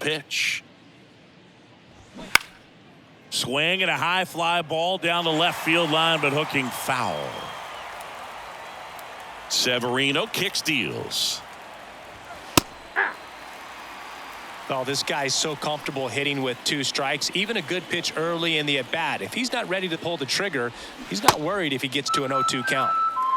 pitch. Swing and a high fly ball down the left field line, but hooking foul. Severino kicks, deals. Oh, this guy's so comfortable hitting with 2 strikes. Even a good pitch early in the at-bat. If he's not ready to pull the trigger, he's not worried if he gets to an 0-2 count.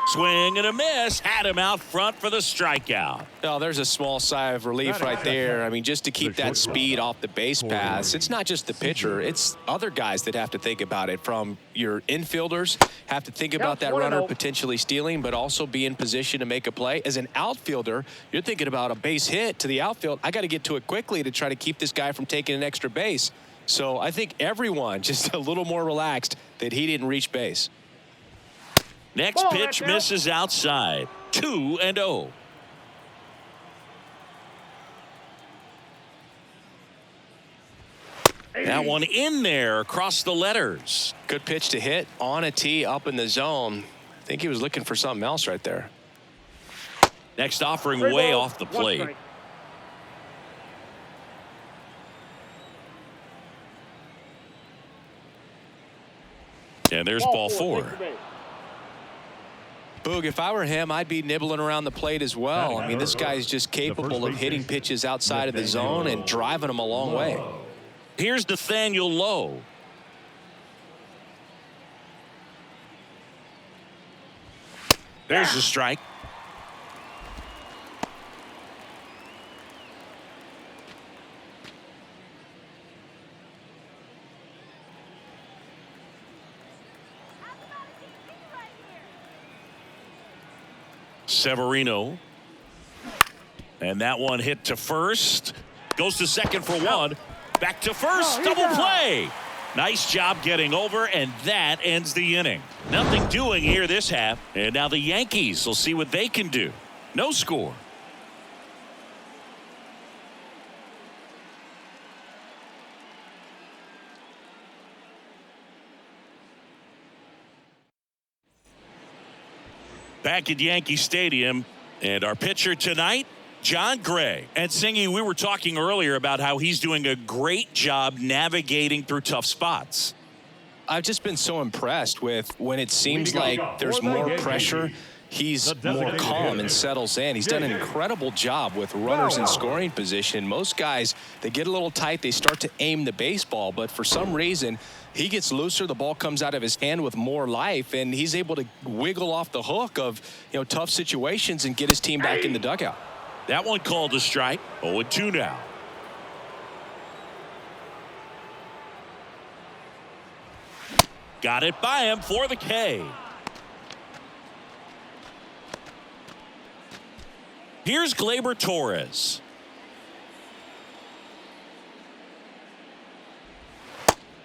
Swing and a miss. Had him out front for the strikeout. Oh, there's a small sigh of relief right there. I mean, just to keep that speed off the base paths. It's not just the pitcher. It's other guys that have to think about it. From your infielders have to think about that runner potentially stealing, but also be in position to make a play. As an outfielder, you're thinking about a base hit to the outfield. I got to get to it quickly to try to keep this guy from taking an extra base. So I think everyone just a little more relaxed that he didn't reach base. Next pitch misses outside. 2-0. That one in there across the letters. Good pitch to hit on a tee up in the zone. I think he was looking for something else right there. Next offering way off the plate. And there's ball 4. Boog, if I were him, I'd be nibbling around the plate as well. I mean, this guy's just capable of hitting pitches outside of the zone and driving them a long way. Here's Nathaniel Lowe. There's the strike. Severino. And that one hit to first. Goes to second for 1. Back to first. Double play. Nice job getting over, and that ends the inning. Nothing doing here this half. And now the Yankees will see what they can do. No score. Back at Yankee Stadium, and our pitcher tonight, John Gray. And Singy, we were talking earlier about how he's doing a great job navigating through tough spots. I've just been so impressed with when it seems like there's more pressure, he's more calm and settles in. He's done an incredible job with runners in scoring position. Most guys, they get a little tight, they start to aim the baseball, but for some reason, he gets looser, the ball comes out of his hand with more life, and he's able to wiggle off the hook of, tough situations and get his team back in the dugout. That one called a strike. 0-2 now. Got it by him for the K. Here's Gleyber Torres.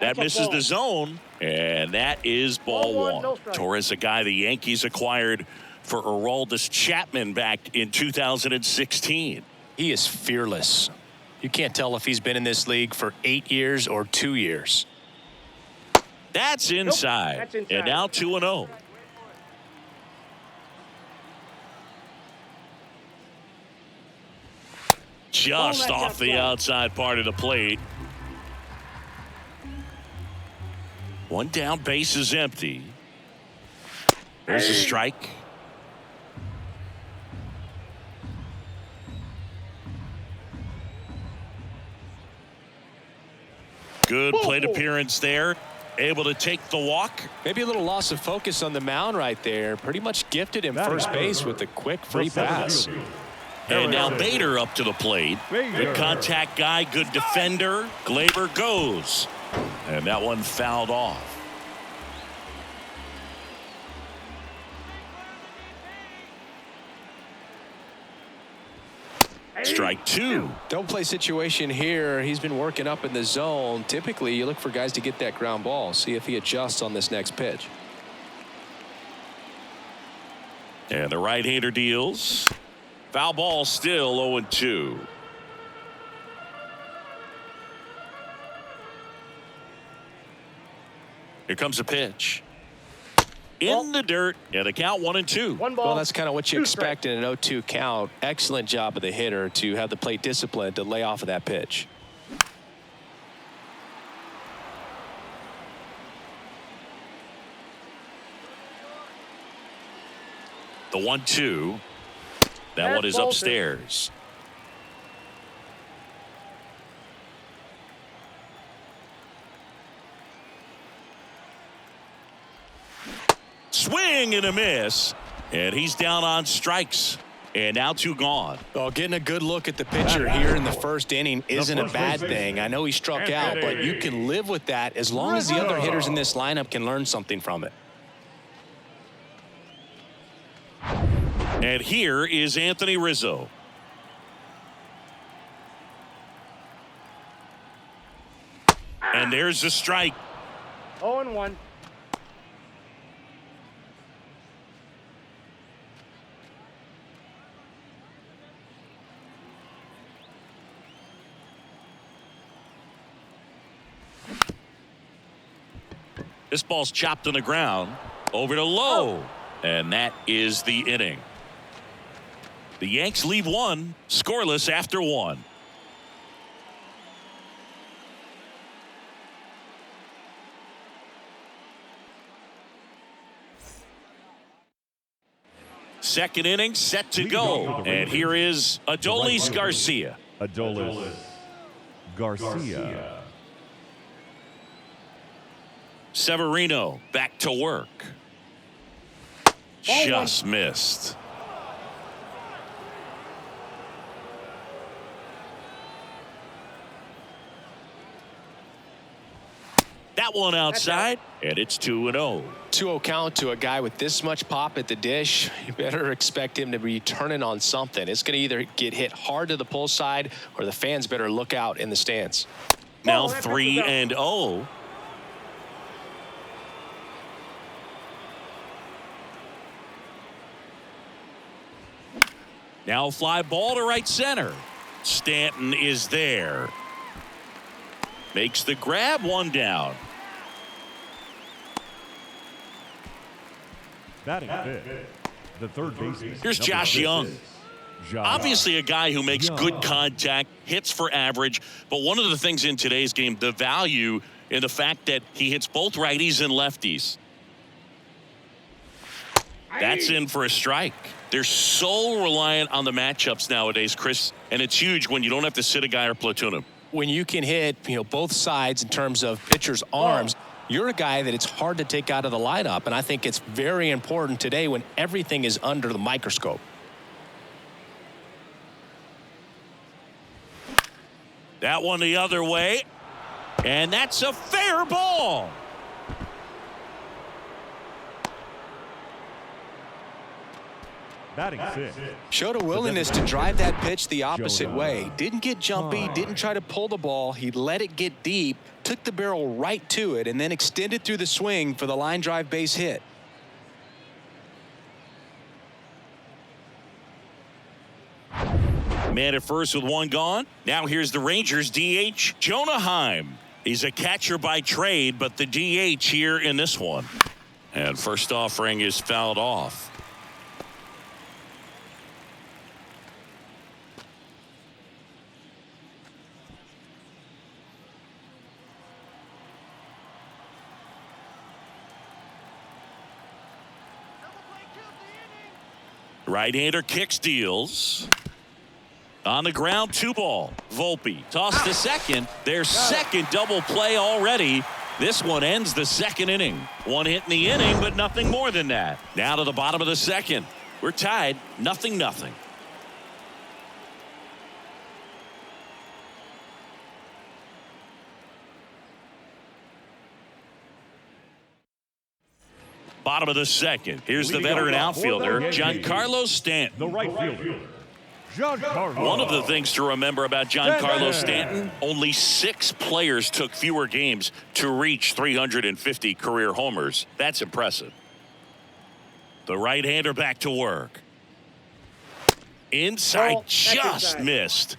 That misses the zone, and that is ball 1. Torres, a guy the Yankees acquired for Aroldis Chapman back in 2016. He is fearless. You can't tell if he's been in this league for 8 years or 2 years. That's inside. That's inside. And now 2-0. Just off the outside part of the plate. One down, base is empty. There's a strike. Good plate appearance there. Able to take the walk. Maybe a little loss of focus on the mound right there. Pretty much gifted him first base with a quick free pass. And now Bader up to the plate. Good contact guy, good defender. Gleyber goes. And that one fouled off. Strike 2. Don't play situation here. He's been working up in the zone. Typically, you look for guys to get that ground ball. See if he adjusts on this next pitch. And the right-hander deals. Foul ball still 0-2. Here comes a pitch. In the dirt, and the count 1-2. Well, that's kind of what you expect in an 0-2 count. Excellent job of the hitter to have the plate discipline to lay off of that pitch. The 1-2. That one is upstairs. Swing and a miss. And he's down on strikes. And now 2 gone. Well, getting a good look at the pitcher here in the first inning isn't a bad thing. I know he struck out, but you can live with that as long as the other hitters in this lineup can learn something from it. And here is Anthony Rizzo. And there's the strike. 0-1. This ball's chopped on the ground. Over to low. And that is the inning. The Yanks leave 1 scoreless after 1. Second inning set to go. And here is Adolis Garcia. Adolis Garcia. Severino back to work. Just missed. That one outside, and it's 2-0. 2-0 count to a guy with this much pop at the dish. You better expect him to be turning on something. It's going to either get hit hard to the pull side, or the fans better look out in the stands. Now 3-0. Now fly ball to right center. Stanton is there. Makes the grab, 1 down. Batting fifth, the third baseman. Here's Josh Young. Obviously a guy who makes good contact, hits for average, but one of the things in today's game, the value in the fact that he hits both righties and lefties. That's in for a strike. They're so reliant on the matchups nowadays, Chris, and it's huge when you don't have to sit a guy or platoon him. When you can hit, both sides in terms of pitchers' arms, you're a guy that it's hard to take out of the lineup, and I think it's very important today when everything is under the microscope. That one the other way, and that's a fair ball. Batting sixth. Showed a willingness to drive that pitch the opposite way. Didn't get jumpy, didn't try to pull the ball. He let it get deep, took the barrel right to it, and then extended through the swing for the line drive base hit. Man at first with 1 gone. Now here's the Rangers DH, Jonah Heim. He's a catcher by trade, but the DH here in this one. And first offering is fouled off. Right-hander kicks, deals. On the ground, 2 ball. Volpe toss to second. Their second double play already. This one ends the second inning. 1 hit in the inning, but nothing more than that. Now to the bottom of the second. We're tied, 0-0. Bottom of the second. Here's the veteran outfielder, Giancarlo Stanton. The right fielder, Giancarlo. One of the things to remember about Giancarlo Stanton, only 6 players took fewer games to reach 350 career homers. That's impressive. The right-hander back to work. Inside, just missed.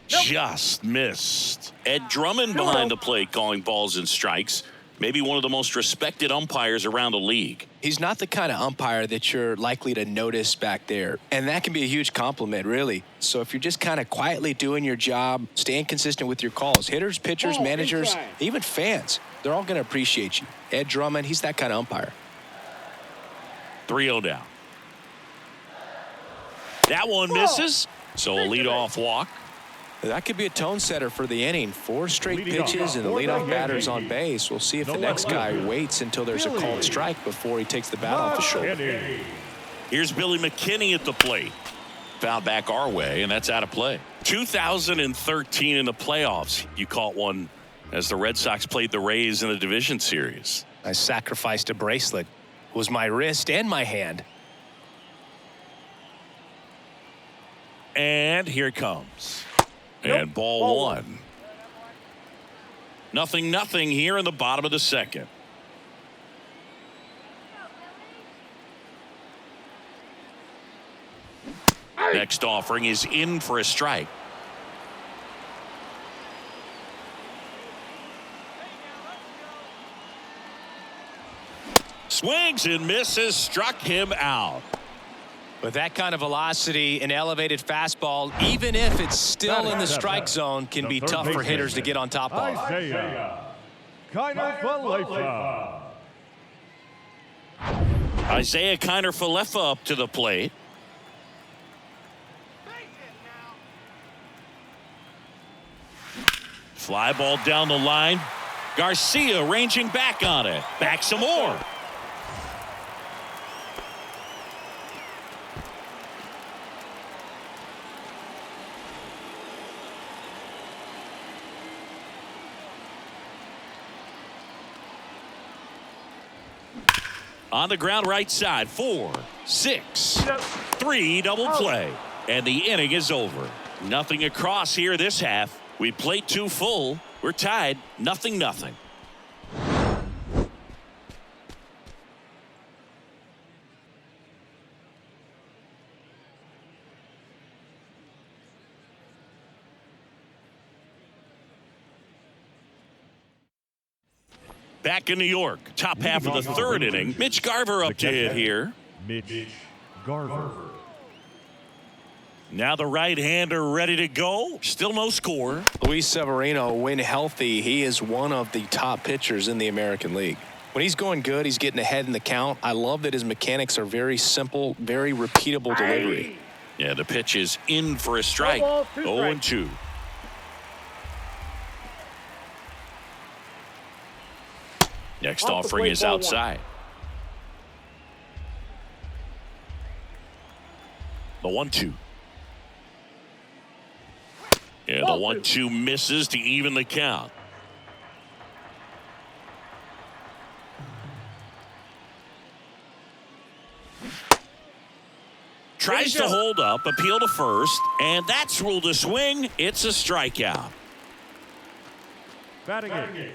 Just missed. Ed Drummond behind the plate calling balls and strikes. maybe one of the most respected umpires around the league. He's not the kind of umpire that you're likely to notice back there. And that can be a huge compliment, really. So if you're just kind of quietly doing your job, staying consistent with your calls, hitters, pitchers, managers, even fans, they're all going to appreciate you. Ed Drummond, he's that kind of umpire. 3-0 down. That one misses. So a leadoff walk. That could be a tone setter for the inning. 4 straight pitches and the leadoff batter's on base. We'll see if the next guy waits until there's a called strike before he takes the bat off the shoulder. Here's Billy McKinney at the plate. Foul back our way, and that's out of play. 2013 in the playoffs, you caught one as the Red Sox played the Rays in a division series. I sacrificed a bracelet. It was my wrist and my hand. And here it comes. And ball one. 0-0 here in the bottom of the second. Next offering is in for a strike. Swings and misses, struck him out. With that kind of velocity, an elevated fastball, even if it's still in the strike zone, can be tough for hitters to get on top of. Isaiah Kiner-Falefa. Isaiah Kiner-Falefa up to the plate. Fly ball down the line. Garcia ranging back on it. Back some more. On the ground right side, 4, 6, 3 double play. And the inning is over. Nothing across here this half. We played 2 full. We're tied 0-0. Back in New York, top half of the third inning. Mitch Garver up to hit here. Mitch Garver. Now the right-hander ready to go. Still no score. Luis Severino, when healthy, he is one of the top pitchers in the American League. When he's going good, he's getting ahead in the count. I love that his mechanics are very simple, very repeatable delivery. Yeah, the pitch is in for a strike. 0-2. Next offering is outside. The 1-2. And the 1-2 misses to even the count. Tries to hold up, appeal to first, and that's ruled a swing. It's a strikeout. Batting it.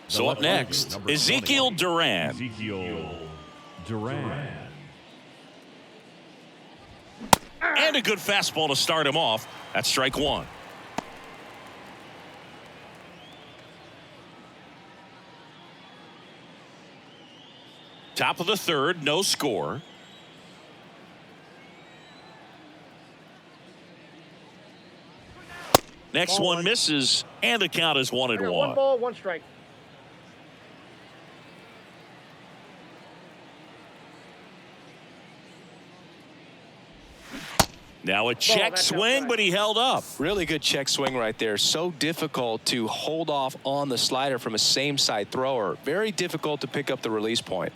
So up next, Ezekiel Duran. Ezekiel Duran. And a good fastball to start him off. That's strike 1. Top of the third, no score. Next one misses, and the count is 1-1. 1 ball, 1 strike. Now a check swing, but he held up. Really good check swing right there. So difficult to hold off on the slider from a same side thrower. Very difficult to pick up the release point.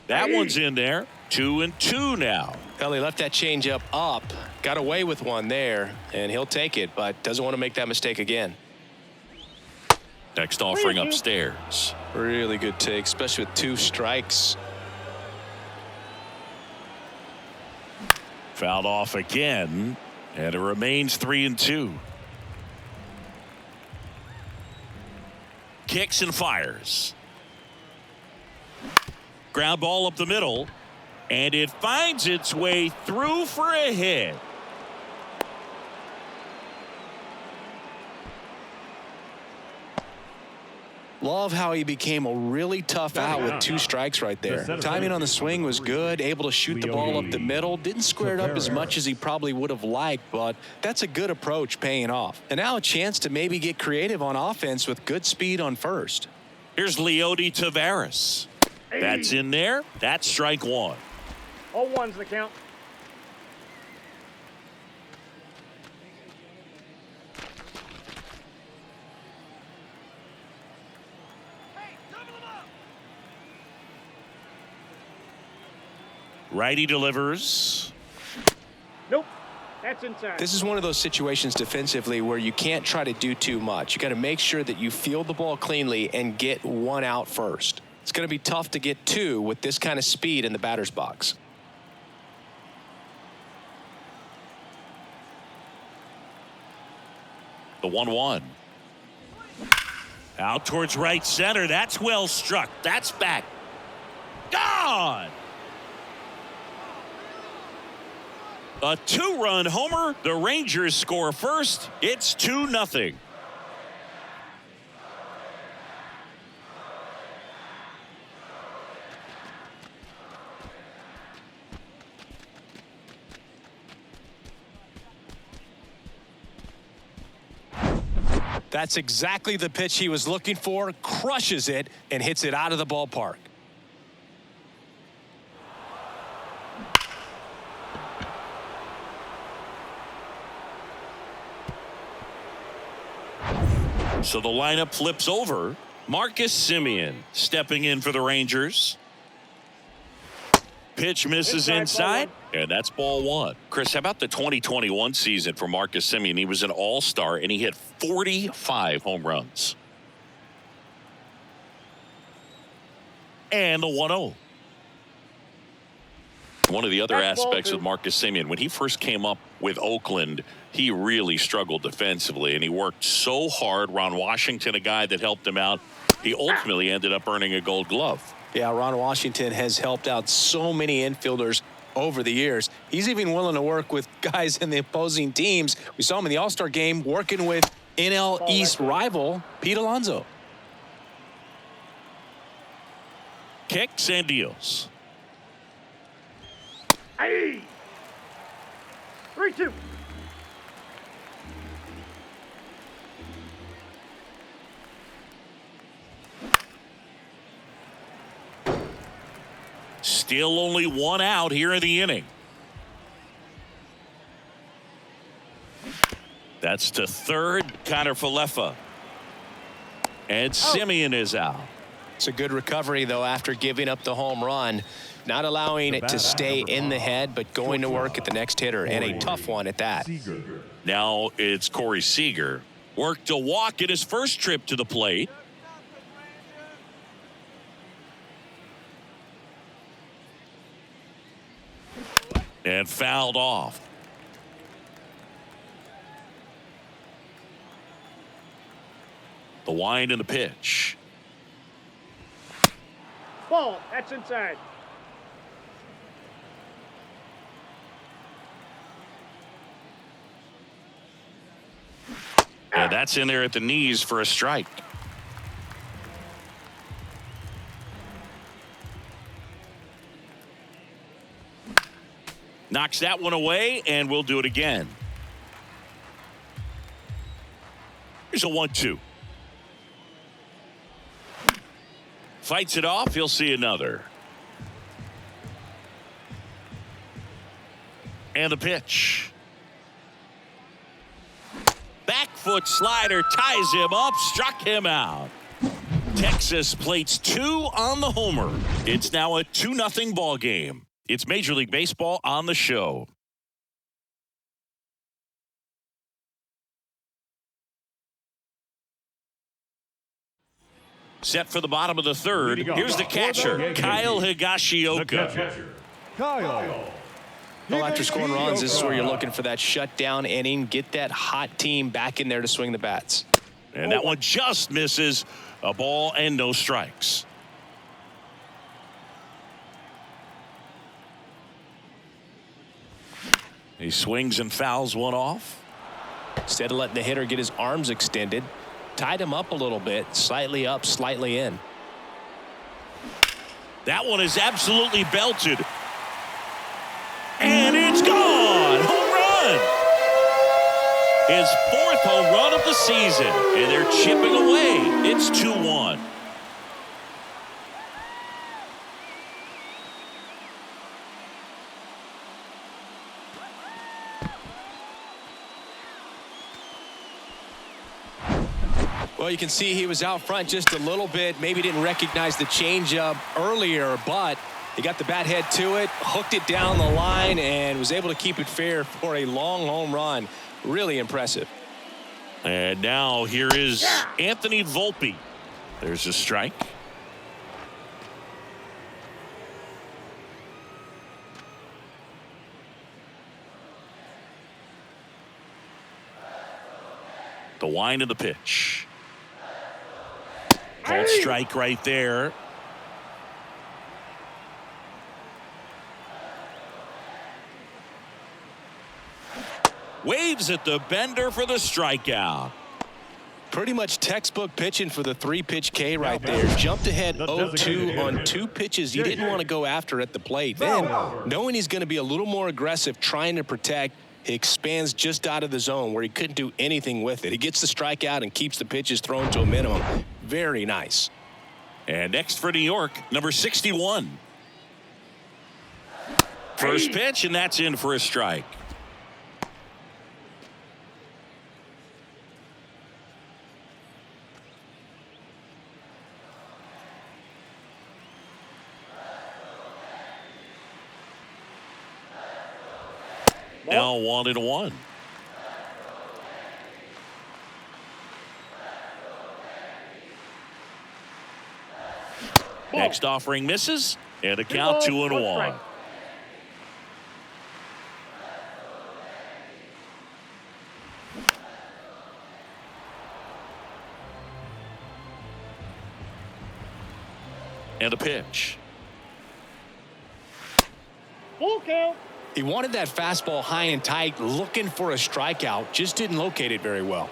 That one's in there. 2-2 now. Well, he left that changeup up. Got away with one there, and he'll take it, but doesn't want to make that mistake again. Next offering upstairs. Really good take, especially with 2 strikes. Fouled off again, and it remains 3-2. Kicks and fires. Ground ball up the middle, and it finds its way through for a hit. Love how he became a really tough out with 2 strikes right there. Timing on the swing was good, able to shoot the ball up the middle. Didn't square it up as much as he probably would have liked, but that's a good approach paying off. And now a chance to maybe get creative on offense with good speed on first. Here's Leody Taveras. That's in there. That's strike 1. 0-1's the count. Righty delivers. Nope. That's inside. This is one of those situations defensively where you can't try to do too much. You got to make sure that you field the ball cleanly and get 1 out first. It's going to be tough to get 2 with this kind of speed in the batter's box. The 1-1. Out towards right center. That's well struck. That's back. Gone. A 2-run homer. The Rangers score first. It's 2-0. That's exactly the pitch he was looking for. Crushes it and hits it out of the ballpark. So the lineup flips over. Marcus Semien stepping in for the Rangers. Pitch misses inside, and that's ball 1. Chris, how about the 2021 season for Marcus Semien? He was an all-star, and he hit 45 home runs. And the 1-0. One of the other aspects of Marcus Semien, when he first came up with Oakland, he really struggled defensively, and he worked so hard. Ron Washington, a guy that helped him out, he ultimately ended up earning a Gold Glove. Yeah, Ron Washington has helped out so many infielders over the years. He's even willing to work with guys in the opposing teams. We saw him in the All-Star game working with NL East rival Pete Alonso. Kicks and deals. Hey! 3-2. Still only 1 out here in the inning. That's to third. Connor Falefa. And Semien is out. It's a good recovery, though, after giving up the home run. Not allowing it to stay in the head, but going to work at the next hitter, and a tough one at that. Now it's Corey Seager. Worked a walk in his first trip to the plate. And fouled off. The wind and the pitch. Ball. That's inside. And that's in there at the knees for a strike. Knocks that one away, and we'll do it again. Here's a 1-2. Fights it off. He'll see another. And the pitch. Back foot slider ties him up, struck him out. Texas plates 2 on the homer. It's now a 2-0 ball game. It's Major League Baseball on the show. Set for the bottom of the third. Here's the catcher, Kyle Higashioka. Kyle. Well, after scoring runs, this is where you're looking for that shutdown inning. Get that hot team back in there to swing the bats. And that one just misses. A ball and no strikes. He swings and fouls one off. Instead of letting the hitter get his arms extended, tied him up a little bit, slightly up, slightly in. That one is absolutely belted. And it's gone. Home run. His 4th home run of the season. And they're chipping away. It's 2-1. Well, you can see he was out front just a little bit. Maybe didn't recognize the changeup earlier, but he got the bat head to it, hooked it down the line, and was able to keep it fair for a long home run. Really impressive. And now here is Anthony Volpe. There's a strike. The wind of the pitch. Called strike right there. Waves at the bender for the strikeout. Pretty much textbook pitching for the 3-pitch K right there. Jumped ahead 0-2 on 2 pitches he didn't want to go after at the plate. Then, knowing he's going to be a little more aggressive trying to protect, he expands just out of the zone where he couldn't do anything with it. He gets the strikeout and keeps the pitches thrown to a minimum. Very nice. And next for New York, number 61. First pitch, and that's in for a strike. Now 1-1. Next offering misses, and a count 2-1. And a pitch. Full count. He wanted that fastball high and tight, looking for a strikeout, just didn't locate it very well.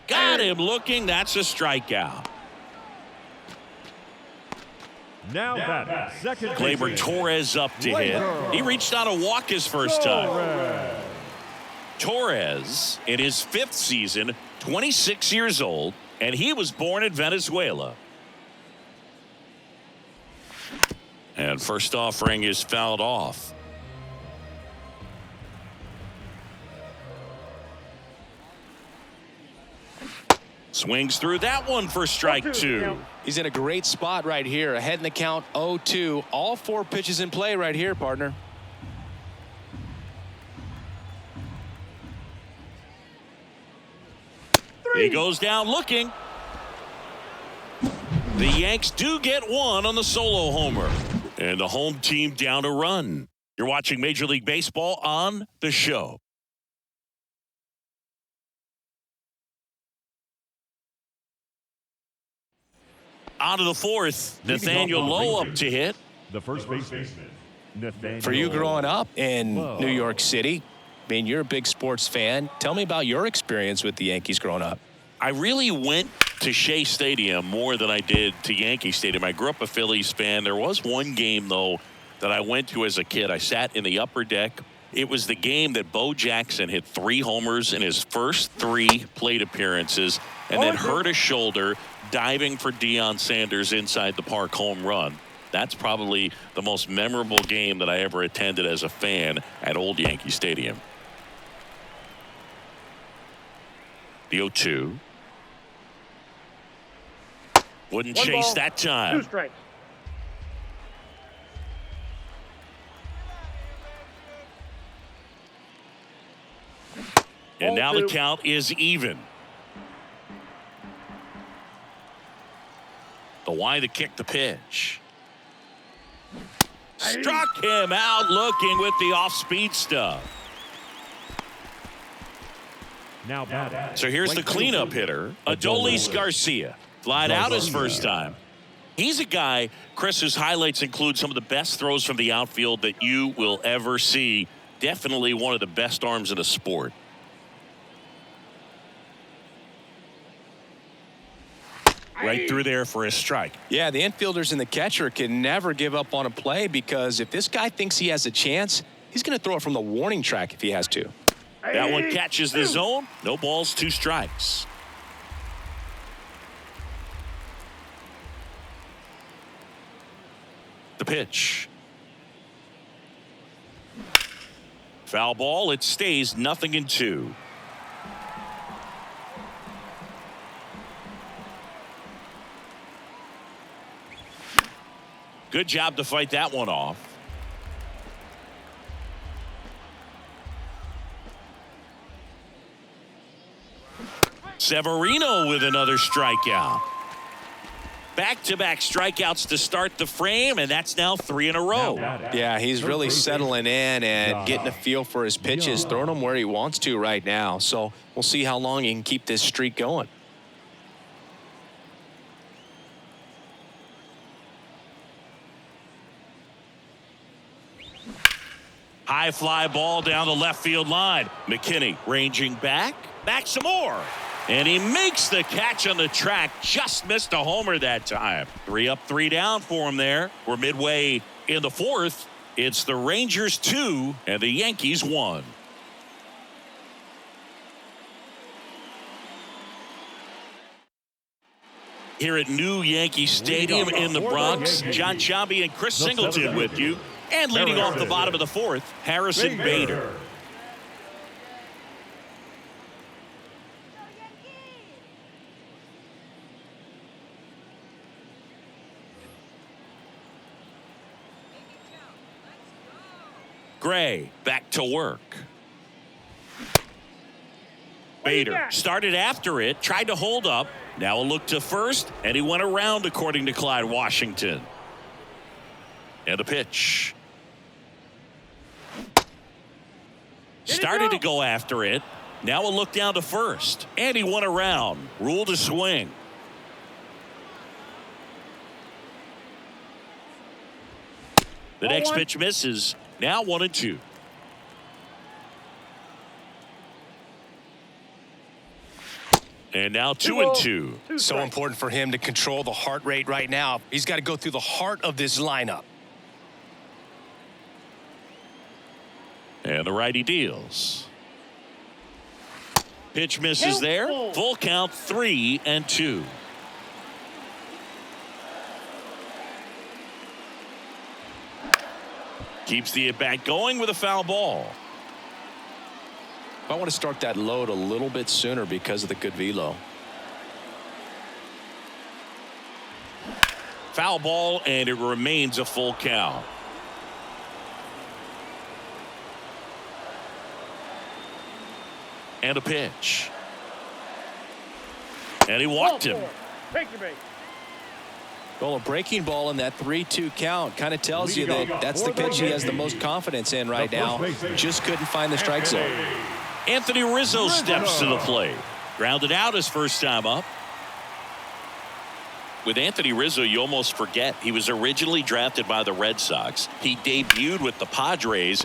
Got him looking. That's a strikeout. Now that second Gleyber baseman, Torres up to hit. He reached on a walk his first time. Torres, in his 5th season, 26 years old, and he was born in Venezuela. And first offering is fouled off. Swings through that one for strike 2. He's in a great spot right here, ahead in the count 0-2. All 4 pitches in play right here, partner. He goes down looking. The Yanks do get one on the solo homer. And the home team down a run. You're watching Major League Baseball on The Show. On to the 4th. Nathaniel Lowe up to hit. the first baseman, Nathaniel. For you growing up in New York City, I mean, you're a big sports fan. Tell me about your experience with the Yankees growing up. I really went to Shea Stadium more than I did to Yankee Stadium. I grew up a Phillies fan. There was one game, though, that I went to as a kid. I sat in the upper deck. It was the game that Bo Jackson hit 3 homers in his first 3 plate appearances and then hurt his shoulder diving for Deion Sanders inside the park home run. That's probably the most memorable game that I ever attended as a fan at Old Yankee Stadium. The 0-2. Wouldn't One chase ball, that time. 2 strikes. And now Ball the 2. count is even. The why to kick the pitch. Struck him out looking with the off-speed stuff. Now batting. So here's the cleanup hitter, Adolis Garcia. Flied out his first time. He's a guy, Chris, whose highlights include some of the best throws from the outfield that you will ever see. Definitely one of the best arms in the sport. Right through there for a strike. Yeah, the infielders and the catcher can never give up on a play, because if this guy thinks he has a chance, he's going to throw it from the warning track if he has to. That one catches the zone. No balls, 2 strikes. The pitch. Foul ball. It stays 0-2. Good job to fight that one off. Severino with another strikeout. Back-to-back strikeouts to start the frame, and that's now 3 in a row. Yeah, he's really settling in and getting a feel for his pitches, throwing them where he wants to right now. So we'll see how long he can keep this streak going. High fly ball down the left field line. McKinney ranging back some more. And he makes the catch on the track. Just missed a homer that time. 3 up, 3 down for him there. We're midway in the 4th. It's the Rangers 2 and the Yankees 1. Here at New Yankee Stadium in the Bronx, John Sciambi and Chris Singleton with you. And leading off the bottom of the 4th, Harrison Bader. Gray back to work. Bader started after it, tried to hold up. Now a look to first, and he went around, according to Clyde Washington. And the pitch. Started to go after it. Now a look down to first, and he went around. Ruled a swing. The next pitch misses. Now 1-2. And now 2-2. So important for him to control the heart rate right now. He's got to go through the heart of this lineup. And the righty deals. Pitch misses there. Full count, 3-2. Keeps the at-bat going with a foul ball. I want to start that load a little bit sooner because of the good velo. Foul ball, and it remains a full count. And a pitch. And he walked him. Take your base. Well, a breaking ball in that 3-2 count kind of tells you that that's the pitch he has the most confidence in right now. Just couldn't find the strike zone. Anthony Rizzo steps to the plate. Grounded out his first time up. With Anthony Rizzo, you almost forget he was originally drafted by the Red Sox. He debuted with the Padres.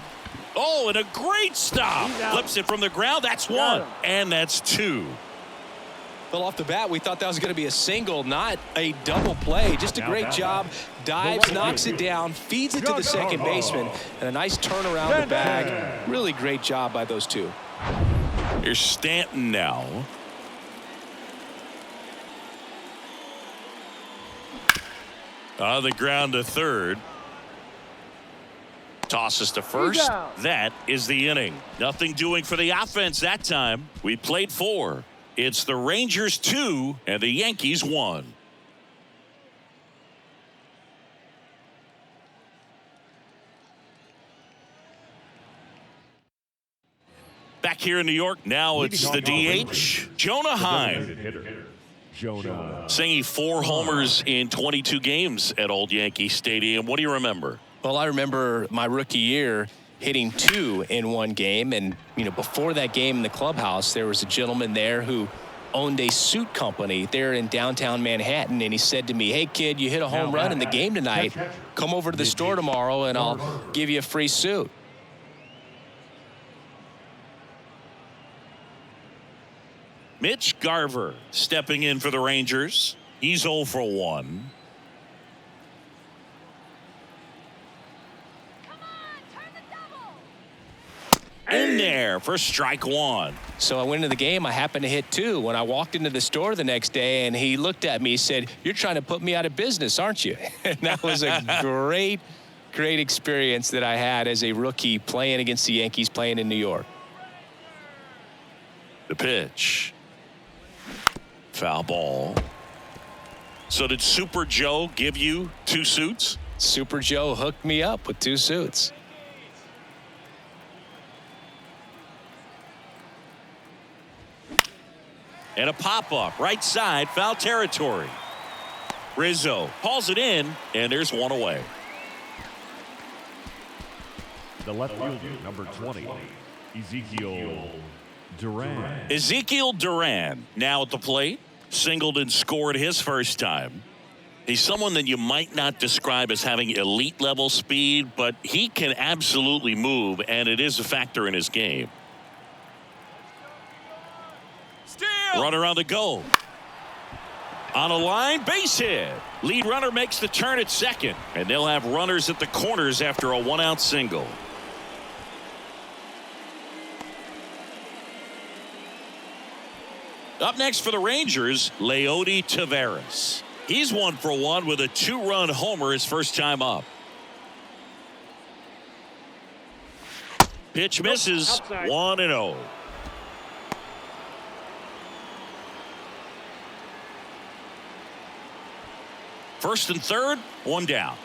Oh, and a great stop. Flips it from the ground. That's 1. And that's 2. Well, off the bat, we thought that was going to be a single, not a double play. Just a great job. Dives, knocks it down, feeds it to the second baseman, and a nice turn around the bag. Really great job by those two. Here's Stanton now. On the ground to third. Tosses to first. That is the inning. Nothing doing for the offense that time. We played 4. It's the Rangers 2 and the Yankees 1. Back here in New York, now it's the DH, Jonah Heim. Singing 4 homers in 22 games at Old Yankee Stadium. What do you remember? Well, I remember my rookie year hitting 2 in one game. And, you know, before that game in the clubhouse, there was a gentleman there who owned a suit company there in downtown Manhattan, and he said to me, "Hey, kid, you hit a home run in the game tonight. Come over to the store tomorrow, and I'll give you a free suit." Mitch Garver stepping in for the Rangers. He's 0 for 1. In there for strike 1. So I went into the game. I happened to hit 2. When I walked into the store the next day, and he looked at me, he said, "You're trying to put me out of business, aren't you?" And that was a great experience that I had as a rookie playing against the Yankees, playing in New York. The pitch. Foul ball. So did Super Joe give you 2 suits? Super Joe hooked me up with 2 suits. And a pop-up right side, foul territory. Rizzo hauls it in, and there's 1 away. The left fielder, number 20, Ezekiel Duran. Ezekiel Duran now at the plate. Singled and scored his first time. He's someone that you might not describe as having elite level speed, but he can absolutely move, and it is a factor in his game. Runner on the go. On a line, base hit. Lead runner makes the turn at second, and they'll have runners at the corners after a 1-out single. Up next for the Rangers, Leody Taveras. He's 1 for 1 with a 2-run homer his first time up. Pitch misses. 1-0. First and third, 1 down.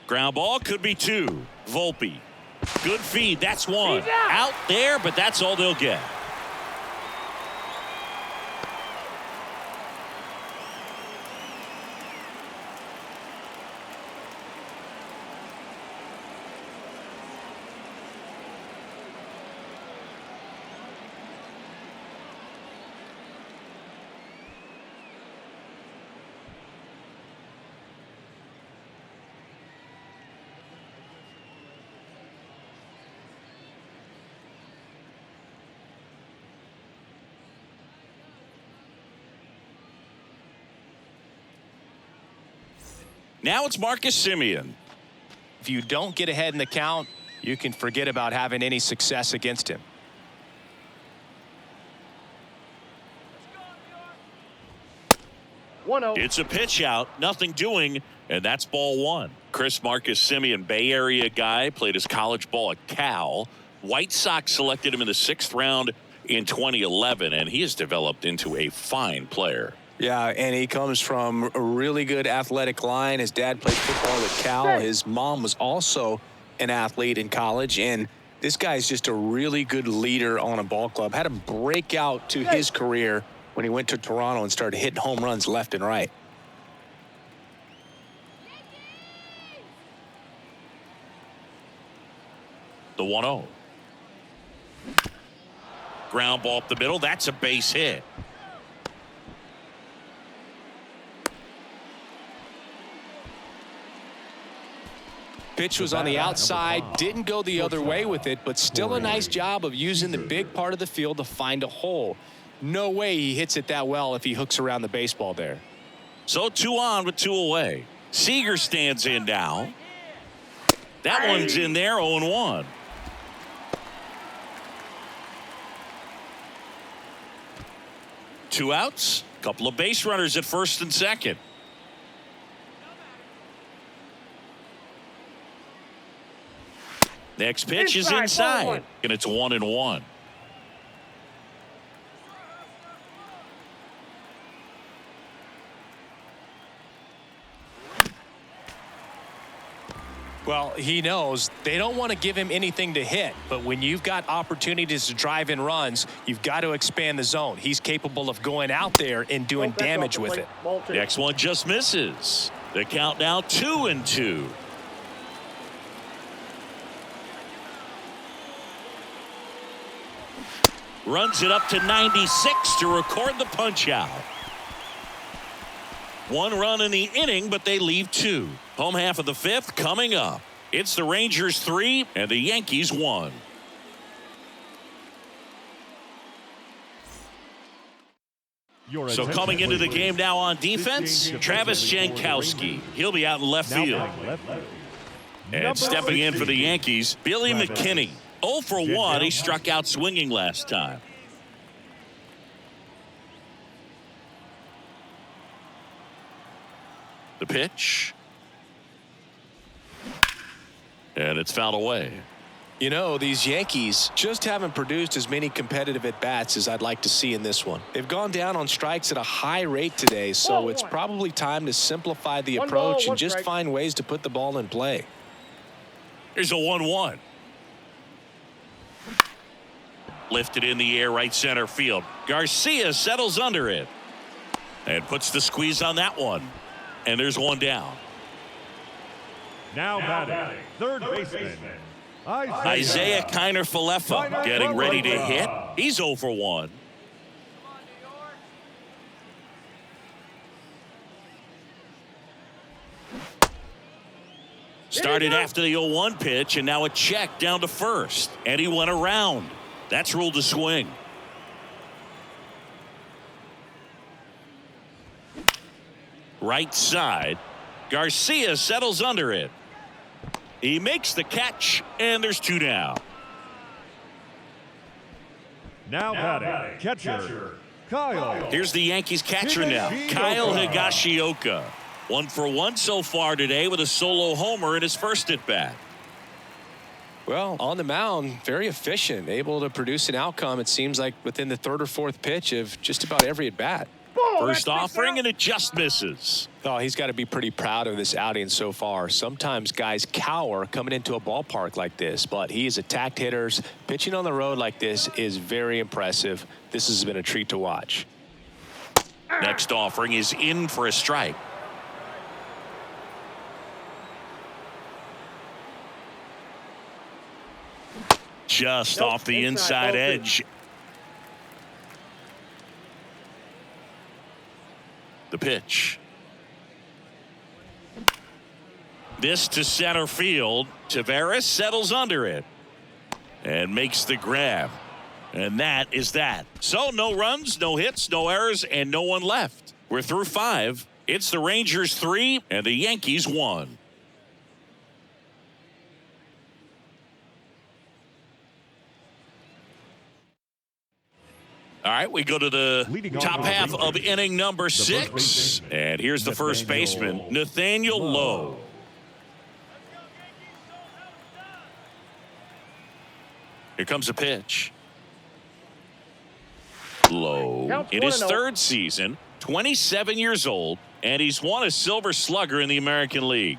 Ground ball could be 2. Volpe. Good feed. That's 1. Out there, but that's all they'll get. Now it's Marcus Semien. If you don't get ahead in the count, you can forget about having any success against him. It's a pitch out, nothing doing, and that's ball 1. Marcus Semien, Bay Area guy, played his college ball at Cal. White Sox selected him in the 6th round in 2011, and he has developed into a fine player. Yeah, and he comes from a really good athletic line. His dad played football at Cal. His mom was also an athlete in college, and this guy's just a really good leader on a ball club. Had a breakout to his career when he went to Toronto and started hitting home runs left and right. The 1-0. Ground ball up the middle. That's a base hit. Pitch was on the outside, didn't go the other way with it, but still a nice job of using the big part of the field to find a hole. No way he hits it that well if he hooks around the baseball there. So 2 on with 2 away. Seager stands in now. That one's in there, 0-1. Two outs, couple of base runners at first and second. Next pitch is inside, and it's 1-1. Well, he knows they don't want to give him anything to hit, but when you've got opportunities to drive in runs, you've got to expand the zone. He's capable of going out there and doing damage with it. Next one just misses. The count now 2-2. runs it up to 96 to record the punch out. 1 run in the inning, but they leave 2. Home half of the 5th coming up. It's the Rangers 3 and the Yankees 1. So coming into the game now on defense, Travis Jankowski. He'll be out in left field. And stepping in for the Yankees, Billy McKinney. 0 for 1. He struck out swinging last time. The pitch. And it's fouled away. You know, these Yankees just haven't produced as many competitive at-bats as I'd like to see in this one. They've gone down on strikes at a high rate today, so it's probably time to simplify the approach and just find ways to put the ball in play. Here's a 1-1. Lifted in the air, right center field. Garcia settles under it and puts the squeeze on that one. And there's 1 down. Now batting, third baseman, Isaiah Kiner-Falefa getting ready to hit. He's 0 for 1. Started after the 0-1 pitch, and now a check down to first. And he went around. That's ruled a swing. Right side. Garcia settles under it. He makes the catch, and there's 2 down. Now batting, catcher, Kyle. Here's the Yankees catcher now, Kyle Higashioka. 1 for 1 so far today with a solo homer in his first at-bat. Well, on the mound, very efficient, able to produce an outcome, it seems like, within the 3rd or 4th pitch of just about every at-bat. First offering, and it just misses. Oh, he's got to be pretty proud of this outing so far. Sometimes guys cower coming into a ballpark like this, but he has attacked hitters. Pitching on the road like this is very impressive. This has been a treat to watch. Next offering is in for a strike. Just off the inside edge. The pitch. This to center field. Tavares settles under it and makes the grab. And that is that. So no runs, no hits, no errors, and no one left. We're through 5. It's the Rangers 3 and the Yankees 1. All right, we go to the top half of inning number 6. And here's the first baseman, Nathaniel Lowe. Here comes a pitch. Lowe in his 3rd season, 27 years old, and he's won a Silver Slugger in the American League.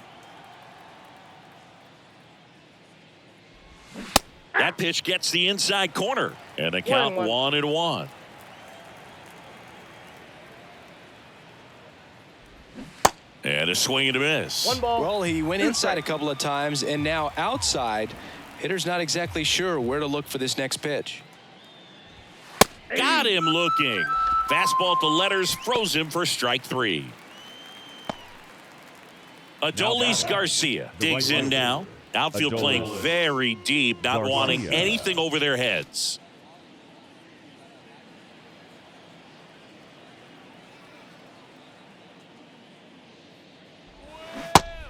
That pitch gets the inside corner, and the count 1-1. And a swing and a miss. 1 ball. Well, he went inside a couple of times, and now outside. Hitter's not exactly sure where to look for this next pitch. Got him looking. Fastball at the letters froze him for strike 3. Adolis Garcia digs in now. Outfield playing very deep, not wanting anything over their heads.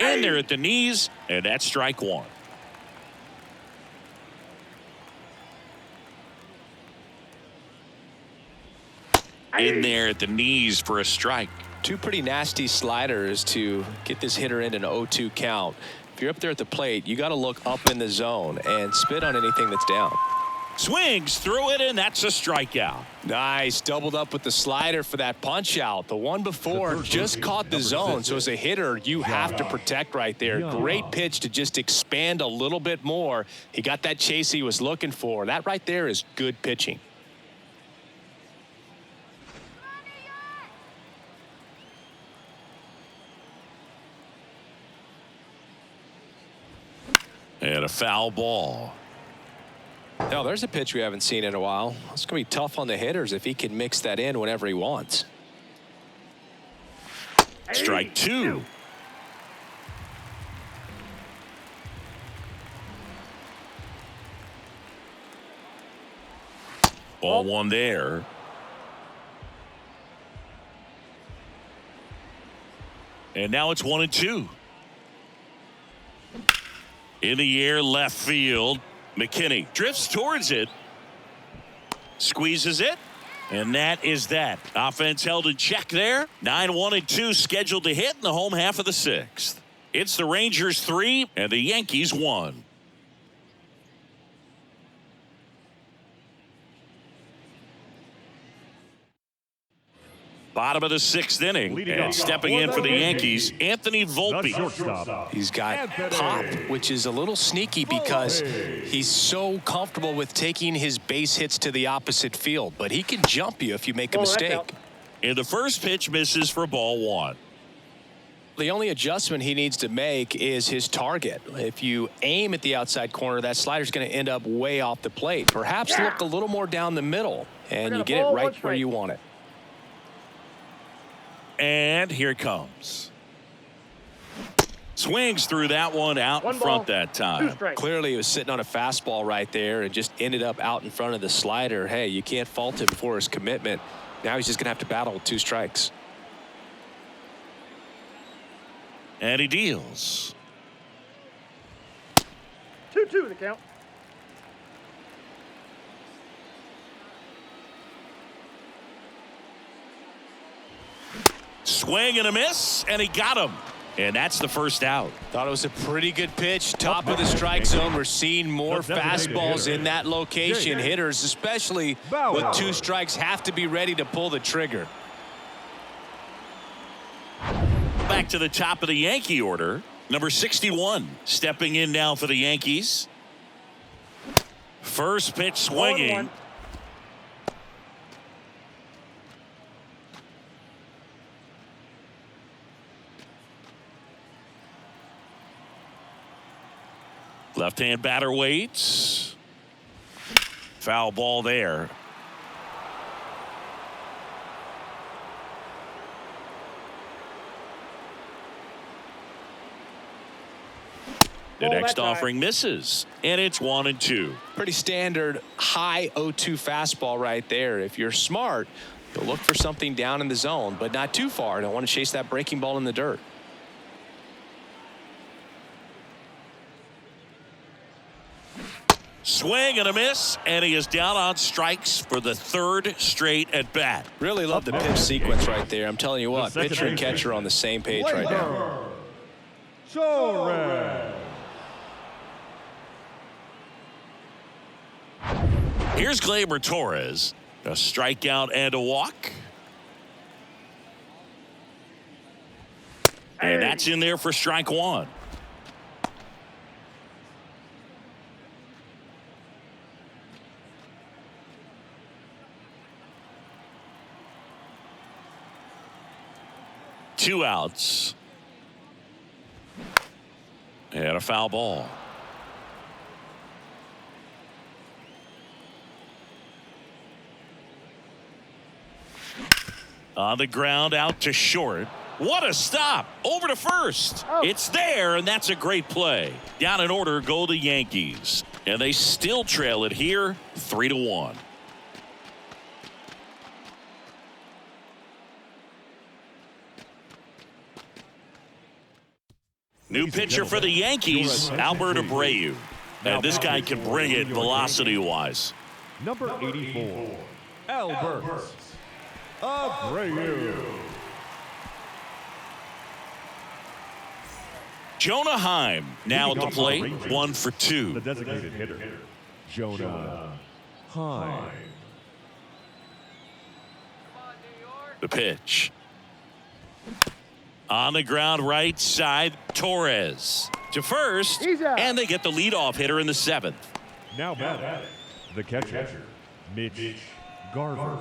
In there at the knees, and that's strike 1. In there at the knees for a strike. 2 pretty nasty sliders to get this hitter in an 0-2 count. If you're up there at the plate, you got to look up in the zone and spit on anything that's down. Swings through it, and that's a strikeout. Nice. Doubled up with the slider for that punch out. The one before just caught the zone. So as a hitter, you have to protect right there. Great pitch to just expand a little bit more. He got that chase he was looking for. That right there is good pitching. And a foul ball. Now, there's a pitch we haven't seen in a while. It's going to be tough on the hitters if he can mix that in whenever he wants. Strike two. Ball one there. And now it's 1-2. In the air, left field. McKinney drifts towards it. Squeezes it. And that is that. Offense held in check there. 9-1-2 scheduled to hit in the home half of the sixth. It's the Rangers 3 and the Yankees 1. Bottom of the sixth inning, and stepping in for the Yankees, Anthony Volpe. He's got pop, which is a little sneaky because he's so comfortable with taking his base hits to the opposite field, but he can jump you if you make a mistake. And the first pitch misses for ball one. The only adjustment he needs to make is his target. If you aim at the outside corner, that slider's going to end up way off the plate. Perhaps look a little more down the middle, and you get it right where you want it. And here it comes. Swings through that one out in front that time. Clearly he was sitting on a fastball right there and just ended up out in front of the slider. Hey, you can't fault him for his commitment. Now he's just going to have to battle with 2 strikes. And he deals. 2-2 the count. Swing and a miss, and he got him. And that's the first out. Thought it was a pretty good pitch. Top of the strike zone. We're seeing more fastballs in that location. Hitters, especially with 2 strikes, have to be ready to pull the trigger. Back to the top of the Yankee order. Number 61 stepping in now for the Yankees. First pitch swinging. Left-hand batter waits. Foul ball there. The next offering misses, and it's 1-2. Pretty standard high 0-2 fastball right there. If you're smart, you'll look for something down in the zone, but not too far. Don't want to chase that breaking ball in the dirt. Swing and a miss, and he is down on strikes for the 3rd straight at bat. Really love the pitch sequence right there. I'm telling you what, pitcher and catcher on the same page right now. Here's Gleyber Torres. A strikeout and a walk. And that's in there for strike one. Two outs. And a foul ball. On the ground, out to short. What a stop. Over to first. It's there, and that's a great play. Down in order go the Yankees. And they still trail it here, 3-1. New pitcher for the Yankees, Albert Abreu. And this guy can bring it velocity-wise. Number 84, Albert Abreu. Jonah Heim now at the plate, 1 for 2. The designated hitter, Jonah Heim. The pitch. On the ground, right side, Torres to first, and they get the leadoff hitter in the 7th. Now batting, the catcher, Mitch Garver.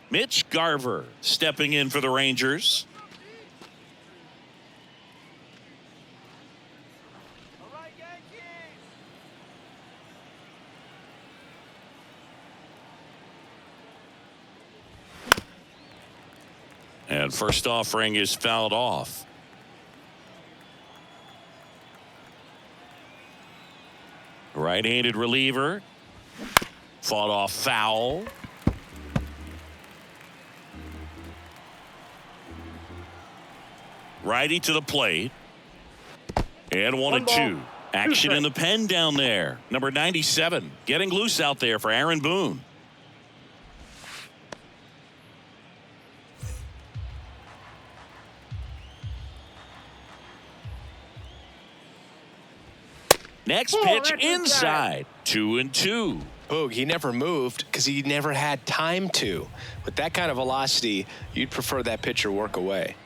Mitch Garver stepping in for the Rangers. And first offering is fouled off. Right-handed reliever. Fought off foul. Righty to the plate. And 1-2. Action in the pen down there. Number 97 getting loose out there for Aaron Boone. Next pitch inside. 2-2. Boog, he never moved because he never had time to. With that kind of velocity, you'd prefer that pitcher work away.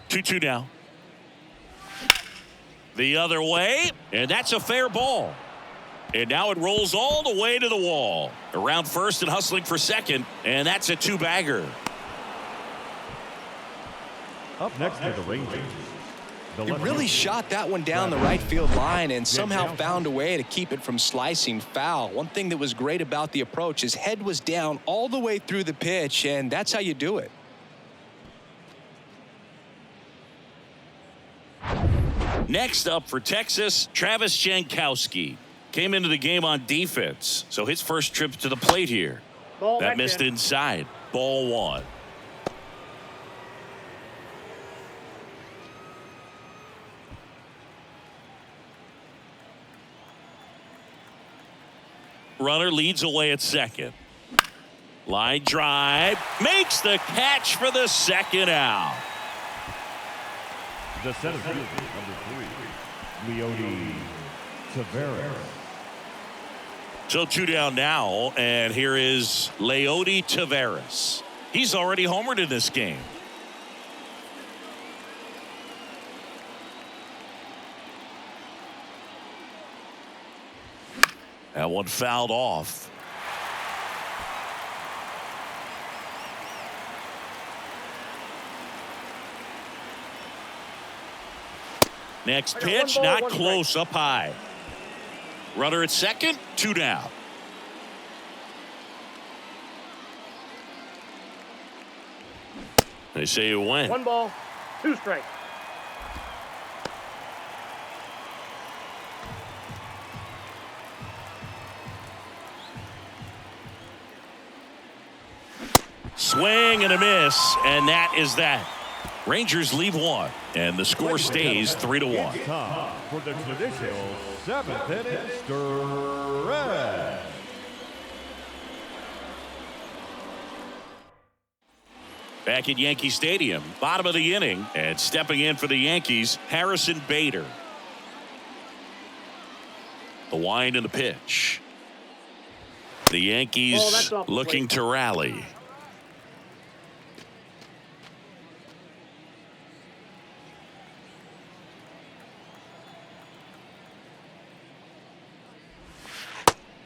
2-2 now. The other way, and that's a fair ball. And now it rolls all the way to the wall. Around first and hustling for second, and that's a two-bagger. Up next to the Rangers. He really shot that one down the right field line and somehow found a way to keep it from slicing foul. One thing that was great about the approach, his head was down all the way through the pitch, and that's how you do it. Next up for Texas, Travis Jankowski. Came into the game on defense, so his first trip to the plate here. That missed inside. Ball one. Runner leads away at second. Line drive. Makes the catch for the second out. The center fielder, number 3, Leody Taveras. So 2 down now, and here is Leody Taveras. He's already homered in this game. That one fouled off. Next pitch, not close, up high. Runner at second, 2 down. They say you win. 1 ball, 2 strikes. Swing and a miss, and that is that. Rangers leave 1, and the score stays 3-1. Time for the traditional 7th inning stretch. Back at Yankee Stadium, bottom of the inning, and stepping in for the Yankees, Harrison Bader. The wind and the pitch. The Yankees looking to rally.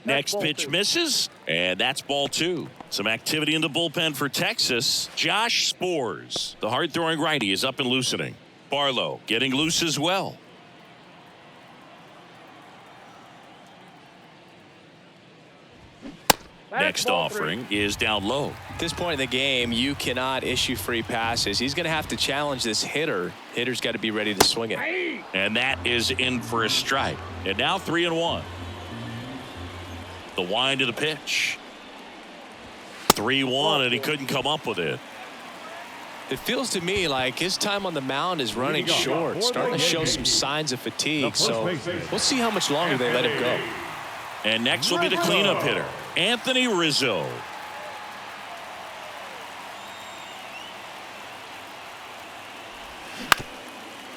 Next pitch misses, and that's ball 2. Some activity in the bullpen for Texas. Josh Spores, the hard-throwing righty, is up and loosening. Barlow getting loose as well. Next offering is down low. At this point in the game, you cannot issue free passes. He's going to have to challenge this hitter. Hitter's got to be ready to swing it. And that is in for a strike. And now 3-1. The wind of the pitch. 3-1, and he couldn't come up with it. It feels to me like his time on the mound is running short, starting to show some signs of fatigue. So we'll see how much longer they let him go. And next will be the cleanup hitter, Anthony Rizzo.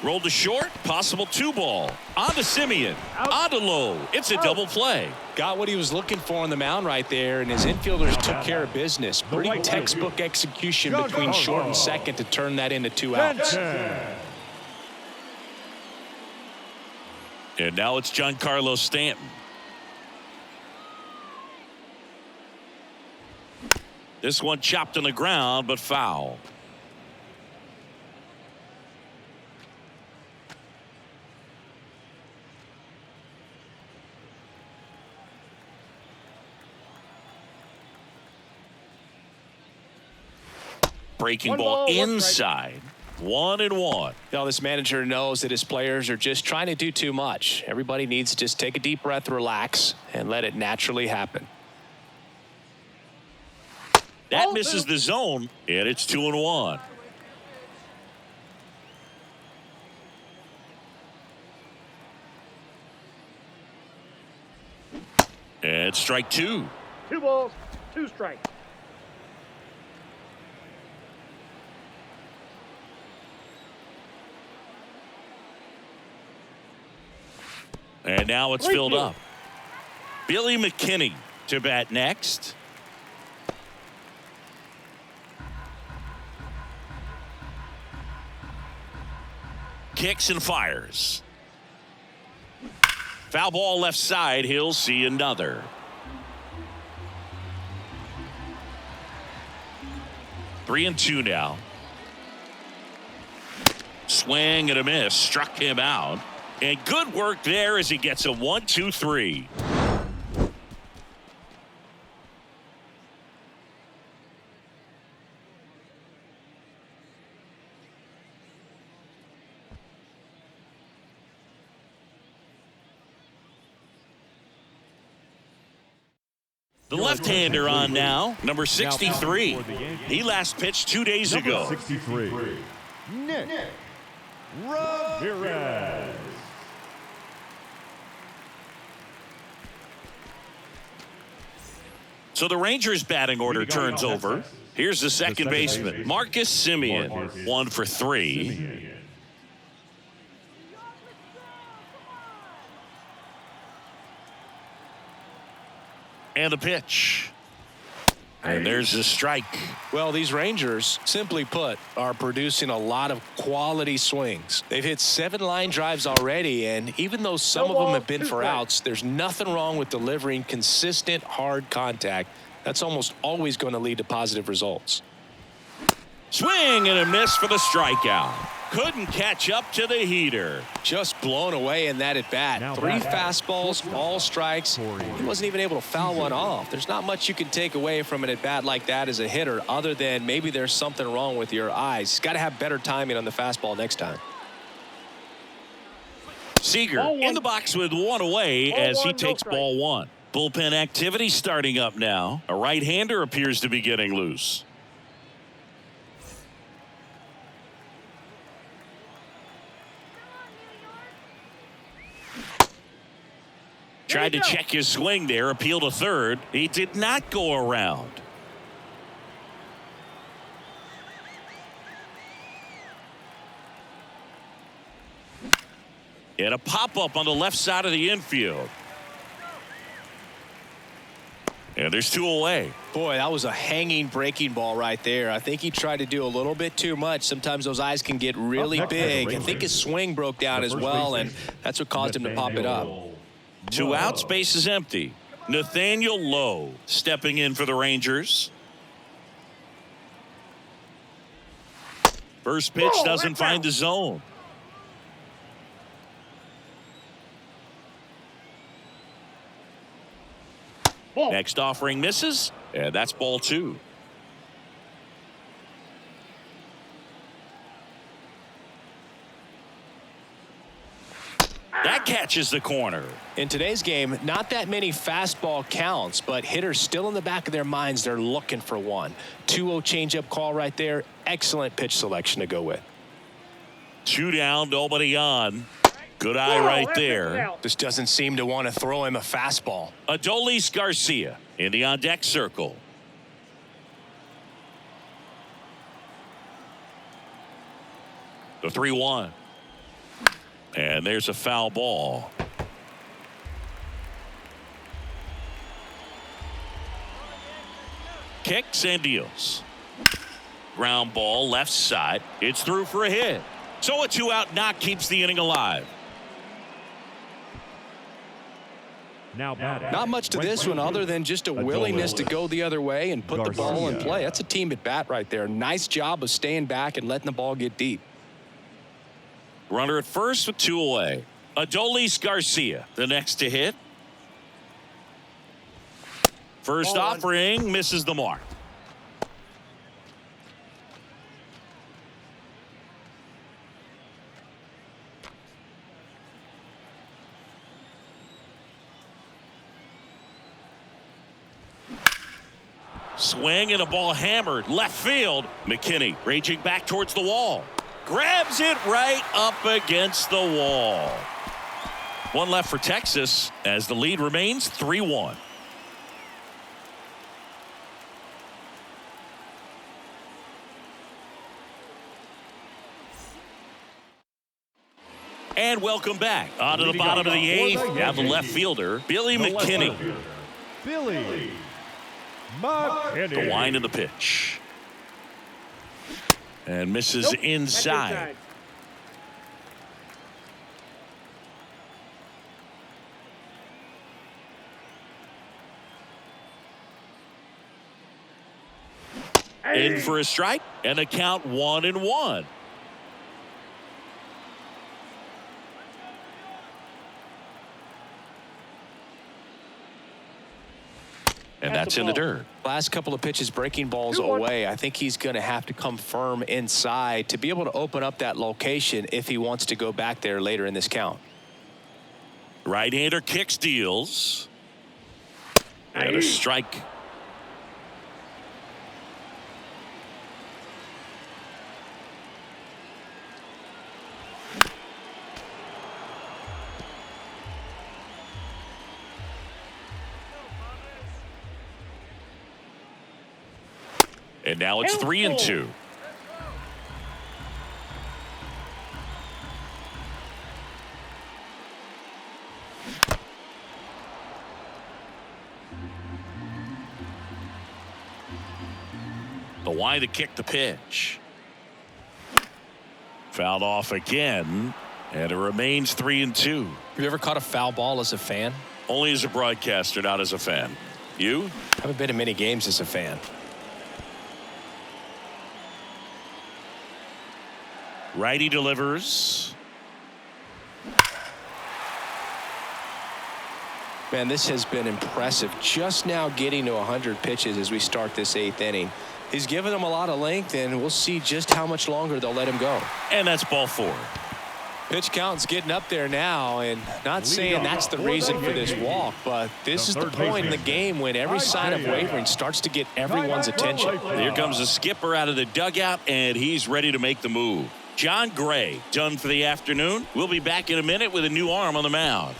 Rolled to short, possible 2-ball. On to Simeon, on to low. It's a double play. Got what he was looking for on the mound right there, and his infielders took care of business. Pretty textbook execution between short and second to turn that into 2 outs. And now it's Giancarlo Stanton. This one chopped on the ground, but foul. breaking One ball ball, one inside. 1-1. Now, this manager knows that his players are just trying to do too much. Everybody needs to just take a deep breath, relax, and let it naturally happen. That misses the zone, and it's 2-1. And strike 2. 2 balls, 2 strikes. And now it's filled up. Billy McKinney to bat next. Kicks and fires. Foul ball left side. He'll see another. 3-2 now. Swing and a miss. Struck him out. And good work there as he gets a 1-2-3. The left-hander on now, number 63. He last pitched 2 days ago. 63. Nick Ramirez. So the Rangers batting order turns over. Here's the second baseman, Marcus Semien, 1 for 3. And the pitch. And there's the strike. Well, these Rangers, simply put, are producing a lot of quality swings. They've hit 7 line drives already, and even though some of them have been for outs, there's nothing wrong with delivering consistent, hard contact. That's almost always going to lead to positive results. Swing and a miss for the strikeout. Couldn't catch up to the heater. Just blown away in that at bat. 3 fastballs, all strikes. He wasn't even able to foul one off. There's not much you can take away from an at bat like that as a hitter, other than maybe there's something wrong with your eyes. Got to have better timing on the fastball next time. Seager in the box with 1 away as he takes ball 1. Bullpen activity starting up now. A right-hander appears to be getting loose. Tried to check his swing there, appeal to third. He did not go around. And a pop-up on the left side of the infield. And there's 2 away. Boy, that was a hanging breaking ball right there. I think he tried to do a little bit too much. Sometimes those eyes can get really big. I think his swing broke down as well, and that's what caused him to pop it up. 2 outs, base is empty. Nathaniel Lowe stepping in for the Rangers. First pitch doesn't find the zone. Next offering misses, and that's ball 2. That catches the corner. In today's game, not that many fastball counts, but hitters still in the back of their minds, they're looking for one. 2-0 changeup call right there. Excellent pitch selection to go with. 2 down, nobody on. Good eye right there. Just doesn't seem to want to throw him a fastball. Adolis Garcia in the on-deck circle. The 3-1. And there's a foul ball. Kicks and deals. Ground ball left side. It's through for a hit. So a 2-out knock keeps the inning alive. Not much to this one other than just a willingness to go the other way and put the ball in play. That's a team at bat right there. Nice job of staying back and letting the ball get deep. Runner at first with 2 away. Adolis Garcia, the next to hit. First offering misses the mark. Swing and a ball hammered left field. McKinney raging back towards the wall. Grabs it right up against the wall. One left for Texas as the lead remains 3-1. And welcome back. On to the bottom of the eighth. Now the left fielder, Billy McKinney. Billy McKinney. The wind of the pitch. And misses Nope, inside. In for a strike and a count 1-1. And that's in the dirt. Last couple of pitches breaking balls 2-1. away. I think he's going to have to come firm inside to be able to open up that location if he wants to go back there later in this count. Right-hander kicks, deals. And a strike. And now it's 3-2. The wind to kick the pitch. Fouled off again, and it remains 3-2. Have you ever caught a foul ball as a fan? Only as a broadcaster, not as a fan. You? Haven't been to many games as a fan. Righty delivers. Man, this has been impressive. Just now getting to 100 pitches as we start this eighth inning. He's given them a lot of length, and we'll see just how much longer they'll let him go. And that's ball 4. Pitch count's getting up there now, and not saying that's the reason for this walk, but this is the point in the game when every sign of wavering starts to get everyone's attention. Here comes the skipper out of the dugout, and he's ready to make the move. John Gray done for the afternoon. We'll be back in a minute with a new arm on the mound.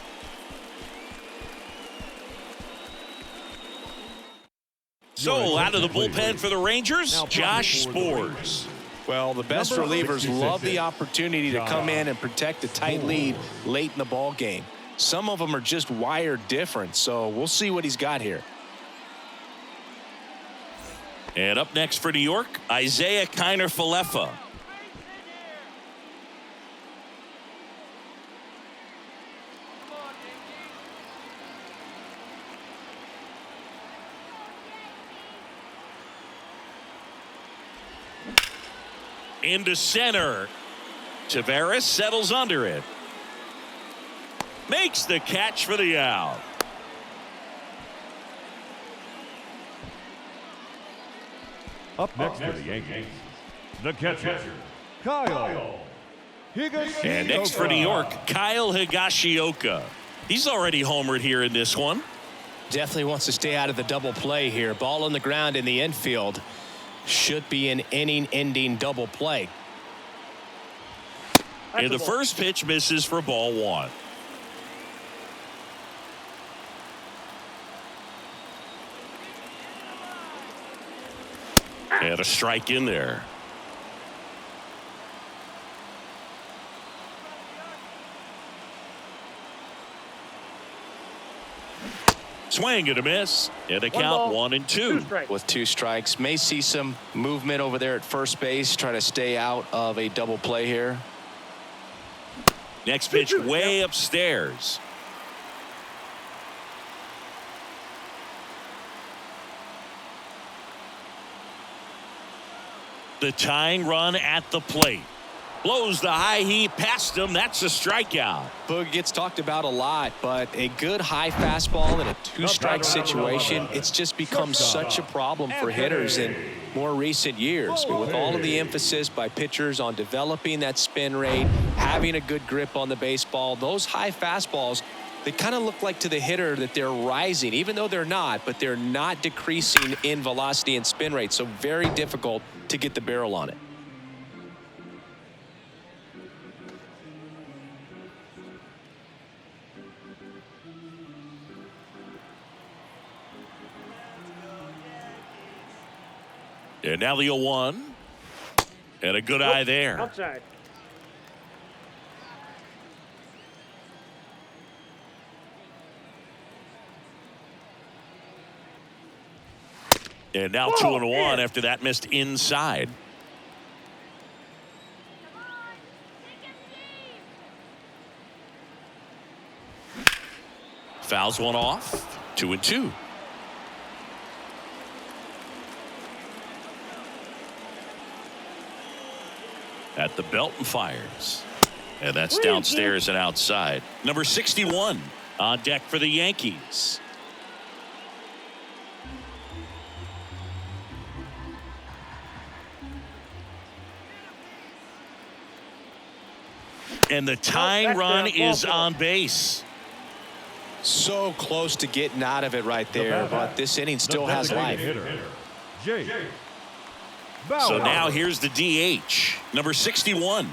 So out of the bullpen for the Rangers, Josh Spores. Well, the best relievers love the opportunity to come in and protect a tight lead late in the ball game. Some of them are just wired different, so we'll see what he's got here. And up next for New York, Isaiah Kiner-Falefa. Into center. Tavares settles under it. Makes the catch for the out. Up next for the Yankees, the catcher, Kyle Higashioka. And next for New York, Kyle Higashioka. He's already homered here in this one. Definitely wants to stay out of the double play here. Ball on the ground in the infield. Should be an inning-ending double play. And the first pitch misses for ball 1. And a strike in there. Swing and a miss. And a count 1-2. With 2 strikes. May see some movement over there at first base. Try to stay out of a double play here. Next pitch way upstairs. The tying run at the plate. Blows the high heat past him. That's a strikeout. Boog gets talked about a lot, but a good high fastball in a 2-strike situation, it's just become such a problem for hitters in more recent years. But with all of the emphasis by pitchers on developing that spin rate, having a good grip on the baseball, those high fastballs they kind of look like to the hitter that they're rising, even though they're not, but they're not decreasing in velocity and spin rate. So very difficult to get the barrel on it. And now the 0-1. And a good eye there. Outside. And now 2-1 after that missed inside. Fouls one off. 2-2. At the belt and fires. And that's downstairs and outside. Number 61 on deck for the Yankees. And the tying run is on base. So close to getting out of it right there, but this inning still has life. So now here's the DH, number 61.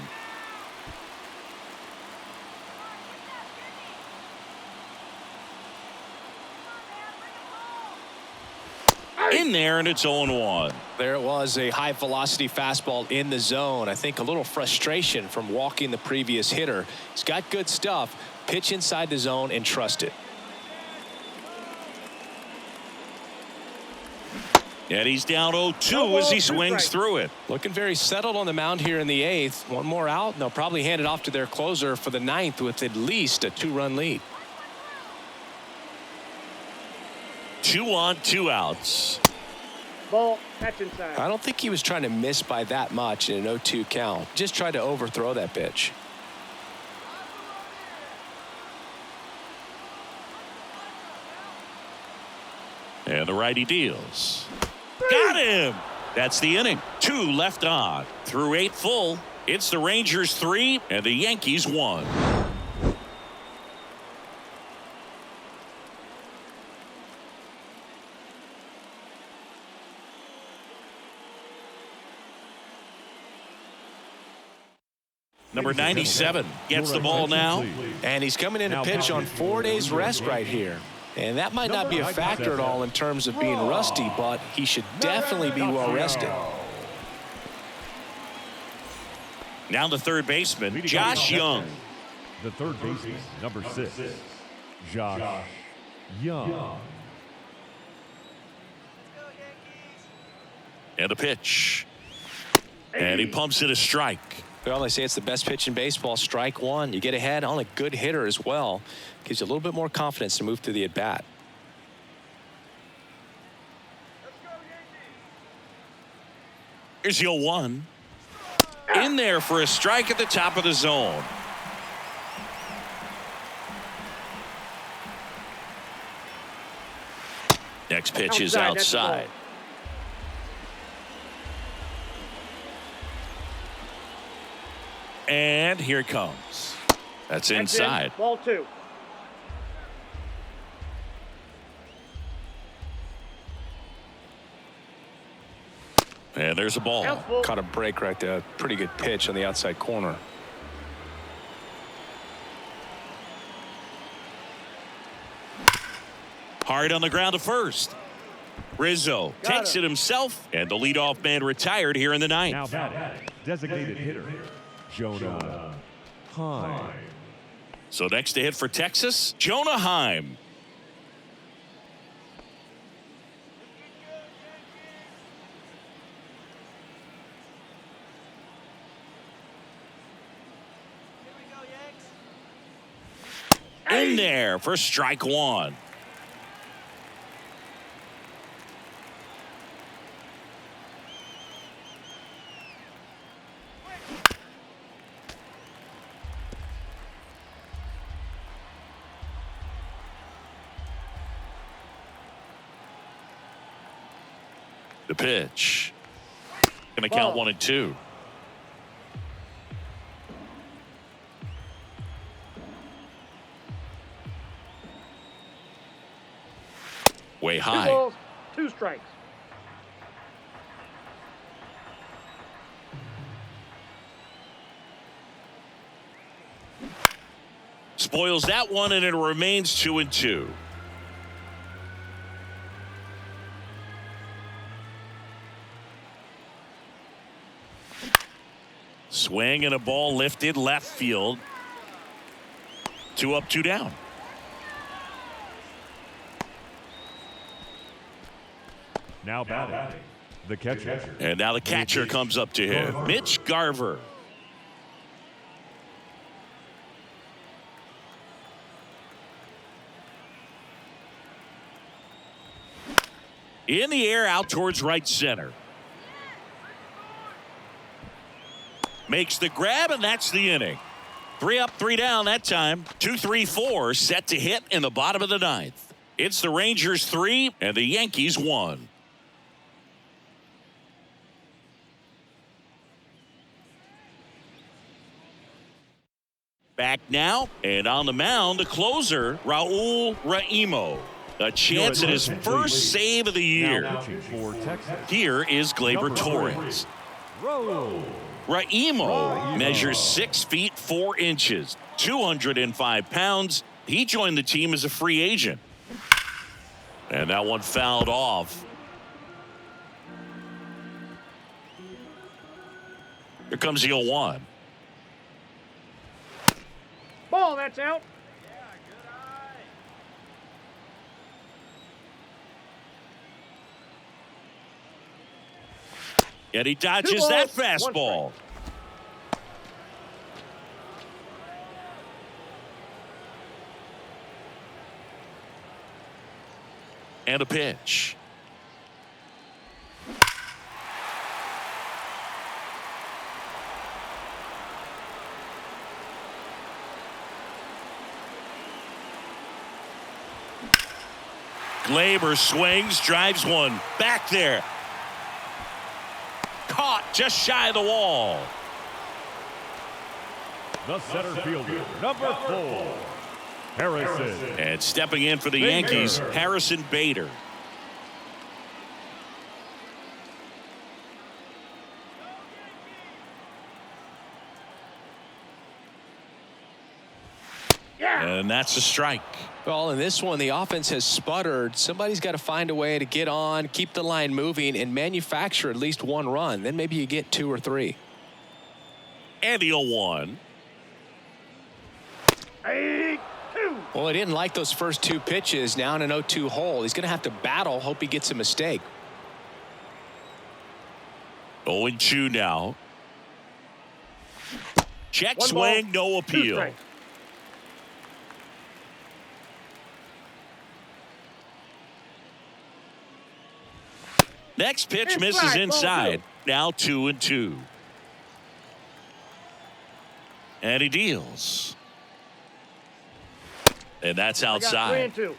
In there, and it's 0-1. There it was, a high velocity fastball in the zone. I think a little frustration from walking the previous hitter. He's got good stuff. Pitch inside the zone and trust it. And he's down 0-2 as he swings through it. Looking very settled on the mound here in the 8th. One more out, and they'll probably hand it off to their closer for the 9th with at least a 2-run lead. 2 on, 2 outs. Ball, catch inside. I don't think he was trying to miss by that much in an 0-2 count. Just tried to overthrow that pitch. And the righty deals. Got him. That's the inning. 2 left on. Through 8 full. It's the Rangers 3 and the Yankees 1. Number 97 gets the ball now. And he's coming in to pitch on 4 days rest right here. And that might not be a factor at all in terms of being rusty, but he should definitely be well rested. Now the third baseman, Josh Young. The third baseman, number 6, Josh Young. And a pitch. And he pumps it a strike. Well, they say it's the best pitch in baseball. Strike one. You get ahead on a good hitter as well. Gives you a little bit more confidence to move through the at-bat. Here's the 0-1. In there for a strike at the top of the zone. Next pitch is outside. And here it comes. That's inside. Ball 2. And there's a ball. Caught a break right there. Pretty good pitch on the outside corner. Hard on the ground to first. Rizzo takes it himself, and the leadoff man retired here in the 9th. Now batting, designated hitter, Jonah Heim. So next to hit for Texas, Jonah Heim. In there for strike one. The pitch. Going to count 1 and 2. Way 2 high. balls, 2 strikes. Spoils that one, and it remains 2-2. Swing and a ball lifted left field. 2 up, 2 down. Now batting, the catcher. And now the catcher comes up to him. Mitch Garver. In the air, out towards right center. Makes the grab, and that's the inning. 3 up, 3 down that time. 2-3-4 set to hit in the bottom of the 9th. It's the Rangers 3 and the Yankees 1. Back now, and on the mound, the closer, Raul Raimo. A chance at his first save of the year. Here is Gleyber Torres. Raimo measures 6 feet 4 inches, 205 pounds. He joined the team as a free agent. And that one fouled off. Here comes the 0-1. Ball, that's out. And he dodges 2 balls, that 1 fastball. And a pitch. Gleyber swings, drives one back there. Caught just shy of the wall. The center fielder, number 4, Harrison. And stepping in for the Yankees, Harrison Bader. And that's a strike. Well, in this one, the offense has sputtered. Somebody's got to find a way to get on, keep the line moving, and manufacture at least 1 run. Then maybe you get 2 or 3. And the 0-1. 8-2. Well, he didn't like those first 2 pitches. Now in an 0-2 hole, he's going to have to battle, hope he gets a mistake. 0-2 now. Check 1 swing, ball, no 2 appeal. strikes. Next pitch Inside, misses ball inside. Now 2-2. And he deals. And that's I got outside. 3-2.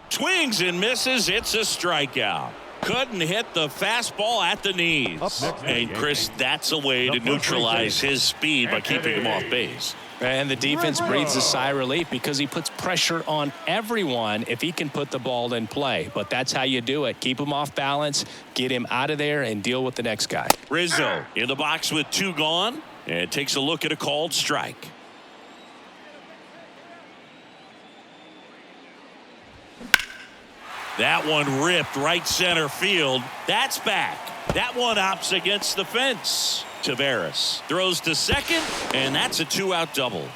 Swings and misses. It's a strikeout. Couldn't hit the fastball at the knees. And Chris, that's a way to neutralize his speed by keeping him off base. And the defense breathes a sigh of relief because he puts pressure on everyone if he can put the ball in play. But that's how you do it. Keep him off balance, get him out of there, and deal with the next guy. Rizzo in the box with 2 gone and takes a look at a called strike. That one ripped right center field. That's back. That one opts against the fence. Taveras throws to second, and that's a 2-out double.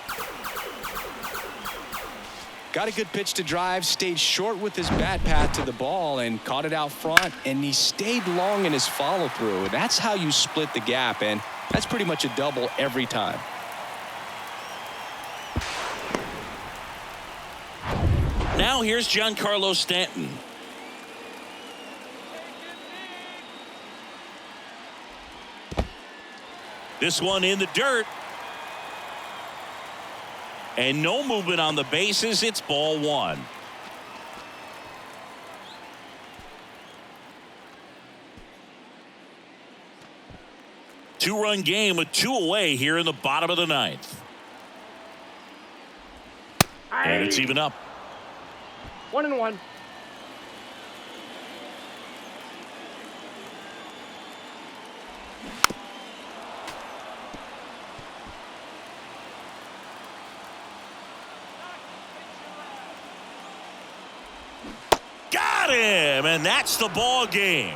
Got a good pitch to drive, stayed short with his bat path to the ball and caught it out front, and he stayed long in his follow through. That's how you split the gap, and that's pretty much a double every time. Now here's Giancarlo Stanton. This one in the dirt. And no movement on the bases. It's ball 1. 2-run game with 2 away here in the bottom of the 9th. And it's even up. 1-1. Got him, and that's the ball game.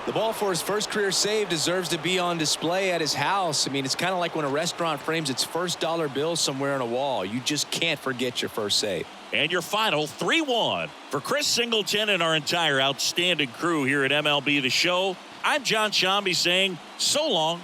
The ball for his first career save deserves to be on display at his house. I mean, it's kind of like when a restaurant frames its first dollar bill somewhere on a wall. You just can't forget your first save. And your final 3-1. For Chris Singleton and our entire outstanding crew here at MLB The Show, I'm John Shambi saying so long.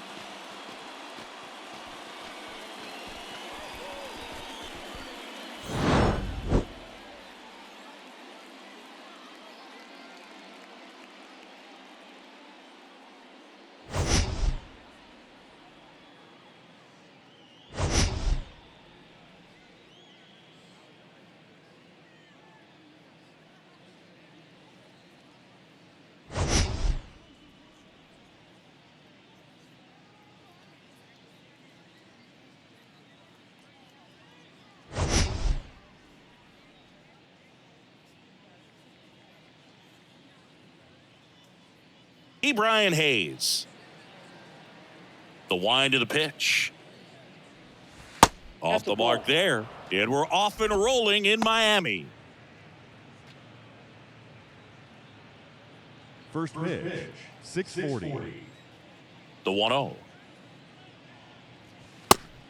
Brian Hayes. The wind of the pitch. Off the mark there. And we're off and rolling in Miami. First pitch, 640. The 1-0.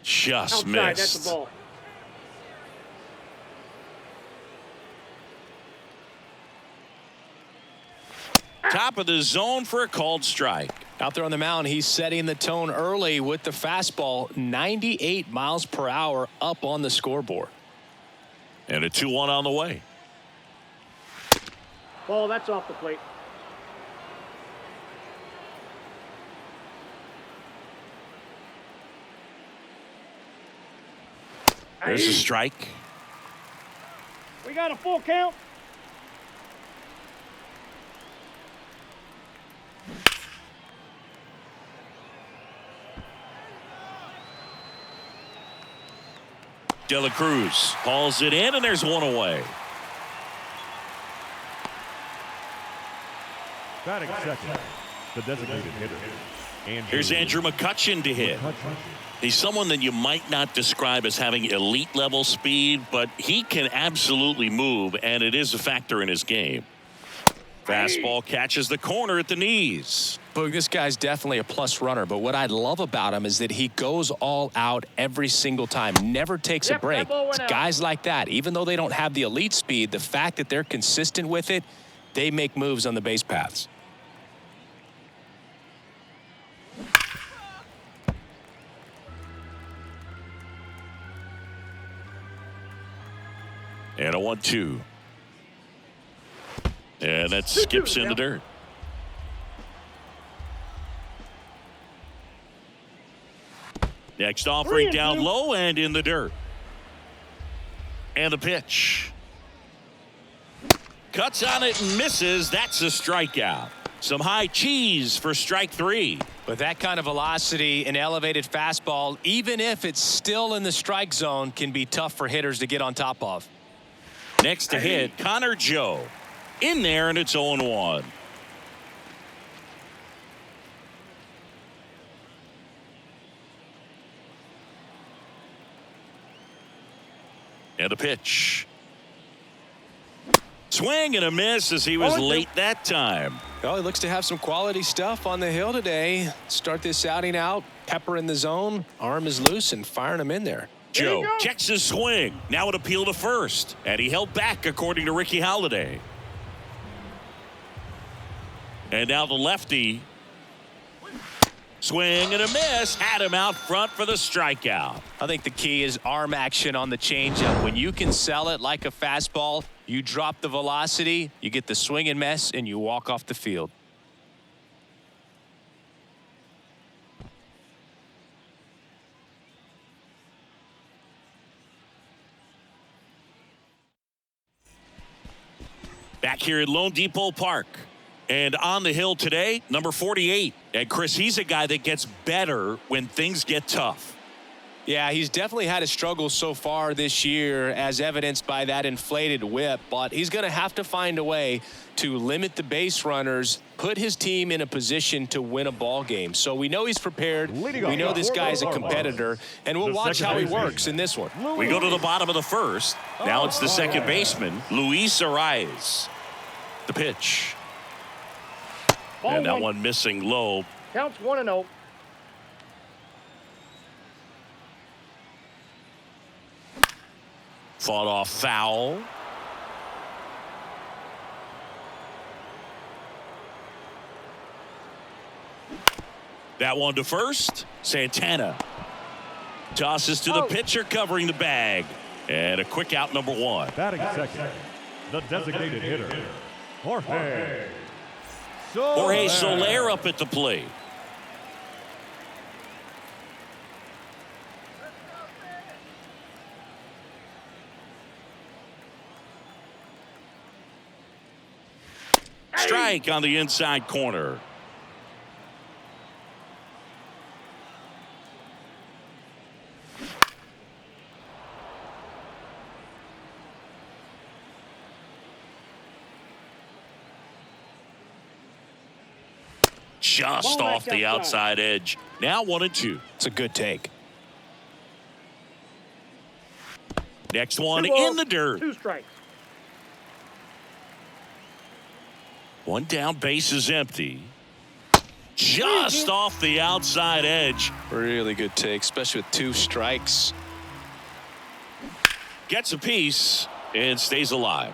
Just Outside, missed. that's the ball. Top of the zone for a called strike. Out there on the mound, he's setting the tone early with the fastball, 98 miles per hour up on the scoreboard. And a 2-1 on the way. Ball, that's off the plate. There's a strike. We got a full count. De La Cruz hauls it in, and there's 1 away. Batting second, the designated hitter. Here's Andrew McCutchen to hit. He's someone that you might not describe as having elite level speed, but he can absolutely move, and it is a factor in his game. Fastball catches the corner at the knees. Boog, this guy's definitely a plus runner, but what I love about him is that he goes all out every single time, never takes a break. It's guys like that, even though they don't have the elite speed, the fact that they're consistent with it, they make moves on the base paths. And a 1-2. And that skips in the dirt. Next offering down low and in the dirt. And the pitch. Cuts on it and misses. That's a strikeout. Some high cheese for strike 3. With that kind of velocity, an elevated fastball, even if it's still in the strike zone, can be tough for hitters to get on top of. Next to hit, Connor Joe. In there, and it's 0-1. And the pitch. Swing and a miss as he was late that time. Well, he looks to have some quality stuff on the hill today. Start this outing out, pepper in the zone, arm is loose, and firing him in there. Joe checks his swing. Now an appeal to first. And he held back, according to Ricky Halladay. And now the lefty. Swing and a miss. Had him out front for the strikeout. I think the key is arm action on the changeup. When you can sell it like a fastball, you drop the velocity, you get the swing and miss, and you walk off the field. Back here at Lone Depot Park. And on the hill today, number 48. And Chris, he's a guy that gets better when things get tough. Yeah, he's definitely had a struggle so far this year, as evidenced by that inflated whip. But he's going to have to find a way to limit the base runners, put his team in a position to win a ball game. So we know he's prepared. We know this guy's a competitor, and we'll watch how he works in this one. We go to the bottom of the first. Now it's the second baseman, Luis Arias. The pitch. And that one missing low. Counts 1-0. Fought off foul. That one to first. Santana tosses to the pitcher covering the bag. And a quick out, number 1. Batting second, the designated hitter, Jorge Soler up at the plate. Strike on the inside corner. Just off the outside edge. Now 1-2. It's a good take. Next one in the dirt. 2 strikes. One down, base is empty. Just off the outside edge. Really good take, especially with 2 strikes. Gets a piece and stays alive.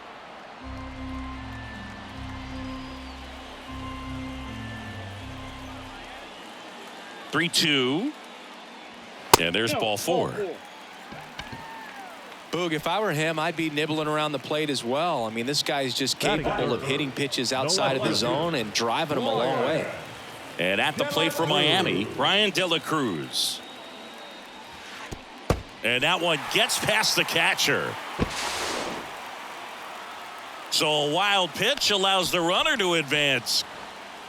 Three-two. And there's ball 4. Boog, if I were him, I'd be nibbling around the plate as well. I mean, this guy's just capable of hitting pitches outside of the zone and driving them a long way. And at the plate for Miami, Brian De La Cruz. And that one gets past the catcher. So a wild pitch allows the runner to advance.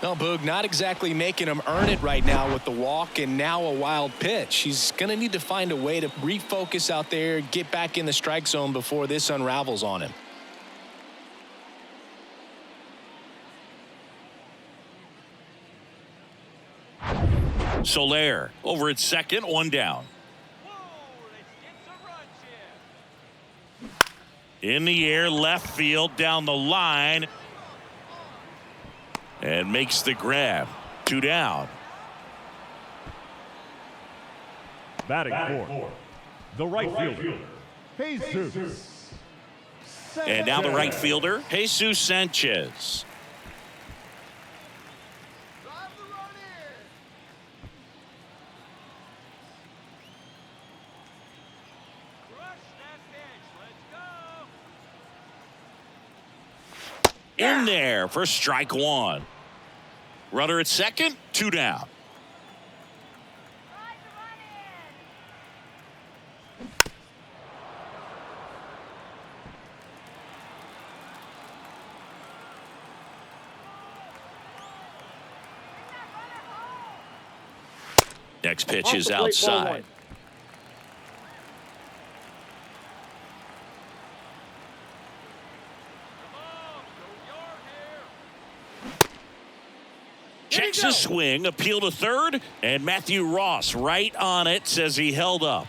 No, Boog, not exactly making him earn it right now with the walk and now a wild pitch. He's going to need to find a way to refocus out there, get back in the strike zone before this unravels on him. Soler over at second, 1 down. In the air, left field, down the line. And makes the grab. 2 down. Batting fourth, the right fielder, Jesus. And now the right fielder, Jesus Sanchez. In there for strike 1. Runner at second, 2 down. Next pitch is outside. Checks a swing, appeal to third, and Matthew Ross right on it, says he held up.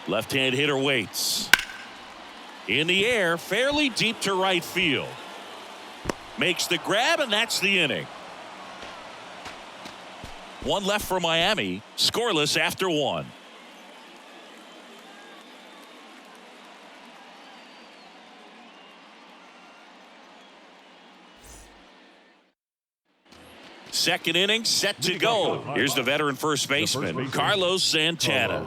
Left-hand hitter waits. In the air, fairly deep to right field. Makes the grab, and that's the inning. 1 left for Miami, scoreless after 1. Second inning set to go. Here's the veteran first baseman, Carlos Santana.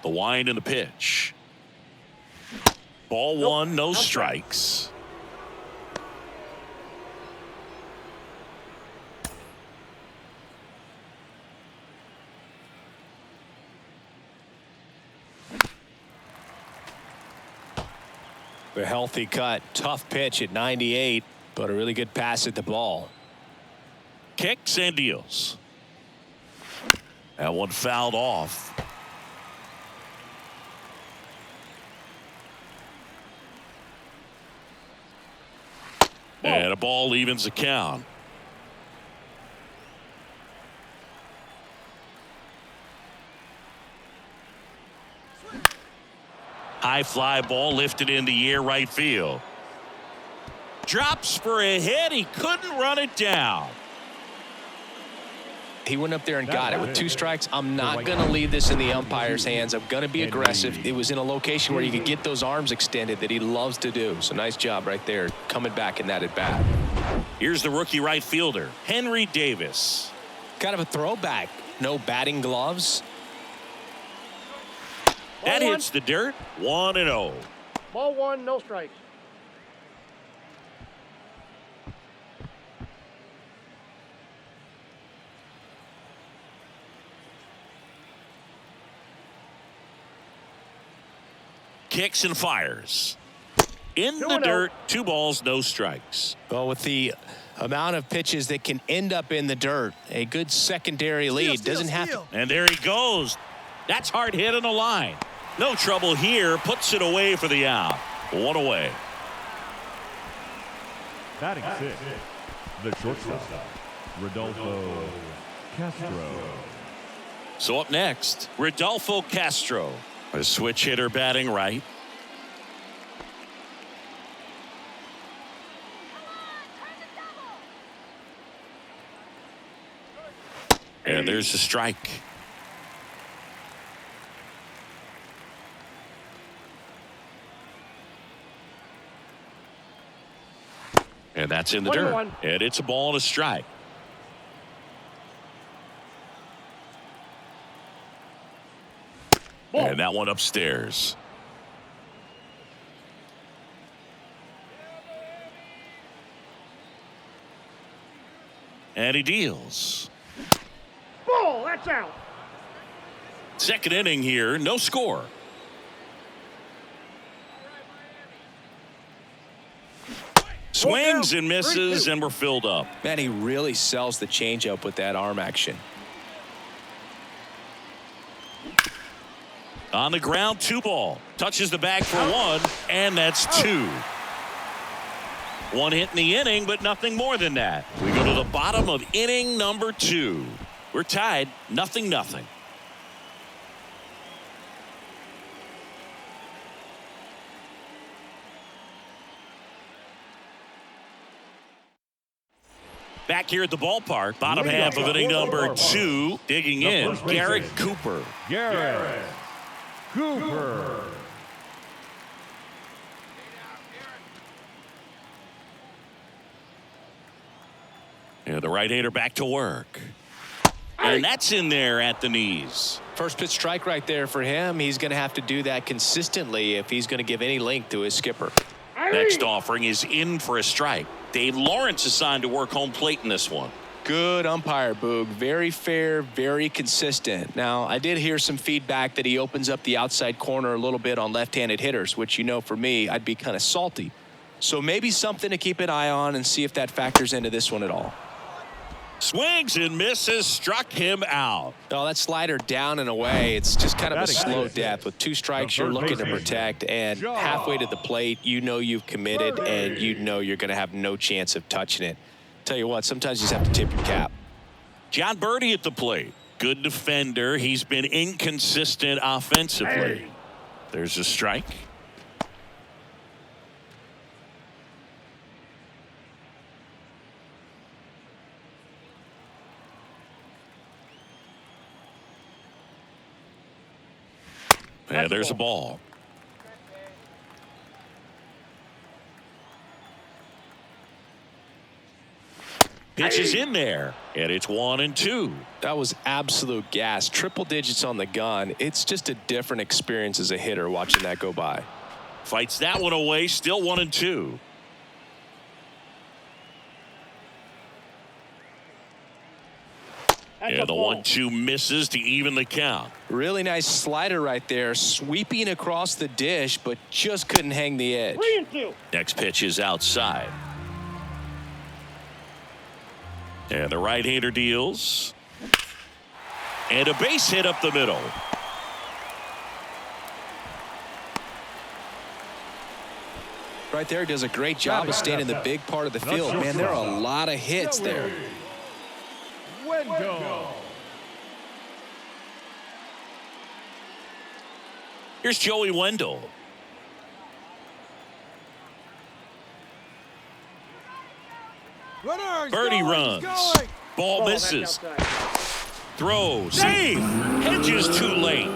The wind and the pitch. Ball 1, no strikes. The healthy cut. Tough pitch at 98, but a really good pass at the ball. Kicks and deals. That one fouled off. And a ball evens the count. High fly ball lifted in the air right field. Drops for a hit. He couldn't run it down. He went up there and got it. With 2 strikes, I'm not going to leave this in the umpire's hands. I'm going to be aggressive. It was in a location where you could get those arms extended that he loves to do. So nice job right there coming back in that at bat. Here's the rookie right fielder, Henry Davis. Kind of a throwback. No batting gloves. That hits the dirt. 1-0. Ball 1, no strikes. Kicks and fires. In the dirt, 2 balls, no strikes. Well, with the amount of pitches that can end up in the dirt, a good secondary lead doesn't have to. And there he goes. That's hard hit on the line. No trouble here. Puts it away for the out. 1 away. Batting 6, the shortstop, Rodolfo Castro. So up next, Rodolfo Castro, a switch hitter batting right. And there's the strike. And that's in the dirt. And it's a ball and a strike. And that one upstairs. And he deals. Ball, that's out. Second inning here, no score. Swings and misses, and we're filled up. Man, he really sells the changeup with that arm action. On the ground, 2 ball. Touches the bag for 1, and that's 2. 1 hit in the inning, but nothing more than that. We go to the bottom of inning number 2. We're tied, 0-0. Back here at the ballpark, bottom half of inning number 2, digging in, Garrett Cooper. Garrett Cooper. And the right-hander back to work. And that's in there at the knees. First pitch strike right there for him. He's going to have to do that consistently if he's going to give any length to his skipper. Next offering is in for a strike. Dave Lawrence assigned to work home plate in this one. Good umpire, Boog. Very fair, very consistent. Now, I did hear some feedback that he opens up the outside corner a little bit on left-handed hitters, which, you know, for me, I'd be kind of salty. So maybe something to keep an eye on and see if that factors into this one at all. Swings and misses, struck him out. Oh, that slider down and away. It's just kind of a slow death. With 2 strikes, you're looking to protect, and halfway to the plate, you know you've committed, and you know you're going to have no chance of touching it. Tell you what, sometimes you just have to tip your cap. John Birdie at the plate. Good defender. He's been inconsistent offensively. There's a strike. And there's a ball. Pitch is in there, and it's 1-2. That was absolute gas. Triple digits on the gun. It's just a different experience as a hitter watching that go by. Fights that one away, still 1-2. That's And a the ball. 1-2 misses to even the count. Really nice slider right there, sweeping across the dish, but just couldn't hang the edge. 3-2. Next pitch is outside. And the right-hander deals. And a base hit up the middle. Right there, does a great job of staying in the big part of the field. Man, there are a lot of hits there. Wendell. Here's Joey Wendell. Birdie runs. Ball That's misses. outside. Throw. Save. Hedges too late.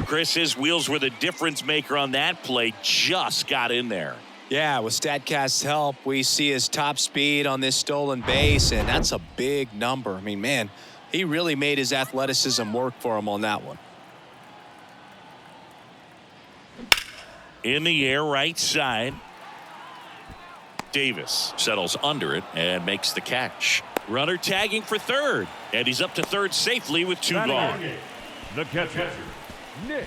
Chris, his wheels were the difference maker on that play. Just got in there. Yeah, with StatCast's help, we see his top speed on this stolen base, and that's a big number. I mean, man, he really made his athleticism work for him on that one. In the air, right side. Davis settles under it and makes the catch. Runner tagging for third. And he's up to third safely with 2 gone. The catcher, Nick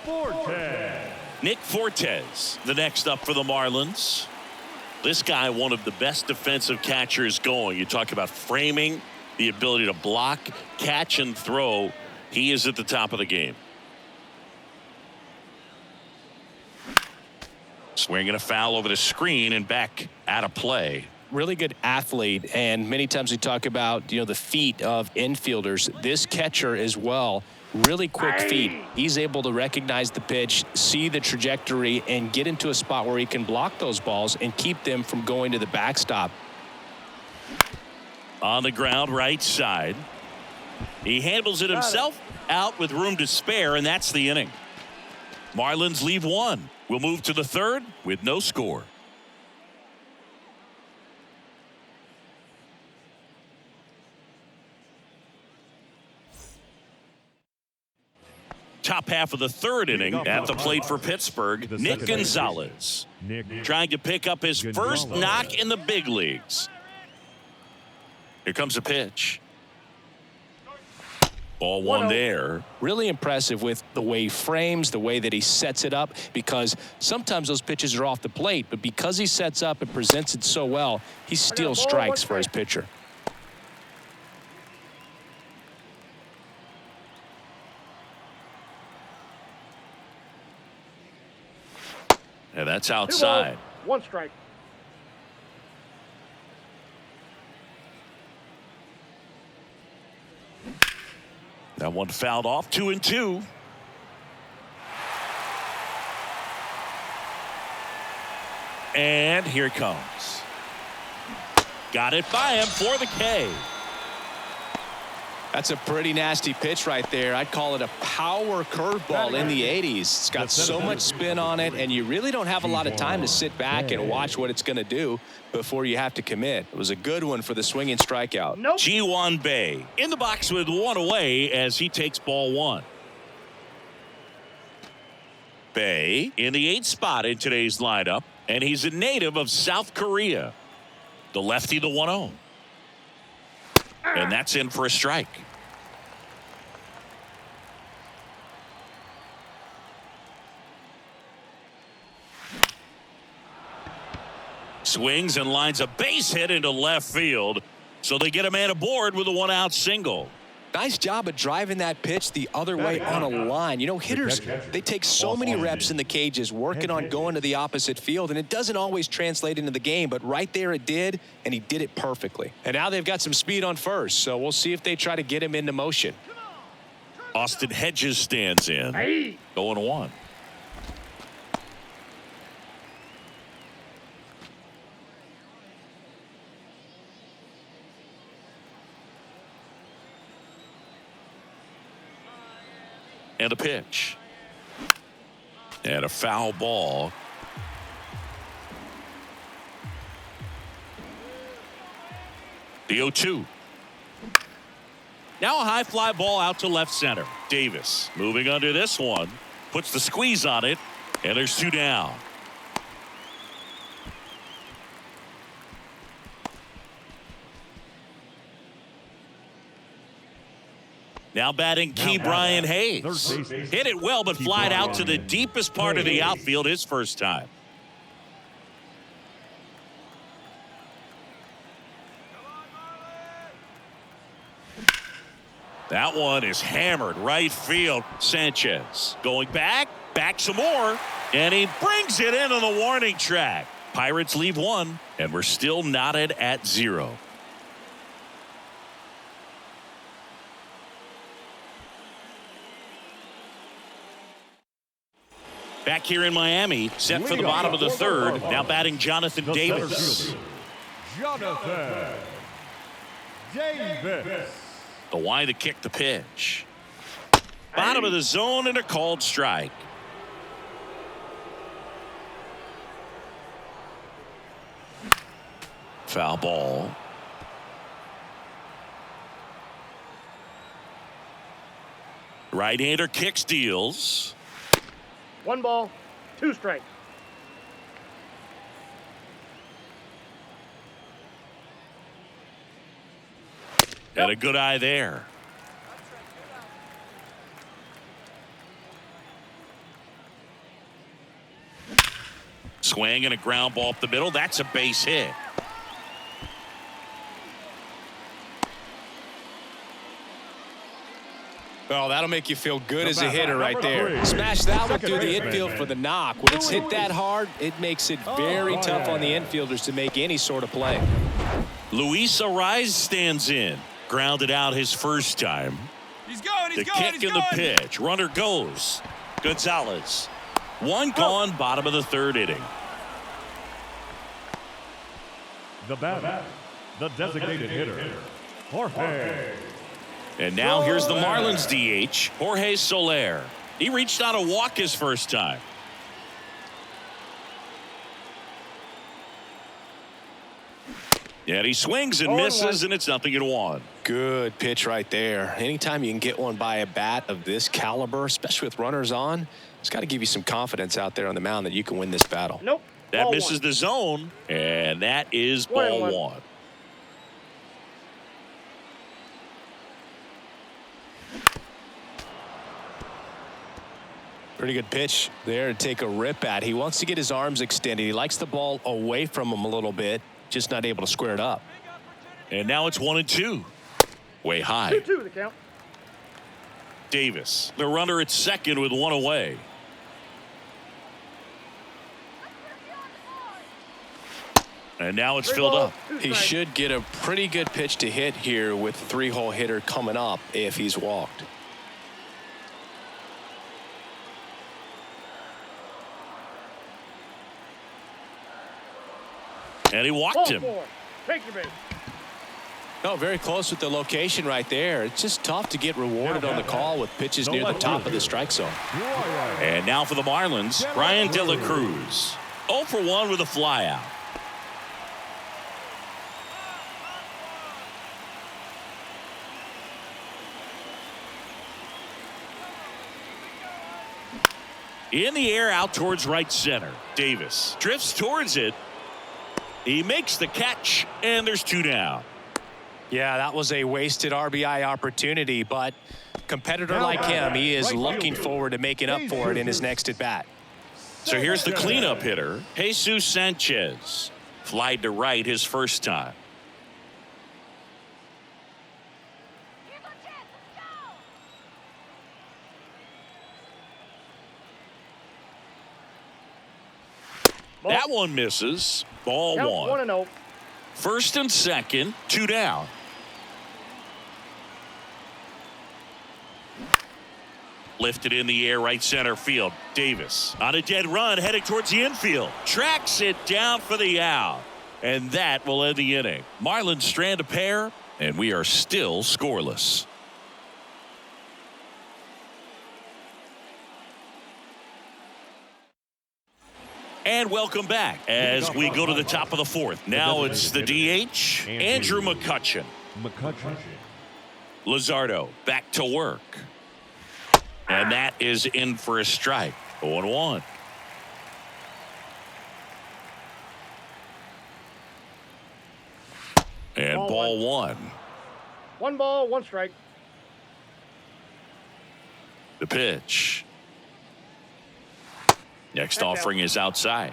Forte. Nick Fortes, the next up for the Marlins. This guy, one of the best defensive catchers going. You talk about framing, the ability to block, catch, and throw. He is at the top of the game. Swinging a foul over the screen and back out of play. Really good athlete, and many times we talk about, you know, the feet of infielders. This catcher as well, really quick feet. He's able to recognize the pitch, see the trajectory, and get into a spot where he can block those balls and keep them from going to the backstop. On the ground, right side. He handles it himself, out with room to spare, and that's the inning. Marlins leave 1. We'll move to the third with no score. Top half of the third inning at the plate for Pittsburgh, Nick Gonzalez. Trying to pick up his first knock in the big leagues. Here comes a pitch. Ball 1 there. Really impressive with the way he frames, the way that he sets it up, because sometimes those pitches are off the plate, but because he sets up and presents it so well, he steals strikes for his pitcher. And that's 2 outside. balls, 1 strike. That one fouled off. 2-2. And here it comes. Got it by him for the K. That's a pretty nasty pitch right there. I'd call it a power curveball in the 80s. It's got so much spin on it, and you really don't have a lot of time to sit back and watch what it's going to do before you have to commit. It was a good one for the swinging strikeout. Nope. Ji-Hwan Bae in the box with 1 away as he takes ball 1. Bae in the 8th spot in today's lineup, and he's a native of South Korea. The lefty, the 1-0. And that's in for a strike. Swings and lines a base hit into left field. So they get a man aboard with a 1-out single. Nice job of driving that pitch the other way on a line. You know, hitters, they take so many reps in the cages working on going to the opposite field, and it doesn't always translate into the game, but right there it did, and he did it perfectly. And now they've got some speed on first, so we'll see if they try to get him into motion. Austin Hedges stands in. 0-1. And a pitch. And a foul ball. The 0-2. Now a high fly ball out to left center. Davis moving under this one. Puts the squeeze on it. And there's 2 down. Now batting Key Brian Hayes. Hit it well, but flied out to the deepest part of the outfield his first time. That one is hammered right field. Sanchez going back some more, and he brings it into the warning track. Pirates leave one, and we're still knotted at 0. Back here in Miami, set for the bottom of the third. Now batting Jonathan Davis. Jonathan Davis. The line to kick the pitch. Bottom of the zone and a called strike. Foul ball. Right-hander kicks, deals. 1 ball, 2 strikes. Had a good eye there. Swing and a ground ball up the middle. That's a base hit. Oh, that'll make you feel good as a hitter right there. Smash that one through the infield for the knock. When it's hit that hard, it makes it very tough on the infielders to make any sort of play. Luis Ariz stands in. Grounded out his first time. He's going. The kick and the pitch. Runner goes. Gonzalez. One gone, bottom of the third inning. The batter, the designated hitter, Jorge. And now here's the Marlins DH, Jorge Soler. He reached out a walk his first time. And he swings and misses, and it's 0-1. Good pitch right there. Anytime you can get one by a bat of this caliber, especially with runners on, it's got to give you some confidence out there on the mound that you can win this battle. Nope. That Ball misses 1. the zone, and that is ball 1. Pretty good pitch there to take a rip at. He wants to get his arms extended. He likes the ball away from him a little bit, just not able to square it up. And now it's 1-2. Way high. 2-2 the count. Davis, the runner at second with one away. And now it's 3 filled balls, up. 2 He strikes. should get a pretty good pitch to hit here with the 3-hole hitter coming up if he's walked. And he walked Ball him. 4. Take your base. No, very close with the location right there. It's just tough to get rewarded on the call with pitches near the top of the strike zone. And now for the Marlins, Brian De La Cruz. 0 for 1 with a flyout. In the air out towards right center. Davis drifts towards it. He makes the catch, and there's 2 down. Yeah, that was a wasted RBI opportunity, but competitor like him, he is looking forward to making up for it in his next at bat. So here's the cleanup hitter, Jesus Sanchez. Flied to right his first time. That one misses. Ball Count 1. 1-0. First and second, 2 down. Lifted in the air, right center field. Davis on a dead run, heading towards the infield. Tracks it down for the out. And that will end the inning. Marlins strand a pair, and we are still scoreless. And welcome back as we go to the top of the fourth. Now it's the DH, Andrew McCutchen. Luzardo back to work. And that is in for a strike. 0-1. And ball 1. 1 ball, 1 strike. The pitch. Next offering is outside.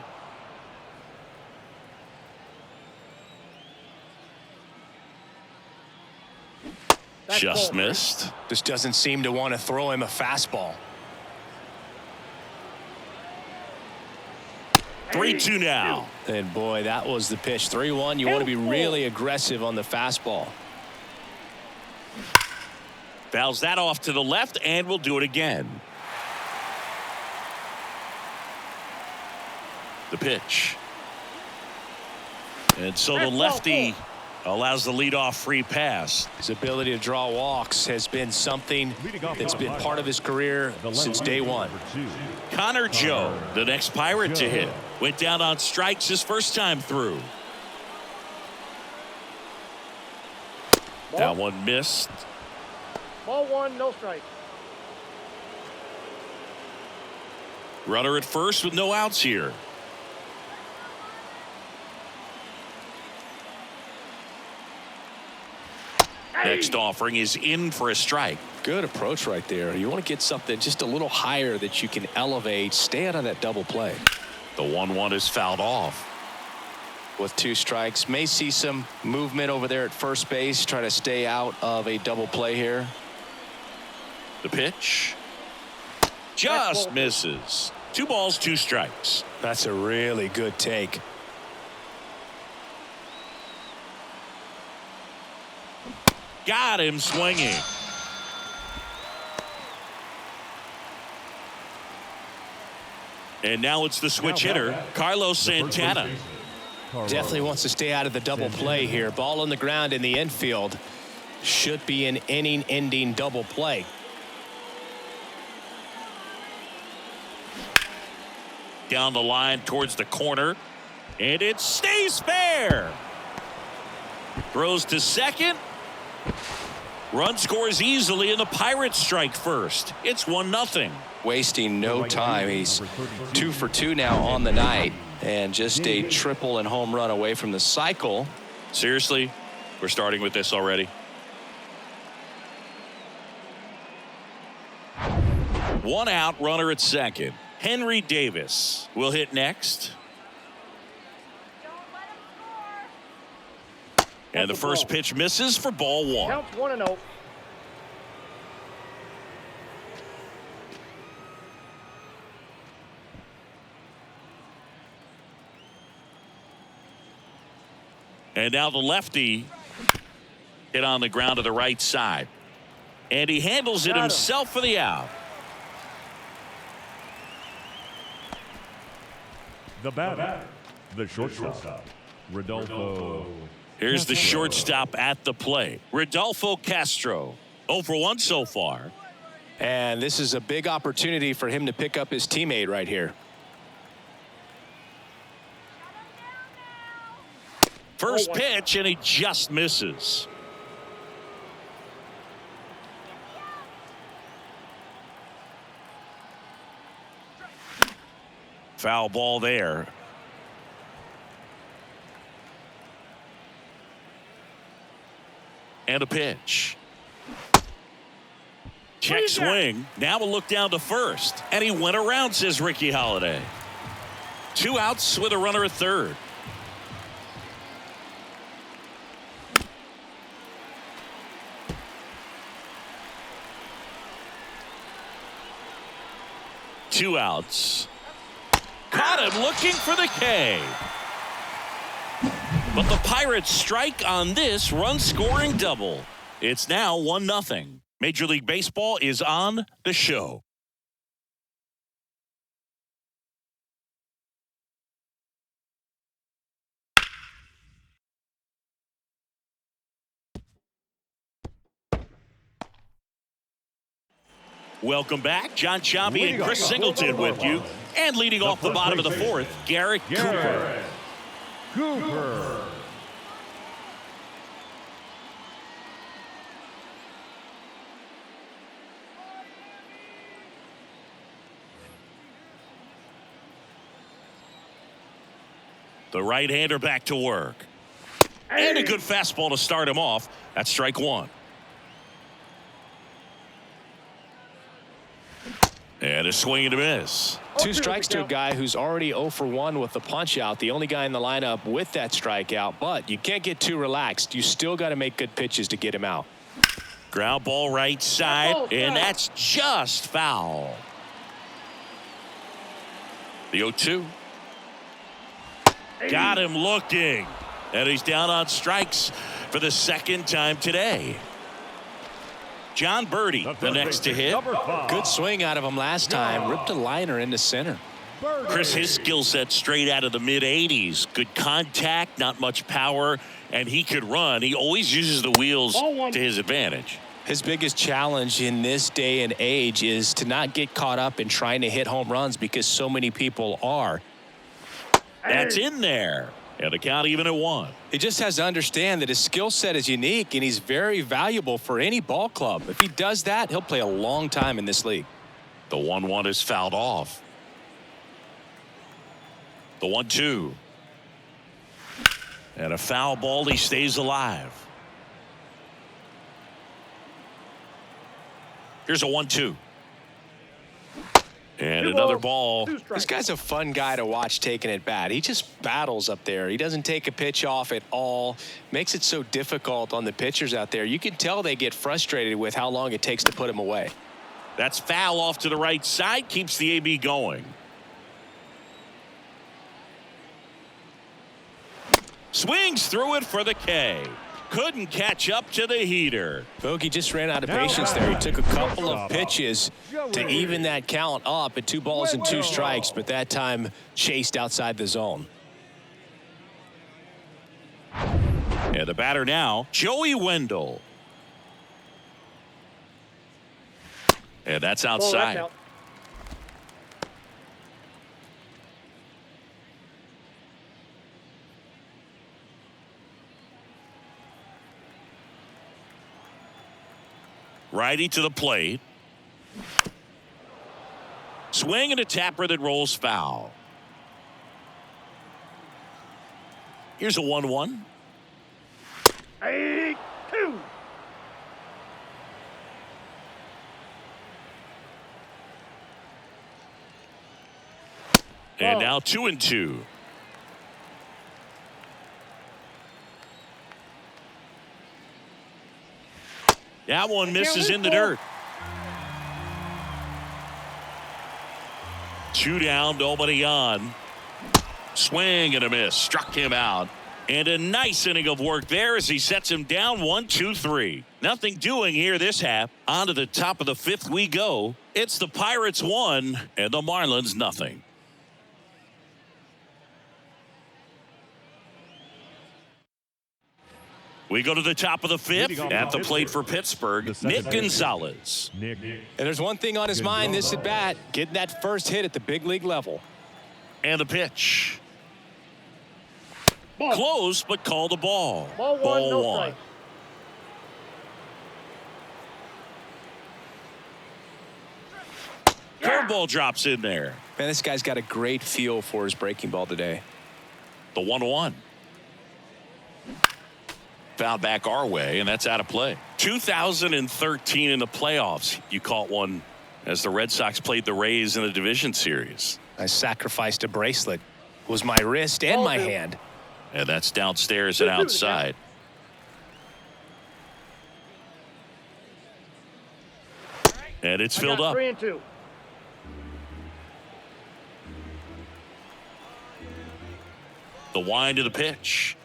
Just missed. Just doesn't seem to want to throw him a fastball. 3-2 now. And boy, that was the pitch. 3-1. You want to be really aggressive on the fastball. Fouls that off to the left, and we'll do it again. The pitch. And so the lefty allows the leadoff free pass. His ability to draw walks has been something that's been part of his career since day one. Connor Joe, the next Pirate to hit, went down on strikes his first time through. That one missed. Ball 1, no strike. Runner at first with no outs here. Next offering is in for a strike. Good approach right there. You want to get something just a little higher that you can elevate. Stay out of that double play. The 1-1 is fouled off. With 2 strikes, may see some movement over there at first base. Try to stay out of a double play here. The pitch. Just misses. 2 balls, 2 strikes. That's a really good take. Got him swinging. And now it's the switch hitter, Carlos Santana. Definitely wants to stay out of the double play here. Ball on the ground in the infield. Should be an inning-ending double play. Down the line towards the corner. And it stays fair. Throws to second. Run scores easily, and the Pirates strike first. It's 1-0. Wasting no time. He's 2 for 2 now on the night, and just a triple and home run away from the cycle. Seriously, we're starting with this already. 1 out, runner at second. Henry Davis will hit next. And the first pitch misses for ball 1. Counts 1-0. And now the lefty hit on the ground to the right side. And he handles it himself for the out. The batter, the shortstop, Rodolfo. Here's the shortstop at the plate, Rodolfo Castro. 0 for 1 so far. And this is a big opportunity for him to pick up his teammate right here. First pitch, and he just misses. Foul ball there. And a pitch. Check swing. Now we'll look down to first. And he went around, says Ricky Holiday. 2 outs with a runner at third. Two outs. Caught him looking for the K. But the Pirates strike on this run-scoring double. It's now 1-0. Major League Baseball is on the show. Welcome back. John Choppy and Chris Singleton with you. And leading off the bottom of the fourth, Garrett Cooper. The right-hander back to work. And a good fastball to start him off. That's strike 1. And a swing and a miss. 2 strikes to a guy who's already 0 for 1 with the punch out. The only guy in the lineup with that strikeout. But you can't get too relaxed. You still got to make good pitches to get him out. Ground ball right side, and that's just foul. The 0-2. Got him looking. And he's down on strikes for the second time today. John Birdie, the next to hit. Good swing out of him last time. Ripped a liner into center. Chris, his skill set straight out of the mid-80s. Good contact, not much power, and he could run. He always uses the wheels to his advantage. His biggest challenge in this day and age is to not get caught up in trying to hit home runs because so many people are. That's in there. And the count even at 1. He just has to understand that his skill set is unique and he's very valuable for any ball club. If he does that, he'll play a long time in this league. The 1-1 is fouled off. The 1-2. And a foul ball. He stays alive. Here's a 1-2. And another ball. This guy's a fun guy to watch taking at bat. He just battles up there. He doesn't take a pitch off at all. Makes it so difficult on the pitchers out there. You can tell they get frustrated with how long it takes to put him away. That's foul off to the right side. Keeps the AB going. Swings through it for the K. Couldn't catch up to the heater. Bogey just ran out of patience there. He took a couple of pitches to even that count up at 2 balls and 2 strikes, but that time chased outside the zone. And the batter now, Joey Wendell. And that's outside. Righty to the plate. Swing and a tapper that rolls foul. Here's a 1-1. 2. And now 2-2. That one misses in the dirt. 2 down, nobody on. Swing and a miss. Struck him out. And a nice inning of work there as he sets him down 1-2-3. Nothing doing here this half. On to the top of the 5th we go. It's the Pirates 1 and the Marlins nothing. We go to the top of the 5th. At the plate for Pittsburgh, Nick Gonzalez. And there's one thing on his mind this at bat, getting that first hit at the big league level. And the pitch. Close, but call the ball. Ball 1, no one. strike. Curveball drops in there. Man, this guy's got a great feel for his breaking ball today. The 1-1. Foul back our way, and that's out of play. 2013 in the playoffs, you caught one as the Red Sox played the Rays in the division series. I sacrificed a bracelet. It was my wrist and my hand. And that's downstairs and outside. And it's filled up. 3-2. The wind of the pitch.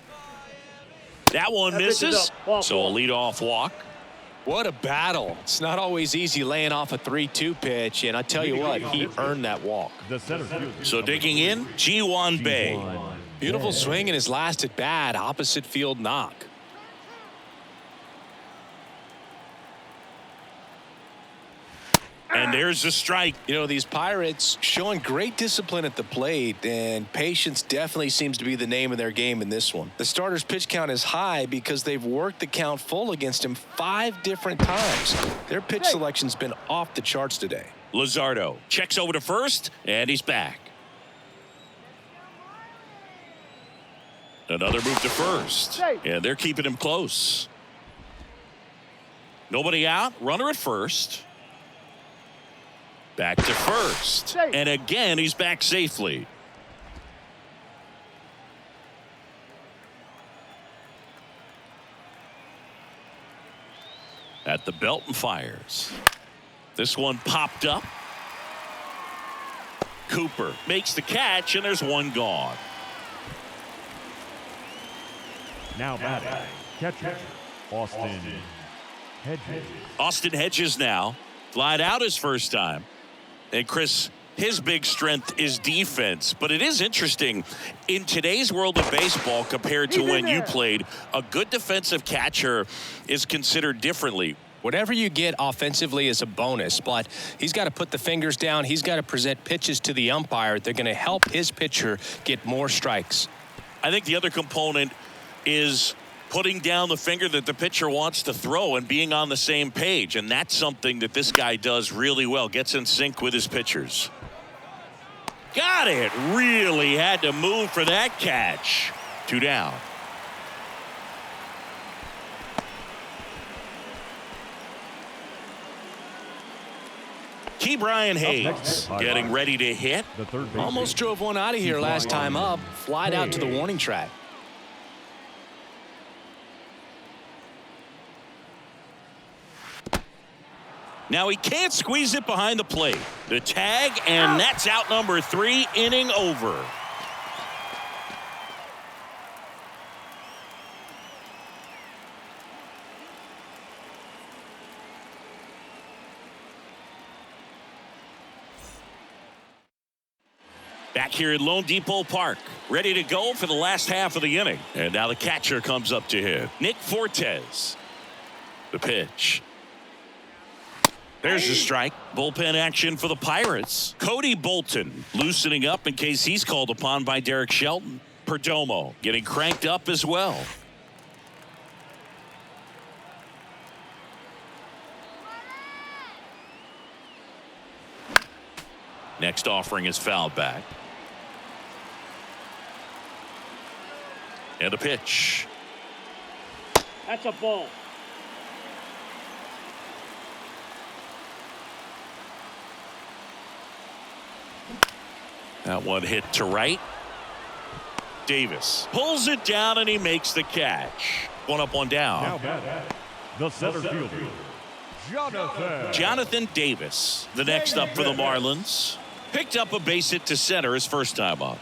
That one misses. So a leadoff walk. What a battle. It's not always easy laying off a 3-2 pitch, and I tell you what, he earned that walk. So digging in, Ji-Hwan Bae. Beautiful swing in his last at bat, opposite field knock. And there's the strike. You know, these Pirates showing great discipline at the plate, and patience definitely seems to be the name of their game in this one. The starter's pitch count is high because they've worked the count full against him 5 different times. Their pitch selection's been off the charts today. Luzardo checks over to first, and he's back. Another move to first, and they're keeping him close. Nobody out, runner at first. Back to first. Safe. And again, he's back safely. At the belt and fires. This one popped up. Cooper makes the catch, and there's one gone. Now batting, catcher, Austin Hedges. Austin Hedges now. Flied out his first time. And Chris, his big strength is defense. But it is interesting, in today's world of baseball compared to when you played, a good defensive catcher is considered differently. Whatever you get offensively is a bonus, but he's got to put the fingers down. He's got to present pitches to the umpire. They're going to help his pitcher get more strikes. I think the other component is putting down the finger that the pitcher wants to throw and being on the same page. And that's something that this guy does really well. Gets in sync with his pitchers. Got it. Really had to move for that catch. 2 down. Brian Hayes getting ready to hit. Almost drove one out of here last time up. Flied out to the warning track. Now he can't squeeze it behind the plate. The tag, and that's out number 3, inning over. Back here at Lone Depot Park, ready to go for the last half of the inning. And now the catcher comes up to hit. Nick Fortes. The pitch. There's a strike. Bullpen action for the Pirates. Cody Bolton loosening up in case he's called upon by Derek Shelton. Perdomo getting cranked up as well. Next offering is fouled back. And a pitch. That's a ball. That one hit to right. Davis pulls it down and he makes the catch. One up, one down. Now batting, the center fielder, Jonathan Davis, the next up for the Marlins. Picked up a base hit to center his first time up.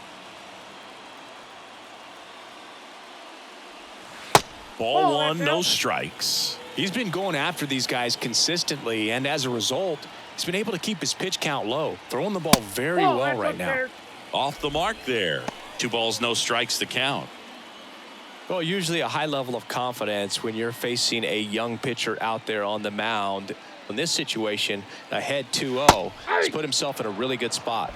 Ball one, no strikes. He's been going after these guys consistently, and as a result, he's been able to keep his pitch count low. Throwing the ball very well right now. Off the mark there. 2 balls, no strikes to count. Well, usually a high level of confidence when you're facing a young pitcher out there on the mound. In this situation, ahead 2-0, he's put himself in a really good spot.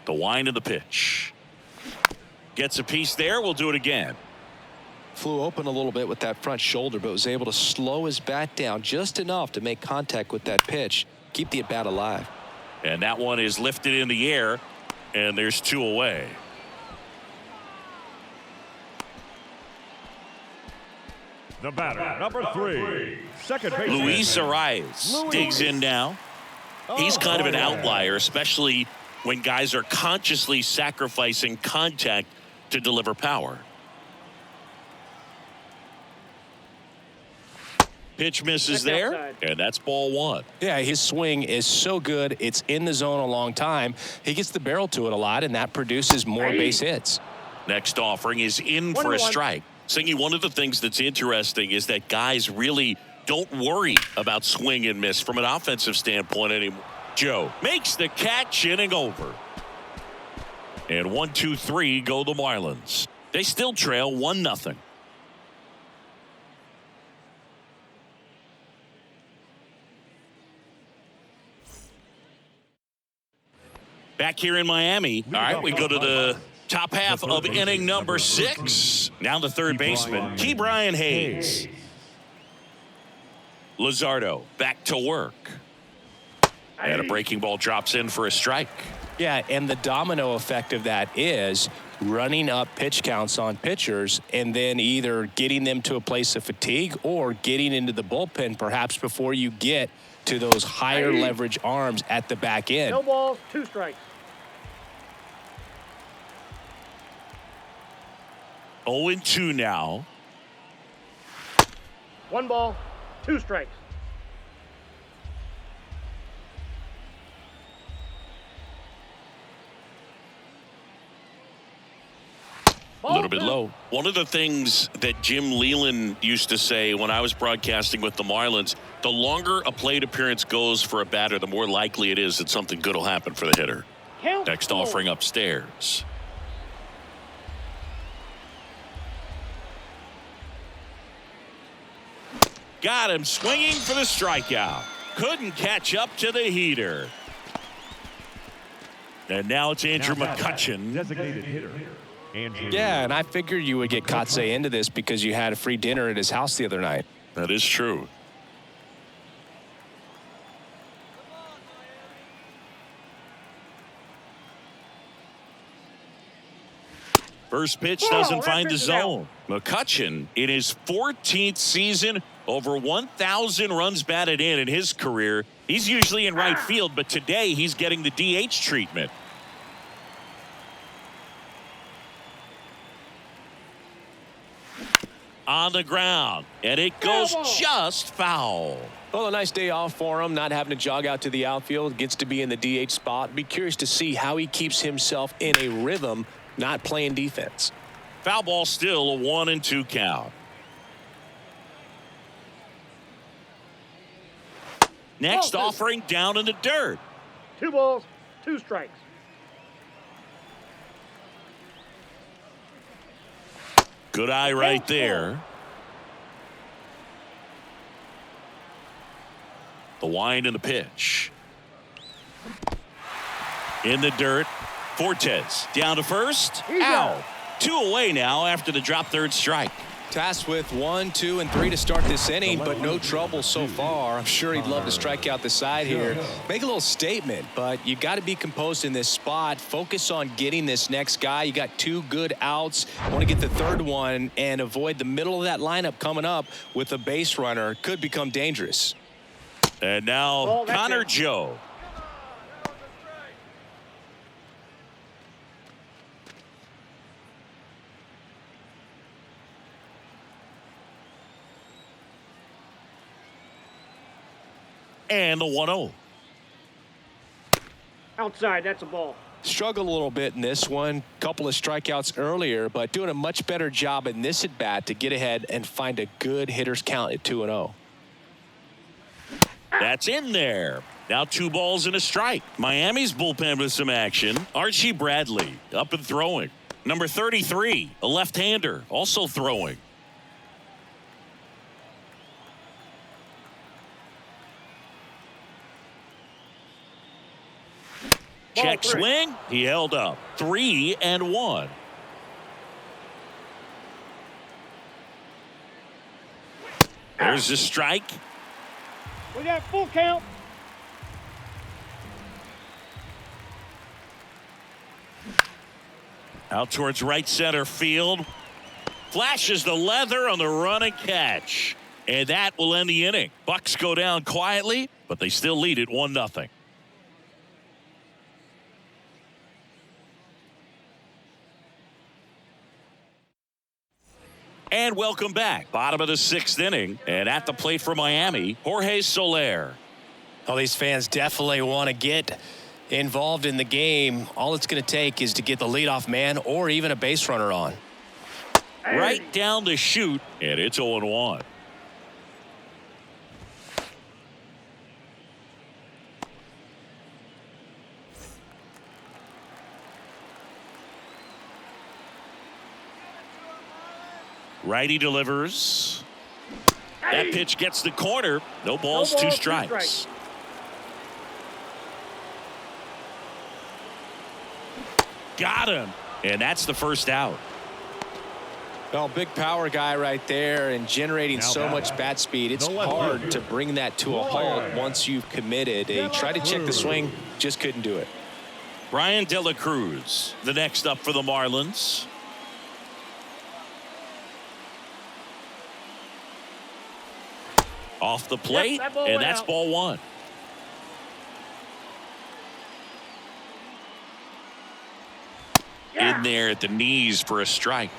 The wind of the pitch. Gets a piece there. We'll do it again. Flew open a little bit with that front shoulder, but was able to slow his bat down just enough to make contact with that pitch. Keep the at-bat alive. And that one is lifted in the air, and there's 2 away. the batter, number 3, second baseman. Luis Arias digs in now. He's kind of an outlier, especially when guys are consciously sacrificing contact to deliver power. Pitch misses there, and that's ball 1. Yeah, his swing is so good. It's in the zone a long time. He gets the barrel to it a lot, and that produces more base hits. Next offering is in for a strike. Singy, one of the things that's interesting is that guys really don't worry about swing and miss from an offensive standpoint anymore. Joe makes the catch, inning over. And 1, 2, 3 go the Marlins. They still trail 1-0. Back here in Miami. All right, we go to the top half of inning number 6. Now the third baseman, Brian Hayes. Luzardo back to work. And a breaking ball drops in for a strike. Yeah, and the domino effect of that is running up pitch counts on pitchers and then either getting them to a place of fatigue or getting into the bullpen perhaps before you get to those higher leverage arms at the back end. No balls, 2 strikes. 0-2 now. 1 ball, 2 strikes. A little bit low. One of the things that Jim Leland used to say when I was broadcasting with the Marlins, the longer a plate appearance goes for a batter, the more likely it is that something good will happen for the hitter. Next offering upstairs. Got him swinging for the strikeout. Couldn't catch up to the heater. And now it's Andrew McCutchen. Designated hitter. Andrew. Yeah, and I figured you would get Kotsay into this because you had a free dinner at his house the other night. That is true. First pitch doesn't find the zone. McCutchen, in his 14th season, over 1,000 runs batted in his career. He's usually in right field, but today he's getting the DH treatment. On the ground, and it goes just foul. Well, a nice day off for him, not having to jog out to the outfield. Gets to be in the DH spot. Be curious to see how he keeps himself in a rhythm, not playing defense. Foul ball, still a 1-2 count. Next offering down in the dirt. 2 balls, 2 strikes. Good eye right there. The wind and the pitch. In the dirt. Fortes down to first. Out. 2 away now after the drop third strike. Tasked with 1, 2, and 3 to start this inning, but no trouble so far. I'm sure he'd love to strike out the side here. Make a little statement, but you got to be composed in this spot. Focus on getting this next guy. You got 2 good outs. Want to get the third one and avoid the middle of that lineup coming up with a base runner. Could become dangerous. And now Connor Joe. And the 1-0. Outside, that's a ball. Struggled a little bit in this one. Couple of strikeouts earlier, but doing a much better job in this at bat to get ahead and find a good hitter's count at 2-0. That's in there. Now 2 balls and a strike. Miami's bullpen with some action. Archie Bradley up and throwing. Number 33, a left-hander, also throwing. Check swing. He held up. 3-1. There's a strike. We got full count. Out towards right center field. Flashes the leather on the run and catch. And that will end the inning. Bucks go down quietly, but they still lead it 1-0. And welcome back. Bottom of the 6th inning. And at the plate for Miami, Jorge Soler. Oh, these fans definitely want to get involved in the game. All it's going to take is to get the leadoff man or even a base runner on. Right down the chute, and it's 0-1. Righty delivers. That pitch gets the corner. No balls, 2 strikes. Got him. And that's the first out. Well, big power guy right there and generating so much bat speed. It's hard to bring that to a halt once you've committed. He tried to check the swing, just couldn't do it. Brian De La Cruz, the next up for the Marlins. Off the plate, and that's ball one. In there at the knees for a strike.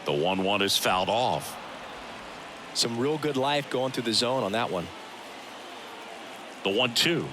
The 1-1 is fouled off. Some real good life going through the zone on that one. The 1-2.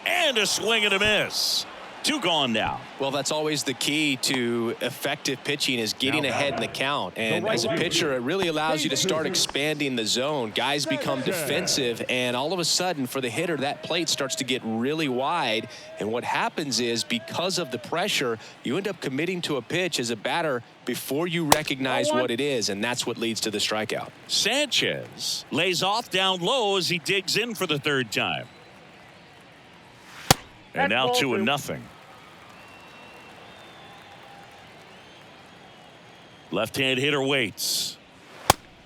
And a swing and a miss. 2 gone now. Well, that's always the key to effective pitching, is getting ahead in the count. And as a pitcher, it really allows you to start expanding the zone. Guys become defensive, and all of a sudden, for the hitter, that plate starts to get really wide. And what happens is, because of the pressure, you end up committing to a pitch as a batter before you recognize what it is, and that's what leads to the strikeout. Sanchez lays off down low as he digs in for the 3rd time. And now 2-0. Left-hand hitter waits.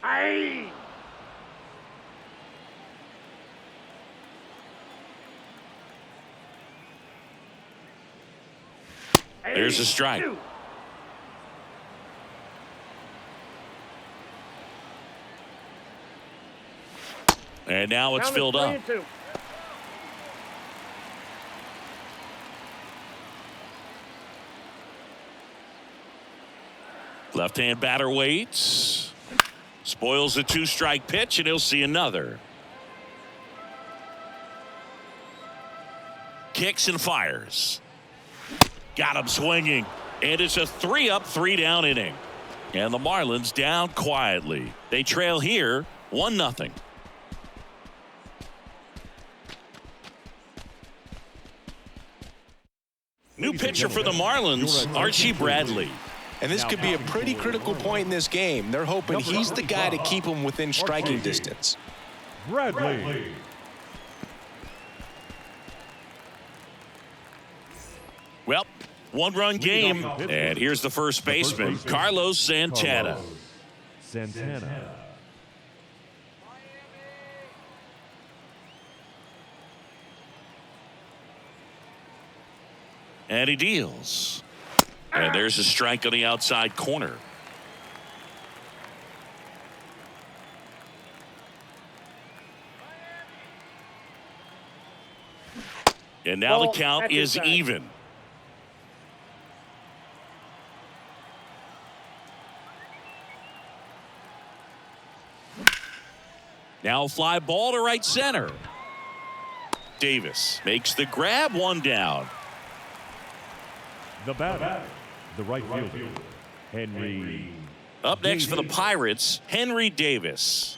Aye. There's a strike. And now it's filled up. Left-hand batter waits. Spoils the 2-strike pitch, and he'll see another. Kicks and fires. Got him swinging. And it's a 3-up, 3-down inning. And the Marlins down quietly. They trail here 1-0. New pitcher for the Marlins, Archie Bradley. And this could be a pretty critical point in this game. They're hoping he's the guy to keep them within striking distance. Bradley. Well, 1-run game. And here's the first baseman, Carlos Santana. Santana. And he deals. And there's a strike on the outside corner. And now the count is even. Now fly ball to right center. Davis makes the grab, 1 down. The batter, the right fielder, Henry. Up next for the Pirates, Henry Davis.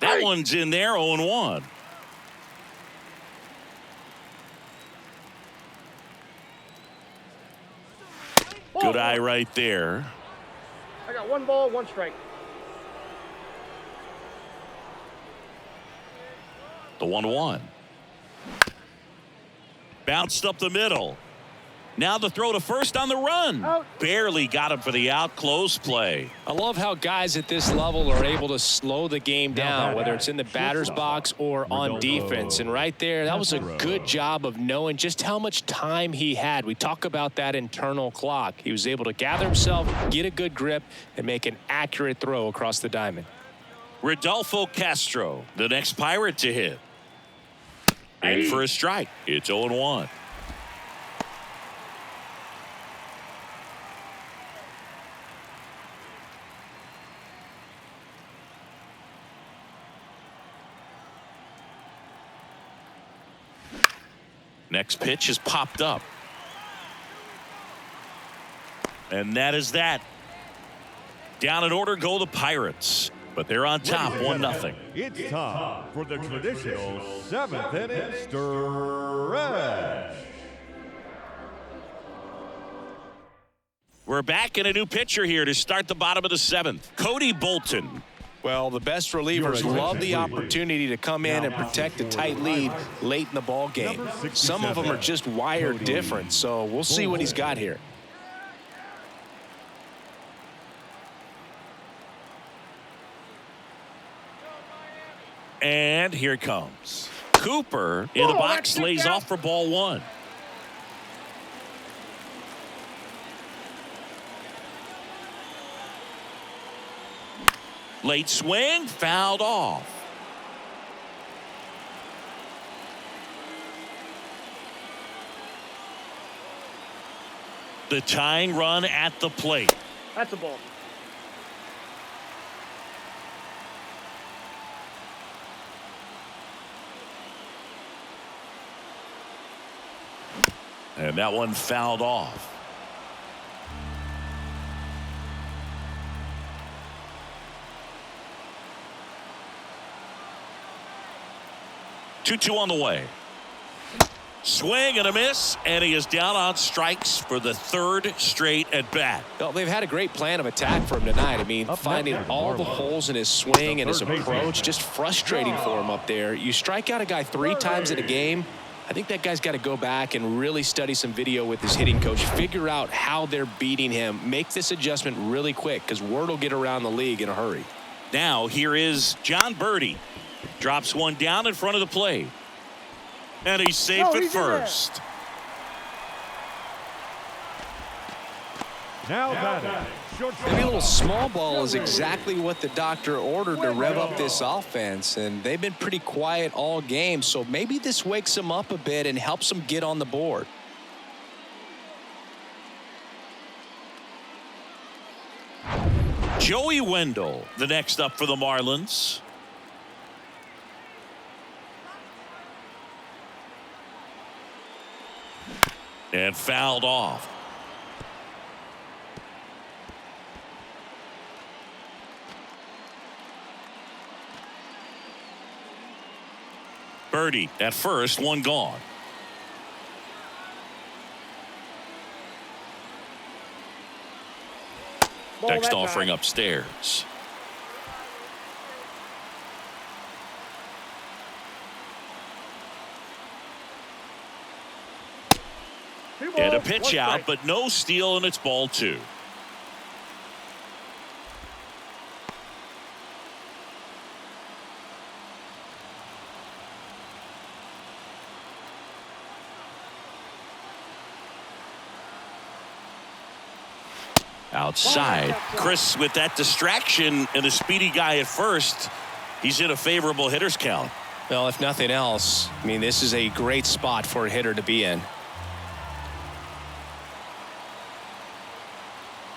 That one's in there, 0-1. Good eye right there. I got 1 ball, 1 strike. The 1-1. Bounced up the middle. Now the throw to first on the run. Out. Barely got him for the out. Close play. I love how guys at this level are able to slow the game down, whether it's in the batter's box or on defense. And right there, that was a good job of knowing just how much time he had. We talk about that internal clock. He was able to gather himself, get a good grip, and make an accurate throw across the diamond. Rodolfo Castro, the next Pirate to hit. In for a strike. It's 0-1. Next pitch is popped up. And that is that. Down in order go the Pirates. But they're on top, 1-0. It's time for the traditional 7th inning stretch. We're back in a new pitcher here to start the bottom of the 7th. Cody Bolton. Well, the best relievers love the opportunity to come in and protect a tight lead late in the ball game. Some of them are just wired different, so we'll see what he's got here. And here it comes. Cooper in the box lays off for ball 1. Late swing, fouled off. The tying run at the plate. That's a ball. And that one fouled off. Two on the way. Swing and a miss, and he is down on strikes for the 3rd straight at bat. Well, they've had a great plan of attack for him tonight. I mean, finding all the holes in his swing and his approach, just frustrating for him up there. You strike out a guy 3 times in a game, I think that guy's got to go back and really study some video with his hitting coach, figure out how they're beating him, make this adjustment really quick, because word will get around the league in a hurry. Now here is John Birdie. Drops one down in front of the plate. And he's safe at first. Now batting. Maybe a little small ball is exactly what the doctor ordered to rev up this offense, and they've been pretty quiet all game, so maybe this wakes them up a bit and helps them get on the board. Joey Wendell, the next up for the Marlins. And fouled off. Birdie at first, one gone. Next offering upstairs. And a pitch out, but no steal, and it's ball 2. Outside. Chris, with that distraction and a speedy guy at first, he's in a favorable hitter's count. Well, if nothing else, I mean, this is a great spot for a hitter to be in.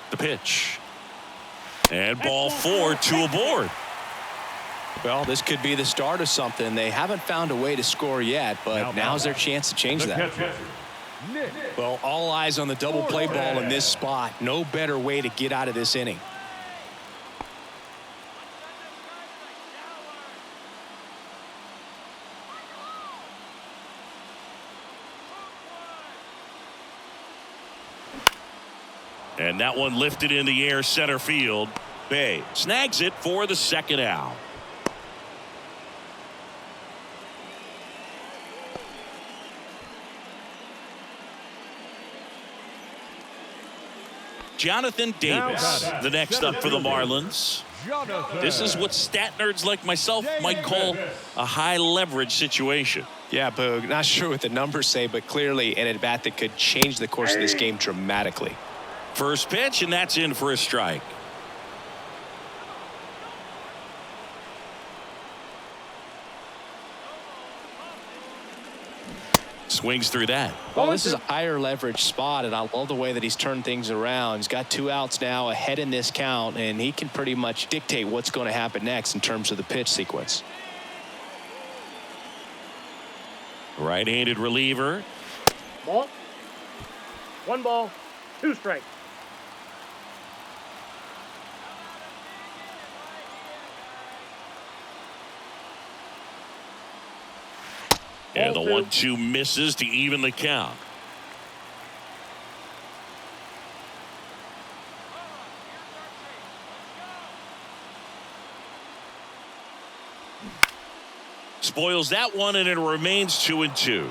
The pitch. And ball 4, 2 aboard. Well, this could be the start of something. They haven't found a way to score yet, but now's their chance to change that. Well, all eyes on the double play ball in this spot. No better way to get out of this inning. And that one lifted in the air center field. Bay snags it for the second out. Jonathan Davis, the next up for the Marlins. This is what stat nerds like myself might call a high leverage situation. Yeah, Boog, not sure what the numbers say, but clearly an at-bat that could change the course of this game dramatically. First pitch, and that's in for a strike. Swings through that. Well, this is a higher leverage spot, and I love the way that he's turned things around. He's got 2 outs now ahead in this count, and he can pretty much dictate what's going to happen next in terms of the pitch sequence. Right-handed reliever. Ball. 1 ball, 2 strikes. And the 1-2 misses to even the count. Spoils that one, and it remains 2-2.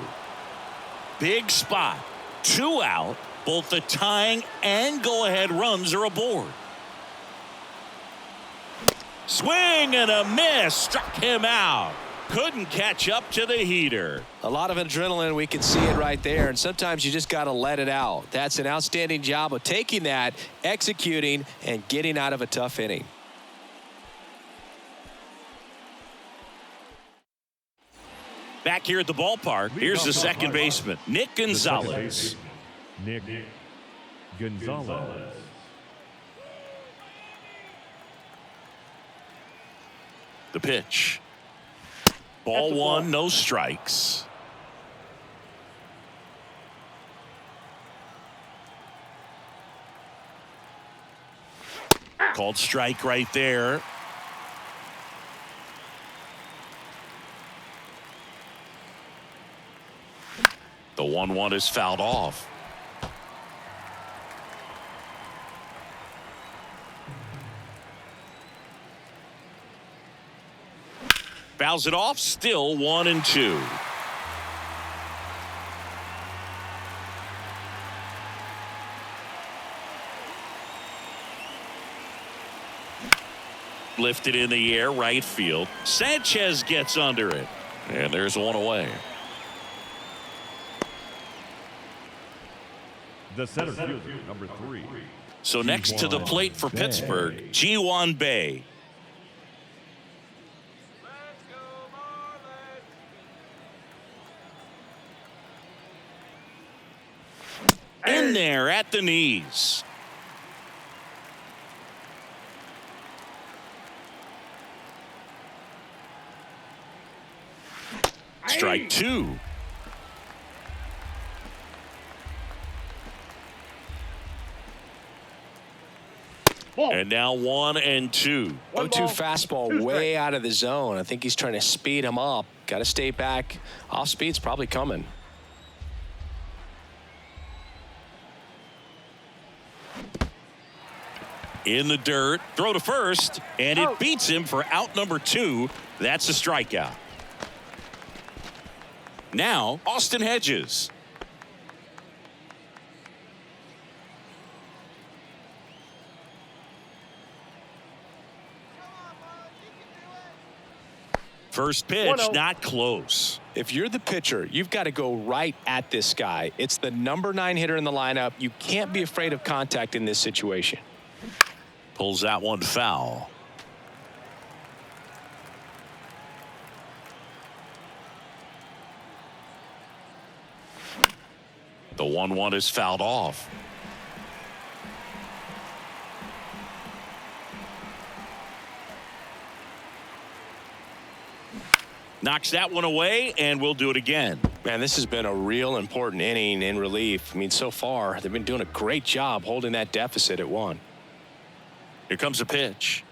Big spot. 2 out. Both the tying and go-ahead runs are aboard. Swing and a miss. Struck him out. Couldn't catch up to the heater. A lot of adrenaline. We can see it right there. And sometimes you just got to let it out. That's an outstanding job of taking that, executing, and getting out of a tough inning. Back here at the ballpark, here's the second baseman, Nick Gonzalez. Nick Gonzalez. The pitch. Ball 1, no strikes. Called strike right there. The 1-1 is fouled off. Fouls it off, still 1-2. Lifted in the air, right field. Sanchez gets under it. And there's one away. The center fielder, number 3. So next to the plate for Pittsburgh, Ji-Hwan Bae. In there at the knees. Strike 2. And now 1-2. 0-2 fastball way out of the zone. I think he's trying to speed him up. Got to stay back. Off speed's probably coming. In the dirt, throw to first, and it beats him for out number 2. That's a strikeout. Now, Austin Hedges. First pitch, not close. If you're the pitcher, you've got to go right at this guy. It's the number 9 hitter in the lineup. You can't be afraid of contact in this situation. Pulls that one foul. The 1-1 is fouled off. Knocks that one away, and we'll do it again. Man, this has been a real important inning in relief. I mean, so far, they've been doing a great job holding that deficit at 1. Here comes a pitch.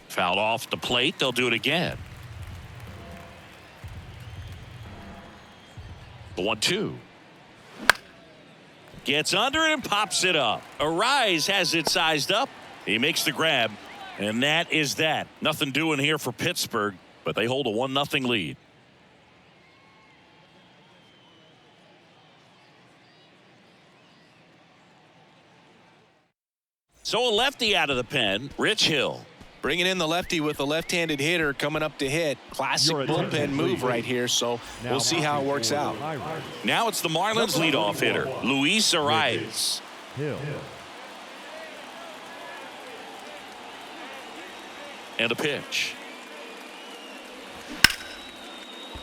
Fouled off the plate. They'll do it again. The 1-2. Gets under it and pops it up. Arise has it sized up. He makes the grab, and that is that. Nothing doing here for Pittsburgh, but they hold a 1-0 lead. So a lefty out of the pen, Rich Hill. Bringing in the lefty with a left-handed hitter coming up to hit. Classic bullpen move right here, so we'll see how it works out. Now it's the Marlins leadoff hitter, Luis Arias. Hill. And a pitch.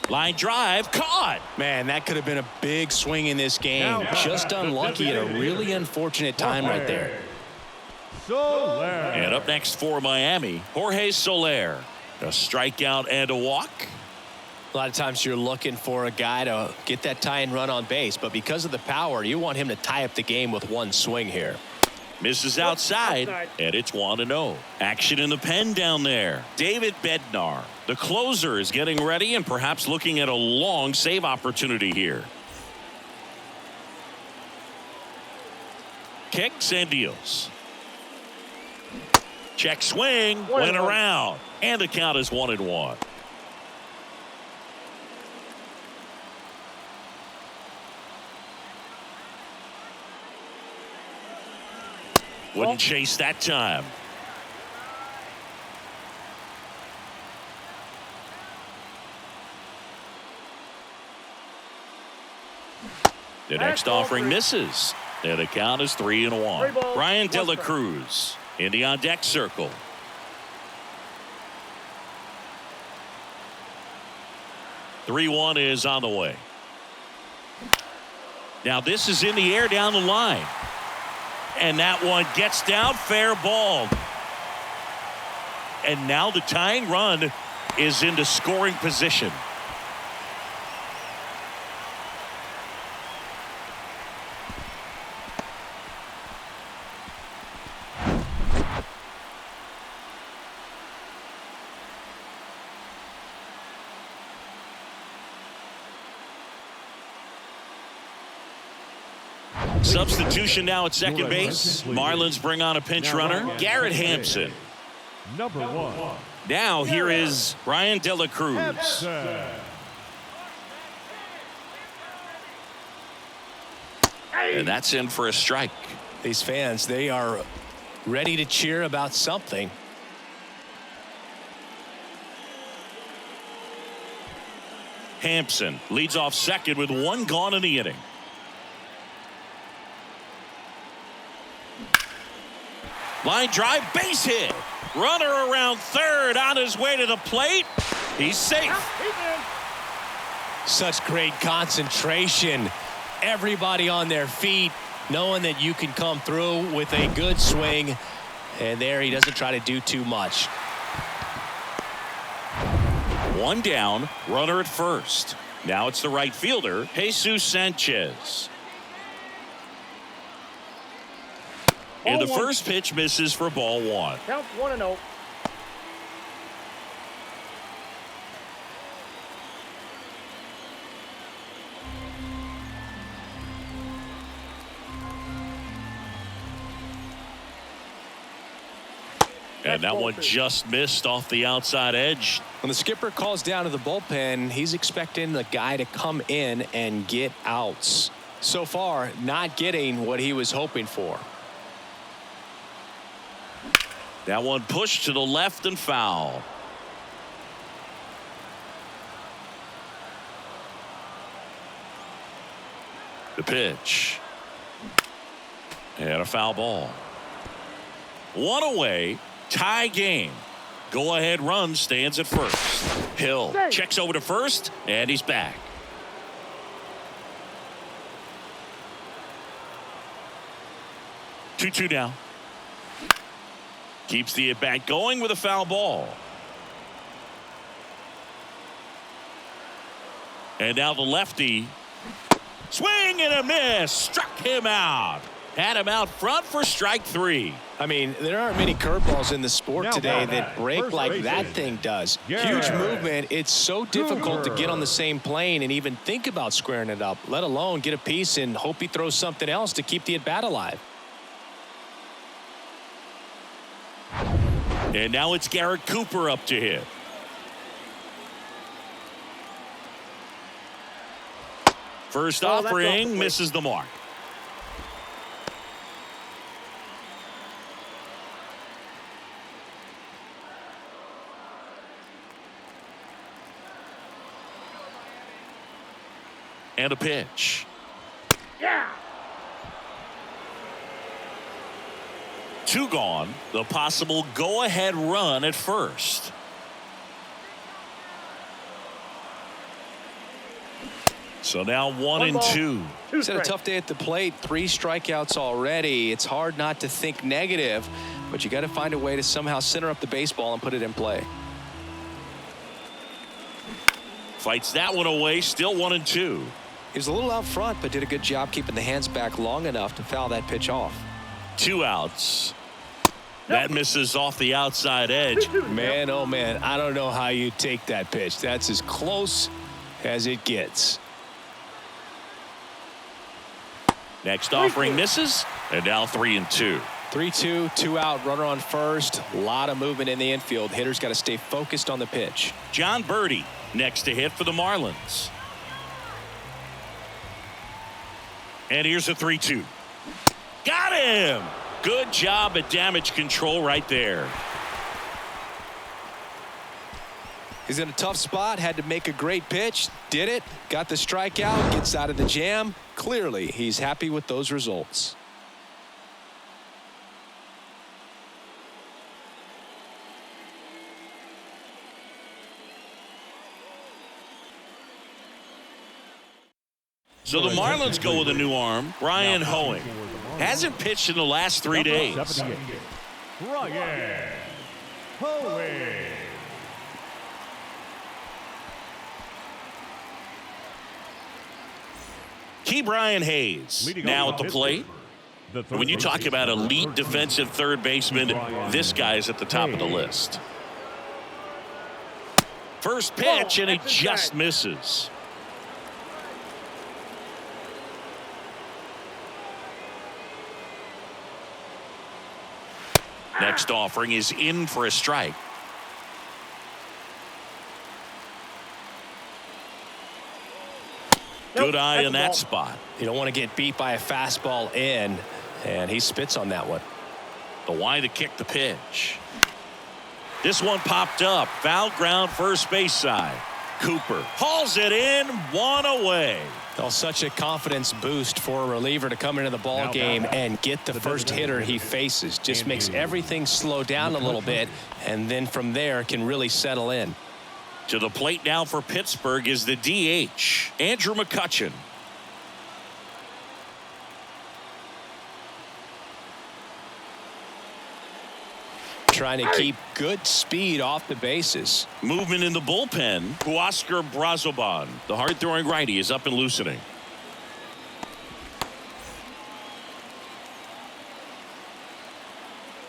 Line drive, caught. Man, that could have been a big swing in this game. Just unlucky at a really unfortunate time right there. Soler. And up next for Miami, Jorge Soler. A strikeout and a walk. A lot of times you're looking for a guy to get that tying run on base, but because of the power, you want him to tie up the game with one swing here. Misses outside, and it's 1-0. Action in the pen down there. David Bednar, the closer, is getting ready and perhaps looking at a long save opportunity here. Kicks and deals. Check swing, went around, and the count is 1-1. Wouldn't chase that time. The next offering misses. And the count is 3-1. Brian De La Cruz in the on deck circle. (3-1) is on the way. Now this is in the air down the line. And that one gets down, fair ball. And now the tying run is into scoring position. Substitution now at second base. Marlins bring on a pinch runner, Garrett Hampson. Number 1. Now here is Brian De La Cruz. And that's in for a strike. These fans, they are ready to cheer about something. Hampson leads off second with one gone in the inning. Line drive, base hit. Runner around third on his way to the plate. He's safe. Such great concentration. Everybody on their feet, knowing that you can come through with a good swing. And there he doesn't try to do too much. One down, runner at first. Now it's the right fielder, Jesus Sanchez. And the first pitch misses for ball 1. Count 1-0. And that one just missed off the outside edge. When the skipper calls down to the bullpen, he's expecting the guy to come in and get outs. So far, not getting what he was hoping for. That one pushed to the left and foul. The pitch. And a foul ball. One away. Tie game. Go ahead run stands at first. Hill checks over to first, and he's back. Two now. Keeps the at-bat going with a foul ball. And now the lefty. Swing and a miss. Struck him out. Had him out front for strike 3. I mean, there aren't many curveballs in the sport today that break like that thing does. Huge movement. It's so difficult to get on the same plane and even think about squaring it up, let alone get a piece and hope he throws something else to keep the at-bat alive. And now it's Garrett Cooper up to hit. First offering misses the mark. And a pitch. Yeah. 2 gone. The possible go-ahead run at first. So now 1-2. He's had a tough day at the plate. 3 strikeouts already. It's hard not to think negative, but you got to find a way to somehow center up the baseball and put it in play. Fights that one away. Still 1-2. He was a little out front, but did a good job keeping the hands back long enough to foul that pitch off. 2 outs. That misses off the outside edge. Man, oh man, I don't know how you take that pitch. That's as close as it gets. Next offering misses, and now 3-2. 3-2, 2 out, runner on first. A lot of movement in the infield. Hitters got to stay focused on the pitch. John Birdie next to hit for the Marlins. And here's a 3-2. Got him! Good job at damage control right there. He's in a tough spot, had to make a great pitch, did it, got the strikeout, gets out of the jam. Clearly, he's happy with those results. So the Marlins go with a new arm, Ryan Hoeing. Hasn't pitched in the last 3 days. Ryan Hoeing. Keep Brian Hayes now at the plate. When you talk about elite defensive third baseman, this guy's at the top of the list. First pitch, and he just misses. Next offering is in for a strike. Good eye in that spot. You don't want to get beat by a fastball in, and he spits on that one. The why to kick the pitch. This one popped up. Foul ground first base side. Cooper hauls it in, one away. Oh, such a confidence boost for a reliever to come into the ball game and get the first hitter he faces. Just makes everything slow down a little bit, and then from there can really settle in. To the plate now for Pittsburgh is the DH, Andrew McCutchen. Trying to keep good speed off the bases. Movement in the bullpen. Huascar Brazoban, the hard-throwing righty, is up and loosening.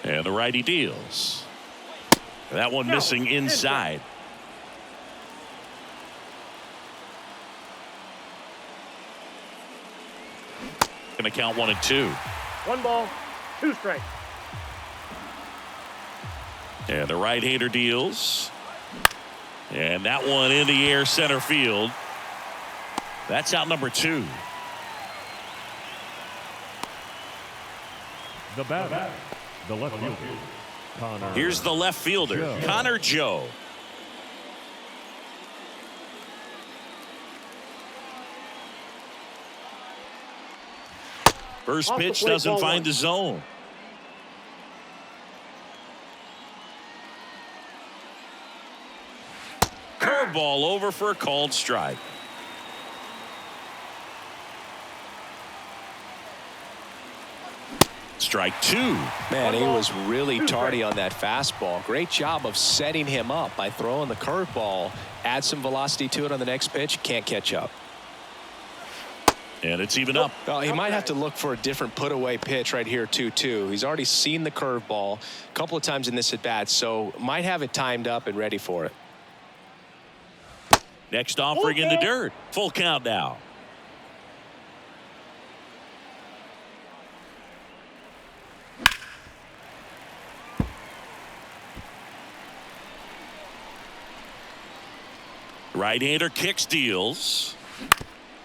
And the righty deals. That one missing inside. Going to count 1-2. 1 ball, 2 strikes. And the right-hander deals. And that one in the air center field. That's out number 2. The batter, the left fielder, Connor. Here's the left fielder, Joe. Connor Joe. First Off the pitch plate, doesn't ball find 1. the zone. Curveball over for a called strike. Strike 2. Man, he was really tardy on that fastball. Great job of setting him up by throwing the curveball. Add some velocity to it on the next pitch. Can't catch up. And it's even up. Well, he might have to look for a different put-away pitch right here, 2-2. He's already seen the curveball a couple of times in this at-bat, so might have it timed up and ready for it. Next offering in the dirt. Full count now. Right-hander kicks, deals.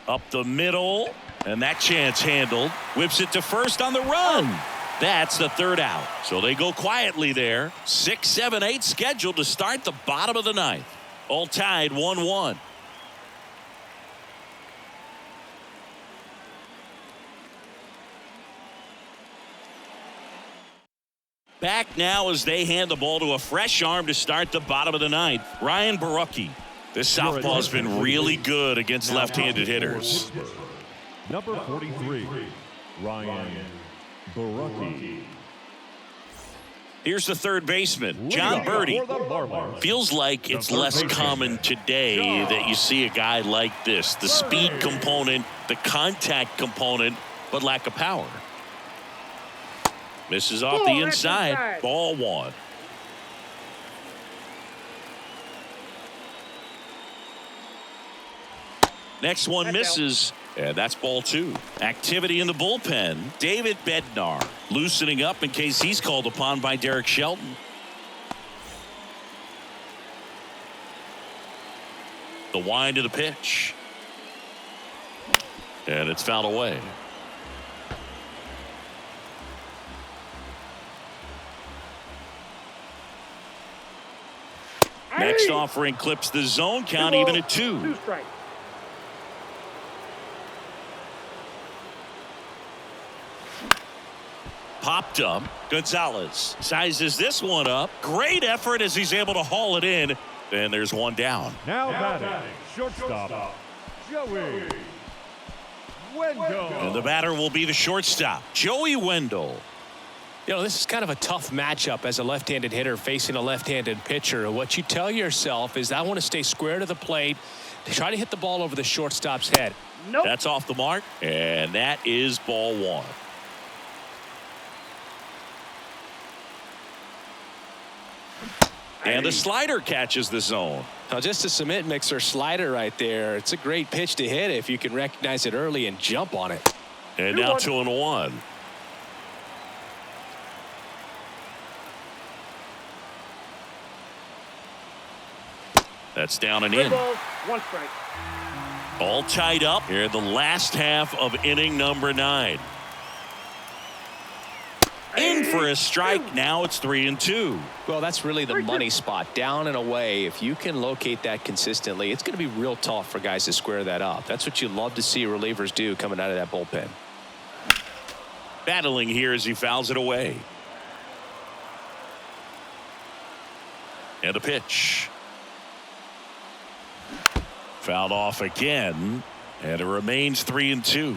Up the middle, and that chance handled. Whips it to first on the run. That's the third out. So they go quietly there. 6, 7, 8 scheduled to start the bottom of the ninth. All tied 1-1. Back now as they hand the ball to a fresh arm to start the bottom of the ninth. Ryan Borucki. This southpaw's been really good against left-handed hitters. Number 43, Ryan Borucki. Here's the third baseman, John Birdie. Feels like it's less common today that you see a guy like this. The speed component, the contact component, but lack of power. Misses off the inside. Ball 1. Next one misses, and that's ball 2. Activity in the bullpen. David Bednar loosening up in case he's called upon by Derek Shelton. The wind of the pitch. And it's fouled away. Next offering clips the zone count even at 2. 2 strikes. Popped up. Gonzalez sizes this one up. Great effort as he's able to haul it in. And there's one down. Now batting, shortstop, Joey Wendell. And the batter will be the shortstop, Joey Wendell. You know, this is kind of a tough matchup as a left-handed hitter facing a left-handed pitcher. What you tell yourself is, I want to stay square to the plate, try to hit the ball over the shortstop's head. Nope. That's off the mark, and that is ball 1. And the slider catches the zone. Now, just a cement mixer slider right there. It's a great pitch to hit if you can recognize it early and jump on it. And now 2-1. That's down and 3 in. balls, 1 strike. All tied up here in the last half of inning number 9. In for a strike. Now it's 3-2. Well, that's really the money spot, down and away. If you can locate that consistently, it's going to be real tough for guys to square that up. That's what you love to see relievers do coming out of that bullpen. Battling here as he fouls it away. And a pitch. Fouled off again, and it remains 3-2.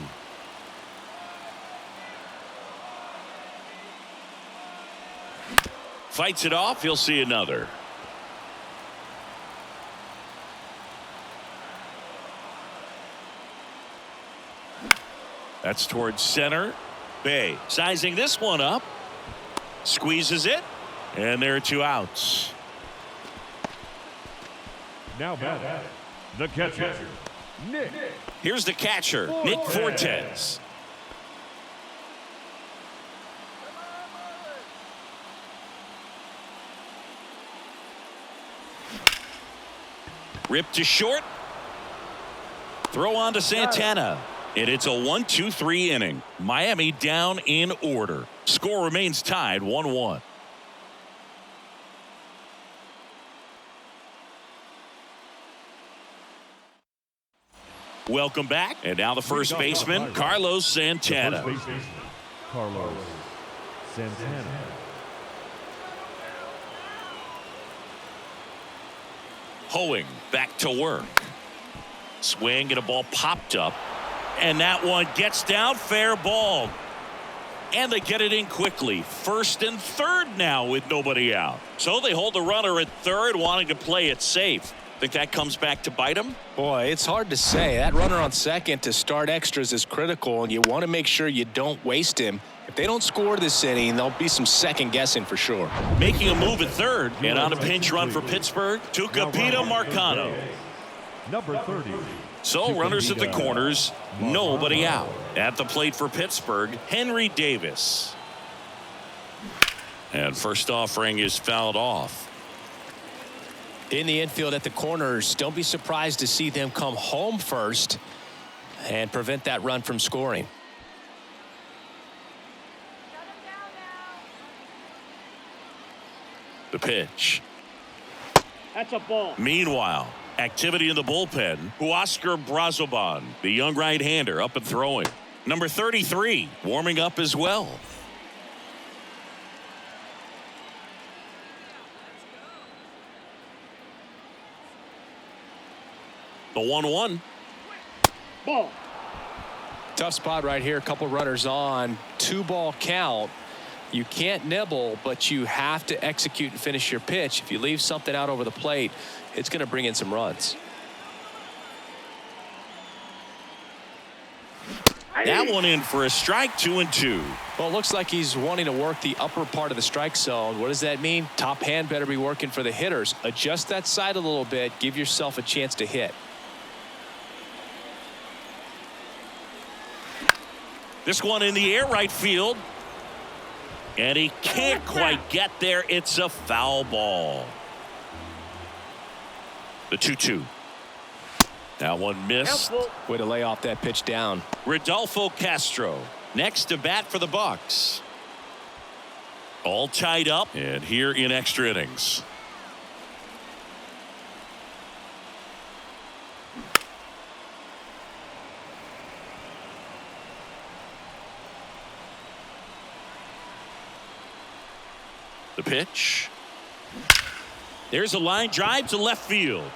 Fights it off. He'll see another. That's towards center. Bay sizing this one up. Squeezes it. And there are 2 outs. Now batting, the catcher, Nick. Here's the catcher, Nick Fortes. Ripped to short. Throw on to Santana. And it's a 1-2-3 inning. Miami down in order. Score remains tied 1-1. Welcome back. And now the first baseman, Carlos Santana. First baseman, Carlos Santana. Hoeing back to work. Swing and a ball popped up. And that one gets down, fair ball. And they get it in quickly. First and third now with nobody out. So they hold the runner at third, wanting to play it safe. Think that comes back to bite them? Boy, it's hard to say. That runner on second to start extras is critical, and you want to make sure you don't waste him. If they don't score this inning, there'll be some second guessing for sure. Making a move at third, and on a pinch run for Pittsburgh, Tucupita Marcano. Number 30. So runners at the corners, nobody out. At the plate for Pittsburgh, Henry Davis. And first offering is fouled off. In the infield at the corners, don't be surprised to see them come home first and prevent that run from scoring. The pitch. That's a ball. Meanwhile, activity in the bullpen. Huascar Brazoban, the young right-hander, up and throwing. Number 33, warming up as well. The 1-1. Ball. Tough spot right here. A couple runners on. 2-ball count. You can't nibble, but you have to execute and finish your pitch. If you leave something out over the plate, it's going to bring in some runs. That one in for a strike, 2-2. Well, it looks like he's wanting to work the upper part of the strike zone. What does that mean? Top hand better be working for the hitters. Adjust that side a little bit. Give yourself a chance to hit. This one in the air, right field. And he can't quite get there. It's a foul ball. The 2-2. That one missed. Way to lay off that pitch down. Rodolfo Castro next to bat for the Bucks. All tied up and here in extra innings. The pitch. There's a line drive to left field.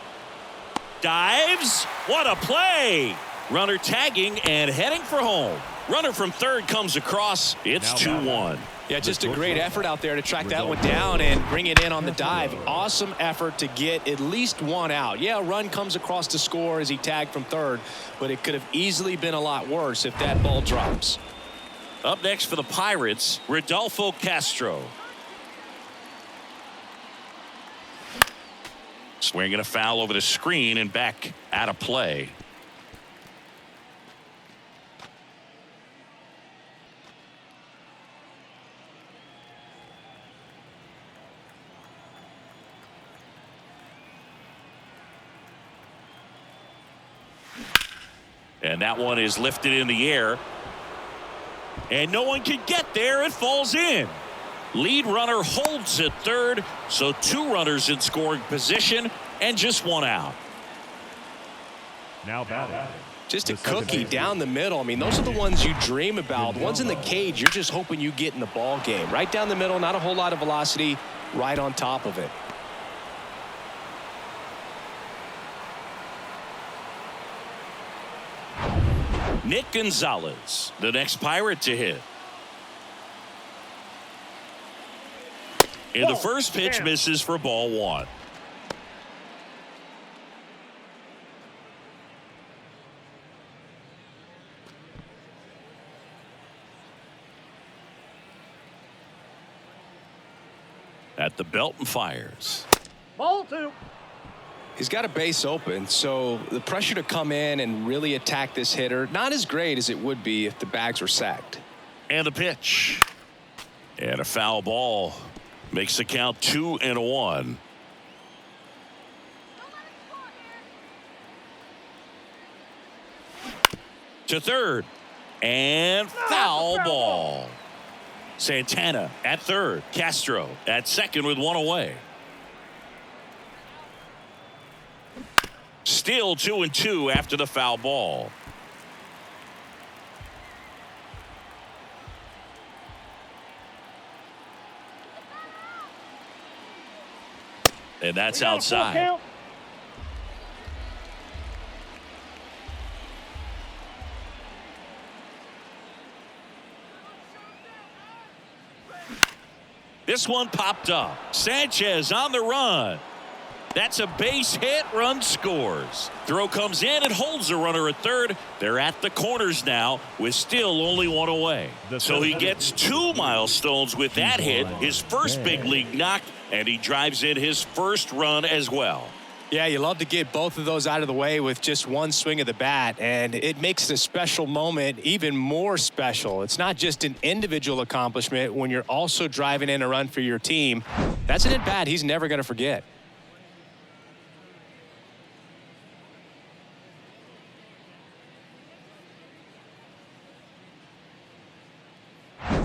Dives. What a play. Runner tagging and heading for home. Runner from third comes across. It's 2-1. Yeah, just a great effort out there to track that one down and bring it in on the dive. Awesome effort to get at least one out. Yeah, a run comes across to score as he tagged from third, but it could have easily been a lot worse if that ball drops. Up next for the Pirates, Rodolfo Castro. Swinging a foul over the screen and back out of play. And that one is lifted in the air. And no one can get there. It falls in. Lead runner holds at third. So 2 runners in scoring position and just 1 out. Now batting. Just a cookie down the middle. I mean, those are the ones you dream about. The ones in the cage, you're just hoping you get in the ball game. Right down the middle, not a whole lot of velocity, right on top of it. Nick Gonzalez, the next Pirate to hit. And the first pitch misses for ball 1. At the belt and fires. Ball 2. He's got a base open, so the pressure to come in and really attack this hitter, not as great as it would be if the bags were sacked. And the pitch. And a foul ball makes the count 2-1. To third. And foul ball. Santana at third. Castro at second with 1 away. Still 2-2 after the foul ball. And that's outside. This one popped up. Sanchez on the run. That's a base hit. Run scores. Throw comes in and holds the runner at third. They're at the corners now with still only 1 away. So he gets 2 milestones with that hit, his first big league knock, and he drives in his first run as well. Yeah, you love to get both of those out of the way with just one swing of the bat, and it makes the special moment even more special. It's not just an individual accomplishment when you're also driving in a run for your team. That's an at-bat he's never going to forget.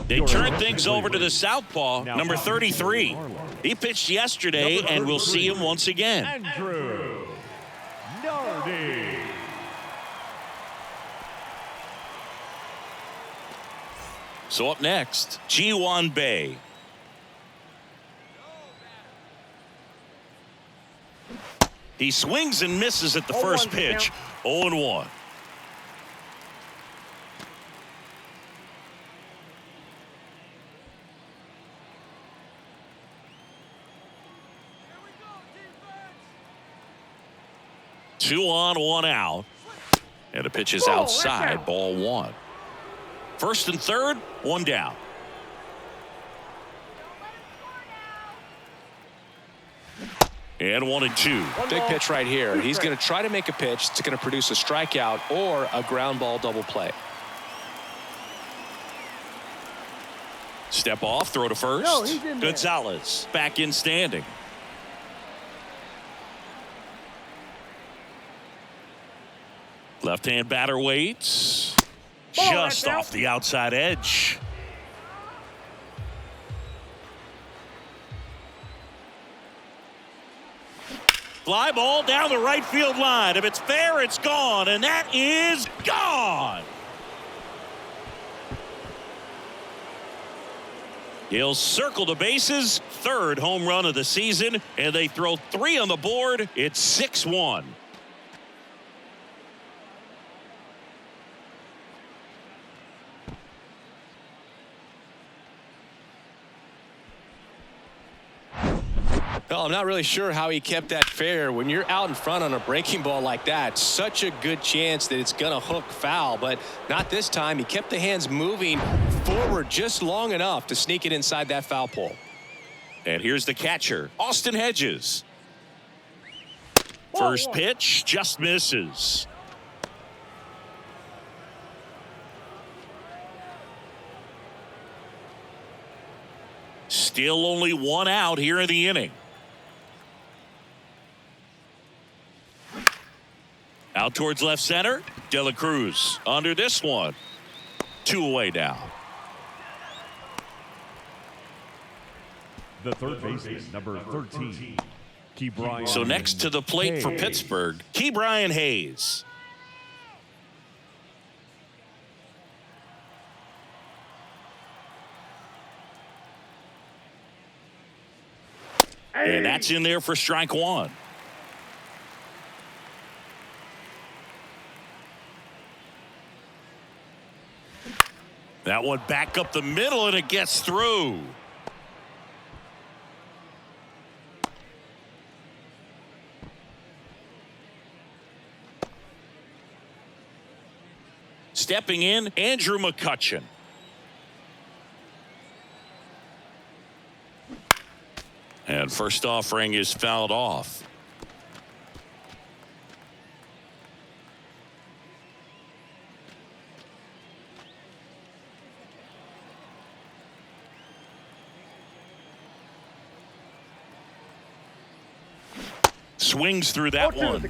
They turn things over to the southpaw, number 33. He pitched yesterday, and we'll see him once again. Andrew Nardi. So up next, Ji-Hwan Bae. He swings and misses at the first pitch. 0-1. Two on, 1 out. And the pitch is outside, ball 1. First and third, 1 down. And 1-2. Big pitch right here. He's going to try to make a pitch that's going to produce a strikeout or a ground ball double play. Step off, throw to first. No, he's in there. Gonzalez back in standing. Left-hand batter waits. Just off the outside edge. Fly ball down the right field line. If it's fair, it's gone, and that is gone. He'll circle the bases, third home run of the season, and they throw 3 on the board. It's 6-1. Well, I'm not really sure how he kept that fair. When you're out in front on a breaking ball like that, such a good chance that it's going to hook foul, but not this time. He kept the hands moving forward just long enough to sneak it inside that foul pole. And here's the catcher, Austin Hedges. First pitch just misses. Still only 1 out here in the inning. Out towards left center. De La Cruz under this one. 2 away now. The third baseman, number 13, Ke'Bryan. So next to the plate for Pittsburgh, Ke'Bryan Hayes. And that's in there for strike 1. That one back up the middle, and it gets through. Stepping in, Andrew McCutchen. And first offering is fouled off. Swings through that one.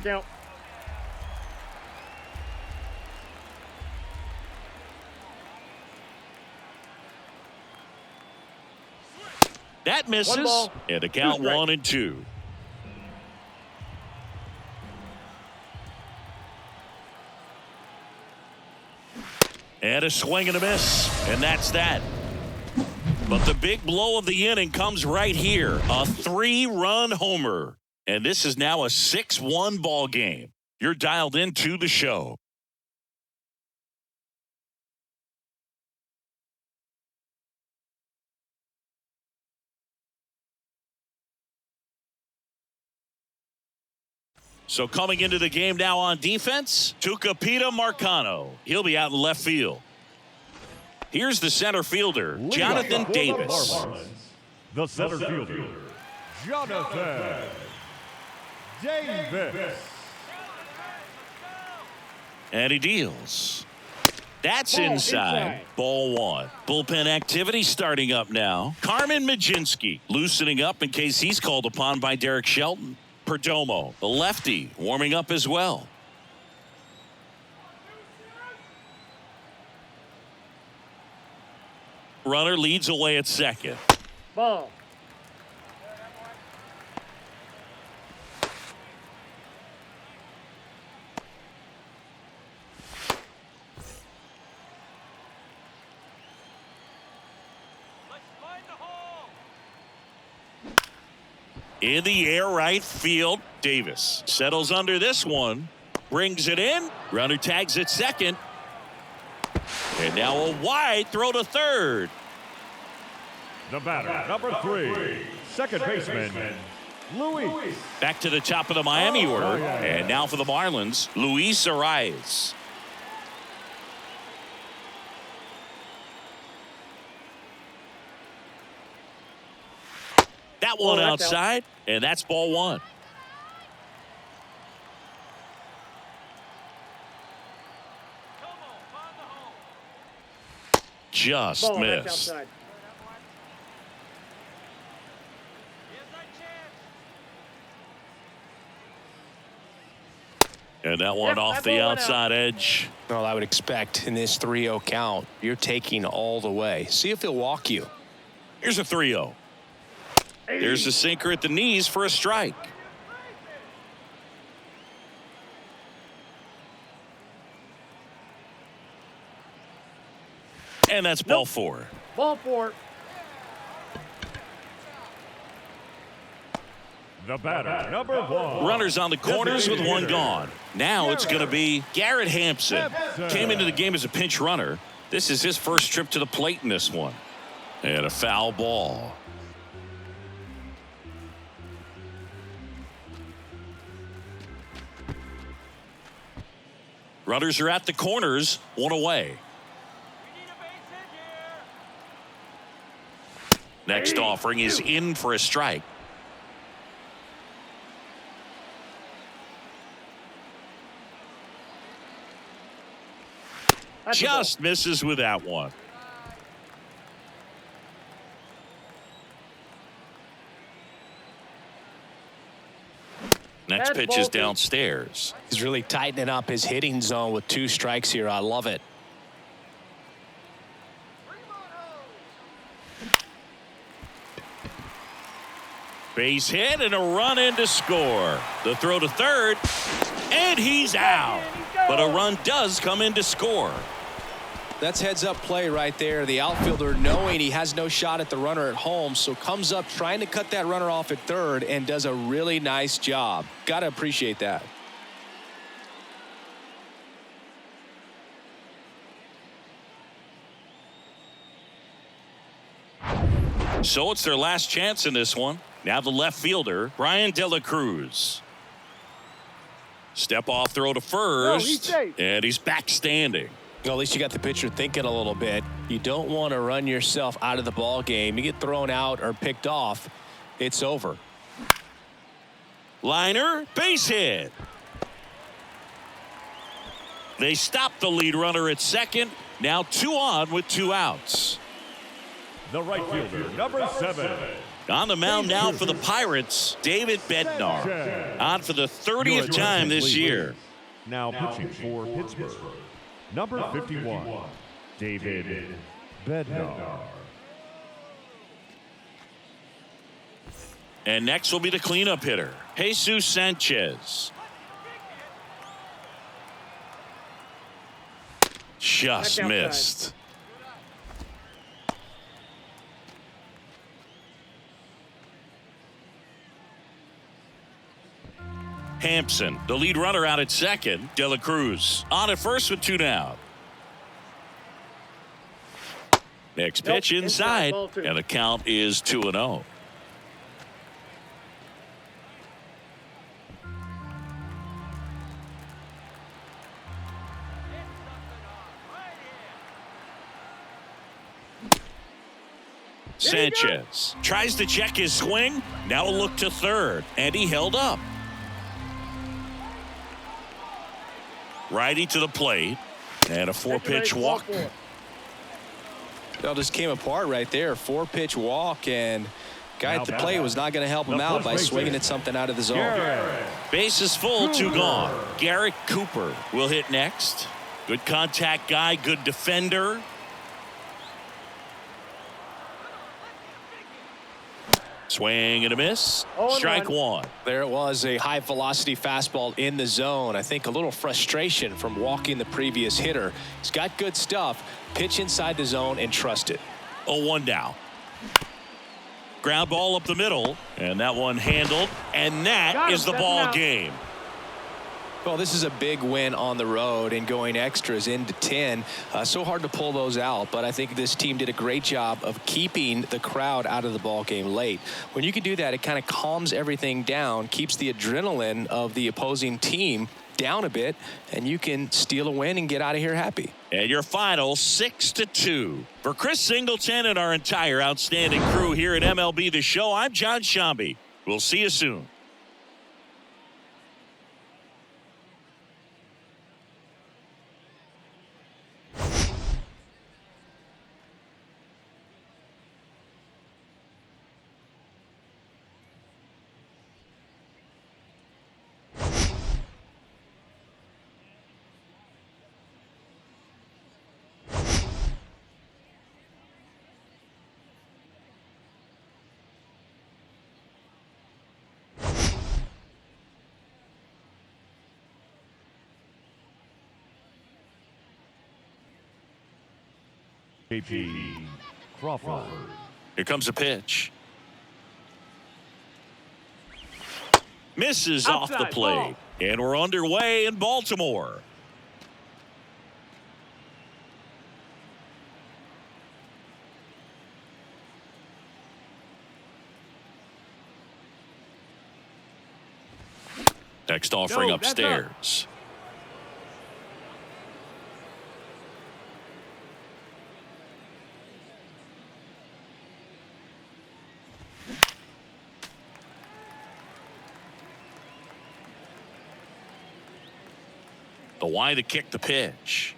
That misses, and the count 1-2. And a swing and a miss, and that's that. But the big blow of the inning comes right here, a 3-run homer. And this is now a 6-1 ball game. You're dialed into the show. So coming into the game now on defense, Tucupita Marcano. He'll be out in left field. Here's the center fielder, Jonathan Davis. The center fielder, Jonathan Davis. And he deals. That's inside. Ball 1. Bullpen activity starting up now. Carmen Mlodzinski loosening up in case he's called upon by Derek Shelton. Perdomo, the lefty, warming up as well. Runner leads away at second. Ball. In the air right field, Davis settles under this one, brings it in, runner tags at second, and now a wide throw to third. The batter, number 3, second baseman, Luis. Back to the top of the Miami order, and now for the Marlins, Luis Arias. That one outside, and that's ball 1. Just missed. And that one off the outside edge. Well, I would expect in this 3-0 count, you're taking all the way. See if he'll walk you. Here's a 3-0. There's a sinker at the knees for a strike. And that's ball 4. Ball 4. The batter, number 1. Runners on the corners with one gone. Now it's going to be Garrett Hampson. Came into the game as a pinch runner. This is his first trip to the plate in this one. And a foul ball. Runners are at the corners, one away. Next offering is in for a strike. Just misses with that one. Next pitch is downstairs. He's really tightening up his hitting zone with 2 strikes here. I love it. Base hit and a run in to score. The throw to third, and he's out. But a run does come in to score. That's heads-up play right there. The outfielder, knowing he has no shot at the runner at home, so comes up trying to cut that runner off at third and does a really nice job. Got to appreciate that. So it's their last chance in this one. Now the left fielder, Brian De La Cruz. Step off throw to first, and he's back standing. Well, at least you got the pitcher thinking a little bit. You don't want to run yourself out of the ball game. You get thrown out or picked off, it's over. Liner, base hit. They stop the lead runner at second. Now 2 on with 2 outs. The right fielder, number 7. On the mound now for the Pirates, David Bednar. On for the 30th time this year. Now pitching for Pittsburgh, number 51, David Bednar. And next will be the cleanup hitter, Jesus Sanchez. Just missed. Hampson, the lead runner out at second. De La Cruz on at first with 2 down. Next pitch inside, and the count is 2-0. Sanchez tries to check his swing. Now a look to third, and he held up. Righty to the plate, and a 4-pitch walk. It all just came apart right there. 4-pitch walk, and guy at the plate was not going to help him out by swinging at something out of the zone. Base is full, 2 gone. Garrett Cooper will hit next. Good contact guy, good defender. Swing and a miss. Strike 1. There it was, a high velocity fastball in the zone. I think a little frustration from walking the previous hitter. He's got good stuff. Pitch inside the zone and trust it. 0-1 down. Ground ball up the middle, and that one handled, and that is the ball game. Well, this is a big win on the road and going extras into 10. So hard to pull those out, but I think this team did a great job of keeping the crowd out of the ball game late. When you can do that, it kind of calms everything down, keeps the adrenaline of the opposing team down a bit, and you can steal a win and get out of here happy. And your final 6-2. For Chris Singleton and our entire outstanding crew here at MLB The Show, I'm John Shambi. We'll see you soon. J.P. Crawford. Here comes a pitch. Misses off the Outside, plate. ball. And we're underway in Baltimore. Next offering No, that's up. upstairs. The wide to kick the pitch.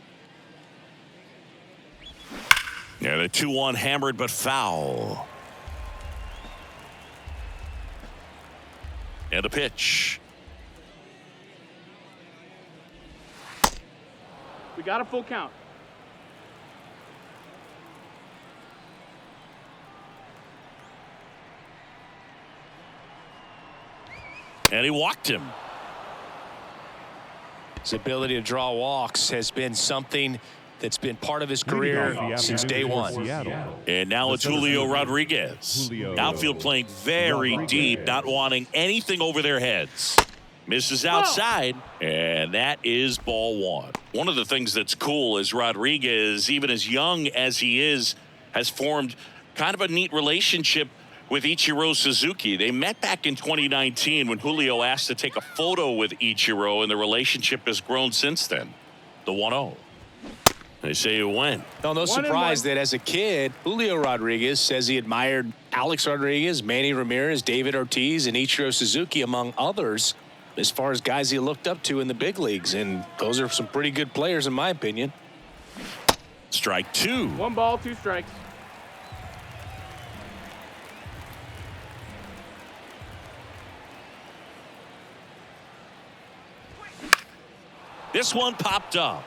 And a 2-1 hammered but foul. And the pitch. We got a full count. And he walked him. His ability to draw walks has been something that's been part of his career since day one. And now it's Julio Rodriguez. Outfield playing very deep, not wanting anything over their heads. Misses outside, and that is ball one. One of the things that's cool is Rodriguez, even as young as he is, has formed kind of a neat relationship with Ichiro Suzuki. They met back in 2019 when Julio asked to take a photo with Ichiro, and the relationship has grown since then. The 1-0. They say it went. No surprise that as a kid, Julio Rodriguez says he admired Alex Rodriguez, Manny Ramirez, David Ortiz, and Ichiro Suzuki, among others, as far as guys he looked up to in the big leagues. And those are some pretty good players, in my opinion. Strike two. 1 ball, 2 strikes. This one popped up.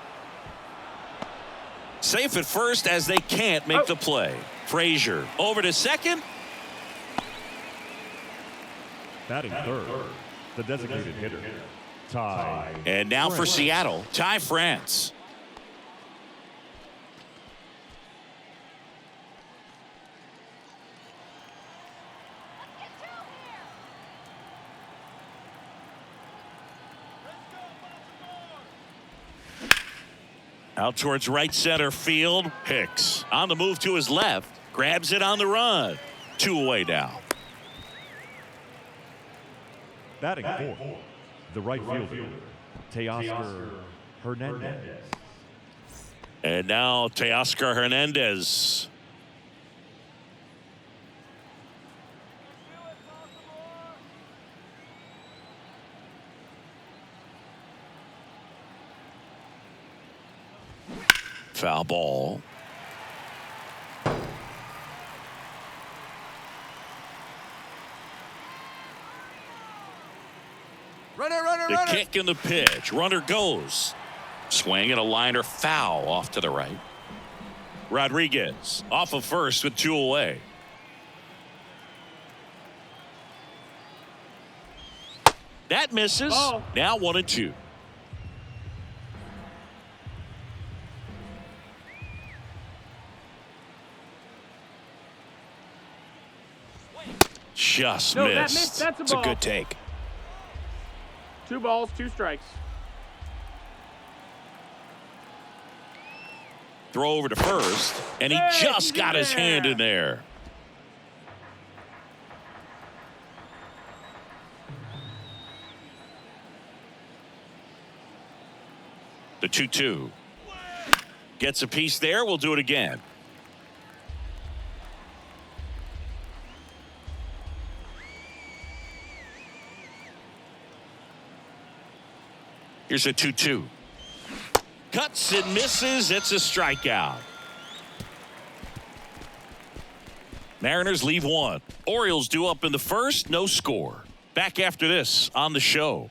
Safe at first as they can't make the play. Frazier over to second. Batting third, the designated hitter, Ty. And now for Seattle, Ty France. Out towards right center field. Hicks on the move to his left. Grabs it on the run. 2 away now. Batting fourth, the right fielder, Teoscar Hernandez. And now Teoscar Hernandez. Foul ball. The kick and the pitch. Runner goes. Swing and a liner foul off to the right. Rodriguez off of first with 2 away. That misses. Oh. Now 1-2. Just No, missed. that missed. That's a It's a ball. good take. 2 balls, 2 strikes. Throw over to first, and he Hey, just he's got in his hand there. in there. The 2-2. Gets a piece there. We'll do it again. Here's a 2-2. Cuts and misses. It's a strikeout. Mariners leave 1. Orioles due up in the first. No score. Back after this on the show.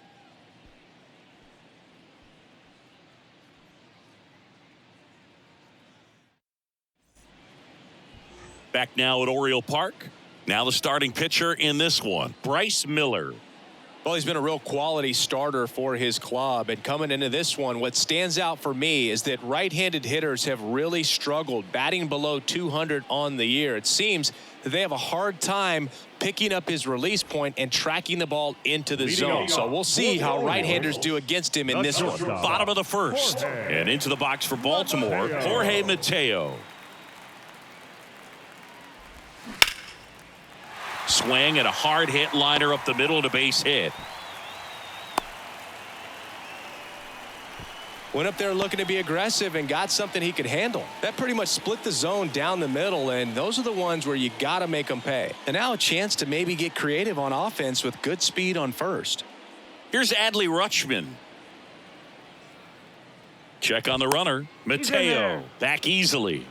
Back now at Oriole Park. Now the starting pitcher in this one, Bryce Miller. Well, he's been a real quality starter for his club. And coming into this one, what stands out for me is that right-handed hitters have really struggled, batting below 200 on the year. It seems that they have a hard time picking up his release point and tracking the ball into the zone. So we'll see how right-handers do against him in this one. Bottom of the first. And into the box for Baltimore, Jorge Mateo. Swing and a hard hit liner up the middle and a base hit. Went up there looking to be aggressive and got something he could handle. That pretty much split the zone down the middle, and those are the ones where you got to make them pay. And now a chance to maybe get creative on offense with good speed on first. Here's Adley Rutschman. Check on the runner. Mateo back easily.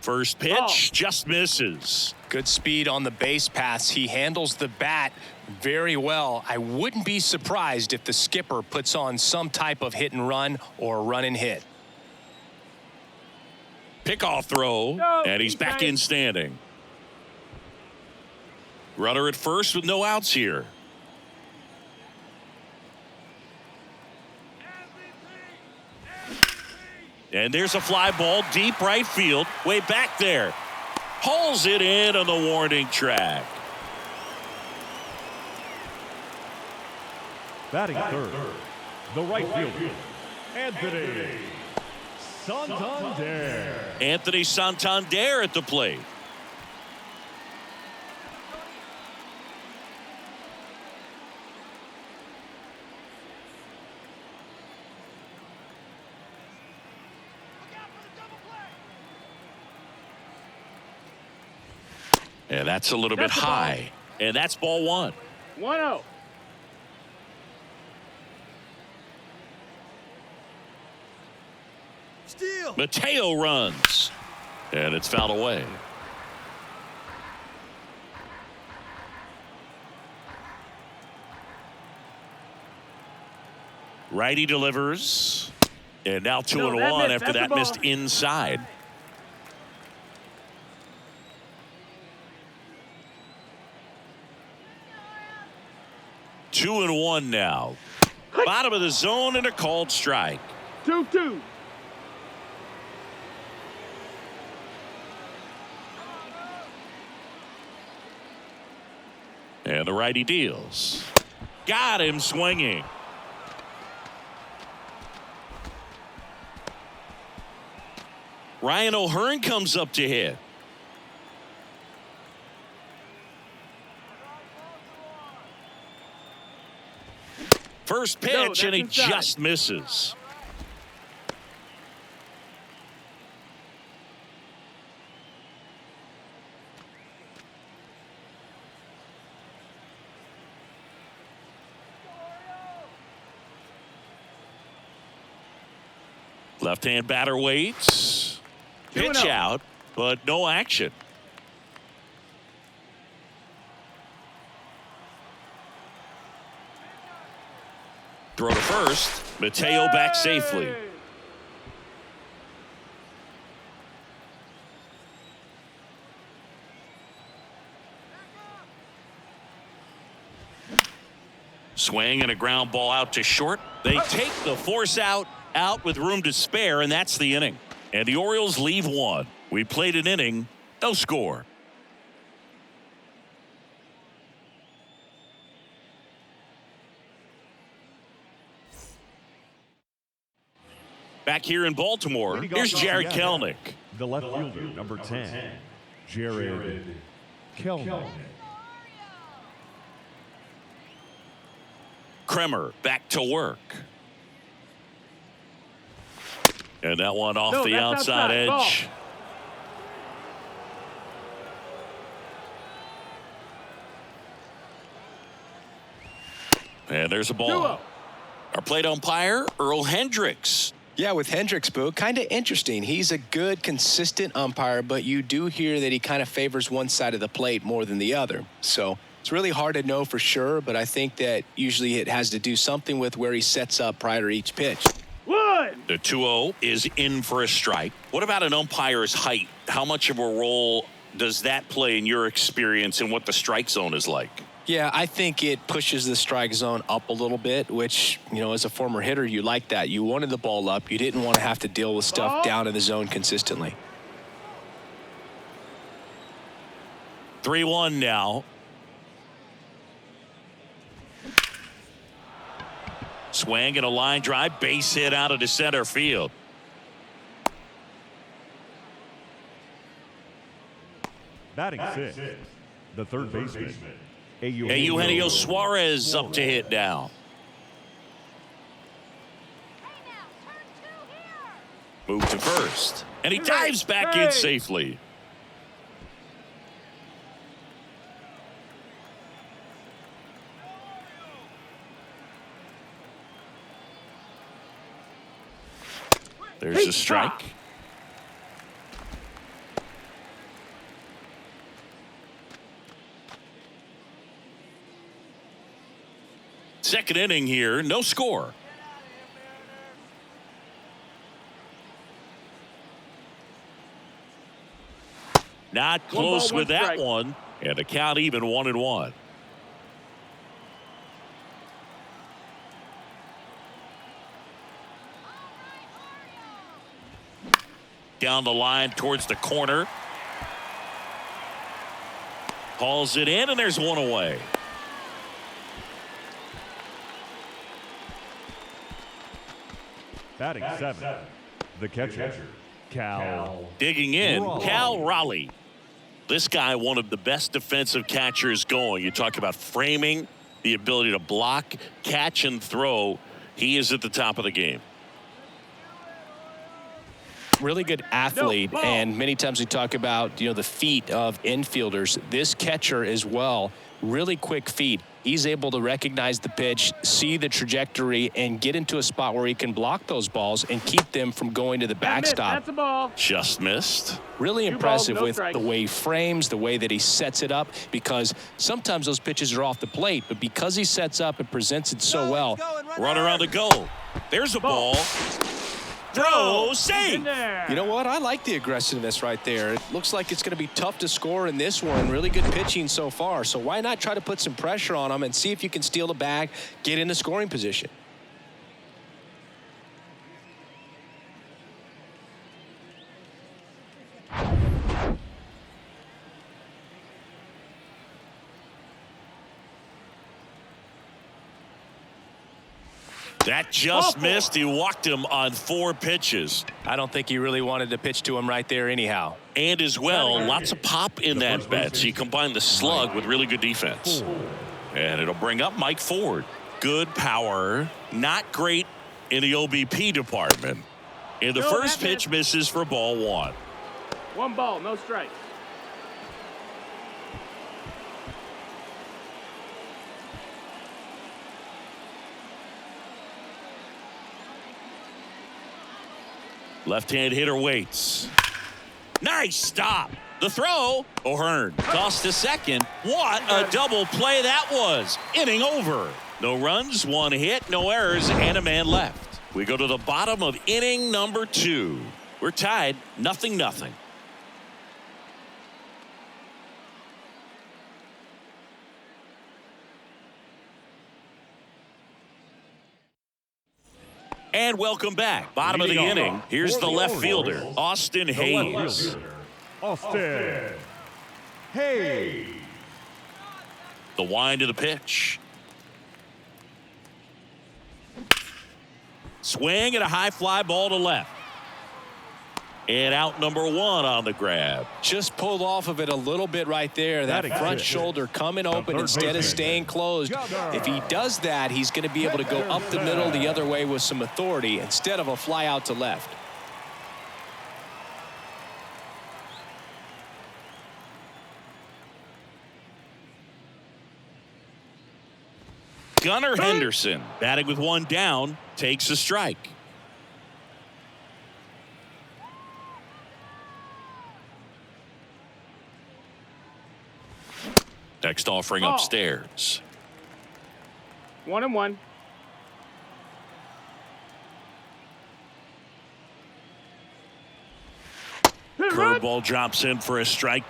First pitch just misses. Good speed on the base paths. He handles the bat very well. I wouldn't be surprised if the skipper puts on some type of hit and run or run and hit. Pickoff throw, and he's back in standing. Runner at first with no outs here. And there's a fly ball deep right field, way back there. Hauls it in on the warning track. Batting third, the right fielder, Anthony Santander. Anthony Santander at the plate. And that's a little bit high. And that's ball one. 1-0. Steal. Mateo runs. And it's fouled away. Righty delivers. And now 2-1 after that missed inside. 2-1 now. Bottom of the zone and a called strike. 2-2. And the righty deals. Got him swinging. Ryan O'Hearn comes up to hit. First pitch, and he just misses. Left-hand batter waits. Pitch out, but no action. Throw to first. Mateo back safely. Swing and a ground ball out to short. They take the force out with room to spare, and that's the inning. And the Orioles leave one. We played an inning, no score. Back here in Baltimore, here's Jared Kelenic. The left fielder, number 10, Jared Kelenic. Kremer back to work. And that one off the outside edge. Ball. And there's a ball. 2-0. Our plate umpire, Earl Hendricks. Yeah, with Hendricks, Boo, kind of interesting. He's a good, consistent umpire, but you do hear that he kind of favors one side of the plate more than the other. So it's really hard to know for sure, but I think that usually it has to do something with where he sets up prior to each pitch. 1. The 2-0 is in for a strike. What about an umpire's height? How much of a role does that play in your experience and what the strike zone is like? Yeah, I think it pushes the strike zone up a little bit, which, you know, as a former hitter, you like that. You wanted the ball up. You didn't want to have to deal with stuff down in the zone consistently. 3-1 now. Swing and a line drive, base hit out of the center field. Batting sixth, the third baseman, Eugenio Suarez up to hit now. Move to first, and he dives back in safely. There's a strike. Second inning here, no score. Not close with that one, and the count even 1-1. Down the line towards the corner. Hauls it in, and there's one away. Batting seventh, the catcher, Cal. Digging in, Cal Raleigh. This guy, one of the best defensive catchers going. You talk about framing, the ability to block, catch, and throw. He is at the top of the game. Really good athlete, and many times we talk about, you know, the feet of infielders. This catcher as well, really quick feet. He's able to recognize the pitch, see the trajectory, and get into a spot where he can block those balls and keep them from going to the backstop. That's a ball. Just missed. Really impressive no with strikes. the way he frames, the way that he sets it up, because sometimes those pitches are off the plate, but because he sets up and presents it so well. Runner on the go. There's a ball. Throw, In save. there. You know what? I like the aggressiveness right there. It looks like it's going to be tough to score in this one. Really good pitching so far. So why not try to put some pressure on him and see if you can steal the bag, get into scoring position. That just missed. He walked him on 4 pitches. I don't think he really wanted to pitch to him right there anyhow. And as well, lots of pop in that bet. So you combine the slug with really good defense. And it'll bring up Mike Ford. Good power. Not great in the OBP department. And the first pitch misses for ball 1. 1 ball, no strikes. Left-hand hitter waits. Nice stop. The throw. O'Hearn tossed to second. What a double play that was. Inning over. No runs, 1 hit, no errors, and a man left. We go to the bottom of inning number 2. We're tied 0-0. And welcome back. Bottom of the inning. Here's the left fielder, Austin Hayes. Austin Hayes. The wind of the pitch. Swing and a high fly ball to left. And out number 1 on the grab. Just pulled off of it a little bit right there. That front shoulder coming open instead of staying closed. If he does that, he's going to be able to go up the middle the other way with some authority instead of a fly out to left. Gunnar Henderson, batting with 1 down, takes a strike. Next offering upstairs. 1-1. Curveball drops in for a strike.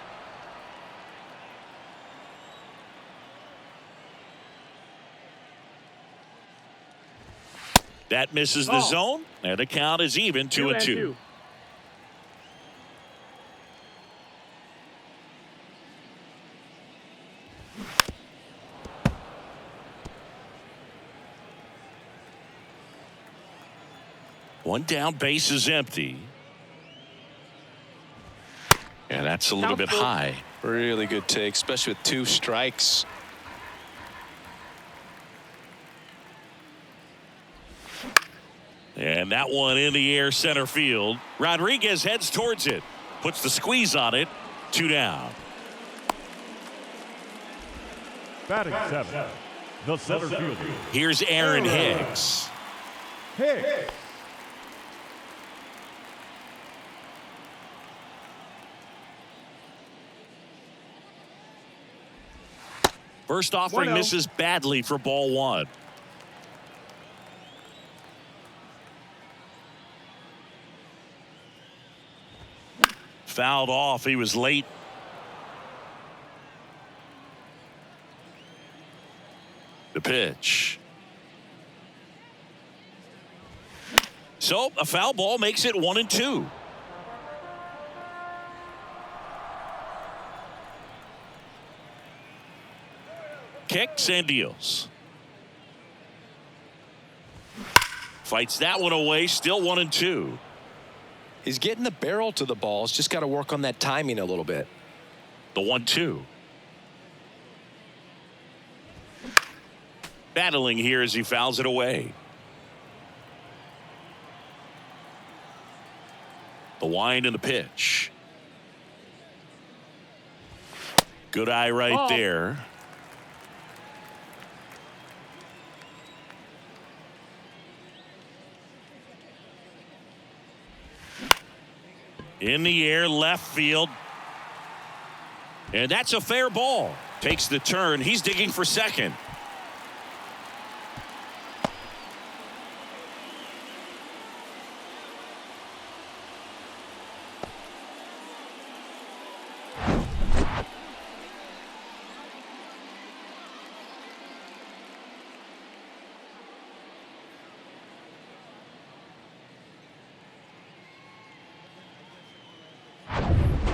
That misses the zone, and the count is even 2-2. One down, base is empty. And that's a little bit high. Really good take, especially with 2 strikes. And that one in the air center field. Rodriguez heads towards it. Puts the squeeze on it. 2 down. Batting 7, the center fielder. Here's Aaron Hicks. Hicks. First offering 1-0. misses badly for ball 1. Fouled off. He was late. The pitch. So a foul ball makes it 1-2. Kicks and deals. Fights that one away. Still 1-2. He's getting the barrel to the ball. He's just got to work on that timing a little bit. The 1-2. Battling here as he fouls it away. The wind and the pitch. Good eye right there. In the air, left field. And that's a fair ball. Takes the turn. He's digging for second.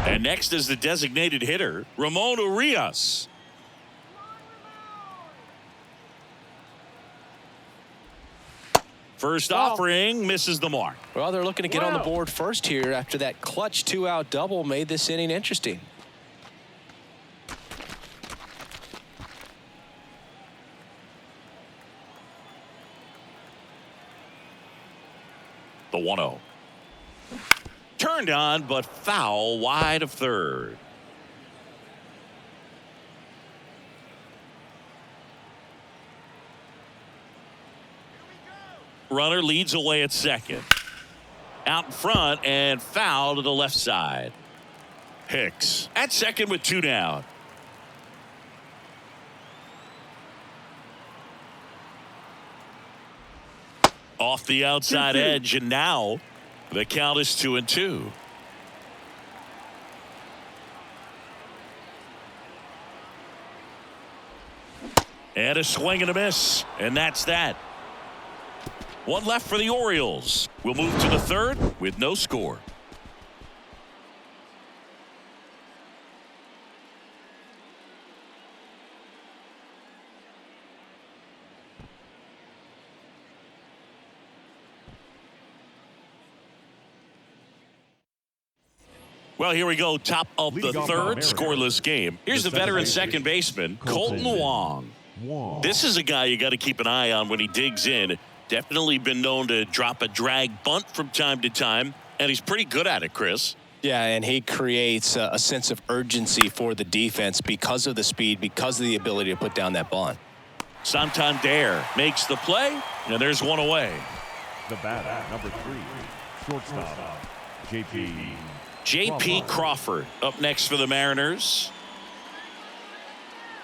And next is the designated hitter, Ramon Urias. First offering misses the mark. Well, they're looking to get on the board first here after that clutch 2-out double made this inning interesting. The 1-0. Turned on, but foul wide of third. Runner leads away at second. Out in front and foul to the left side. Hicks at second with 2 down. Off the outside edge, and now the count is 2-2. And a swing and a miss, and that's that. One left for the Orioles. We'll move to the third with no score. Well, here we go. Top of the third, scoreless game. Here's the veteran second baseman, Colton Wong. This is a guy you got to keep an eye on when he digs in. Definitely been known to drop a drag bunt from time to time, and he's pretty good at it, Chris. Yeah, and he creates a sense of urgency for the defense because of the speed, because of the ability to put down that bunt. Santander makes the play, and there's one away. The batter, number 3, shortstop, J.P. Crawford up next for the Mariners.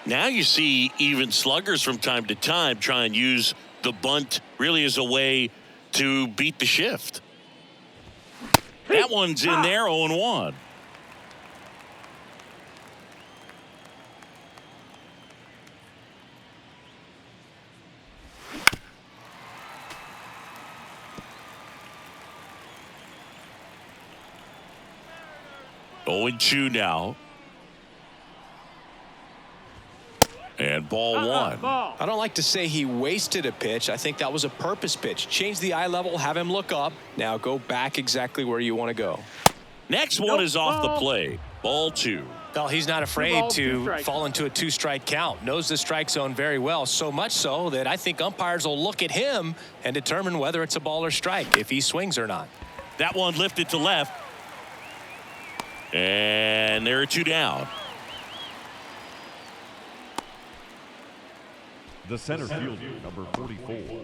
Now you see even sluggers from time to time try and use the bunt really as a way to beat the shift. That one's in there, 0-1. 0-2 now. And ball one. Ball. I don't like to say he wasted a pitch. I think that was a purpose pitch. Change the eye level, have him look up. Now go back exactly where you want to go. Next one is off the plate. Ball two. Well, he's not afraid balls, two to strikes. fall into a 2-strike count. Knows the strike zone very well, so much so that I think umpires will look at him and determine whether it's a ball or strike, if he swings or not. That one lifted to left. And there are 2 down. The center fielder, number 44.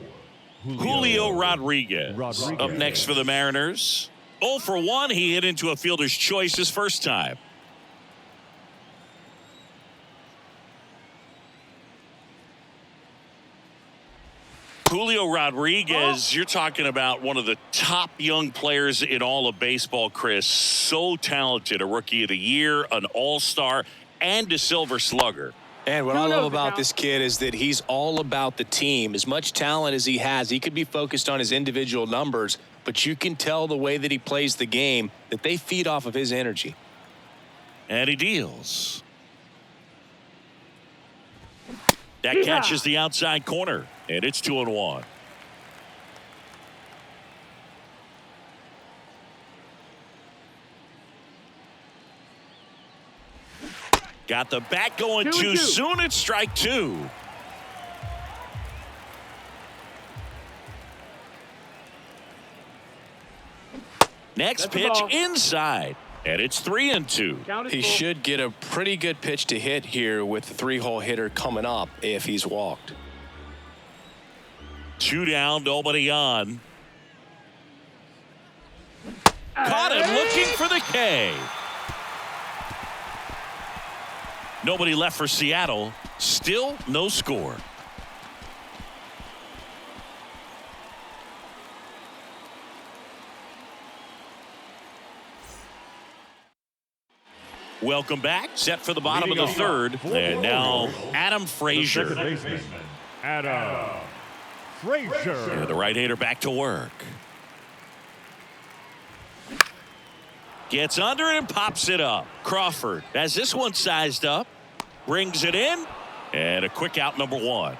Julio Rodriguez up next for the Mariners. 0 for 1. He hit into a fielder's choice his first time. Julio Rodriguez, you're talking about one of the top young players in all of baseball, Chris. So talented, a Rookie of the Year, an All-Star, and a Silver Slugger. And what I love about this kid is that he's all about the team. As much talent as he has, he could be focused on his individual numbers, but you can tell the way that he plays the game that they feed off of his energy. And he deals. That catches the outside corner, and it's 2-1. Got the bat going too soon. It's strike 2. Next pitch inside, and it's 3-2. He should get a pretty good pitch to hit here with the 3-hole hitter coming up if he's walked. 2 down, nobody on. Caught him looking for the K. Nobody left for Seattle. Still no score. Welcome back. Set for the bottom of the third. And now Adam Frazier. Second baseman, Adam Frazier. And the right-hander back to work. Gets under it and pops it up. Crawford has this one sized up. Brings it in. And a quick out, number 1.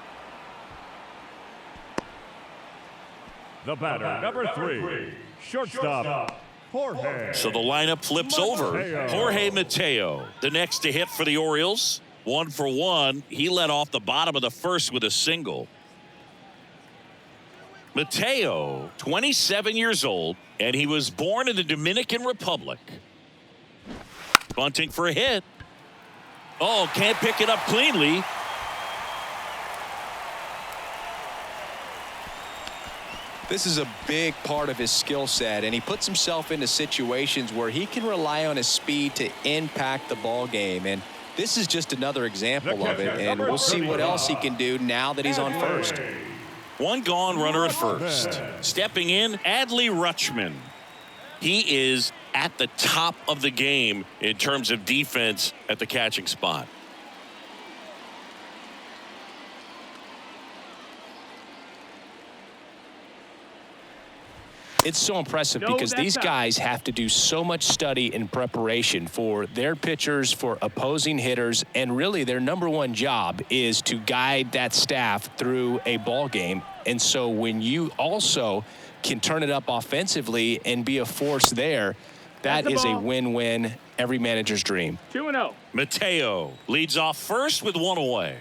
The batter, number 3, shortstop, Jorge. So the lineup flips over. Jorge Mateo, the next to hit for the Orioles. 1 for 1. He led off the bottom of the first with a single. Mateo, 27 years old, and he was born in the Dominican Republic. Bunting for a hit. Oh, can't pick it up cleanly. This is a big part of his skill set, and he puts himself into situations where he can rely on his speed to impact the ball game. And this is just another example of it, and we'll see what else he can do now that he's on first. 1 gone, runner at first. Stepping in, Adley Rutschman. He is at the top of the game in terms of defense at the catching spot. It's so impressive because these guys have to do so much study and preparation for their pitchers, for opposing hitters, and really their number 1 job is to guide that staff through a ball game. And so when you also can turn it up offensively and be a force there, that is a win-win, every manager's dream. 2-0. Mateo leads off first with 1 away.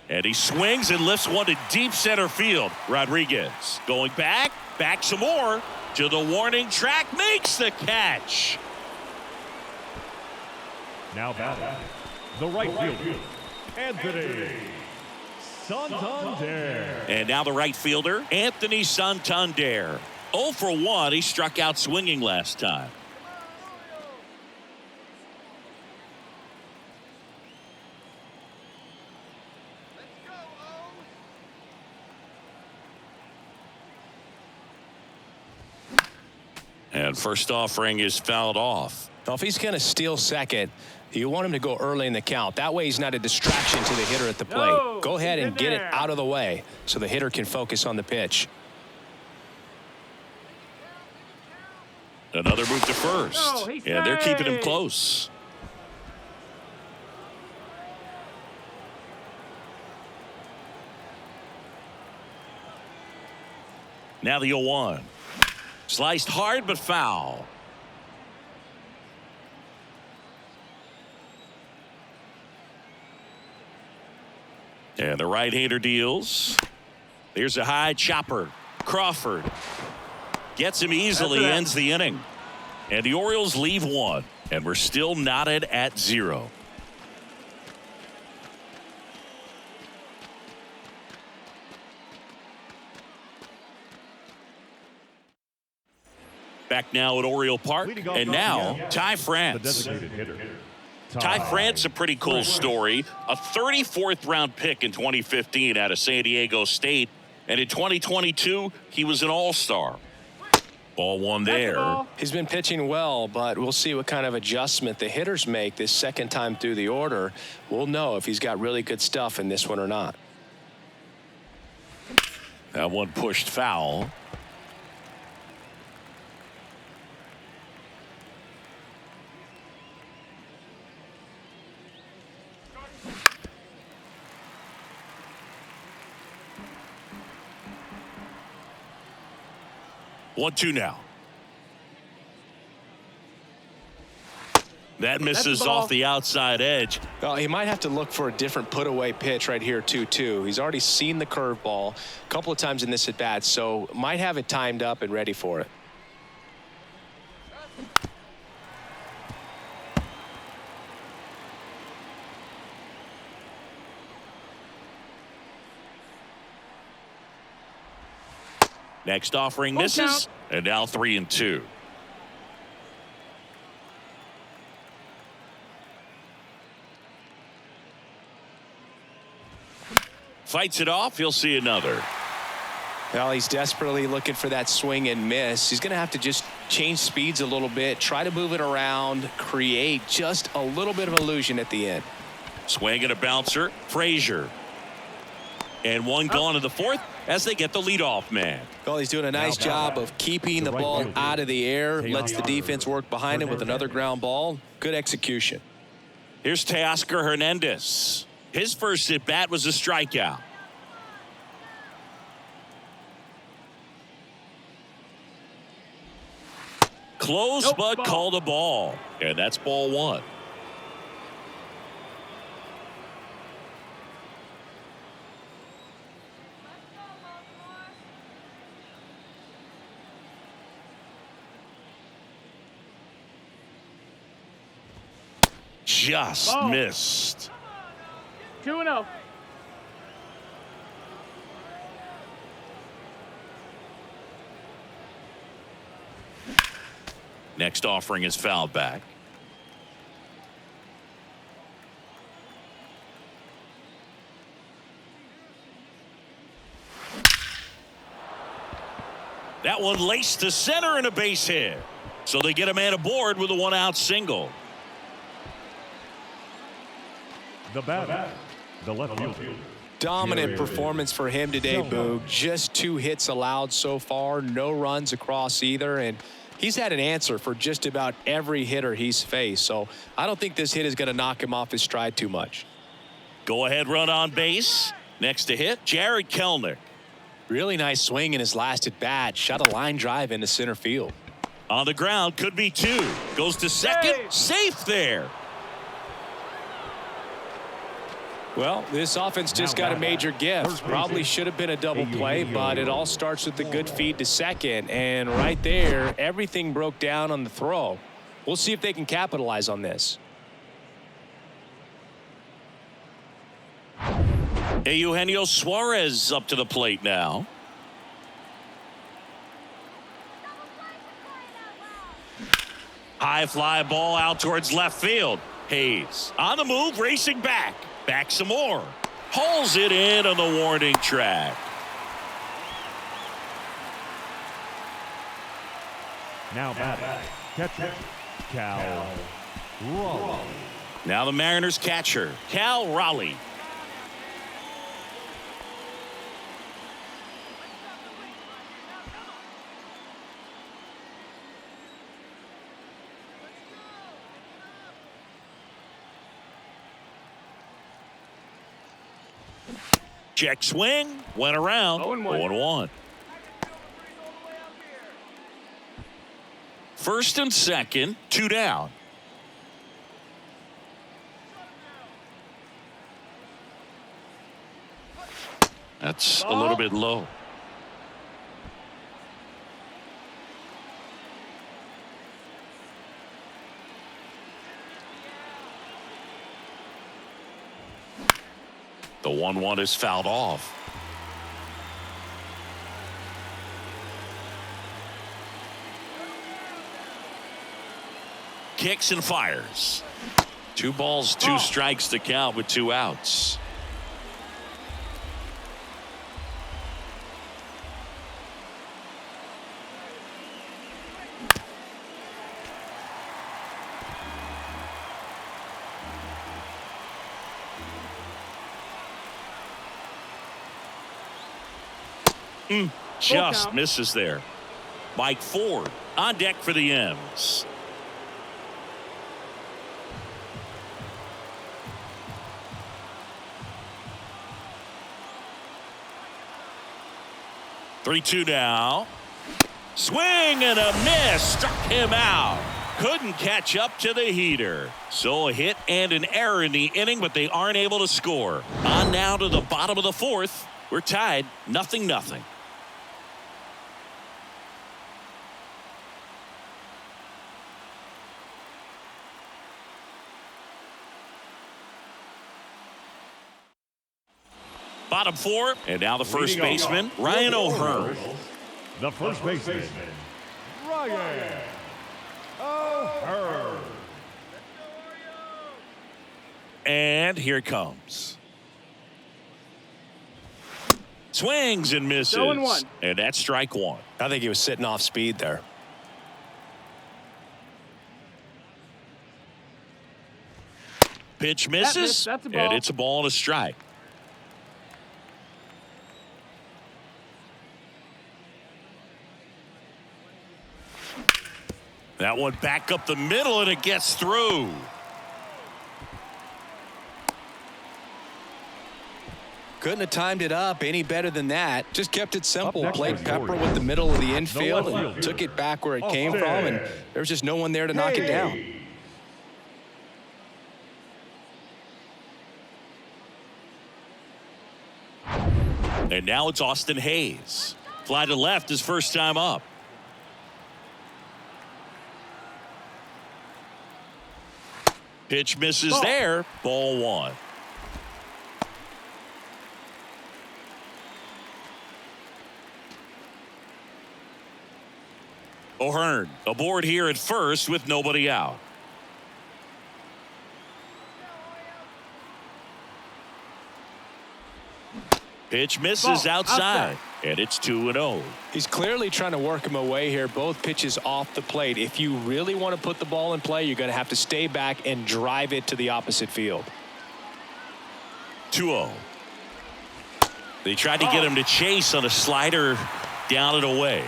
And he swings and lifts one to deep center field. Rodriguez going back some more to the warning track, makes the catch. Now batting, the right fielder, Anthony Santander. And now the right fielder, Anthony Santander. 0 for 1. He struck out swinging last time. And first offering is fouled off. Now, if he's going to steal second, you want him to go early in the count. That way he's not a distraction to the hitter at the plate. Go ahead and get it out of the way so the hitter can focus on the pitch. Another move to first. No, he's And they're keeping him safe. close. Now the 0-1. Sliced hard but foul. And the right-hander deals. Here's a high chopper. Crawford gets him easily, ends the inning. And the Orioles leave one. And we're still knotted at 0. Back now at Oriole Park. And now, Ty France. Ty France, a pretty cool story. A 34th round pick in 2015 out of San Diego State. And in 2022, he was an all-star. Ball one there. He's been pitching well, but we'll see what kind of adjustment the hitters make this second time through the order. We'll know if he's got really good stuff in this one or not. That one pushed foul. One, two now. That misses off the outside edge. Well, he might have to look for a different put-away pitch right here, 2-2. He's already seen the curveball a couple of times in this at-bat, so might have it timed up and ready for it. Next offering misses, and now 3-2. Fights it off. He'll see another. Well, he's desperately looking for that swing and miss. He's going to have to just change speeds a little bit, try to move it around, create just a little bit of illusion at the end. Swing and a bouncer. Frazier. And one gone in the fourth as they get the leadoff man. Well, he's doing a nice job of keeping the ball out of the air, lets the defense work behind him with another ground ball. Good execution. Here's Teoscar Hernandez. His first at bat was a strikeout. Close, but called a ball. And that's ball one. Just missed. 2-0. Next offering is fouled back. That one laced to center and a base hit. So they get a man aboard with a one-out single. The batter, the left fielder. Dominant performance for him today, Boog. Just 2 hits allowed so far, no runs across either, and he's had an answer for just about every hitter he's faced. So I don't think this hit is going to knock him off his stride too much. Go ahead run on base. Next to hit, Jared Kelenic. Really nice swing in his last at bat. Shot a line drive into center field. On the ground, could be 2. Goes to second, safe there. Well, this offense just got a major gift. Probably should have been a double play, but it all starts with the good feed to second. And right there, everything broke down on the throw. We'll see if they can capitalize on this. Eugenio Suarez up to the plate now. High fly ball out towards left field. Hayes on the move, racing back. Back some more. Hauls it in on the warning track. Now batting, catcher, Cal Raleigh. Now the Mariners catcher, Cal Raleigh. Check swing. Went around. 0-1. First and second. 2 down. That's a little bit low. The 1-1 is fouled off. Kicks and fires. 2 balls, 2 strikes to count with 2 outs. Just misses there. Mike Ford on deck for the M's. Three-two now. Swing and a miss. Struck him out. Couldn't catch up to the heater. So a hit and an error in the inning, but they aren't able to score. On now to the bottom of the 4th. We're tied 0-0. Bottom 4, and now the first baseman, Ryan O'Hearn. The first baseman, Ryan O'Hearn. And here it comes. Swings and misses. 0-1. And that's strike 1. I think he was sitting off speed there. Pitch misses, That's a ball. and it's a ball and a strike. That one back up the middle, and it gets through. Couldn't have timed it up any better than that. Just kept it simple. next Played is Pepper Jordan. with the middle of the infield left and fielder. took it back where it came from, and there was just no one there to knock it down. And now it's Austin Hayes. Fly to left his first time up. Pitch misses there. Ball 1. O'Hearn aboard here at first with nobody out. Pitch misses outside. And it's 2-0. He's clearly trying to work him away here. Both pitches off the plate. If you really want to put the ball in play, you're going to have to stay back and drive it to the opposite field. 2-0. They tried to get him to chase on a slider down and away.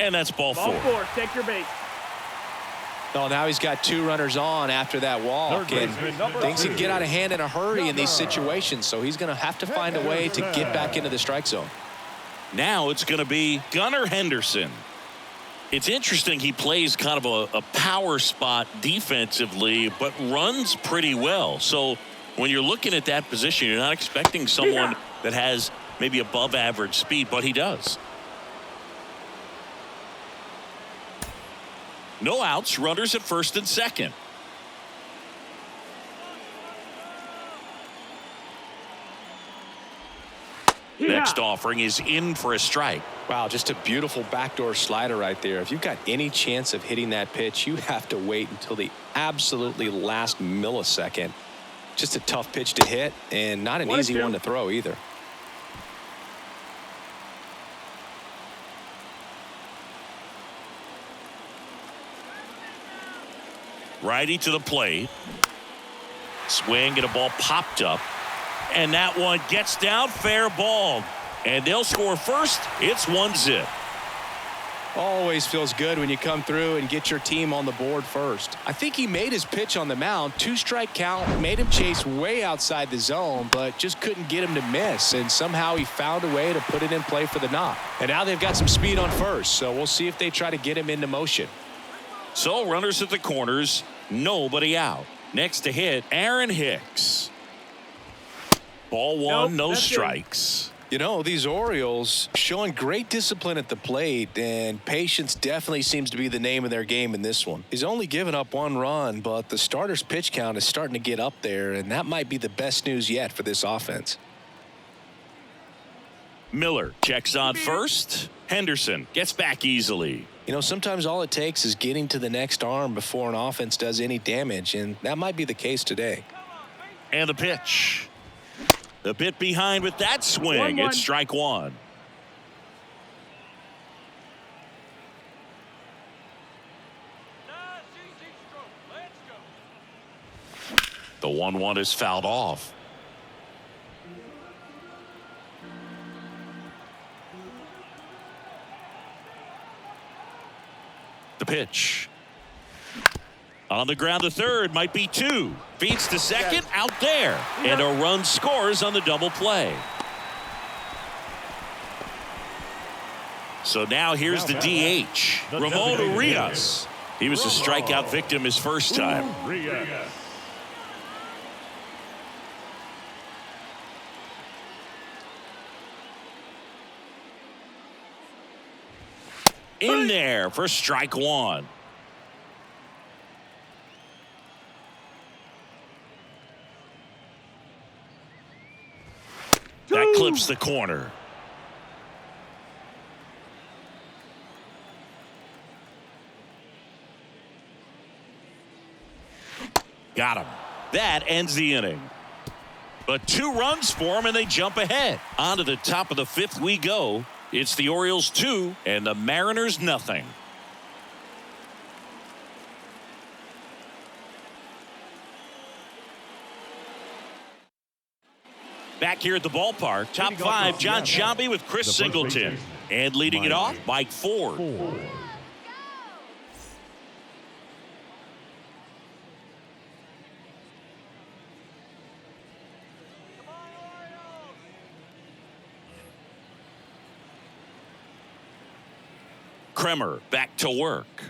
And that's ball 4. Ball 4. Take your base. Oh, now he's got 2 runners on after that walk, and things can get out of hand in a hurry in these situations, so he's going to have to find a way to get back into the strike zone. Now it's going to be Gunnar Henderson. It's interesting, he plays kind of a power spot defensively, but runs pretty well. So when you're looking at that position, you're not expecting someone that has maybe above average speed, but he does. No outs, runners at first and second. Next offering is in for a strike. Wow, just a beautiful backdoor slider right there. If you've got any chance of hitting that pitch, you have to wait until the absolutely last millisecond. Just a tough pitch to hit, and not an easy one to throw either. Righty to the plate. Swing and a ball popped up. And that one gets down, fair ball. And they'll score first. It's 1-0. Always feels good when you come through and get your team on the board first. I think he made his pitch on the mound. 2-strike count, made him chase way outside the zone, but just couldn't get him to miss. And somehow he found a way to put it in play for the knock. And now they've got some speed on first, so we'll see if they try to get him into motion. So runners at the corners, nobody out. Next to hit, Aaron Hicks. Ball one, no strikes. You know, these Orioles showing great discipline at the plate, and patience definitely seems to be the name of their game in this one. He's only given up 1 run, but the starter's pitch count is starting to get up there, and that might be the best news yet for this offense. Miller checks on first. Henderson gets back easily. You know, sometimes all it takes is getting to the next arm before an offense does any damage, and that might be the case today. And the pitch. A bit behind with that swing. 1-1. It's strike one. The 1-1 is fouled off. The pitch. On the ground, the third might be 2. Feeds to second, out there. And a run scores on the double play. So now here's the DH, Ramon Urias. He was a strikeout victim his first time. In there for strike one. That clips the corner. Got him. That ends the inning. But 2 runs for him, and they jump ahead. On to the top of the 5th we go. It's the Orioles 2 and the Mariners nothing. Back here at the ballpark, top 5, John Sciambi with Chris Singleton. And leading it off, Mike Ford. Kremer back to work.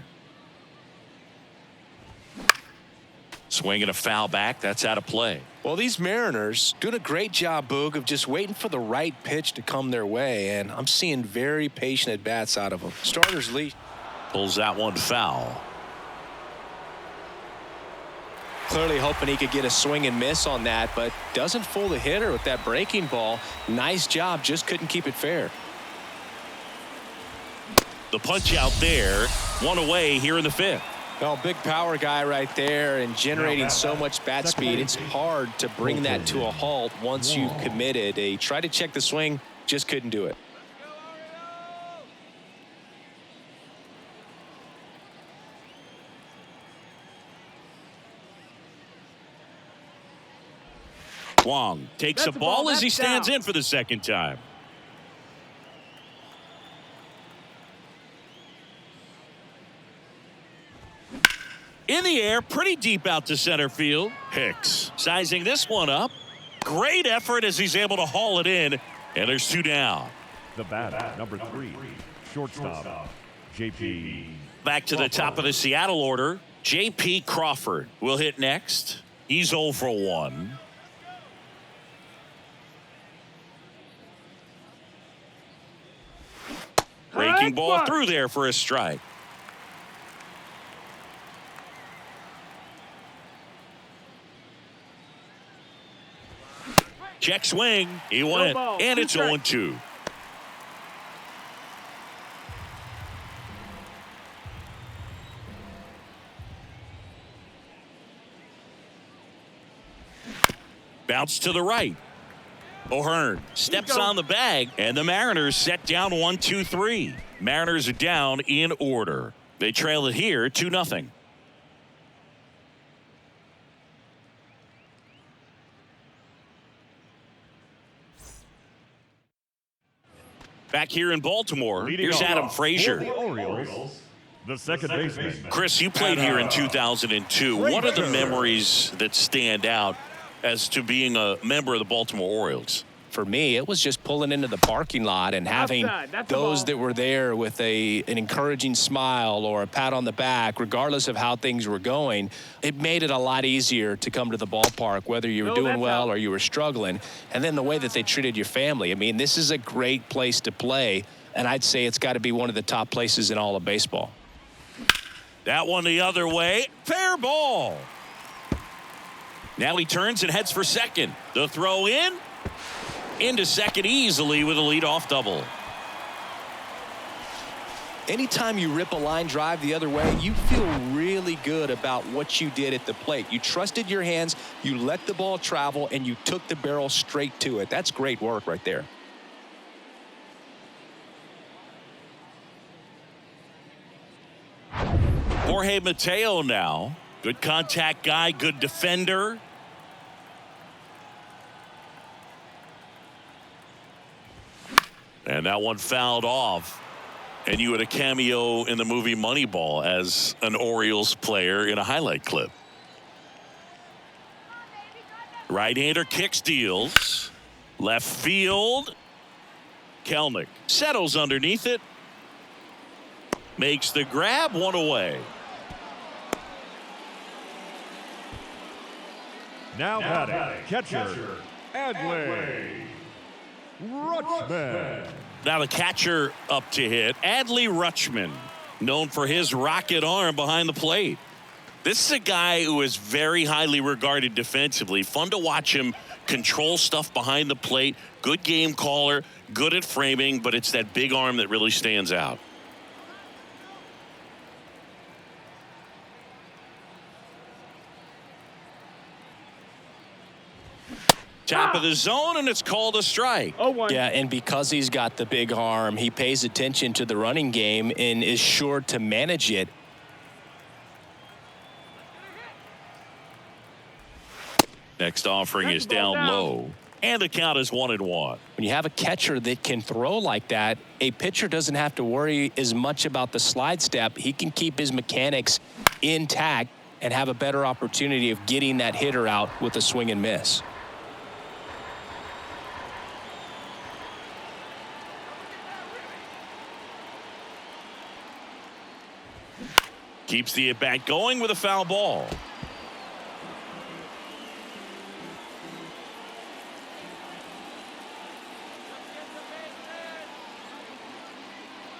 Swinging a foul back. That's out of play. Well, these Mariners doing a great job, Boog, of just waiting for the right pitch to come their way, and I'm seeing very patient at-bats out of them. Starters lead. Pulls that one foul. Clearly hoping he could get a swing and miss on that, but doesn't fool the hitter with that breaking ball. Nice job, just couldn't keep it fair. The punch out there, 1 away here in the 5th. Well, big power guy right there and generating so much bat speed. It's hard to bring that to a halt once you've committed. He tried to check the swing, just couldn't do it. Wong takes a ball as he stands in for the second time. In the air, pretty deep out to center field. Hicks sizing this one up. Great effort as he's able to haul it in. And there's 2 down. The batter, number 3, shortstop, J.P. Back to the top of the Seattle order. J.P. Crawford will hit next. He's 0 for 1. Breaking ball through there for a strike. Check swing. He went. And it's 0-2. Bounce to the right. O'Hearn steps on the bag, and the Mariners set down 1-2-3. Mariners are down in order. They trail it here 2-0. Back here in Baltimore, Leading here's off Adam for Frazier. the Orioles, the second baseman. Chris, you played here in 2002. What are the memories that stand out as to being a member of the Baltimore Orioles? For me, it was just pulling into the parking lot and having those that were there with an encouraging smile or a pat on the back, regardless of how things were going. It made it a lot easier to come to the ballpark, whether you were doing well or you were struggling. And then the way that they treated your family. I mean, this is a great place to play, and I'd say it's got to be one of the top places in all of baseball. That one the other way. Fair ball. Now he turns and heads for second. The throw in. Into second easily with a leadoff double. Anytime you rip a line drive the other way, you feel really good about what you did at the plate. You trusted your hands, you let the ball travel, and you took the barrel straight to it. That's great work right there. Jorge Mateo now. Good contact guy, good defender. And that one fouled off. And you had a cameo in the movie Moneyball as an Orioles player in a highlight clip. Right-hander kicks, deals. Left field. Kelnick settles underneath it. Makes the grab, one away. Now batting, catcher, Adley Rutschman. Now the catcher up to hit, Adley Rutschman, known for his rocket arm behind the plate. This is a guy who is very highly regarded defensively. Fun to watch him control stuff behind the plate. Good game caller, good at framing, but it's that big arm that really stands out. Top of the zone, and it's called a strike. Yeah, and because he's got the big arm, he pays attention to the running game and is sure to manage it. Next offering is down low, and the count is 1-1. When you have a catcher that can throw like that, a pitcher doesn't have to worry as much about the slide step. He can keep his mechanics intact and have a better opportunity of getting that hitter out with a swing and miss. Keeps the at-bat going with a foul ball.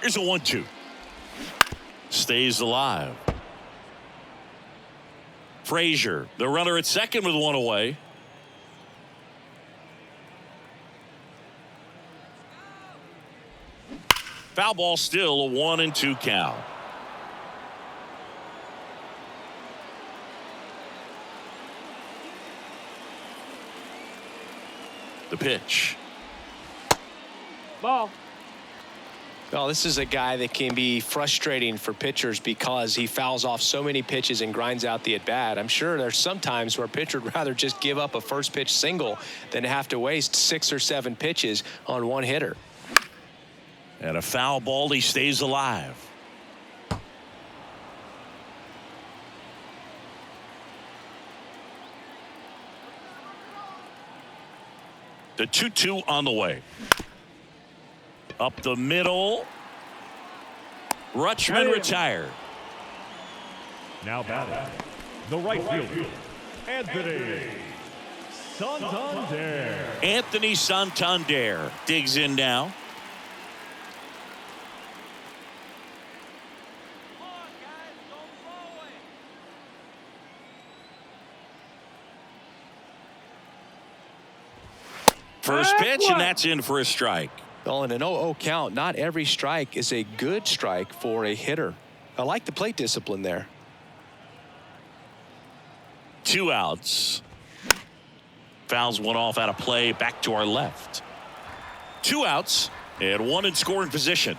Here's a 1-2. Stays alive. Frazier, the runner at second with one away. Foul ball, still a 1-2 count. The pitch. Ball. Well, this is a guy that can be frustrating for pitchers because he fouls off so many pitches and grinds out the at-bat. I'm sure there's some times where a pitcher would rather just give up a first pitch single than have to waste 6 or 7 pitches on one hitter. And a foul ball, he stays alive. The 2-2 on the way. Up the middle. Rutschman retired. Now batting, the right fielder, Anthony Santander. Anthony Santander digs in now. First pitch, and that's in for a strike. Well, in an 0-0 count, not every strike is a good strike for a hitter. I like the plate discipline there. 2 outs. Fouls one off out of play, back to our left. 2 outs and 1 in scoring position.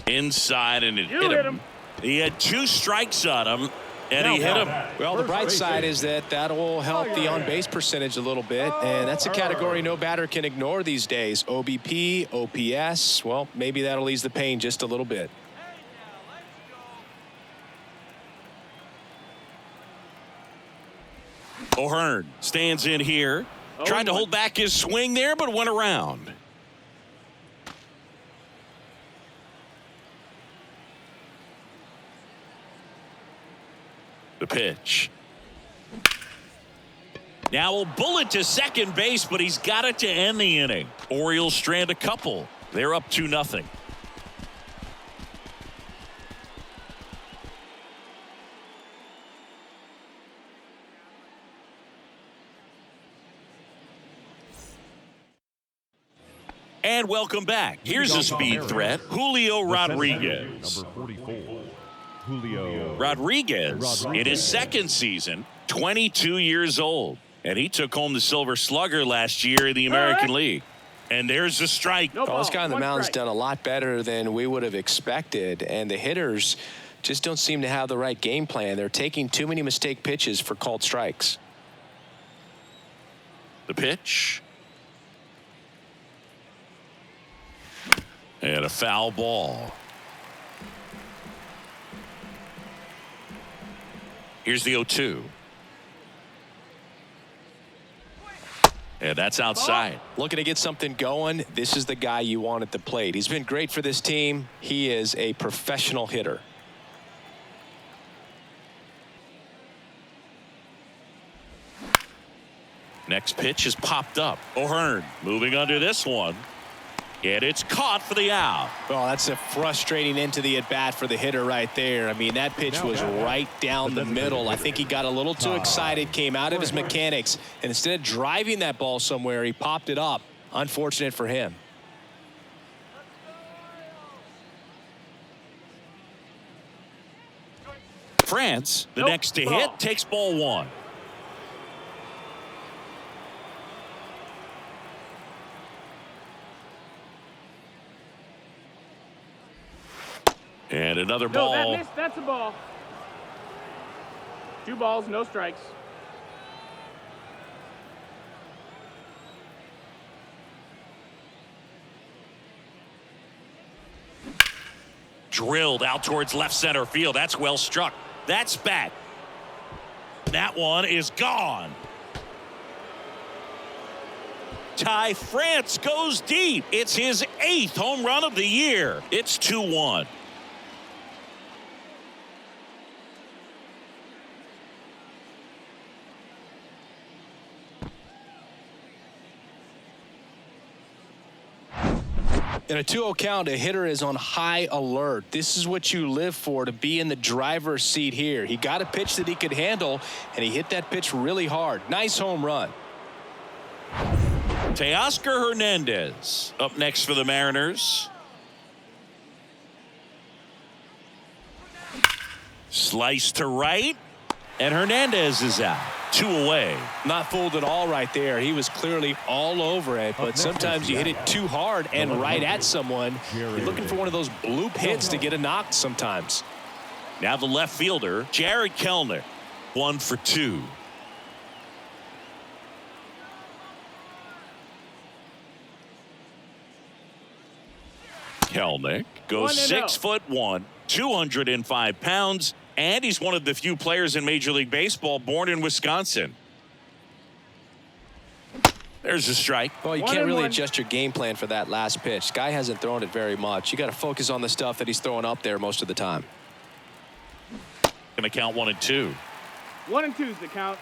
Inside, and it hit him. He had 2 strikes on him, And he hit him. Well, the bright side is that will help the on-base percentage a little bit, and that's a category no batter can ignore these days. OBP, OPS, well, maybe that'll ease the pain just a little bit. O'Hearn stands in here. Tried to hold back his swing there, but went around. The pitch. Now a bullet to second base, but he's got it to end the inning. Orioles strand a couple. They're up 2-0. And welcome back. Here's a speed threat, Julio Rodriguez. Number 44, Julio Rodriguez, in his second season, 22 years old. And he took home the Silver Slugger last year in the American League. And there's a strike. No Well, this ball. guy on the One mound's strike. done a lot better than we would have expected, and the hitters just don't seem to have the right game plan. They're taking too many mistake pitches for called strikes. The pitch. And a foul ball. Here's the 0-2. And that's outside. Looking to get something going, this is the guy you want at the plate. He's been great for this team. He is a professional hitter. Next pitch is popped up. O'Hearn moving under this one. And it's caught for the out. Well, that's a frustrating end to the at-bat for the hitter right there. I mean, that pitch was right down the middle. I think he got a little too excited, came out of his mechanics, and instead of driving that ball somewhere, he popped it up. Unfortunate for him. France, the next to hit, takes ball one. And another No, ball. that missed. That's a ball. 2 balls, no strikes. Drilled out towards left center field. That's well struck. That's back. That one is gone. Ty France goes deep. It's his 8th home run of the year. It's 2-1. In a 2-0 count, a hitter is on high alert. This is what you live for, to be in the driver's seat here. He got a pitch that he could handle, and he hit that pitch really hard. Nice home run. Teoscar Hernandez up next for the Mariners. Slice to right, and Hernandez is out. 2 away. Not fooled at all right there. He was clearly all over it, but sometimes you hit it too hard and right at someone. You're looking for one of those bloop hits to get a knock sometimes. Now the left fielder, Jared Kellner, 1 for 2. Kelnick goes 6'1", 205 pounds, and he's one of the few players in Major League Baseball born in Wisconsin. There's a strike. Well, you can't really adjust your game plan for that last pitch. Guy hasn't thrown it very much. You got to focus on the stuff that he's throwing up there most of the time. Going to count 1 and 2. 1 and 2's the count.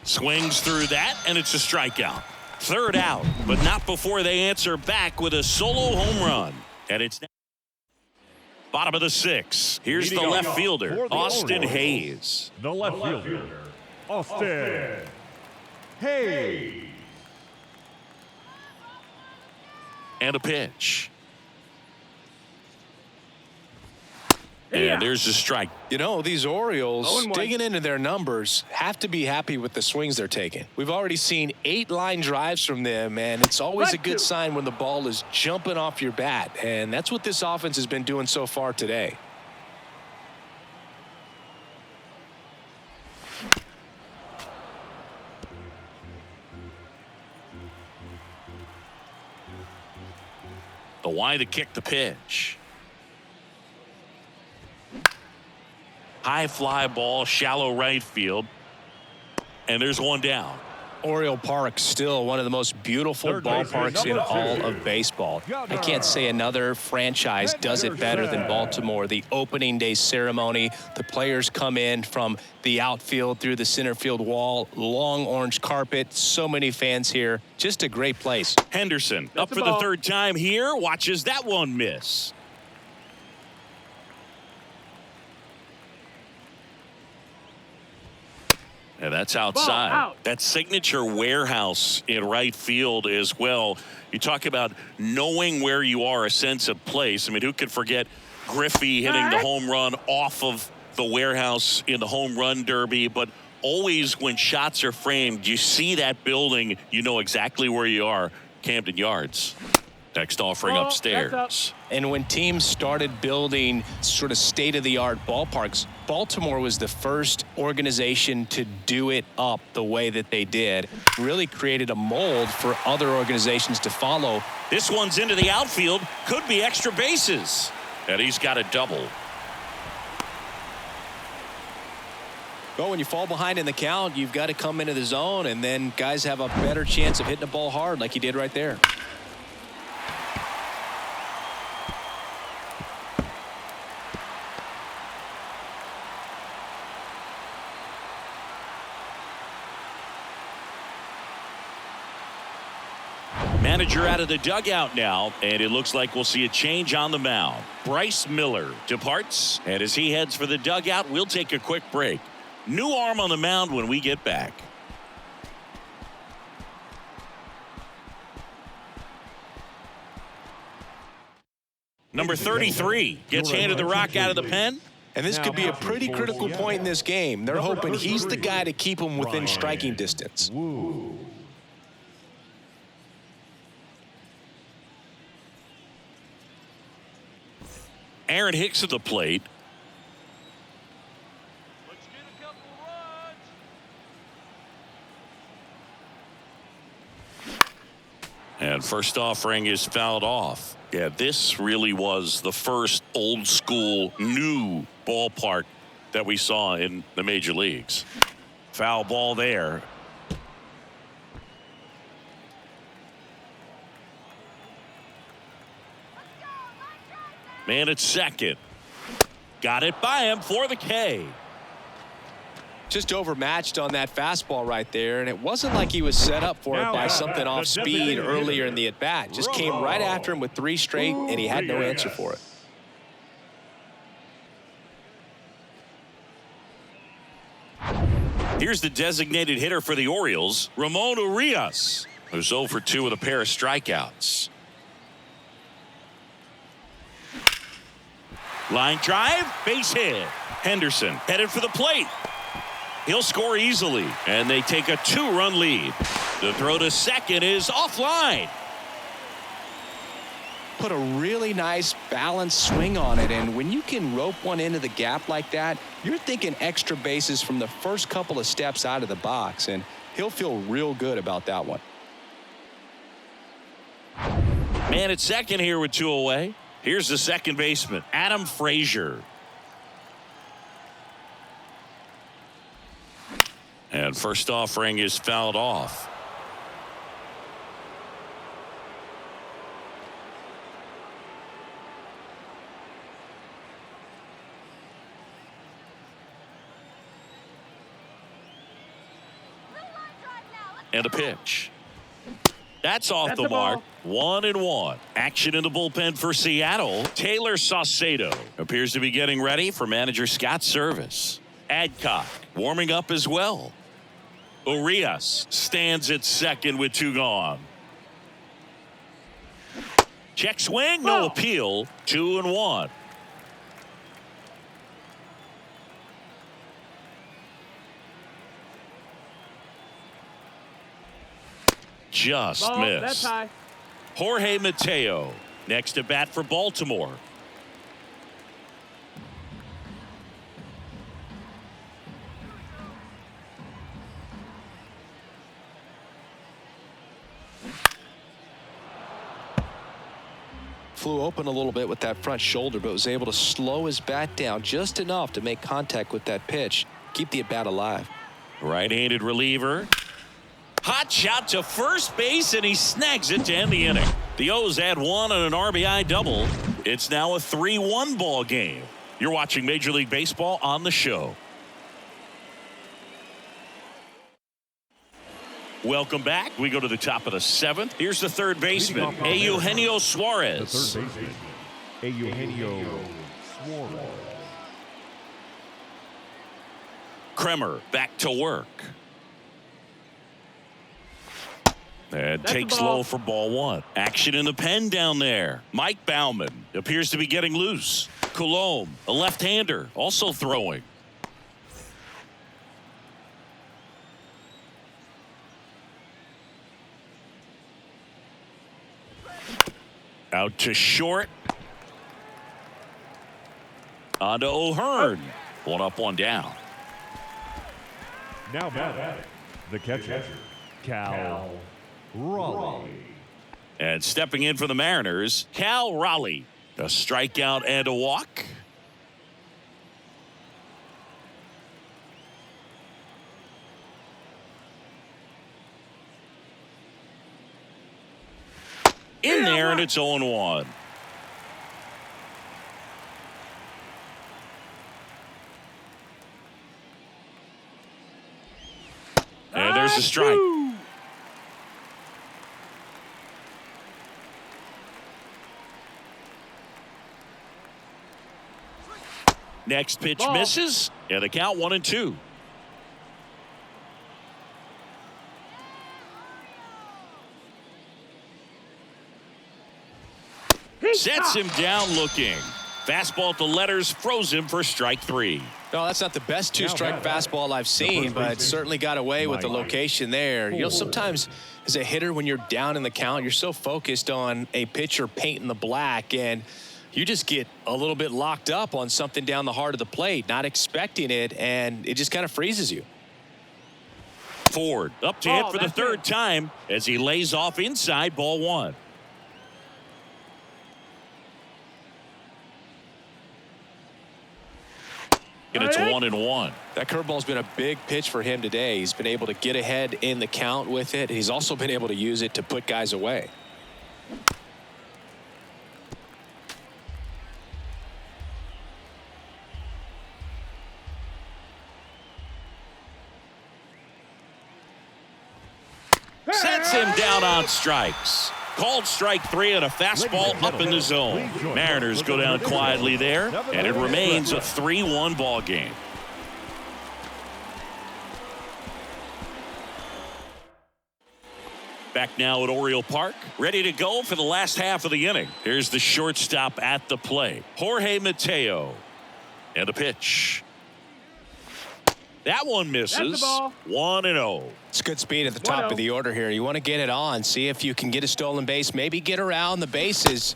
Swings through that, and it's a strikeout. 3rd out, but not before they answer back with a solo home run. And it's bottom of the 6th. Here's the left fielder, Austin Hayes. The left fielder, Austin Hayes. And a pitch. And there's a strike. You know, these Orioles 0-1. digging into their numbers have to be happy with the swings they're taking. We've already seen 8 line drives from them, and it's always a good sign when the ball is jumping off your bat, and that's what this offense has been doing so far today. The Y to kick the pitch. High fly ball, shallow right field. And there's one down. Oriole Park still one of the most beautiful ballparks in all of baseball. I can't say another franchise does it better than Baltimore. The opening day ceremony, the players come in from the outfield through the center field wall, long orange carpet, so many fans here. Just a great place. Henderson up for the third time here, watches that one miss. And that's outside. Out. That signature warehouse in right field as well. You talk about knowing where you are, a sense of place. I mean, who could forget Griffey hitting the home run off of the warehouse in the home run derby? But always when shots are framed, you see that building, you know exactly where you are. Camden Yards. Next offering upstairs. And when teams started building sort of state-of-the-art ballparks, Baltimore was the first organization to do it up the way that they did. Really created a mold for other organizations to follow. This one's into the outfield. Could be extra bases. And he's got a double. Well, when you fall behind in the count, you've got to come into the zone, and then guys have a better chance of hitting the ball hard like he did right there. Manager out of the dugout now, and it looks like we'll see a change on the mound. Bryce Miller departs, and as he heads for the dugout, we'll take a quick break. New arm on the mound when we get back. Number 33 gets handed the rock out of the pen. And this could be a pretty critical point in this game. They're hoping he's the guy to keep him within striking distance. Aaron Hicks at the plate. Let's get a couple runs. And first offering is fouled off. Yeah, this really was the first old school new ballpark that we saw in the major leagues. Foul ball there. Man at second. Got it by him for the K. Just overmatched on that fastball right there, and it wasn't like he was set up for it by something off speed earlier in the at-bat. Just came right after him with 3 straight, and he had no answer for it. Here's the designated hitter for the Orioles, Ramon Urias, who's 0 for 2 with a pair of strikeouts. Line drive, base hit. Henderson headed for the plate. He'll score easily, and they take a 2-run lead. The throw to second is offline. Put a really nice balanced swing on it, and when you can rope one into the gap like that, you're thinking extra bases from the first couple of steps out of the box, and he'll feel real good about that one. Man at second here with 2 away. Here's the second baseman, Adam Frazier. And first offering is fouled off. And a pitch. That's off the mark. 1-1. Action in the bullpen for Seattle. Taylor Saucedo appears to be getting ready for manager Scott's service. Adcock warming up as well. Urias stands at second with 2 gone. Check swing, no appeal. 2-1. just Ball, missed. that's high. Jorge Mateo next to bat for Baltimore. Flew open a little bit with that front shoulder, but was able to slow his bat down just enough to make contact with that pitch, keep the at-bat alive. Right-handed reliever. Hot shot to first base, and he snags it to end the inning. The O's add one on an RBI double. It's now a 3-1 ball game. You're watching Major League Baseball on the show. Welcome back. We go to the top of the 7th. Here's the third baseman, Eugenio Suarez. The third baseman, Eugenio Suarez. Kremer back to work. And That's takes the ball. low for ball 1. Action in the pen down there. Mike Baumann appears to be getting loose. Coulombe, a left-hander, also throwing. Out to short. On to O'Hearn. One up, one down. Now batting, the catcher, Cal Raleigh. And stepping in for the Mariners, Cal Raleigh. A strikeout and a walk. In there, and it's 0-1. And there's a strike. Next pitch Ball. misses, and the count 1-2. Sets him down looking. Fastball at the letters froze him for strike 3. No, that's not the best two-strike fastball I've seen, but certainly got away with the location there. You know, sometimes as a hitter, when you're down in the count, you're so focused on a pitcher painting the black, and you just get a little bit locked up on something down the heart of the plate, not expecting it, and it just kind of freezes you. Ford up to hit for the that's third it. time as he lays off inside ball 1. And it's 1-1. That curveball's been a big pitch for him today. He's been able to get ahead in the count with it. He's also been able to use it to put guys away. Sets him down on strikes. Called strike 3 and a fastball up in the zone. Mariners go down quietly there, and it remains a 3-1 ball game. Back now at Oriole Park, ready to go for the last half of the inning. Here's the shortstop at the plate, Jorge Mateo. And the pitch. That one misses. That's the ball. 1-0. It's good speed at the top of the order here. You want to get it on, see if you can get a stolen base, maybe get around the bases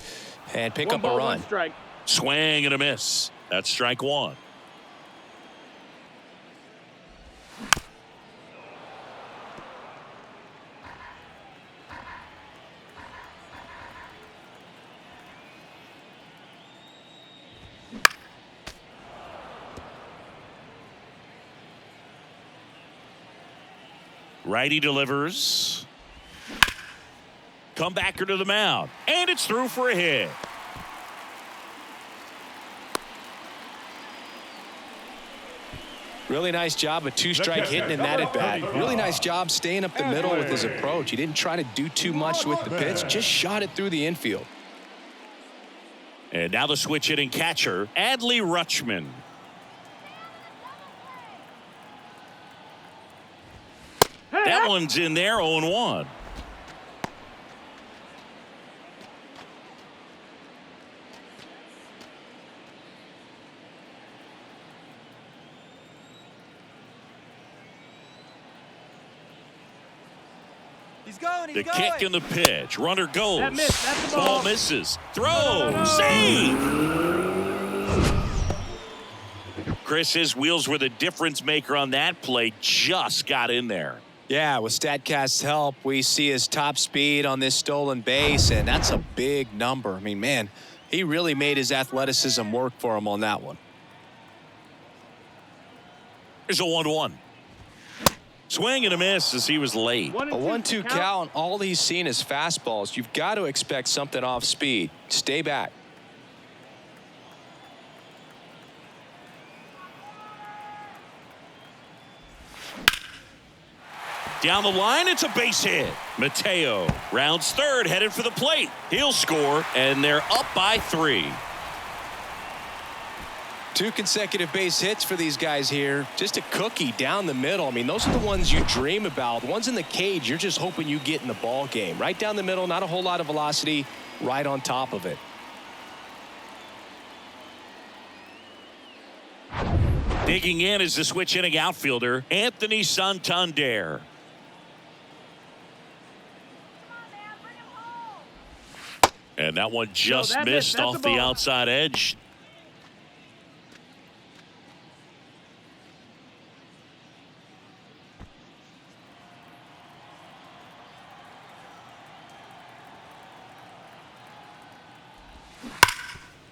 and pick up a run. 1 strike. Swing and a miss. That's strike 1. Righty delivers. Comebacker to the mound. And it's through for a hit. Really nice job of two-strike hitting in that at-bat. Really nice job staying up the middle with his approach. He didn't try to do too much with the pitch, just shot it through the infield. And now the switch hitting catcher, Adley Rutschman. That one's in there, 0-1. The kick and the pitch. Runner goes. That missed. That's the Ball ball. misses. Throw. Save. Chris, his wheels were the difference maker on that play. Just got in there. Yeah, with StatCast's help, we see his top speed on this stolen base, and that's a big number. I mean, man, he really made his athleticism work for him on that one. Here's a 1-1. Swing and a miss as he was late. A 1-2 count, all he's seen is fastballs. You've got to expect something off speed. Stay back. Down the line, it's a base hit. Mateo rounds third, headed for the plate. He'll score, and they're up by 3. 2 consecutive base hits for these guys here. Just a cookie down the middle. I mean, those are the ones you dream about. The ones in the cage, you're just hoping you get in the ball game. Right down the middle, not a whole lot of velocity, right on top of it. Digging in is the switch hitting outfielder, Anthony Santander. And that one just missed off the outside edge.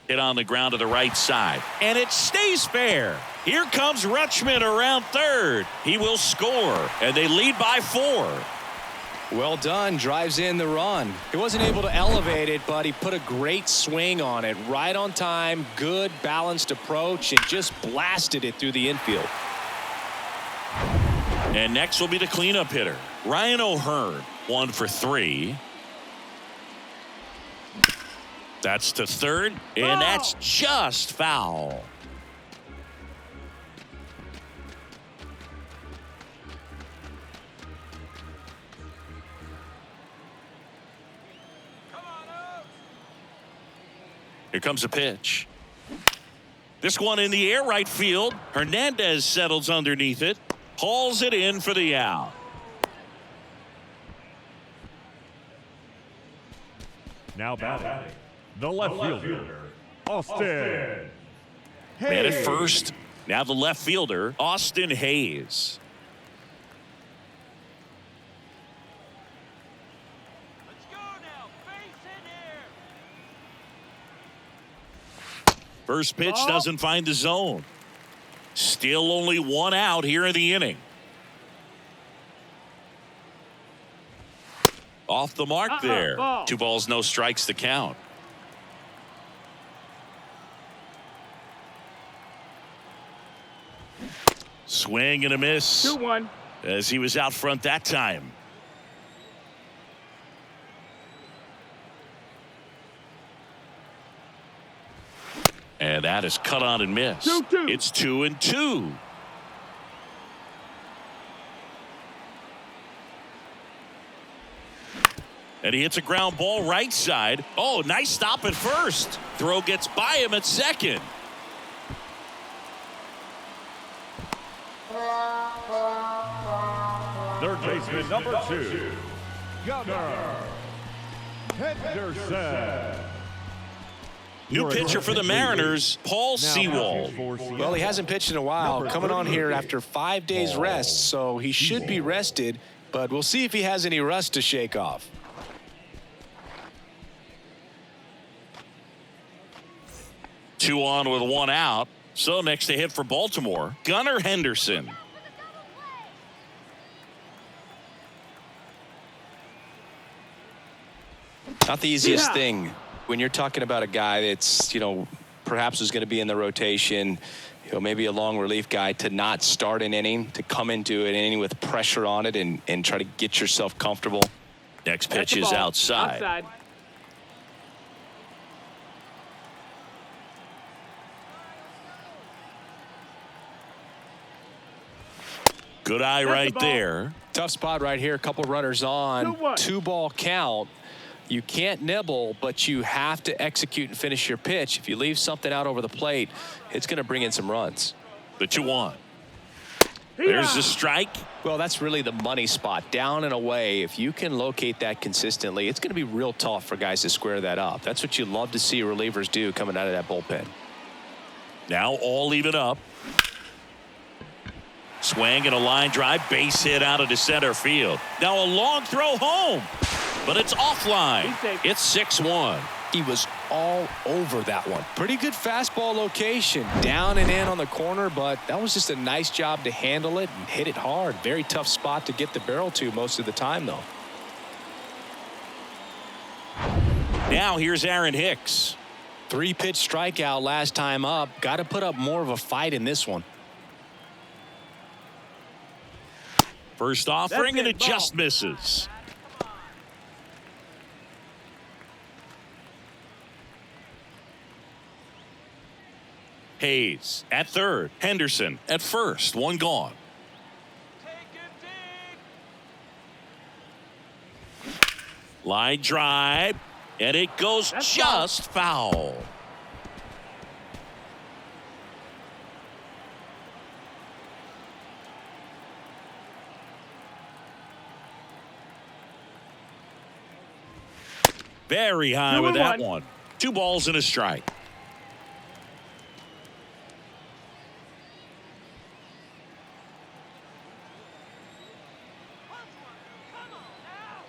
Hit on the ground to the right side. And it stays fair. Here comes Rutschman around third. He will score. And they lead by 4. Well done. Drives in the run. He wasn't able to elevate it, but he put a great swing on it. Right on time. Good balanced approach and just blasted it through the infield. And next will be the cleanup hitter, Ryan O'Hearn. 1 for 3. That's to third, and that's just foul. Here comes a pitch. This one in the air right field. Hernandez settles underneath it, hauls it in for the out. Now batting, the left fielder, Austin Hayes. Man at first. Now the left fielder, Austin Hayes. Let's go now. Base hit here. First pitch doesn't find the zone. Still only 1 out here in the inning. Off the mark there. Ball. 2 balls, no strikes to count. Swing and a miss. 2-1. As he was out front that time. And that is cut on and missed. 2-2. It's 2-2. And he hits a ground ball right side. Oh, nice stop at first. Throw gets by him at second. Third baseman number 2, Gunnar Henderson. New pitcher for the Mariners, Paul Sewald. Well, he hasn't pitched in a while. Coming on here after 5 days rest, so he should be rested. But we'll see if he has any rust to shake off. Two on with 1 out. So next to hit for Baltimore, Gunnar Henderson. Not the easiest thing when you're talking about a guy that's, perhaps is going to be in the rotation, maybe a long relief guy, to not start an inning, to come into an inning with pressure on it and try to get yourself comfortable. Next pitch is outside. Good eye right there. Tough spot right here. A couple runners on. 2-ball count. You can't nibble, but you have to execute and finish your pitch. If you leave something out over the plate, it's going to bring in some runs. The 2-1. There's the strike. Well, that's really the money spot, down and away. If you can locate that consistently, it's going to be real tough for guys to square that up. That's what you love to see relievers do coming out of that bullpen. Now all even up. Swing and a line drive, base hit out into center field. Now a long throw home, but it's offline. It's 6-1. He was all over that one. Pretty good fastball location, down and in on the corner, but that was just a nice job to handle it and hit it hard. Very tough spot to get the barrel to most of the time, though. Now here's Aaron Hicks. 3-pitch strikeout last time up. Got to put up more of a fight in this one. First offering, That's and it, it ball. just misses. Hayes at third. Henderson at first. One gone. Take it deep. Line drive, and it goes That's just foul. Very high with that 2-1. one. 2 balls and a strike. Come on now.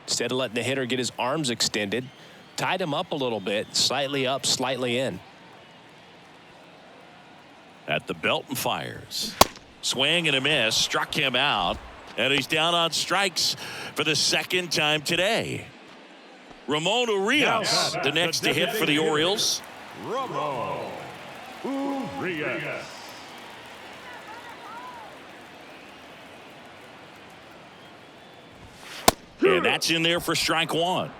Instead of letting the hitter get his arms extended, tied him up a little bit, slightly up, slightly in. At the belt and fires. Swing and a miss, struck him out, and he's down on strikes for the second time today. Ramon Urias, the next to hit for the Orioles. Ramon Urias. And that's in there for strike one.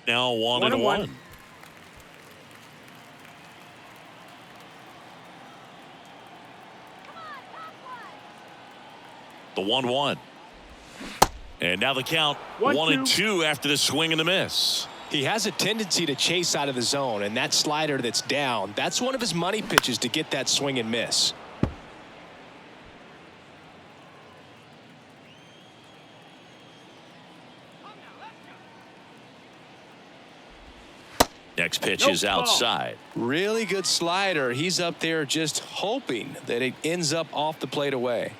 Now 1-1. The 1-1. And now the count 1-2 after the swing and the miss. He has a tendency to chase out of the zone, and that slider that's down, that's one of his money pitches to get that swing and miss. Next pitch is outside. Really good slider. He's up there just hoping that it ends up off the plate away.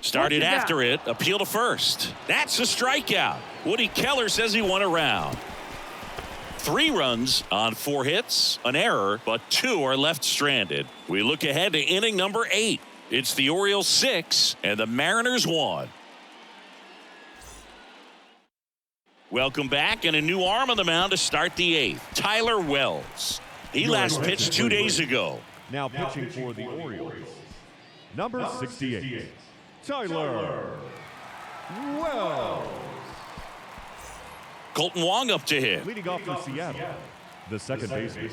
Started after it. Appeal to first. That's a strikeout. Woody Keller says he won a round. 3 runs on 4 hits, an error, but 2 are left stranded. We look ahead to inning number 8. It's the Orioles 6 and the Mariners 1. Welcome back, and a new arm on the mound to start the 8th. Tyler Wells. He last pitched 2 days ago. Now pitching for the Orioles, number 68, Tyler Wells. Colton Wong up to hit. Leading off for Seattle, the second baseman,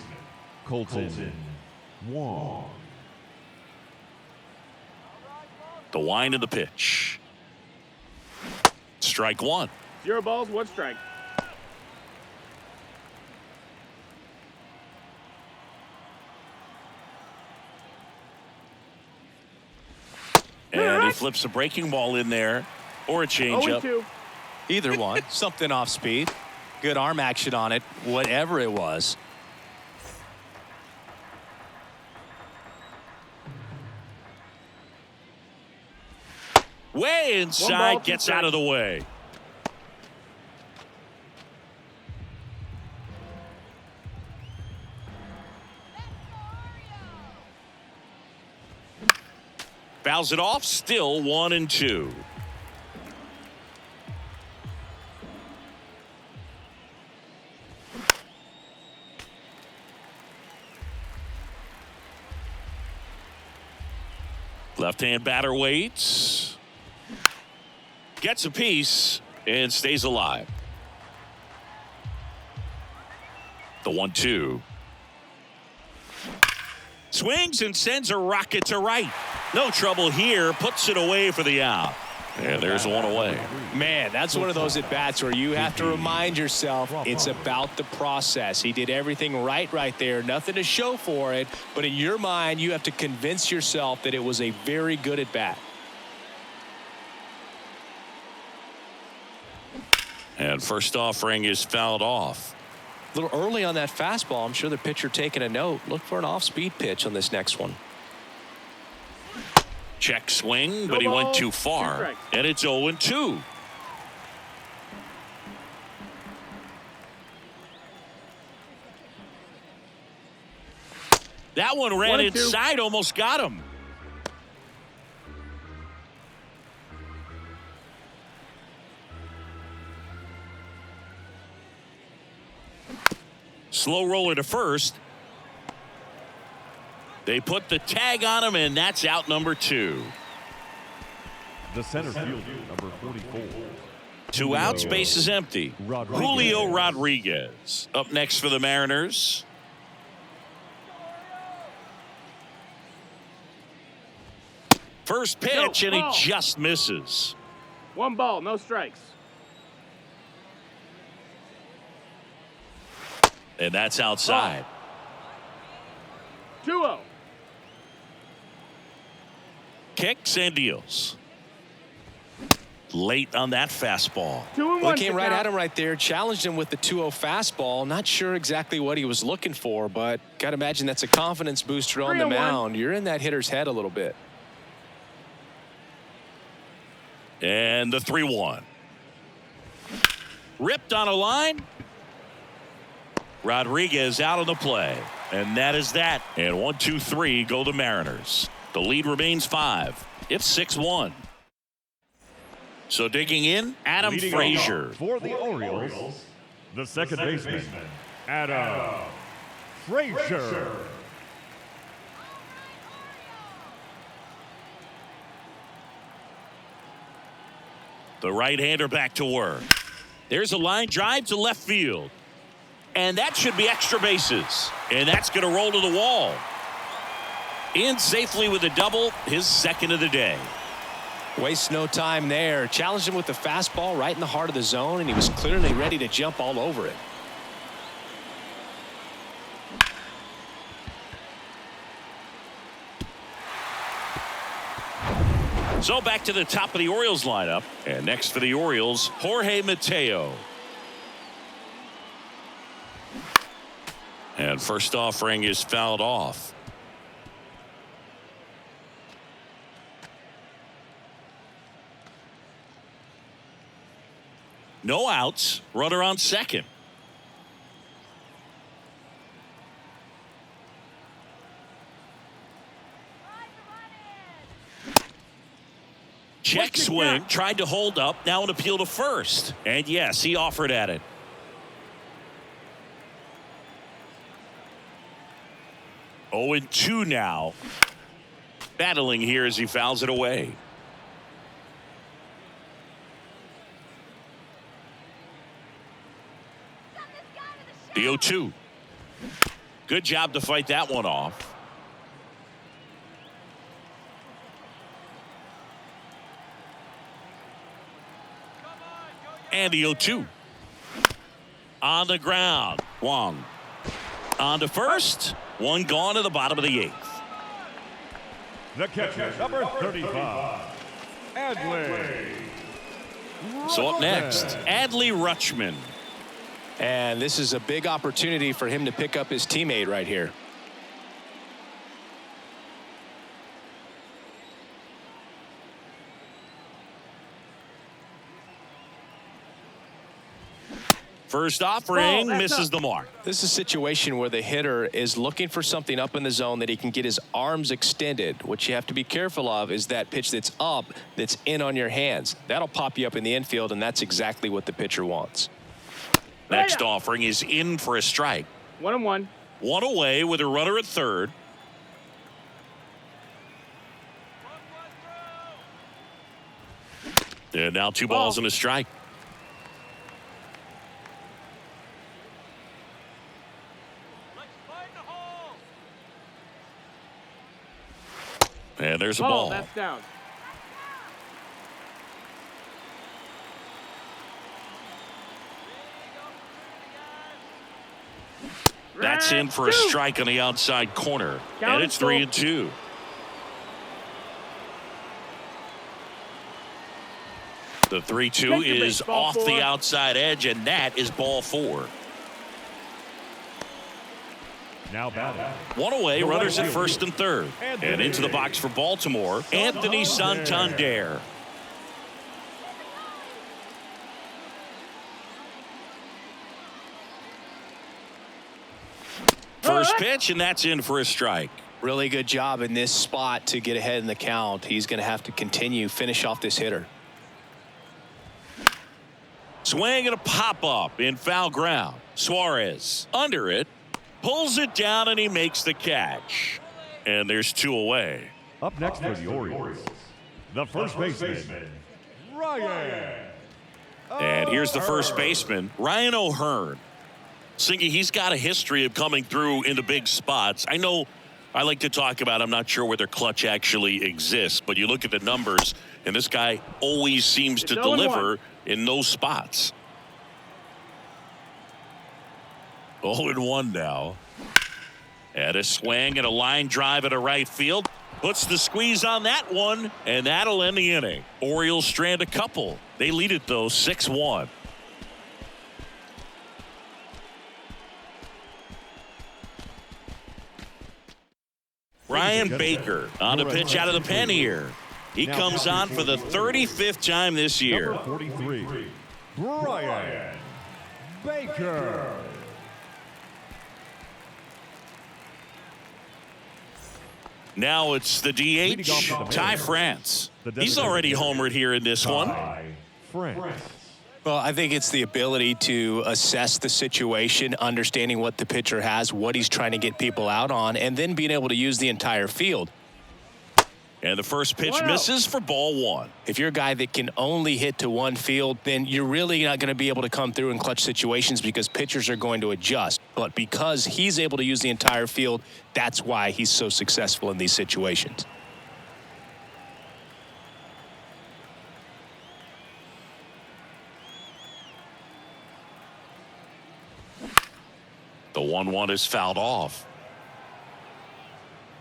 Colton Wong. The wind of the pitch. Strike 1. 0 balls, 1 strike. And he flips a breaking ball in there, or a changeup. 0-2. Either one. Something off speed. Good arm action on it, whatever it was. Way inside, gets out of the way. Fouls it off, still 1-2. Left-hand batter waits. Gets a piece and stays alive. The 1-2. Swings and sends a rocket to right. No trouble here. Puts it away for the out. And there's one away. Man, that's one of those at-bats where you have to remind yourself it's about the process. He did everything right there. Nothing to show for it. But in your mind, you have to convince yourself that it was a very good at-bat. And first offering is fouled off. A little early on that fastball. I'm sure the pitcher taking a note. Look for an off-speed pitch on this next one. Check swing, but he went too far. And it's 0-2. That one ran inside, almost got him. Slow roller to first. They put the tag on him, and that's out number 2. The center fielder, number 44. 2 outs, base is empty. Julio Rodriguez up next for the Mariners. First pitch, and he just misses. 1 ball, no strikes. And that's outside. 2-0. Kicks and deals. Late on that fastball. 2-1. Well, he came right at him right there, challenged him with the 2-0 fastball. Not sure exactly what he was looking for, but got to imagine that's a confidence booster on the mound. You're in that hitter's head a little bit. And the 3-1. Ripped on a line. Rodriguez out of the play. And that is that. And 1-2-3 go the Mariners. The lead remains 5. It's 6-1. So digging in, Adam Leading Frazier. off for the Orioles, the second baseman, Adam Frazier. The right-hander back to work. There's a line drive to left field. And that should be extra bases. And that's going to roll to the wall. In safely with a double, his second of the day. Waste no time there. Challenged him with the fastball right in the heart of the zone, and he was clearly ready to jump all over it. So back to the top of the Orioles lineup. And next for the Orioles, Jorge Mateo. And first offering is fouled off. No outs. Runner on second. Check swing. Tried to hold up. Now an appeal to first. And yes, he offered at it. Oh, and 2 now. Battling here as he fouls it away. The 0-2. Good job to fight that one off. And the 0-2. On the ground. Wong. On to first. One gone to the bottom of the 8th. The catcher, number 35, Adley. So up next, Adley Rutschman. And this is a big opportunity for him to pick up his teammate right here. First offering misses the mark. This is a situation where the hitter is looking for something up in the zone that he can get his arms extended. What you have to be careful of is that pitch that's up, that's in on your hands. That'll pop you up in the infield, and that's exactly what the pitcher wants. Next offering is in for a strike. 1-1. One away with a runner at third. And now 2 balls and a strike. And there's a Ball, ball. that's down. That's in for a strike on the outside corner. Count And it, it's Cole. 3-2. The 3-2 Take the is base, ball off 4. the outside edge, and that is ball 4. Now batting. One away, The runners right at first and third. And into the box for Baltimore, Anthony Santander. First pitch, and that's in for a strike. Really good job in this spot to get ahead in the count. He's going to have to finish off this hitter. Swing and a pop-up in foul ground. Suarez under it, pulls it down, and he makes the catch. And there's 2 away. Up next for the Orioles, the first baseman, Ryan. And here's the first baseman, Ryan O'Hearn. Singy, he's got a history of coming through into big spots. I know I like to talk about, I'm not sure whether clutch actually exists, but you look at the numbers, and this guy always seems to deliver in those spots. 0-1 now. And a swing and a line drive at a right field. Puts the squeeze on that one, and that'll end the inning. Orioles strand a couple. They lead it, though, 6-1. Ryan Baker on a pitch out of the pen here. He comes on for the 35th time this year. Number 43, Brian Baker. Now it's the DH, Ty France. He's already homered here in this one. France. Well, I think it's the ability to assess the situation, understanding what the pitcher has, what he's trying to get people out on, and then being able to use the entire field. And the first pitch misses for ball 1. If you're a guy that can only hit to one field, then you're really not going to be able to come through in clutch situations because pitchers are going to adjust. But because he's able to use the entire field, that's why he's so successful in these situations. The 1-1 is fouled off.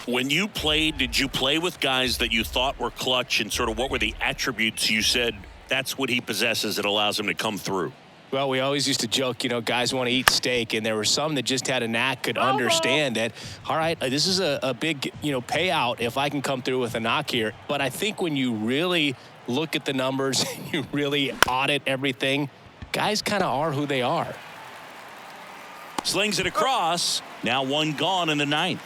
When you played, did you play with guys that you thought were clutch, and sort of what were the attributes you said that's what he possesses that allows him to come through? Well, we always used to joke, guys want to eat steak, and there were some that just had a knack, could understand that, all right, this is a big, payout if I can come through with a knock here. But I think when you really look at the numbers, you really audit everything, guys kind of are who they are. Slings it across. Now 1 gone in the 9th.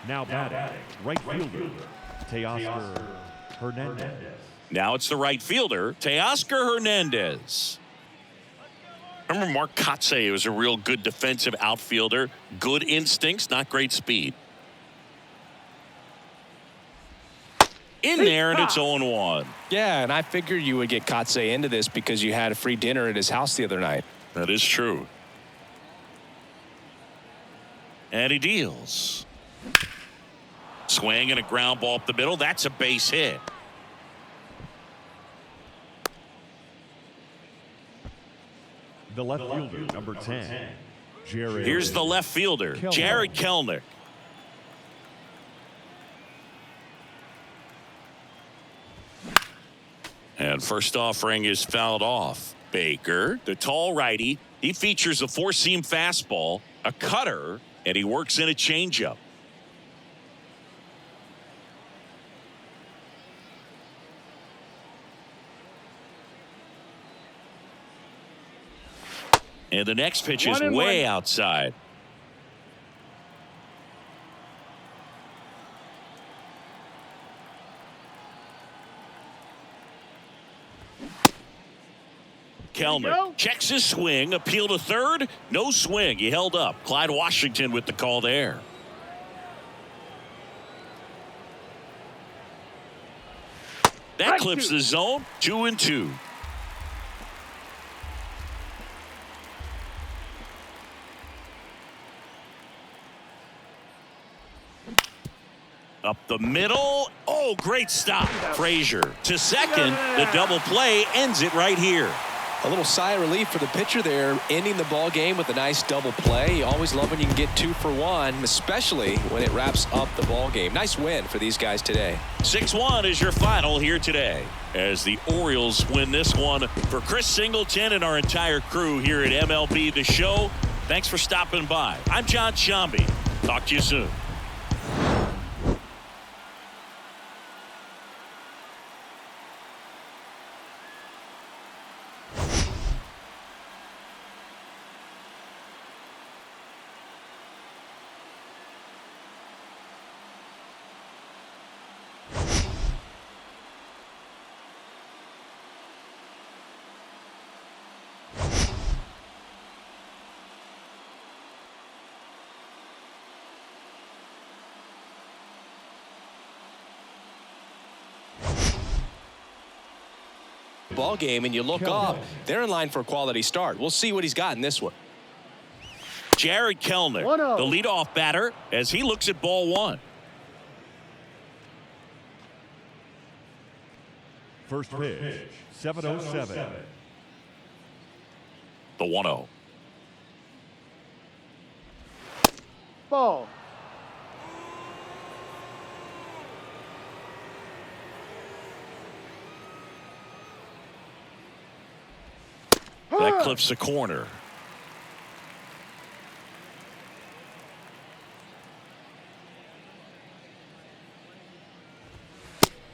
Now batting, right fielder, Teoscar Hernandez. Now it's the right fielder, Teoscar Hernandez. Remember Mark Kotsay was a real good defensive outfielder. Good instincts, not great speed. In there, and it's 0-1. Yeah, and I figured you would get Kotsay into this because you had a free dinner at his house the other night. That is true. And he deals. Swing and a ground ball up the middle. That's a base hit. The left fielder, number 10, Jared. Here's the left fielder, Jared Kelenic. And first offering is fouled off. Baker, the tall righty, he features a 4-seam fastball, a cutter, and he works in a changeup. And the next pitch is way outside. Kelenic checks his swing, appeal to third, no swing. He held up. Clyde Washington with the call there. That clips the zone. 2-2. Up the middle. Oh, great stop. Frazier to second. The double play ends it right here. A little sigh of relief for the pitcher there, ending the ball game with a nice double play. You always love when you can get 2 for 1, especially when it wraps up the ball game. Nice win for these guys today. 6-1 is your final here today as the Orioles win this one. For Chris Singleton and our entire crew here at MLB The Show, thanks for stopping by. I'm John Shambi. Talk to you soon. Ball game and you look up, they're in line for a quality start. We'll see what he's got in this one. Jared Kellner, the leadoff batter, as he looks at ball 1. First pitch, 7:07. The 1-0. Ball. That clips the corner.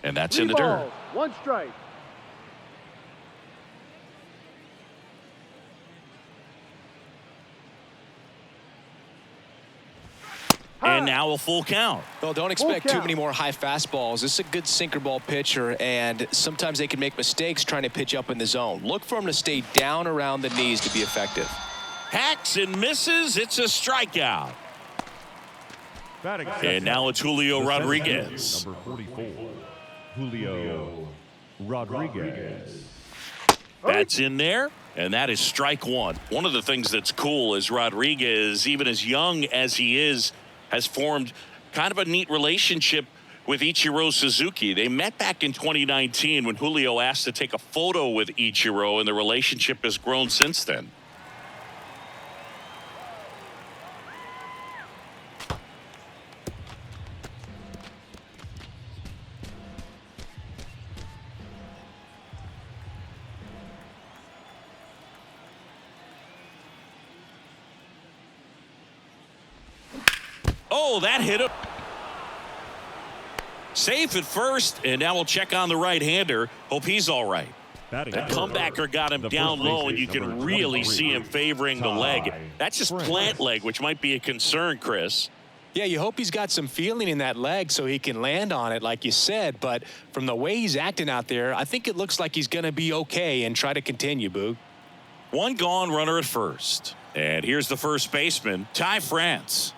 And that's in the dirt. 1 strike. And now a full count. Well, don't expect too many more high fastballs. This is a good sinker ball pitcher, and sometimes they can make mistakes trying to pitch up in the zone. Look for him to stay down around the knees to be effective. Hacks and misses. It's a strikeout. And now it's Julio Rodriguez. Number 44, Julio Rodriguez. That's in there, and that is strike 1. One of the things that's cool is Rodriguez, even as young as he is, has formed kind of a neat relationship with Ichiro Suzuki. They met back in 2019 when Julio asked to take a photo with Ichiro, and the relationship has grown since then. Oh, that hit him. Safe at first, and now we'll check on the right-hander. Hope he's all right. That comebacker got him down low, and you can really see him favoring the leg. That's just plant leg, which might be a concern, Chris. Yeah, you hope he's got some feeling in that leg so he can land on it, like you said. But from the way he's acting out there, I think it looks like he's going to be okay and try to continue, Boog. 1 gone, runner at first. And here's the first baseman, Ty France.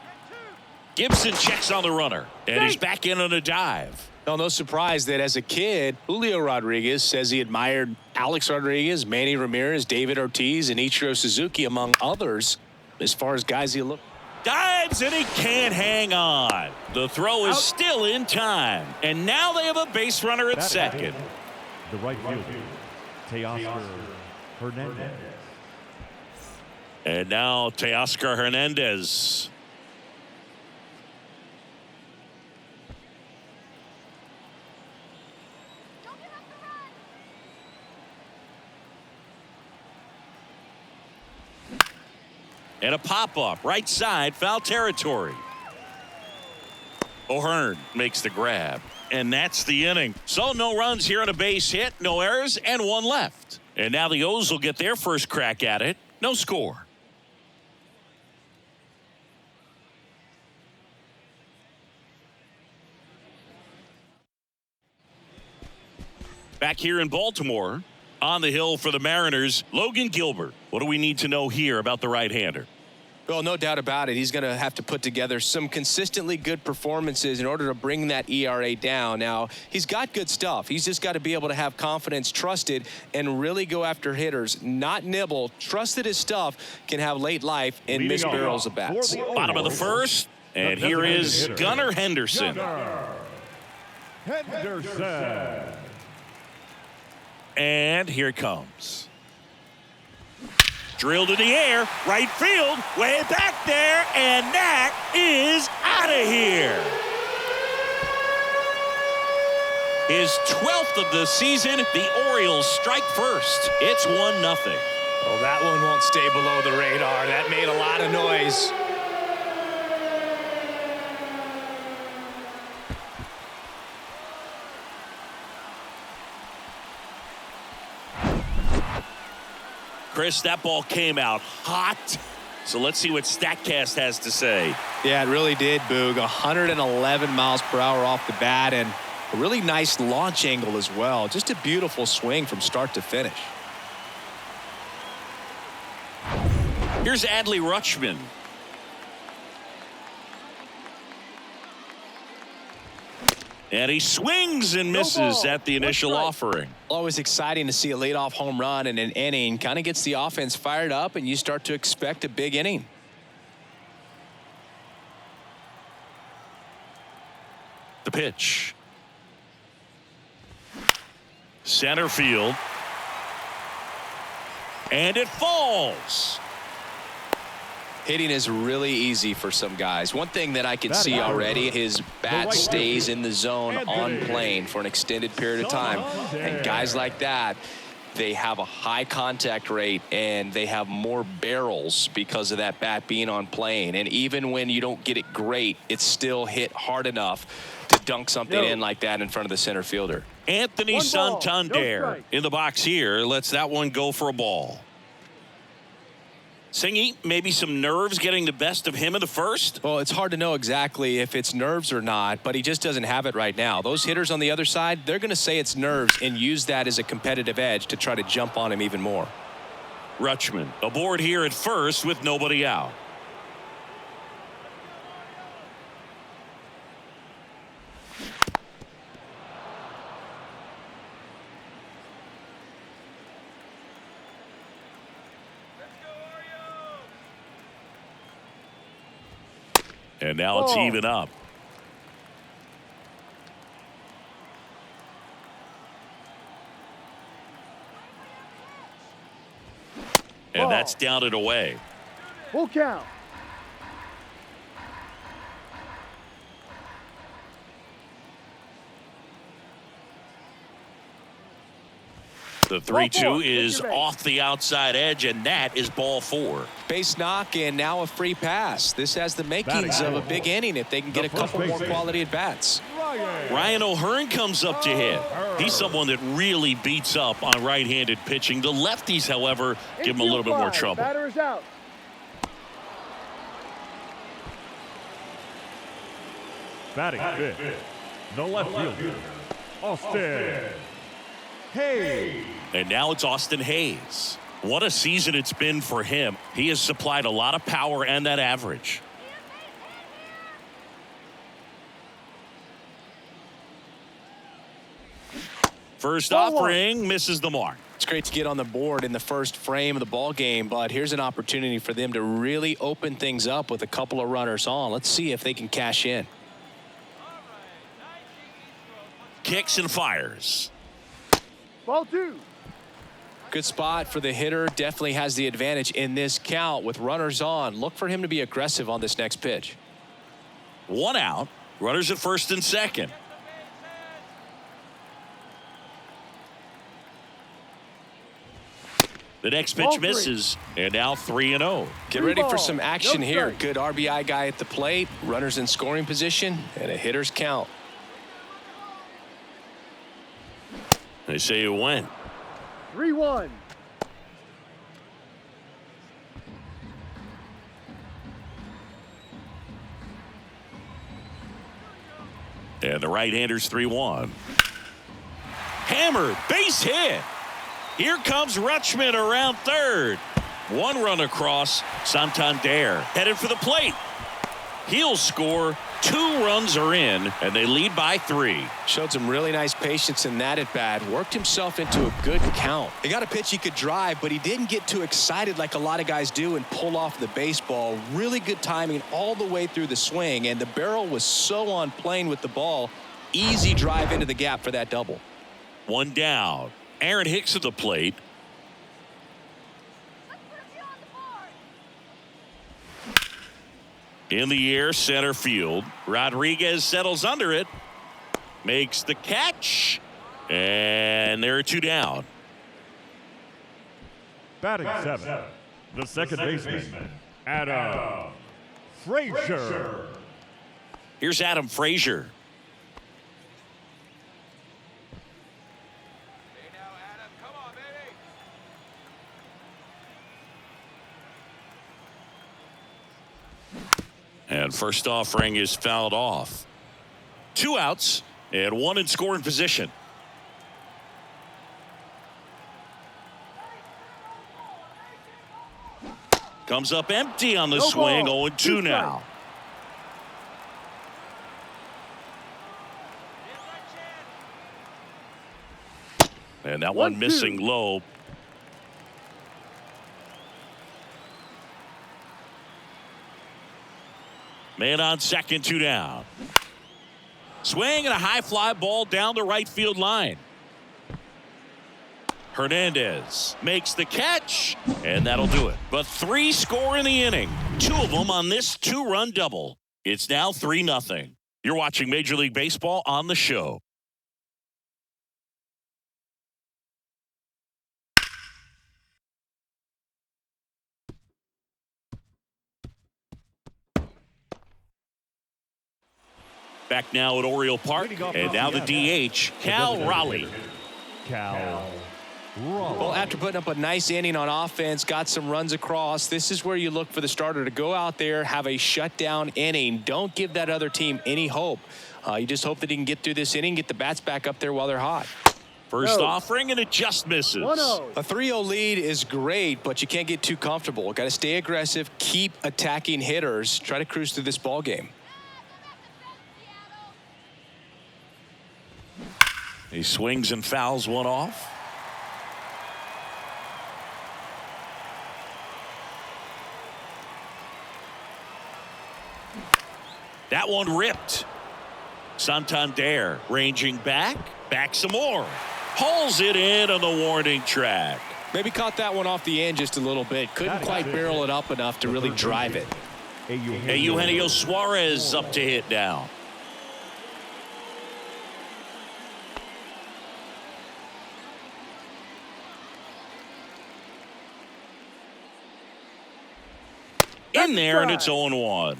Gibson checks on the runner, and he's back in on a dive. Well, no surprise that as a kid, Julio Rodriguez says he admired Alex Rodriguez, Manny Ramirez, David Ortiz, and Ichiro Suzuki, among others, as far as guys he looked. Dives, and he can't hang on. The throw is still in time, and now they have a base runner at second. The right fielder, Teoscar Hernandez. And now Teoscar Hernandez. And a pop-up, right side, foul territory. O'Hearn makes the grab, and that's the inning. So no runs here on a base hit, no errors, and 1 left. And now the O's will get their first crack at it. No score. Back here in Baltimore, on the hill for the Mariners, Logan Gilbert. What do we need to know here about the right-hander? Well, no doubt about it. He's going to have to put together some consistently good performances in order to bring that ERA down. Now, he's got good stuff. He's just got to be able to have confidence, trusted, and really go after hitters, not nibble. Trust that his stuff can have late life and miss barrels of bats. Bottom of the first, and here is Gunnar Henderson. Henderson. And here it comes. Drilled in the air, right field, way back there, and that is out of here. His 12th of the season, the Orioles strike first. It's 1-0. Well, that one won't stay below the radar. That made a lot of noise. Chris, that ball came out hot. So let's see what StatCast has to say. Yeah, it really did, Boog. 111 miles per hour off the bat and a really nice launch angle as well. Just a beautiful swing from start to finish. Here's Adley Rutschman. And he swings and misses at the initial offering. Always exciting to see a leadoff home run in an inning. Kind of gets the offense fired up, and you start to expect a big inning. The pitch. Center field. And it falls. Hitting is really easy for some guys. One thing that I can see already, his bat stays in the zone on plane for an extended period of time. And guys like that, they have a high contact rate and they have more barrels because of that bat being on plane. And even when you don't get it great, it's still hit hard enough to dunk something in like that in front of the center fielder. Anthony Santander in the box here lets that one go for a ball. Singy, maybe some nerves getting the best of him in the first? Well, it's hard to know exactly if it's nerves or not, but he just doesn't have it right now. Those hitters on the other side, they're going to say it's nerves and use that as a competitive edge to try to jump on him even more. Rutschman aboard here at first with nobody out. And now it's even up. And that's down and away. Full count. The 3-2 is off the outside edge, and that is ball 4. Base knock and now a free pass. This has the makings of a big inning if they can get a couple more quality at bats. Ryan O'Hearn comes up to hit. He's someone that really beats up on right-handed pitching. The lefties, however, give him a little bit more trouble. Batter is out. Batting fifth, the left fielder, Austin Hayes. And now it's Austin Hayes. What a season it's been for him. He has supplied a lot of power and that average. First offering misses the mark. It's great to get on the board in the first frame of the ball game, but here's an opportunity for them to really open things up with a couple of runners on. Let's see if they can cash in. Kicks and fires. Ball 2. Good spot for the hitter. Definitely has the advantage in this count with runners on. Look for him to be aggressive on this next pitch. 1 out. Runners at first and second. The next pitch misses, and now 3-0. Get ready for some action here. Good RBI guy at the plate. Runners in scoring position and a hitter's count. They say it went. 3-1. And the right-hander's 3-1. Hammered, base hit. Here comes Rutschman around third. 1 run across. Santander headed for the plate. He'll score. 2 runs are in, and they lead by 3. Showed some really nice patience in that at bat. Worked himself into a good count. He got a pitch he could drive, but he didn't get too excited like a lot of guys do and pull off the baseball. Really good timing all the way through the swing, and the barrel was so on plane with the ball, Easy drive into the gap for that double. One down. Aaron Hicks at the plate. In the air, center field. Rodriguez settles under it. Makes the catch. And there are 2 down. Batting seven, the second baseman, Adam Frazier. Here's Adam Frazier. Hey now, Adam, come on, baby. And first offering is fouled off. 2 outs and 1 in scoring position. Comes up empty on the swing. 0-2 now. And that one missing low. Man on second, 2 down. Swing and a high fly ball down the right field line. Hernandez makes the catch, and that'll do it. But 3 score in the inning. 2 of them on this 2-run double. It's now 3-0. You're watching Major League Baseball on the show. Back now at Oriole Park, and now the DH, Cal Raleigh. Cal Raleigh. Well, after putting up a nice inning on offense, got some runs across, this is where you look for the starter to go out there, have a shutdown inning. Don't give that other team any hope. You just hope that he can get through this inning, get the bats back up there while they're hot. First offering, and it just misses. 1-0. A 3-0 lead is great, but you can't get too comfortable. Got to stay aggressive, keep attacking hitters, try to cruise through this ball game. He swings and fouls one off. That one ripped. Santander ranging back some more. Hauls it in on the warning track. Maybe caught that one off the end just a little bit. Couldn't quite barrel it up enough to really drive it. Eugenio Suarez up to hit now. In there, and it's 0-1.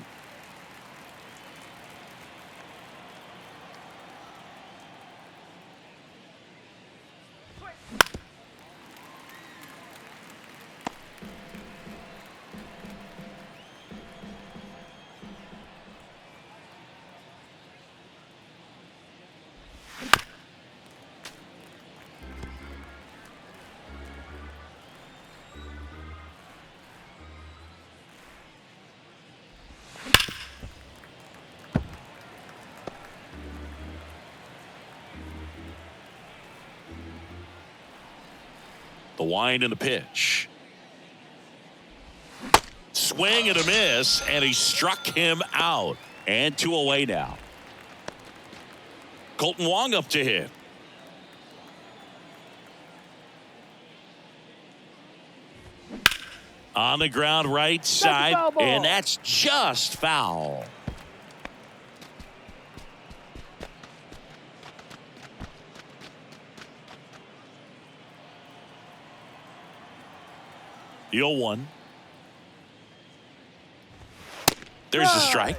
The wind and the pitch. Swing and a miss, and he struck him out. And 2 away now. Colton Wong up to hit. On the ground right side, and that's just foul. The 0-1. There's the strike.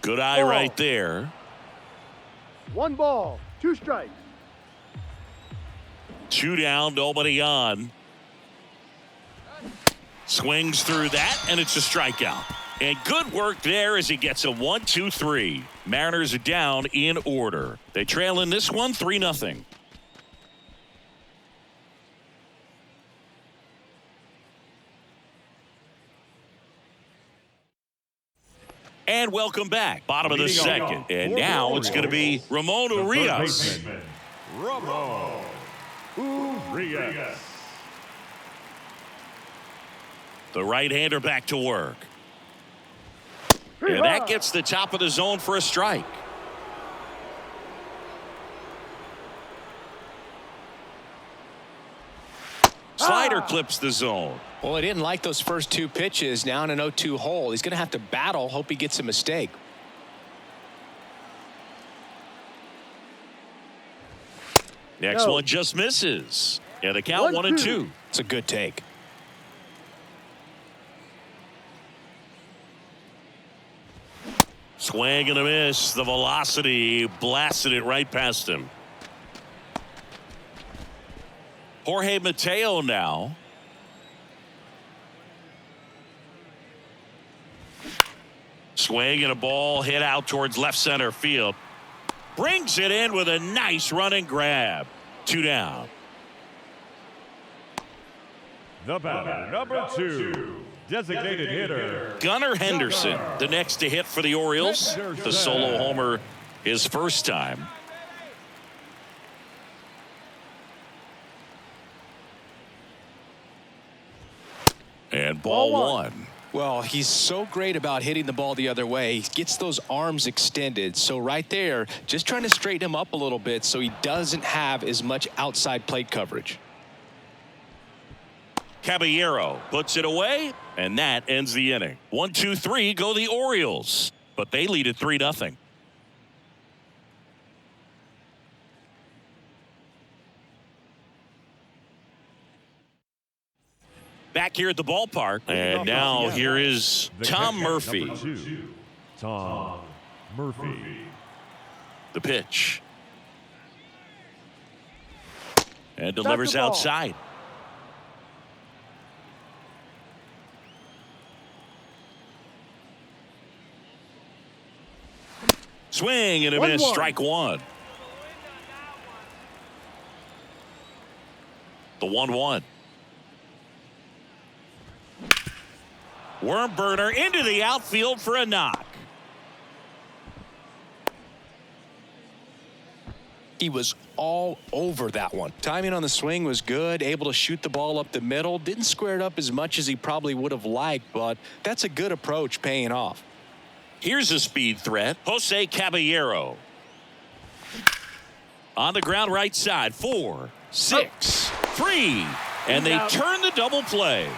Good eye right there. 1 ball, 2 strikes. 2 down, nobody on. Swings through that, and it's a strikeout. And good work there as he gets a 1-2-3. Mariners are down in order. They trail in this one 3-0. And welcome back. Bottom of the second. And now it's going to be Ramon Urias. Ramon Urias. The right-hander back to work. And that gets the top of the zone for a strike. Slider clips the zone. Well, he didn't like those first two pitches. Now in an 0-2 hole. He's going to have to battle. Hope he gets a mistake. Next one just misses. And the count 1-2. It's a good take. Swing and a miss. The velocity blasted it right past him. Jorge Mateo now. Swing and a ball hit out towards left center field. Brings it in with a nice running grab. 2 down. The batter, number 2, designated hitter, Gunnar Henderson, the next to hit for the Orioles. The solo homer his first time. And ball one. Well, he's so great about hitting the ball the other way. He gets those arms extended. So right there, just trying to straighten him up a little bit so he doesn't have as much outside plate coverage. Caballero puts it away, and that ends the inning. 1-2-3 go the Orioles, but they lead at 3-0. Back here at the ballpark, and now here is Tom Murphy. number 2, Tom Murphy. The pitch. And delivers outside. Swing and a miss, 1-1. strike one. The 1-1. Worm burner into the outfield for a knock. He was all over that one. Timing on the swing was good, able to shoot the ball up the middle. Didn't square it up as much as he probably would have liked, but that's a good approach paying off. Here's a speed threat. Jose Caballero. On the ground right side. 4, 6, 3. And they turn the double play.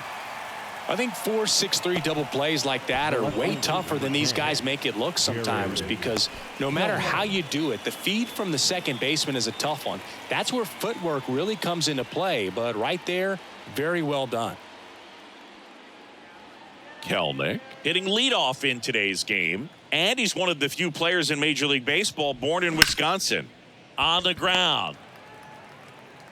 I think 4-6-3 double plays like that are way tougher than these guys make it look sometimes, because no matter how you do it, the feed from the second baseman is a tough one. That's where footwork really comes into play, but right there, very well done. Kelnick hitting leadoff in today's game, and he's one of the few players in Major League Baseball born in Wisconsin. On the ground.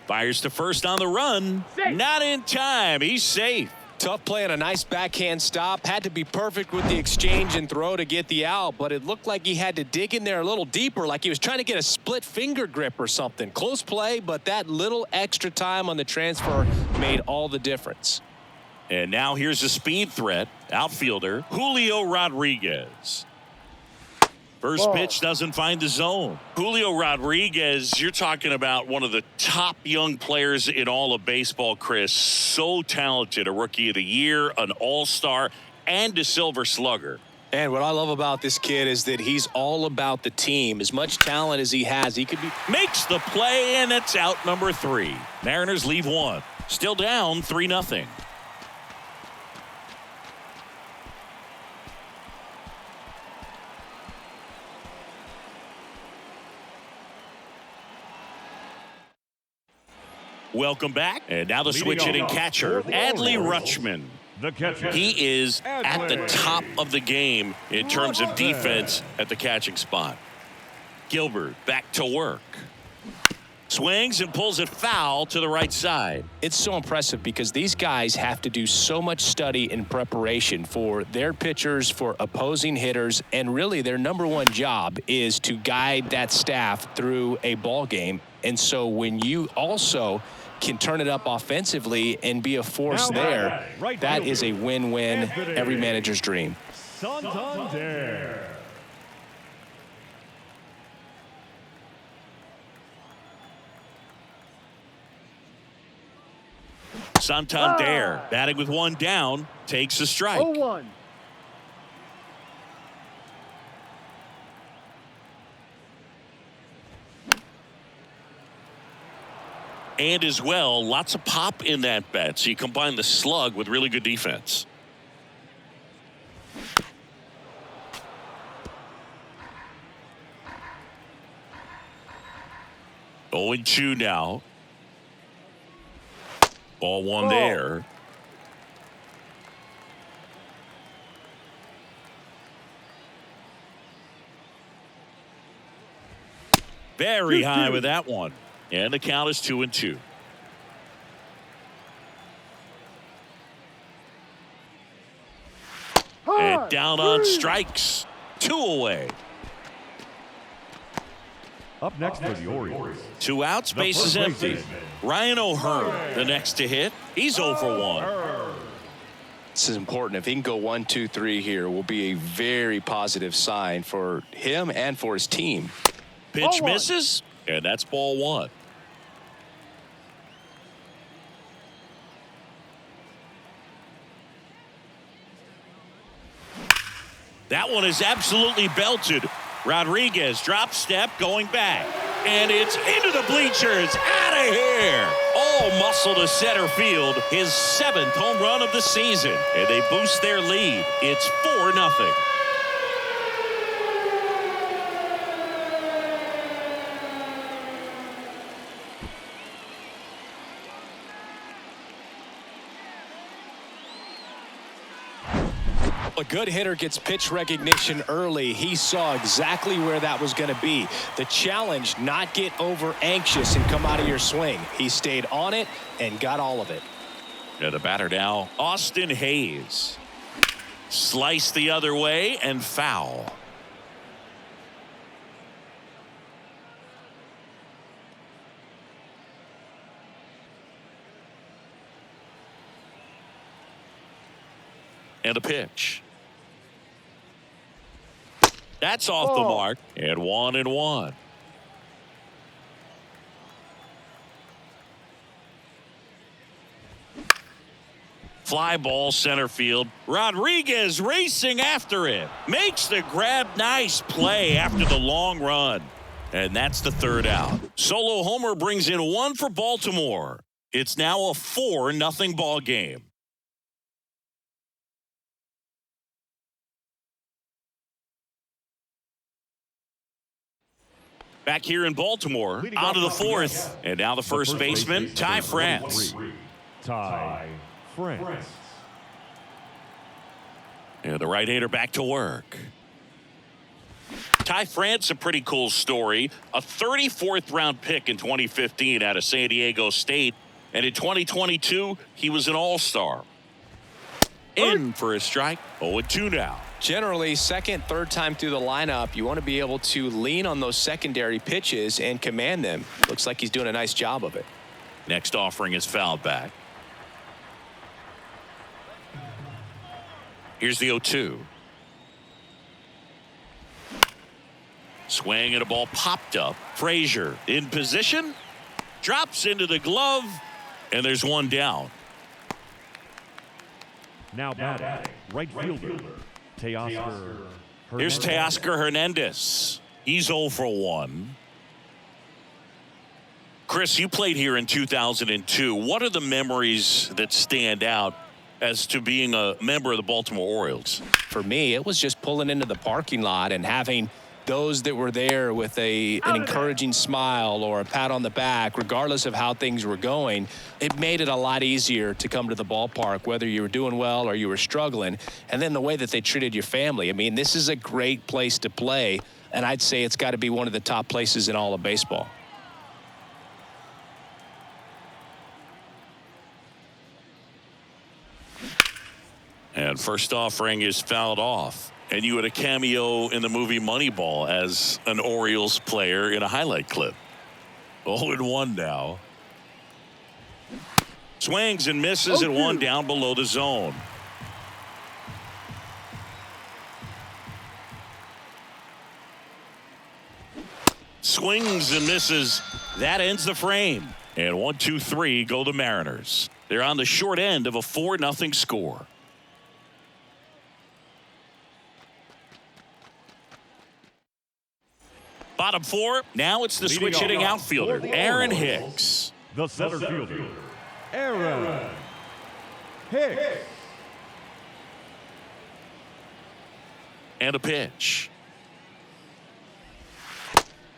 Fires to first on the run. Not in time. He's safe. Tough play and a nice backhand stop. Had to be perfect with the exchange and throw to get the out, but it looked like he had to dig in there a little deeper, like he was trying to get a split finger grip or something. Close play, but that little extra time on the transfer made all the difference. And now here's a speed threat. Outfielder Julio Rodriguez. First pitch doesn't find the zone. Julio Rodriguez, you're talking about one of the top young players in all of baseball, Chris. So talented, a rookie of the year, an all-star, and a silver slugger. And what I love about this kid is that he's all about the team. As much talent as he has, he could be. Makes the play, and it's out number 3. Mariners leave 1. Still down 3-0. Welcome back. And now the switch hitting catcher, Adley Rutschman. The catcher. He is at the top of the game in terms of defense at the catching spot. Gilbert back to work. Swings and pulls it foul to the right side. It's so impressive because these guys have to do so much study and preparation for their pitchers, for opposing hitters, and really their number one job is to guide that staff through a ball game. And so when you also can turn it up offensively and be a force there, that is a win-win, every manager's dream. Santander. Santander batting with one down takes a strike. 0-1. And as well, lots of pop in that bat. So you combine the slug with really good defense. Oh, 0-2 now. Ball one there. Very high with that one. And the count is 2-2. And down on strikes. 2 away. Up next for the Orioles. 2 outs, base is empty. Ryan O'Hearn, the next to hit. He's 0 for 1. This is important. If he can go 1, 2, 3 here, will be a very positive sign for him and for his team. Pitch misses, and that's ball 1. That one is absolutely belted. Rodriguez drop step going back. And it's into the bleachers. Out of here. All muscle to center field. His 7th home run of the season. And they boost their lead. It's 4-0. A good hitter gets pitch recognition early. He saw exactly where that was going to be. The challenge, not get over anxious and come out of your swing. He stayed on it and got all of it. And the batter now, Austin Hayes. Slice the other way and foul. And a pitch. That's off the mark. And 1-1. Fly ball center field. Rodriguez racing after it. Makes the grab. Nice play after the long run. And that's the 3rd out. Solo homer brings in 1 for Baltimore. It's now a 4-0 ball game. Back here in Baltimore, out of the 4th. And now the first baseman, Ty France. Ty France. And the right-hander back to work. Ty France, a pretty cool story. A 34th round pick in 2015 out of San Diego State. And in 2022, he was an all-star. In for a strike. 0-2 now. Generally, 2nd, 3rd time through the lineup, you want to be able to lean on those secondary pitches and command them. Looks like he's doing a nice job of it. Next offering is fouled back. Here's the 0-2. Swing and a ball popped up. Frazier in position. Drops into the glove. And there's one down. Now batting, right fielder, Teoscar. Here's Teoscar Hernandez. He's 0 for 1. Chris, you played here in 2002. What are the memories that stand out as to being a member of the Baltimore Orioles? For me, it was just pulling into the parking lot and having those that were there with an encouraging smile or a pat on the back, regardless of how things were going. It made it a lot easier to come to the ballpark, whether you were doing well or you were struggling. And then the way that they treated your family. I mean, this is a great place to play, and I'd say it's got to be one of the top places in all of baseball. And first offering is fouled off. And you had a cameo in the movie Moneyball as an Orioles player in a highlight clip. 0-1 now. Swings and misses and 1 down below the zone. Swings and misses. That ends the frame. And 1, 2, 3 go the Mariners. They're on the short end of a 4-0 score. Bottom 4. Now it's the switch hitting outfielder, Aaron Hicks. The center fielder, Aaron Hicks. And a pitch.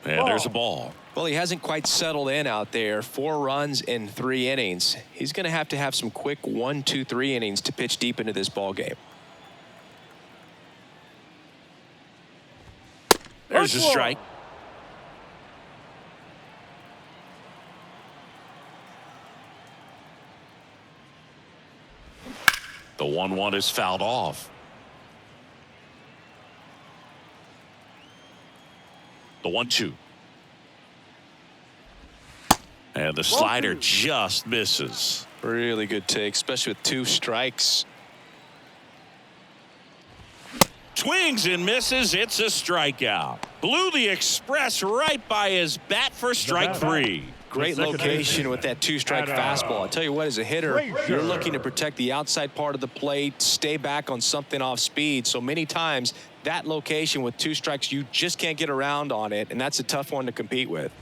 And there's a ball. Well, he hasn't quite settled in out there. 4 runs in 3 innings. He's going to have some quick 1, 2, 3 innings to pitch deep into this ball game. There's a strike. The 1-1 is fouled off. The 1-2. And the slider just misses. Really good take, especially with 2 strikes. Swings and misses. It's a strikeout. Blew the express right by his bat for strike 3. Great location with that 2-strike fastball. I'll tell you what, as a hitter, you're looking to protect the outside part of the plate, stay back on something off speed. So many times, that location with 2 strikes, you just can't get around on it, and that's a tough one to compete with.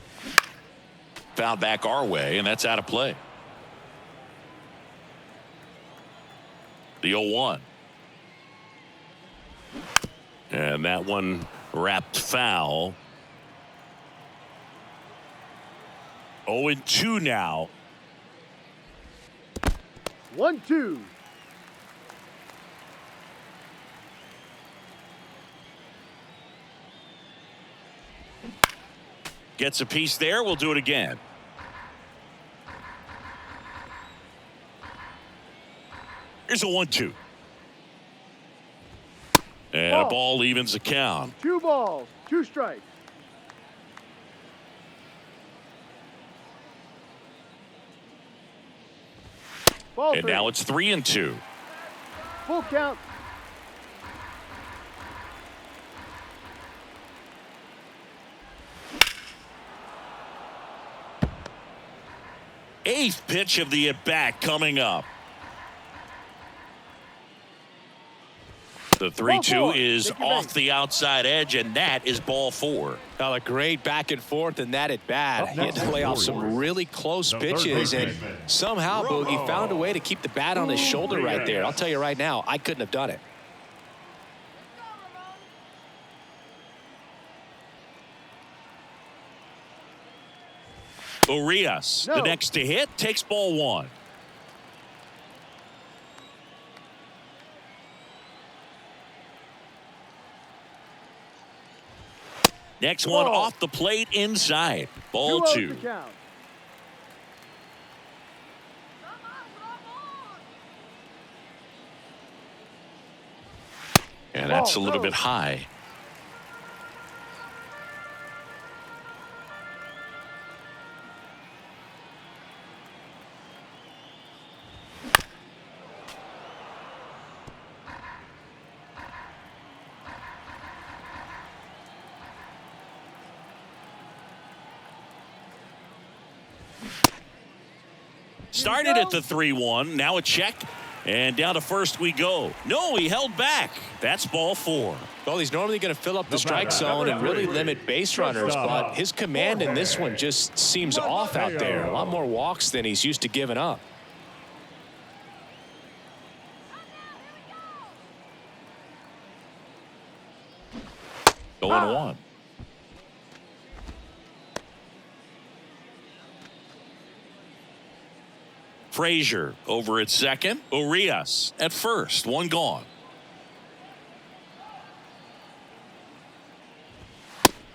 Fouled back our way, and that's out of play. The 0-1. And that one wrapped foul. 0-2 now. 1-2. Gets a piece there. We'll do it again. Here's a 1-2. And a ball evens the count. 2 balls, 2 strikes. Ball And 3. now it's 3-2. Full count. Eighth pitch of the at-bat coming up. The 3-2 is off the outside edge, and that is ball 4. Now, a great back and forth in that at bat. He had to lay off some really close pitches, and somehow Boogie found a way to keep the bat on his shoulder right there. I'll tell you right now, I couldn't have done it. Urias, the next to hit, takes ball 1. Next one off the plate inside. Ball 2. And that's a little bit high. Started at the 3-1. Now a check. And down to first we go. No, he held back. That's ball 4. Well, he's normally going to fill up the strike zone and really limit base runners, but his command in this one just seems off out there. A lot more walks than he's used to giving up. Going 1. Frazier over at second. Urias at first. 1 gone.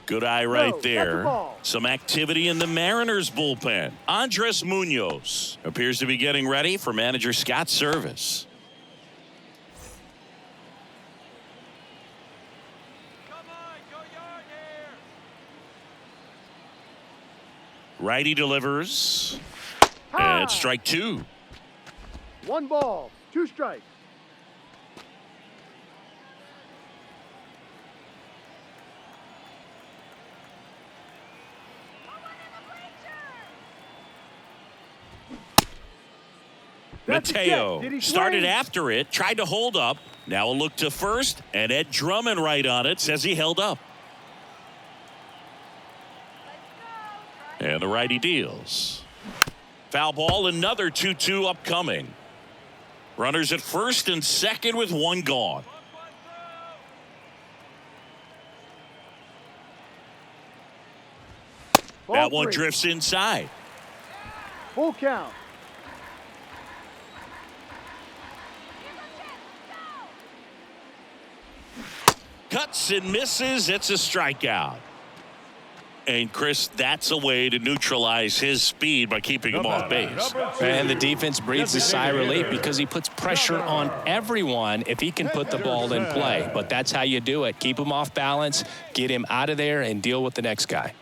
Good eye right there. Some activity in the Mariners bullpen. Andres Munoz appears to be getting ready for manager Scott's service. Come on, go yard here. Righty delivers. And strike 2. 1 ball, 2 strikes. That's a check. Mateo Did he started swing? after it, tried to hold up. Now a look to first, and Ed Drummond right on it says he held up. And the righty deals. Foul ball, another 2-2 upcoming. Runners at first and second with one gone. Ball That one 3. drifts inside. Full count. Cuts and misses. It's a strikeout. And Chris, that's a way to neutralize his speed by keeping him off base. And the defense breathes a sigh of relief because he puts pressure on everyone if he can put the ball in play. But that's how you do it. Keep him off balance, get him out of there, and deal with the next guy.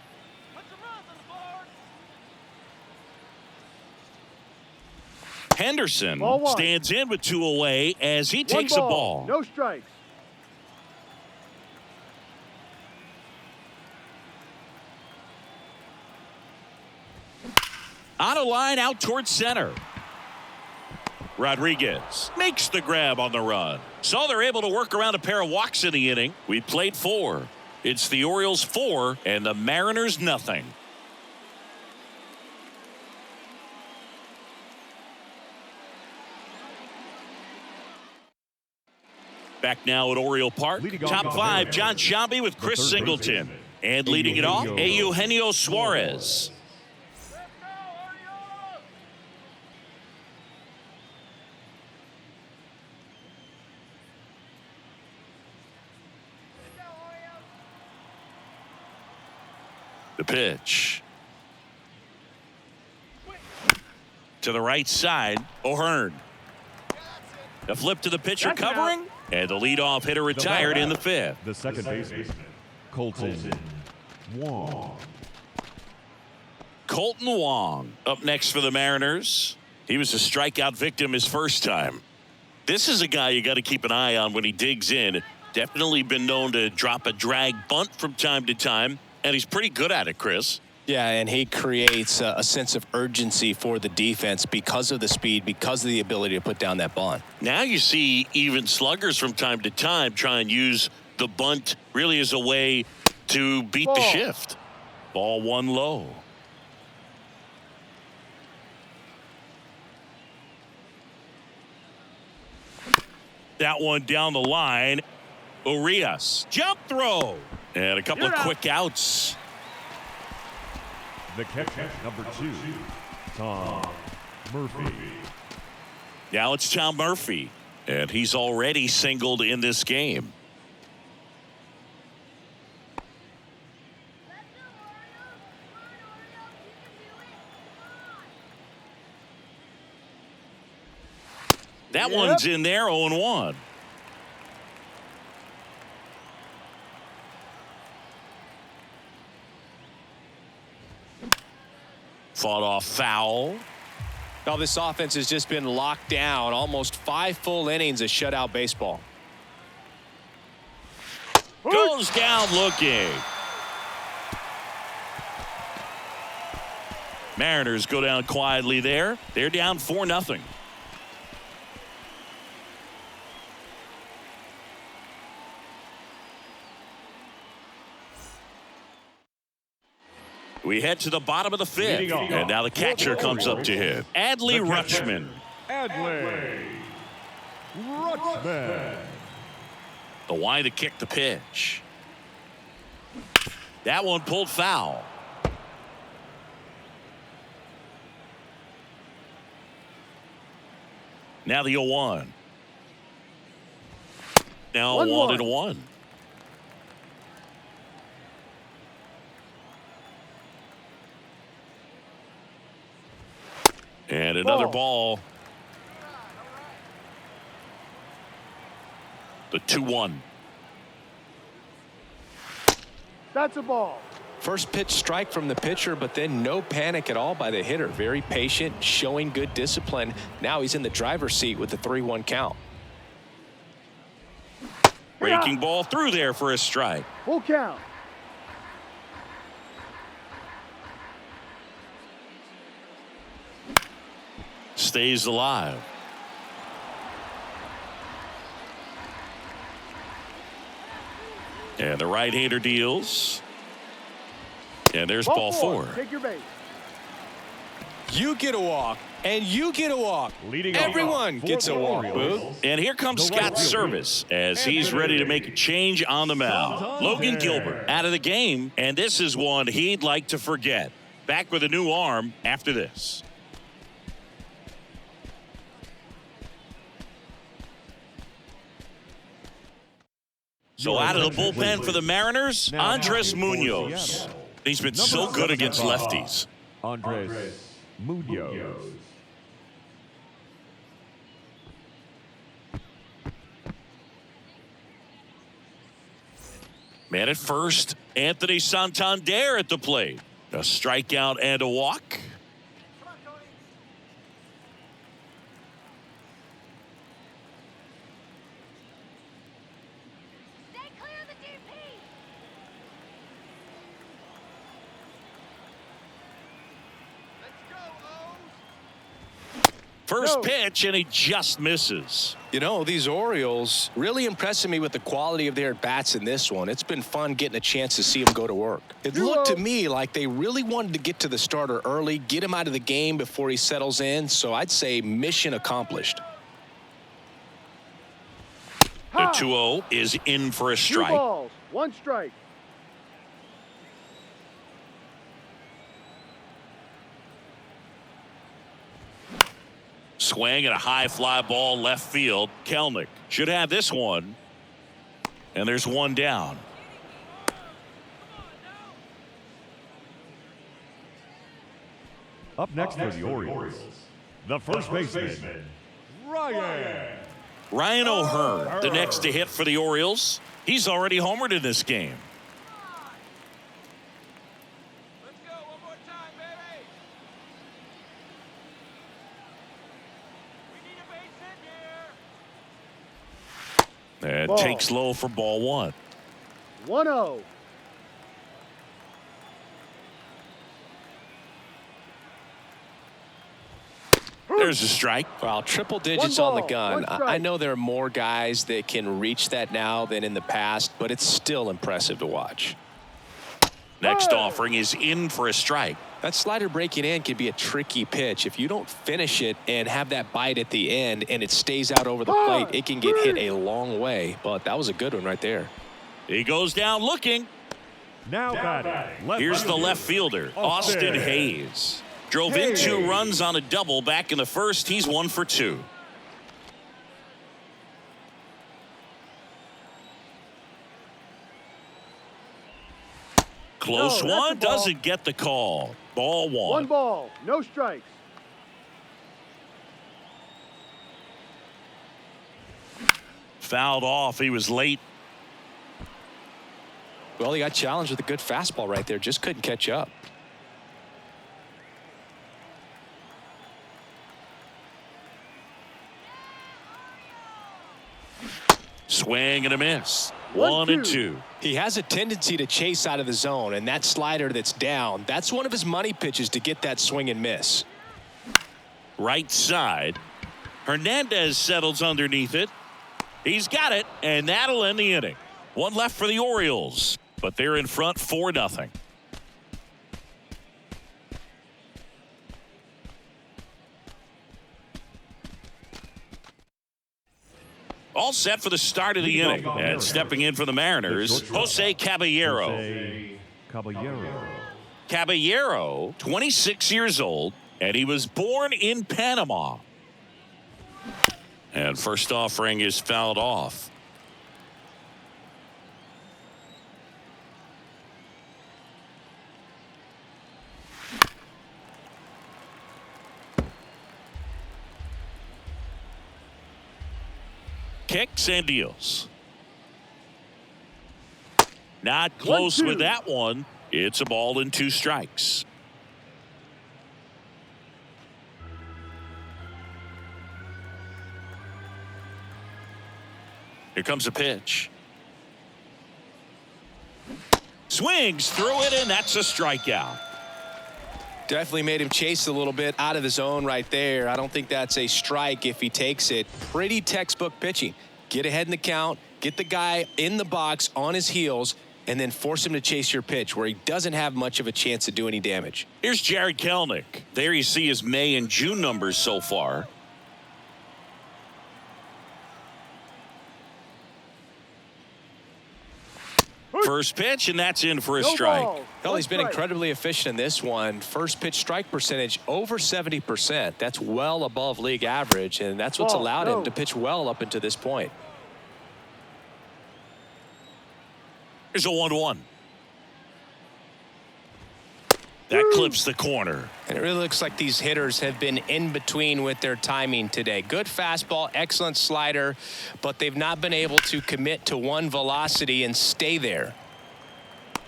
Henderson Ball 1. stands in with 2 away as he takes One a ball. No strikes. On a line out towards center. Rodriguez makes the grab on the run. So they're able to work around a pair of walks in the inning. We played 4. It's the Orioles 4 and the Mariners nothing. Back now at Oriole Park. Leading off Top the 5, Mariners, John Sciambi with the Chris third Singleton. baseman, And leading it off, Eugenio Eugenio Suarez. The pitch. To the right side, O'Hearn. The flip to the pitcher That's out. covering. And the leadoff hitter retired in the 5th. The second baseman, Colton Wong. Colton Wong up next for the Mariners. He was a strikeout victim his first time. This is a guy you got to keep an eye on when he digs in. Definitely been known to drop a drag bunt from time to time, and he's pretty good at it, Chris. Yeah, and he creates a sense of urgency for the defense because of the speed, because of the ability to put down that bunt. Now you see even sluggers from time to time try and use the bunt really as a way to beat the Ball. shift. Ball 1 low. That one down the line. Urias. Jump throw. And a couple You're of out. quick outs. The catcher, number 2, Tom Murphy. Now it's Tom Murphy. And he's already singled in this game. That Yep. one's in there, 0-1. Fought off foul. Now this offense has just been locked down. Almost 5 full innings of shutout baseball. Goes down looking. Mariners go down quietly there. They're down 4-0. We head to the bottom of the 5th. Leading off. And now the catcher comes up to hit. Adley The catcher. Rutschman. Adley Rutschman. The wide to kick the pitch. That one pulled foul. Now the 0-1. Now 1-1. 1-1. And another ball. The 2-1. That's a ball. First pitch strike from the pitcher, but then no panic at all by the hitter. Very patient, showing good discipline. Now he's in the driver's seat with the 3-1 count. Breaking ball through there for a strike. Full count. Stays alive. And the right-hander deals. And there's ball four. Take your base. You get a walk, and you get a walk. Leading Everyone off for gets the a walk, Orioles. Boo. And here comes Scott's service as he's ready to make a change on the mound. Logan Gilbert out of the game, and this is one he'd like to forget. Back with a new arm after this. So out of the bullpen for the Mariners, Andres Munoz. He's been so good against lefties. Andres Munoz. Man at first, Anthony Santander at the plate. A strikeout and a walk. Come on, Tony. Stay clear of the DP. Let's go, O's. First No. pitch, and he just misses. You know, these Orioles really impressing me with the quality of their bats in this one. It's been fun getting a chance to see them go to work. It looked to me like they really wanted to get to the starter early, get him out of the game before he settles in. So I'd say mission accomplished. The 2-0 is in for a 2 strike. balls, 1 strike. Swing and a high fly ball left field. Kelnick should have this one. And there's one down. Up next for the Orioles, the first baseman, Ryan O'Hearn, the next to hit for the Orioles. He's already homered in this game. Let's go one more time, baby. We need a base hit here. And Ball. takes low for ball one. 1-0. There's a strike. Wow, triple digits One on the ball, gun. one strike. I know there are more guys that can reach that now than in the past, but it's still impressive to watch. Next Hey. offering is in for a strike. That slider breaking in can be a tricky pitch. If you don't finish it and have that bite at the end and it stays out over the plate, it can get hit a long way. But that was a good one right there. He goes down looking. Now batting. Here's the left fielder, Austin Hayes. Drove in 2 runs on a double back in the first. He's 1 for 2. Close No, that's one, a ball. doesn't get the call. Ball 1 1. ball, no strikes. Fouled off. He was late. Well, he got challenged with a good fastball right there. Just couldn't catch up. Swing and a miss. 1-2. 1 and 2. He has a tendency to chase out of the zone, and that slider that's down, that's one of his money pitches to get that swing and miss. Right side. Hernandez settles underneath it. He's got it, and that'll end the inning. 1 left for the Orioles, but they're in front 4-0. All set for the start of the inning. And stepping in for the Mariners, Jose Caballero. Jose Caballero. Caballero, 26 years old, and he was born in Panama. And first offering is fouled off. Kicks and deals. Not close 1-2. with that one. It's a ball and 2 strikes. Here comes a pitch. Swings through it, and that's a strikeout. Definitely made him chase a little bit out of the zone right there. I don't think that's a strike if he takes it. Pretty textbook pitching. Get ahead in the count, Get the guy in the box on his heels and then force him to chase your pitch where he doesn't have much of a chance to do any damage. Here's Jared Kelnick. There you see his May and June numbers so far. First pitch, and that's in for a strike. Well, he's been incredibly efficient in this one. First pitch strike percentage over 70%. That's well above league average, and that's what's allowed him to pitch well up until this point. Here's a 1-1. That clips the corner. And it really looks like these hitters have been in between with their timing today. Good fastball, excellent slider, but they've not been able to commit to one velocity and stay there.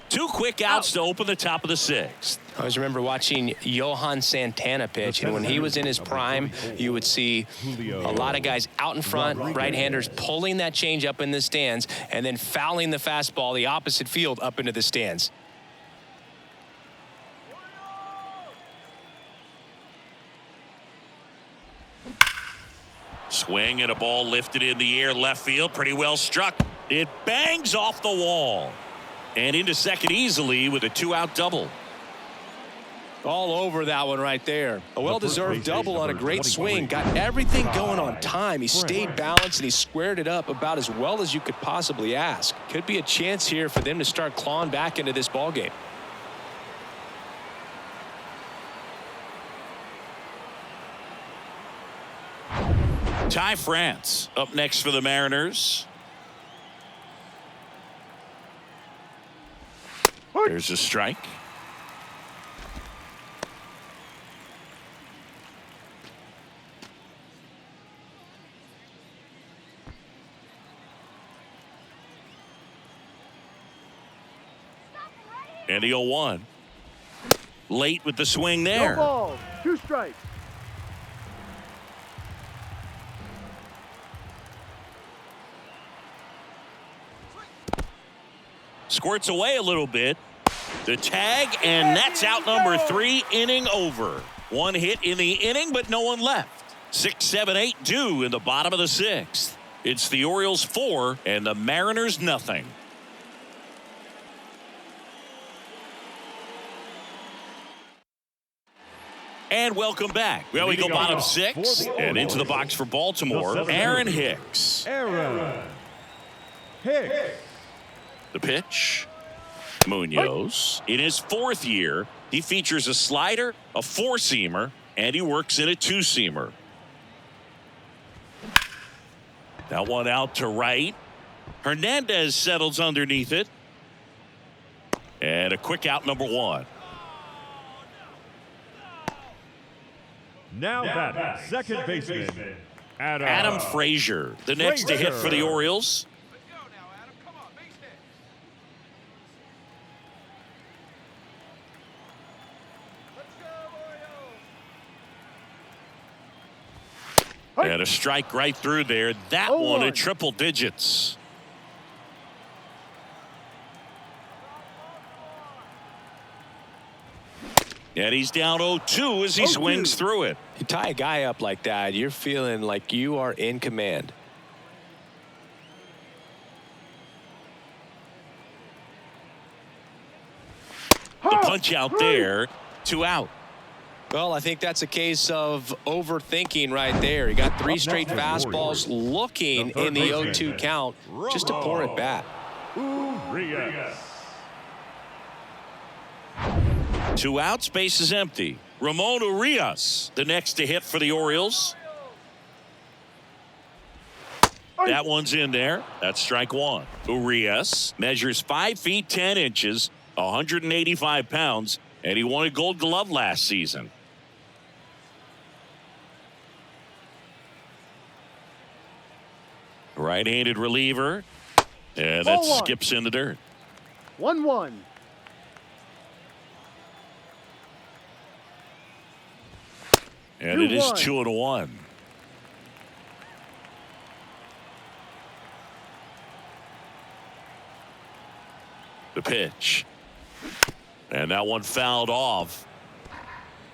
2 quick outs to open the top of the 6th. I always remember watching Johan Santana pitch, and when he was in his prime, you would see a lot of guys out in front, right-handers pulling that change up in the stands and then fouling the fastball the opposite field up into the stands. Swing and a ball lifted in the air, left field, pretty well struck. It bangs off the wall and into second easily with a 2-out double. All over that one right there. A well-deserved double on a great swing. Got everything going on time. He stayed balanced and he squared it up about as well as you could possibly ask. Could be a chance here for them to start clawing back into this ballgame. Ty France up next for the Mariners. There's a strike. And the 0-1. Late with the swing there. No ball. 2 strikes. Squirts away a little bit. The tag, and that's out number 3, inning over. 1 hit in the inning, but no one left. 6, 7, 8 due in the bottom of the 6th. It's the Orioles 4 and the Mariners nothing. And welcome back. Well, we go bottom 6 and into the box for Baltimore. Aaron Hicks. Aaron Hicks. The pitch. Munoz. In his 4th year, he features a slider, a 4-seamer, and he works in a 2-seamer. That one out to right. Hernandez settles underneath it. And a quick out, number 1. Now that second baseman, Adam Frazier, the next to hit for the Orioles. Let's go now, Adam. Come on, base hit. Let's go, Orioles. And a strike right through there. That one at triple digits. And he's down 0-2 as he swings through it. You tie a guy up like that, you're feeling like you are in command. The punch out there, 2 out. Well, I think that's a case of overthinking right there. He got 3 straight fastballs looking in the 0-2 count just to pour it back. Urias. 2 outs, base is empty. Ramon Urias, the next to hit for the Orioles. That one's in there. That's strike 1. Urias measures 5 feet 10 inches, 185 pounds, and he won a Gold Glove last season. Right-handed reliever, and that skips in the dirt. 1-1. And it is 2-1. The pitch. And that one fouled off.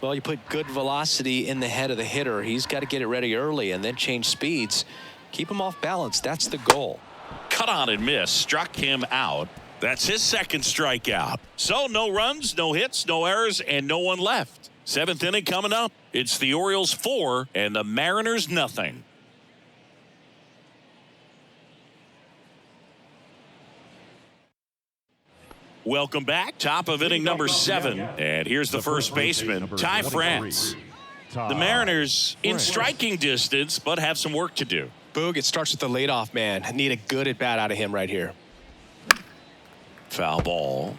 Well, you put good velocity in the head of the hitter. He's got to get it ready early and then change speeds. Keep him off balance. That's the goal. cut on and miss, struck him out. That's his second strikeout. So no runs, no hits, no errors, and no one left. Seventh inning coming up. It's the Orioles 4 and the Mariners nothing. Welcome back. Top of inning number 7. And here's the first baseman, Ty France. The Mariners in striking distance, but have some work to do. Boog, it starts with the leadoff man. I need a good at-bat out of him right here. Foul ball.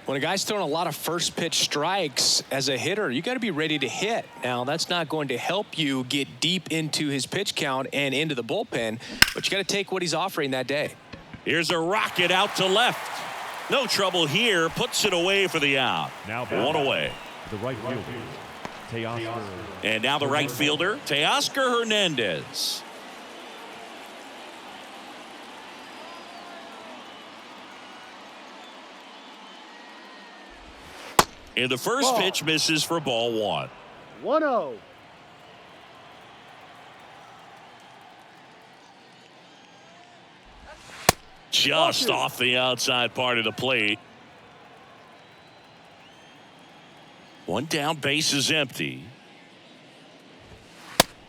When a guy's throwing a lot of first pitch strikes as a hitter, you got to be ready to hit. Now, that's not going to help you get deep into his pitch count and into the bullpen, but you got to take what he's offering that day. Here's a rocket out to left. No trouble here. Puts it away for the out. Now one away. The right fielder, Teoscar. And now the right fielder, Teoscar Hernandez. And the first pitch misses for ball 1. 1-0. Just off the outside part of the plate. One down, base is empty.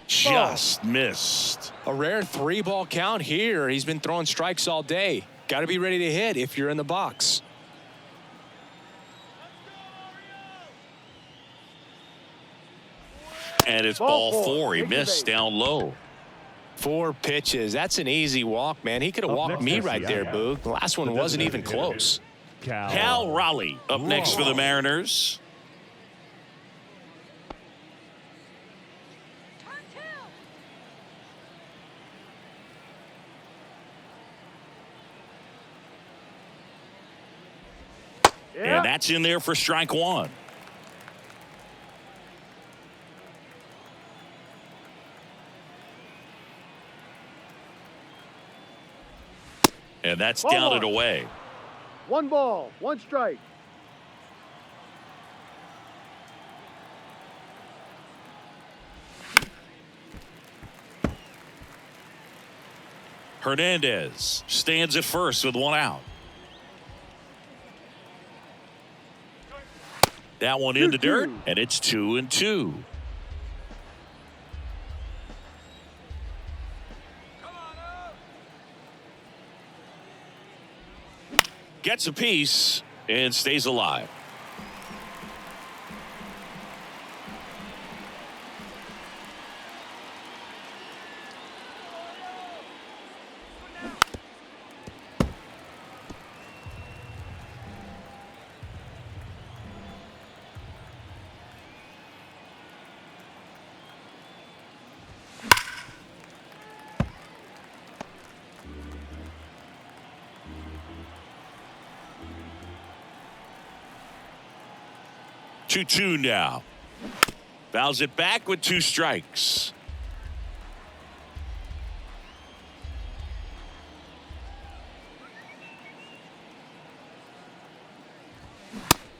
Just missed. A rare 3-ball count here. He's been throwing strikes all day. Got to be ready to hit if you're in the box. And it's ball 4. He missed down low. 4 pitches. That's an easy walk, man. He could have walked me right there, Boog. The last one wasn't even close. Cal Raleigh up next for the Mariners. Turn 2. And that's in there for strike 1. And that's down and away. 1 ball, 1 strike. Hernandez stands at first with 1 out. That one in the dirt, and it's 2-2. Gets a piece and stays alive. Two now. Fouls it back with 2 strikes.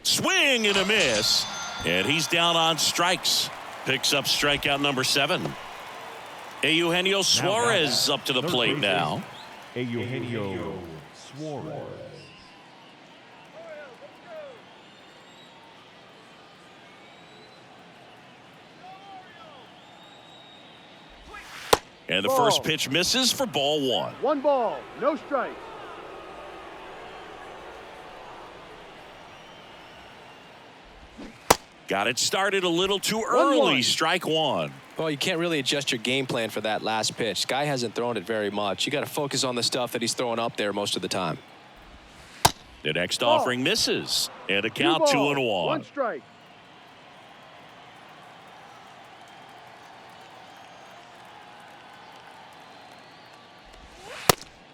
Swing and a miss. And he's down on strikes. Picks up strikeout number 7. Eugenio Suarez up to the plate now. Eugenio Suarez. And the first pitch misses for ball 1. 1 ball, no strike. Got it started a little too early. Strike 1. Well, you can't really adjust your game plan for that last pitch. Guy hasn't thrown it very much. You got to focus on the stuff that he's throwing up there most of the time. The next offering misses. And a count 2-1. 1 strike.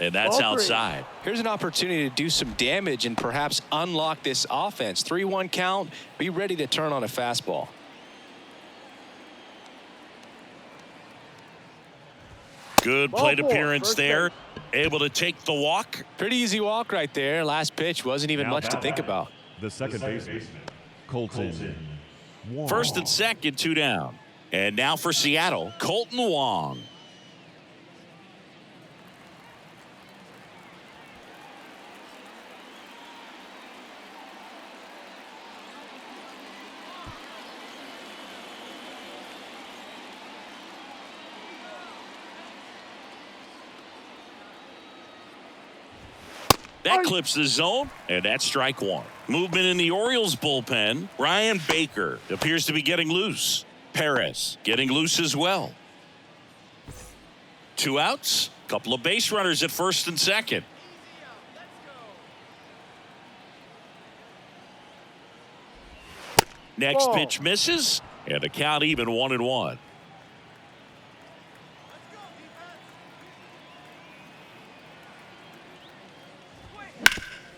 And that's outside. Here's an opportunity to do some damage and perhaps unlock this offense. 3-1 count. Be ready to turn on a fastball. Good plate appearance there. Able to take the walk. Pretty easy walk right there. Last pitch wasn't even much to think about. The second baseman, Colton Wong. First and second, 2 down. And now for Seattle, Colton Wong. That clips the zone, and that's strike one. Movement in the Orioles bullpen. Ryan Baker appears to be getting loose. Perez getting loose as well. 2 outs. Couple of base runners at first and second. Next Ball. pitch misses, and the count even 1-1.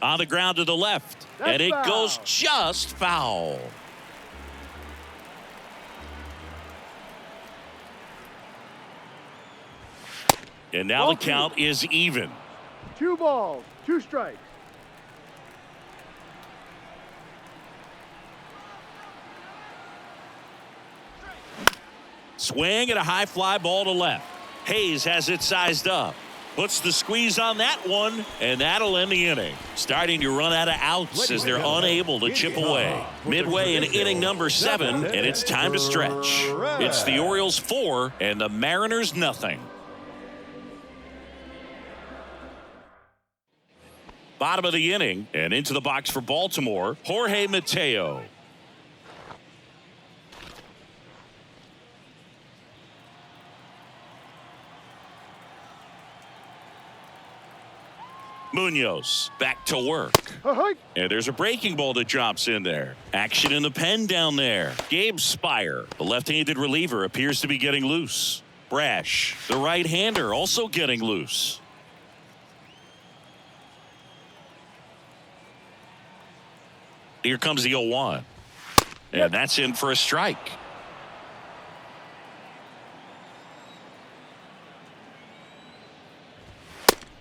On the ground to the left, That's and it foul. goes just foul. And now Ball the count is even. 2 balls, 2 strikes. Swing and a high fly ball to left. Hayes has it sized up. Puts the squeeze on that one, and that'll end the inning. Starting to run out of outs as they're unable to chip away. Midway in inning number 7, and it's time to stretch. It's the Orioles 4 and the Mariners nothing. Bottom of the inning, and into the box for Baltimore, Jorge Mateo. Munoz back to work. Ahoy! And there's a breaking ball that drops in there. Action in the pen down there. Gabe Spire, the left-handed reliever, appears to be getting loose. Brash, the right-hander, also getting loose. Here comes the 0-1. And that's in for a strike.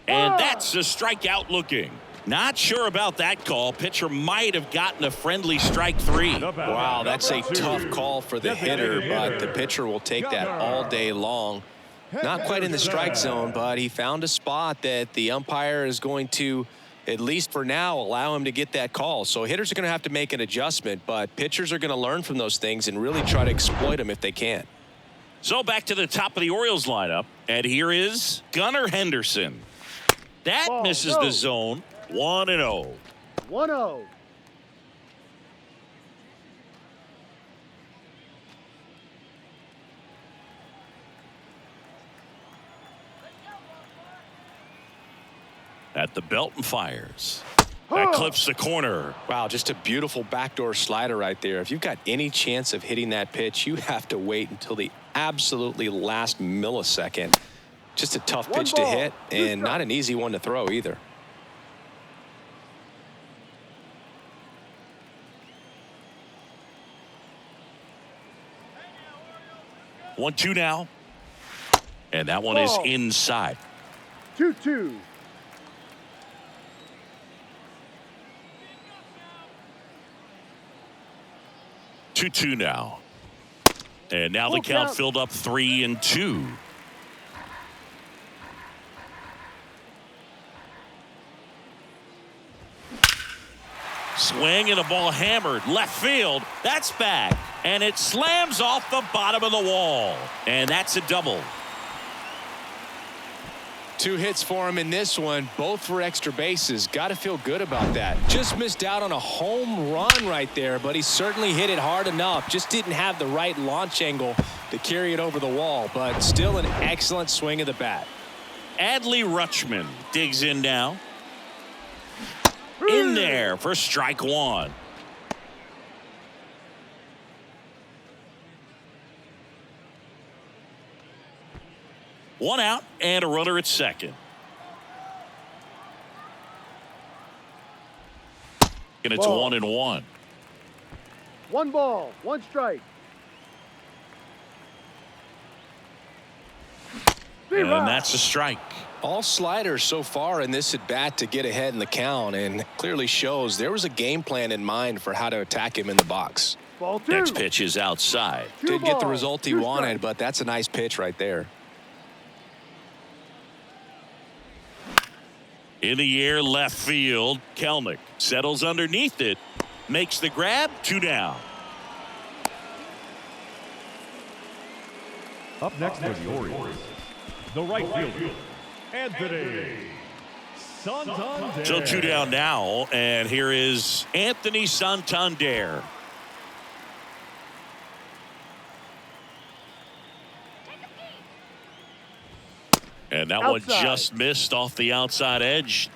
And that's a strikeout looking. Not sure about that call. Pitcher might have gotten a friendly strike 3. Wow, that's a tough call for the hitter, but the pitcher will take that all day long. Not quite in the strike zone, but he found a spot that the umpire is going to, at least for now, allow him to get that call. So hitters are going to have to make an adjustment, but pitchers are going to learn from those things and really try to exploit them if they can. So back to the top of the Orioles lineup, and here is Gunnar Henderson. That Ball, misses no. the zone. 1-0. 1-0. At the belt and fires. That clips the corner. Wow, just a beautiful backdoor slider right there. If you've got any chance of hitting that pitch, you have to wait until the absolutely last millisecond. Just a tough One pitch to ball, hit, 2 and not strikes. an easy one to throw either. One, 2 now. And that one is Ball. inside. 2-2. Two now. And now the Full count count. filled up 3-2. Swing and a ball hammered left field. That's back, and it slams off the bottom of the wall, and that's a double. 2 hits for him in this one, both for extra bases. Got to feel good about that. Just missed out on a home run right there, but he certainly hit it hard enough. Just didn't have the right launch angle to carry it over the wall, but still an excellent swing of the bat. Adley Rutschman digs in now. In there for strike 1. One out and a runner at second. And it's Ball. 1-1. 1 ball, 1 strike. And that's a strike. All sliders so far in this at bat to get ahead in the count, and clearly shows there was a game plan in mind for how to attack him in the box. Ball 2. Next pitch is outside. 2 Did get the balls, result he 2 wanted, strikes. but that's a nice pitch right there. In the air left field. Kelnick settles underneath it. Makes the grab. 2 down. Up next for the Orioles, the right fielder, Anthony Santander. So 2 down now, and here is Anthony Santander. And that one Outside. just missed off the outside edge.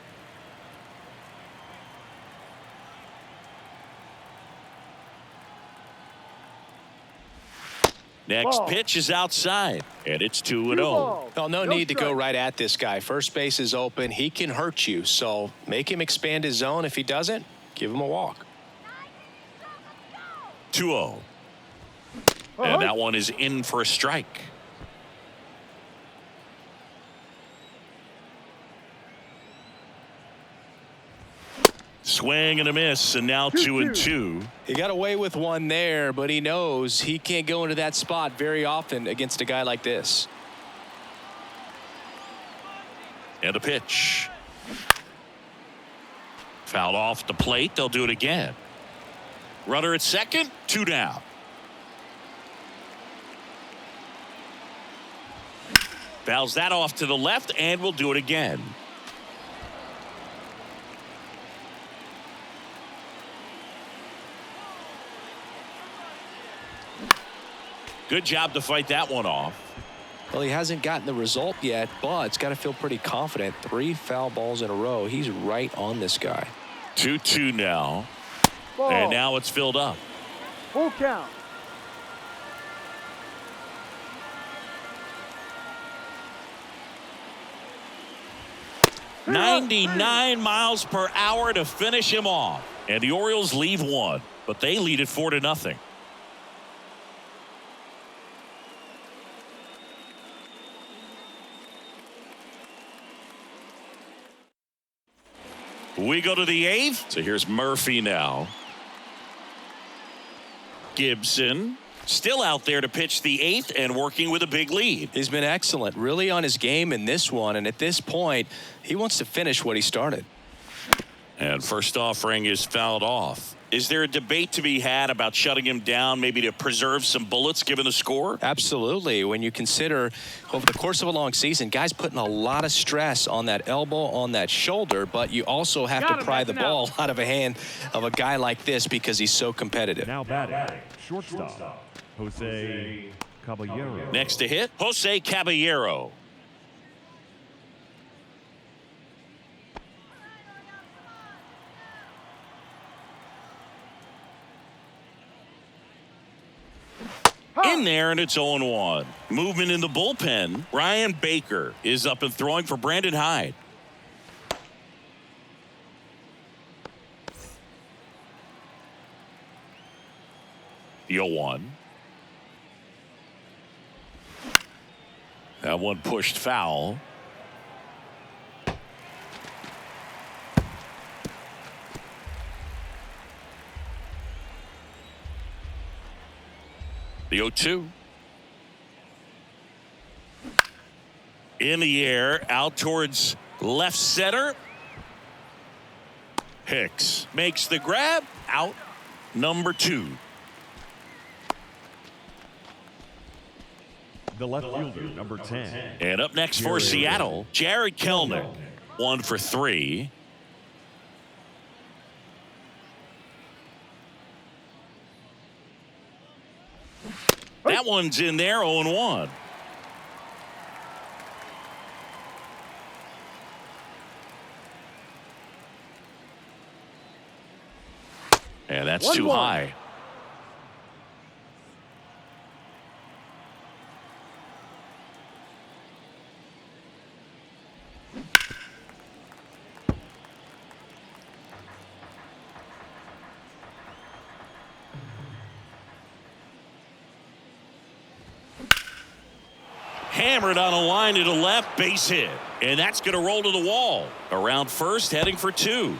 Next Ball. pitch is outside, and it's 2-0. Two balls. Well, no need to go strike. right at this guy. First base is open. He can hurt you. So make him expand his zone. If he doesn't, give him a walk. 2-0. And that one is in for a strike. Swing and a miss, and now 2-2. He got away with one there, but he knows he can't go into that spot very often against a guy like this. And a pitch. Fouled off the plate. They'll do it again. Runner at second, 2 down. Fouls that off to the left, and we'll do it again. Good job to fight that one off. Well, he hasn't gotten the result yet, but it's got to feel pretty confident. 3 foul balls in a row. He's right on this guy. 2-2 now. Ball. And now it's filled up. Full count. Hit up, 99 miles per hour to finish him off. And the Orioles leave one, but they lead it 4-0. We go to the 8th. So here's Murphy now. Gibson still out there to pitch the 8th and working with a big lead. He's been excellent, really on his game in this one. And at this point, he wants to finish what he started. And first offering is fouled off. Is there a debate to be had about shutting him down, maybe to preserve some bullets given the score? Absolutely. When you consider over the course of a long season, guys putting a lot of stress on that elbow, on that shoulder, but you also have to pry the ball out of a hand of a guy like this because he's so competitive. Now batting, shortstop, Jose Caballero. Next to hit, Jose Caballero. In there, and it's 0-1. Movement in the bullpen. Ryan Baker is up and throwing for Brandon Hyde. The 0-1. That one pushed foul. The 0-2. In the air, out towards left center. Hicks makes the grab. Out number 2. The left fielder, number 10. And up next for Seattle, Jared Kelnick. 1 for 3. That one's in there, 0-1. And that's 1-1. too high. Hammered on a line to the left, base hit. And that's going to roll to the wall. Around first, heading for 2.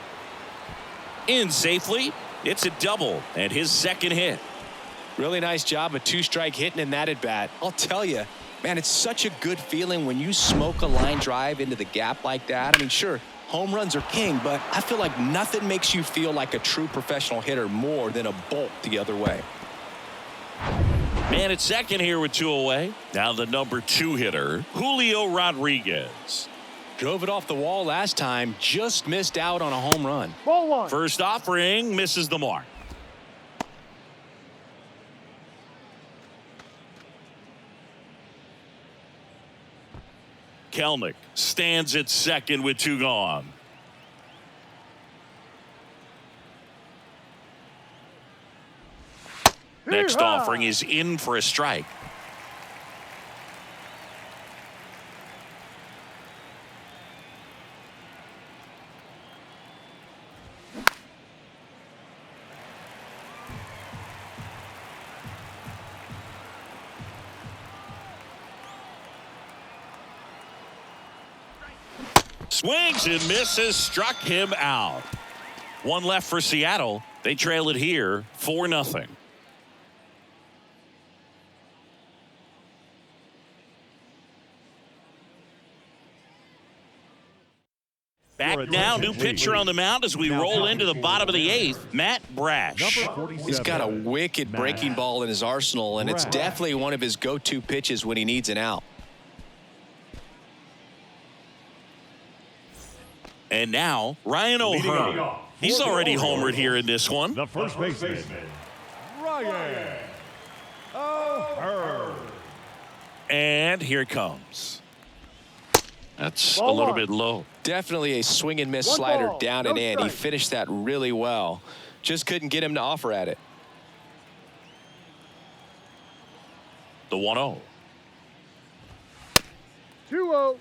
In safely, it's a double, and his second hit. Really nice job of 2-strike hitting in that at bat. I'll tell you, man, it's such a good feeling when you smoke a line drive into the gap like that. I mean, sure, home runs are king, but I feel like nothing makes you feel like a true professional hitter more than a bolt the other way. Man at second here with 2 away. Now the number 2 hitter, Julio Rodriguez. Drove it off the wall last time, just missed out on a home run. Ball one. First offering misses the mark. Kelnick stands at second with 2 gone. Next Hee-haw. offering is in for a strike. Swings and misses, struck him out. 1 left for Seattle. They trail it here 4-0. Back now, new pitcher on the mound as we roll into the bottom of the 8th, Matt Brash. He's got a wicked breaking ball in his arsenal, and it's definitely one of his go-to pitches when he needs an out. And now, Ryan O'Hearn. He's already homered here in this one. The first baseman, Ryan O'Hearn. And here it comes. That's a Ball little one. bit low. Definitely a swing and miss One slider ball, down no and in. He strike. finished that really well. Just couldn't get him to offer at it. The 1-0. 2-0.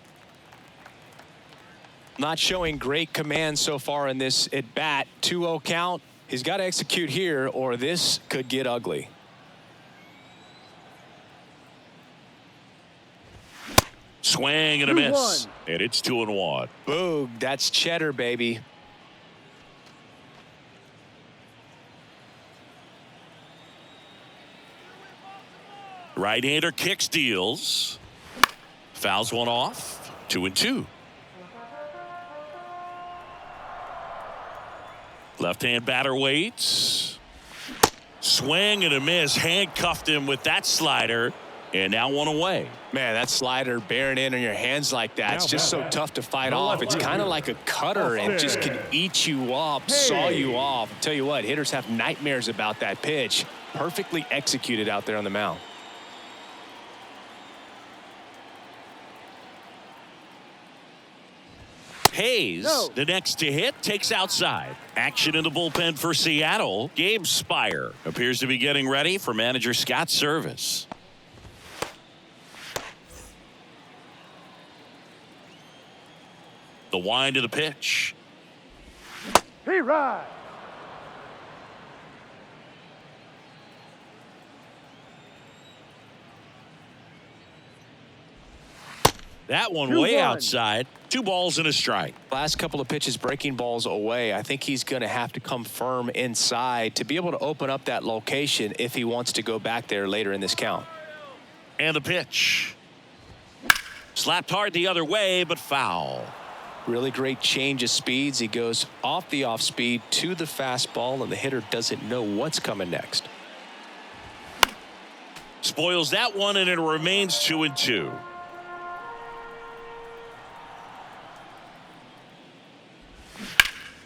Not showing great command so far in this at bat. 2-0 count. He's got to execute here or this could get ugly. Swing and a miss. And it's 2-1. Boog, that's cheddar, baby. Right-hander kicks, deals. Fouls one off. 2-2. Left-hand batter waits. Swing and a miss. Handcuffed him with that slider. And now 1 away. Man, that slider bearing in on your hands like that, it's just so tough to fight off. It's kind of like a cutter and just can eat you up, saw you off. I'll tell you what, hitters have nightmares about that pitch. Perfectly executed out there on the mound. Hayes, No. the next to hit, takes outside. Action in the bullpen for Seattle. Gabe Spire appears to be getting ready for manager Scott's service. The wind of the pitch. He ride. That one 2-1. way outside. 2 balls and a strike. Last couple of pitches breaking balls away. I think he's going to have to come firm inside to be able to open up that location if he wants to go back there later in this count. And the pitch. Slapped hard the other way, but foul. Really great change of speeds. He goes off the off speed to the fastball, and the hitter doesn't know what's coming next. Spoils that one, and it remains 2-2.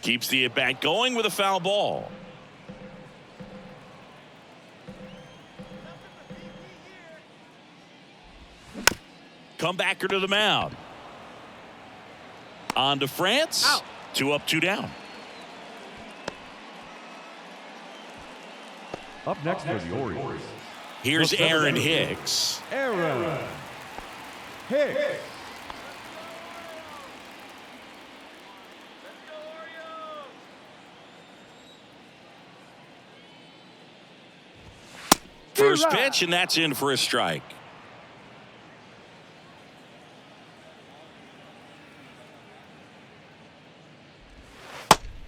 Keeps the at-bat going with a foul ball. Comebacker to the mound. On to France. Out. 2 up, 2 down. Up next for the Orioles, Here's Aaron Hicks. Aaron Hicks. First pitch, and that's in for a strike.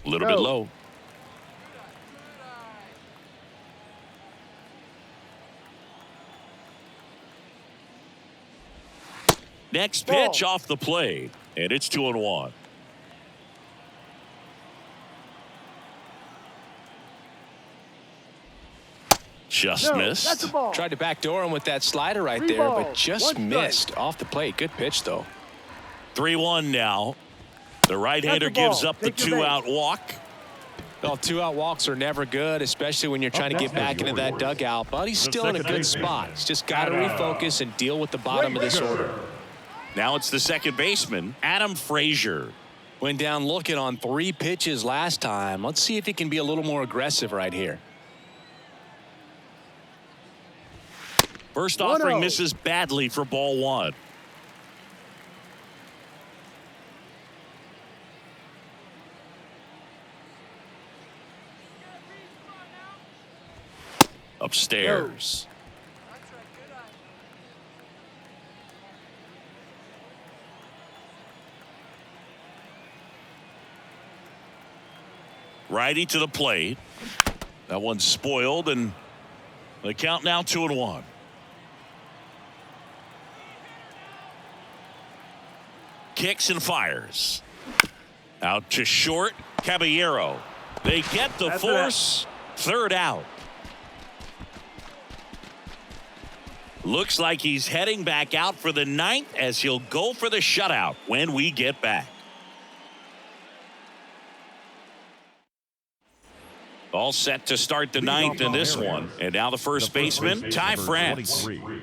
A little bit low. Next pitch off the plate, and it's 2-1. Just missed. That's a ball. Tried to backdoor him with that slider right 3 there, but balls, just 1 strike. missed off the plate. Good pitch, though. 3-1 now. The right-hander That's the ball. gives up the Take your base. two-out walk. Well, two-out walks are never good, especially when you're trying to get back into that dugout. But he's still in a good spot. He's just got to refocus and deal with the bottom of this order. Now it's the second baseman, Adam Frazier. Went down looking on 3 pitches last time. Let's see if he can be a little more aggressive right here. First offering 1-0. misses badly for ball 1. Upstairs. Righty to the plate. That one's spoiled, and the count now 2-1. Kicks and fires. Out to short. Caballero. They get the That's force. Third out. Looks like he's heading back out for the 9th as he'll go for the shutout when we get back. All set to start the 9th in this one. And now the first baseman, Ty France. 23,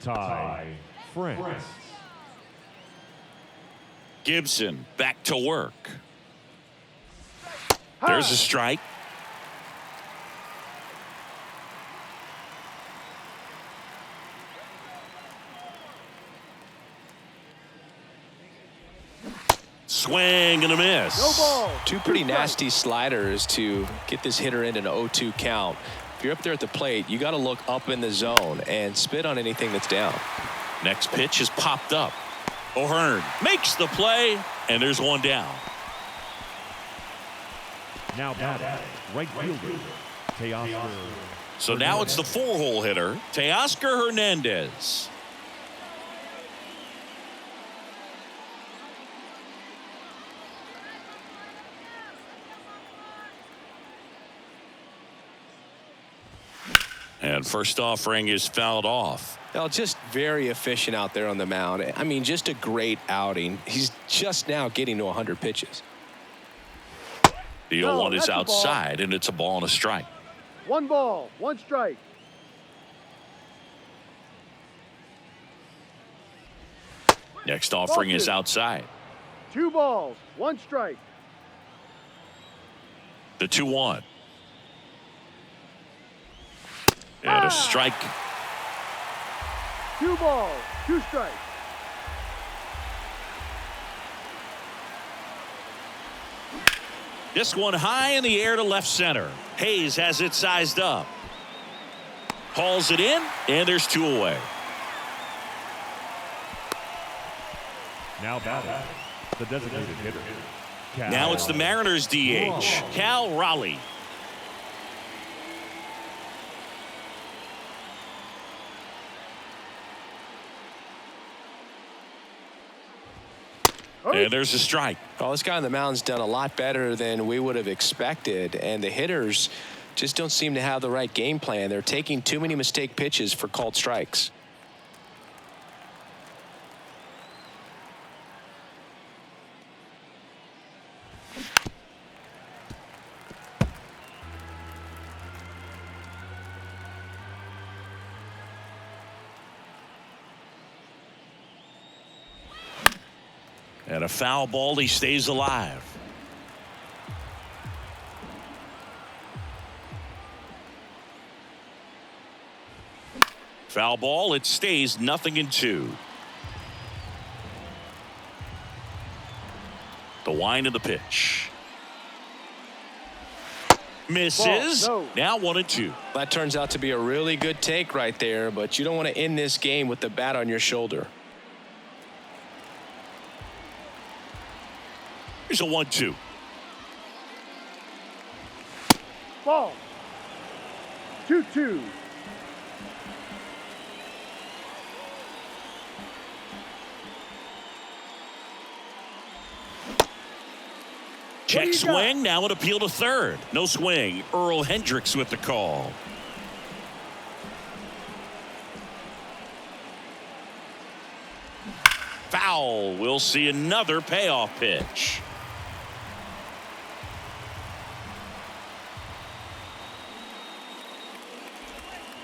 Ty France. Gibson back to work. There's a strike. Swing and a miss. No ball. 2 pretty nasty sliders to get this hitter in an 0-2 count. If you're up there at the plate, you got to look up in the zone and spit on anything that's down. Next pitch is popped up. O'Hearn makes the play, and there's one down. Now batting, right fielder, Teoscar. So now it's the 4-hole hitter, Teoscar Hernandez. And first offering is fouled off. Well, just very efficient out there on the mound. I mean, just a great outing. He's just now getting to 100 pitches. The No, 0-1 is that's a ball. outside, and it's a ball and a strike. 1 ball, 1 strike. Next offering is Ball 2. outside. 2 balls, 1 strike. The 2-1. And a strike. 2 balls, 2 strikes. This one high in the air to left center. Hayes has it sized up. Hauls it in, and there's 2 away. Now batting, the designated hitter. Cal Now it's the Mariners DH, Cal Raleigh. And there's a strike. Well, this guy on the mound's done a lot better than we would have expected, and the hitters just don't seem to have the right game plan. They're taking too many mistake pitches for called strikes. And a foul ball, he stays alive. Foul ball, it stays 0-2. The wind of the pitch. Misses. Ball, no. Now 1-2. That turns out to be a really good take right there, but you don't want to end this game with the bat on your shoulder. Here's a 1-2. Ball. 2-2. Check you got? swing. Now an appeal to third. No swing. Earl Hendricks with the call. foul. We'll see another payoff pitch.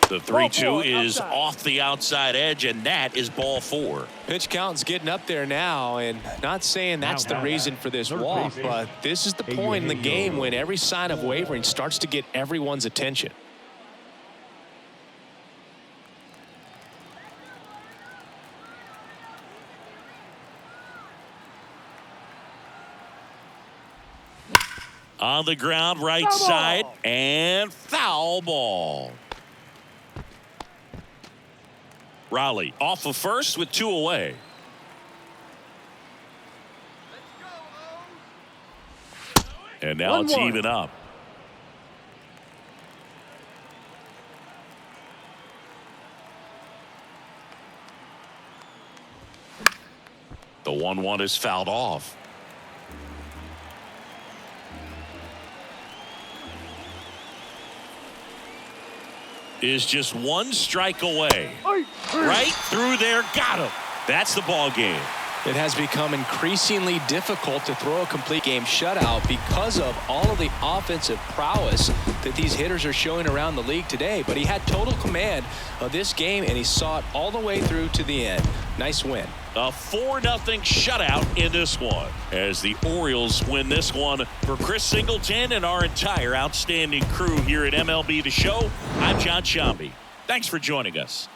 The 3-2 is outside. off the outside edge, and that is ball 4. Pitch count's getting up there now, and not saying that's the reason for this walk, but this is the point in the game when every sign of wavering starts to get everyone's attention. On the ground, right Foul ball. side, and foul ball. Raleigh off of first with 2 away. And now it's 1-1. even up. The 1-1 is fouled off. Is just 1 strike away. Right through there, got him. That's the ball game. It has become increasingly difficult to throw a complete game shutout because of all of the offensive prowess that these hitters are showing around the league today. But he had total command of this game, and he saw it all the way through to the end. Nice win. A 4-0 shutout in this one as the Orioles win this one. For Chris Singleton and our entire outstanding crew here at MLB The Show, I'm John Shambi. Thanks for joining us.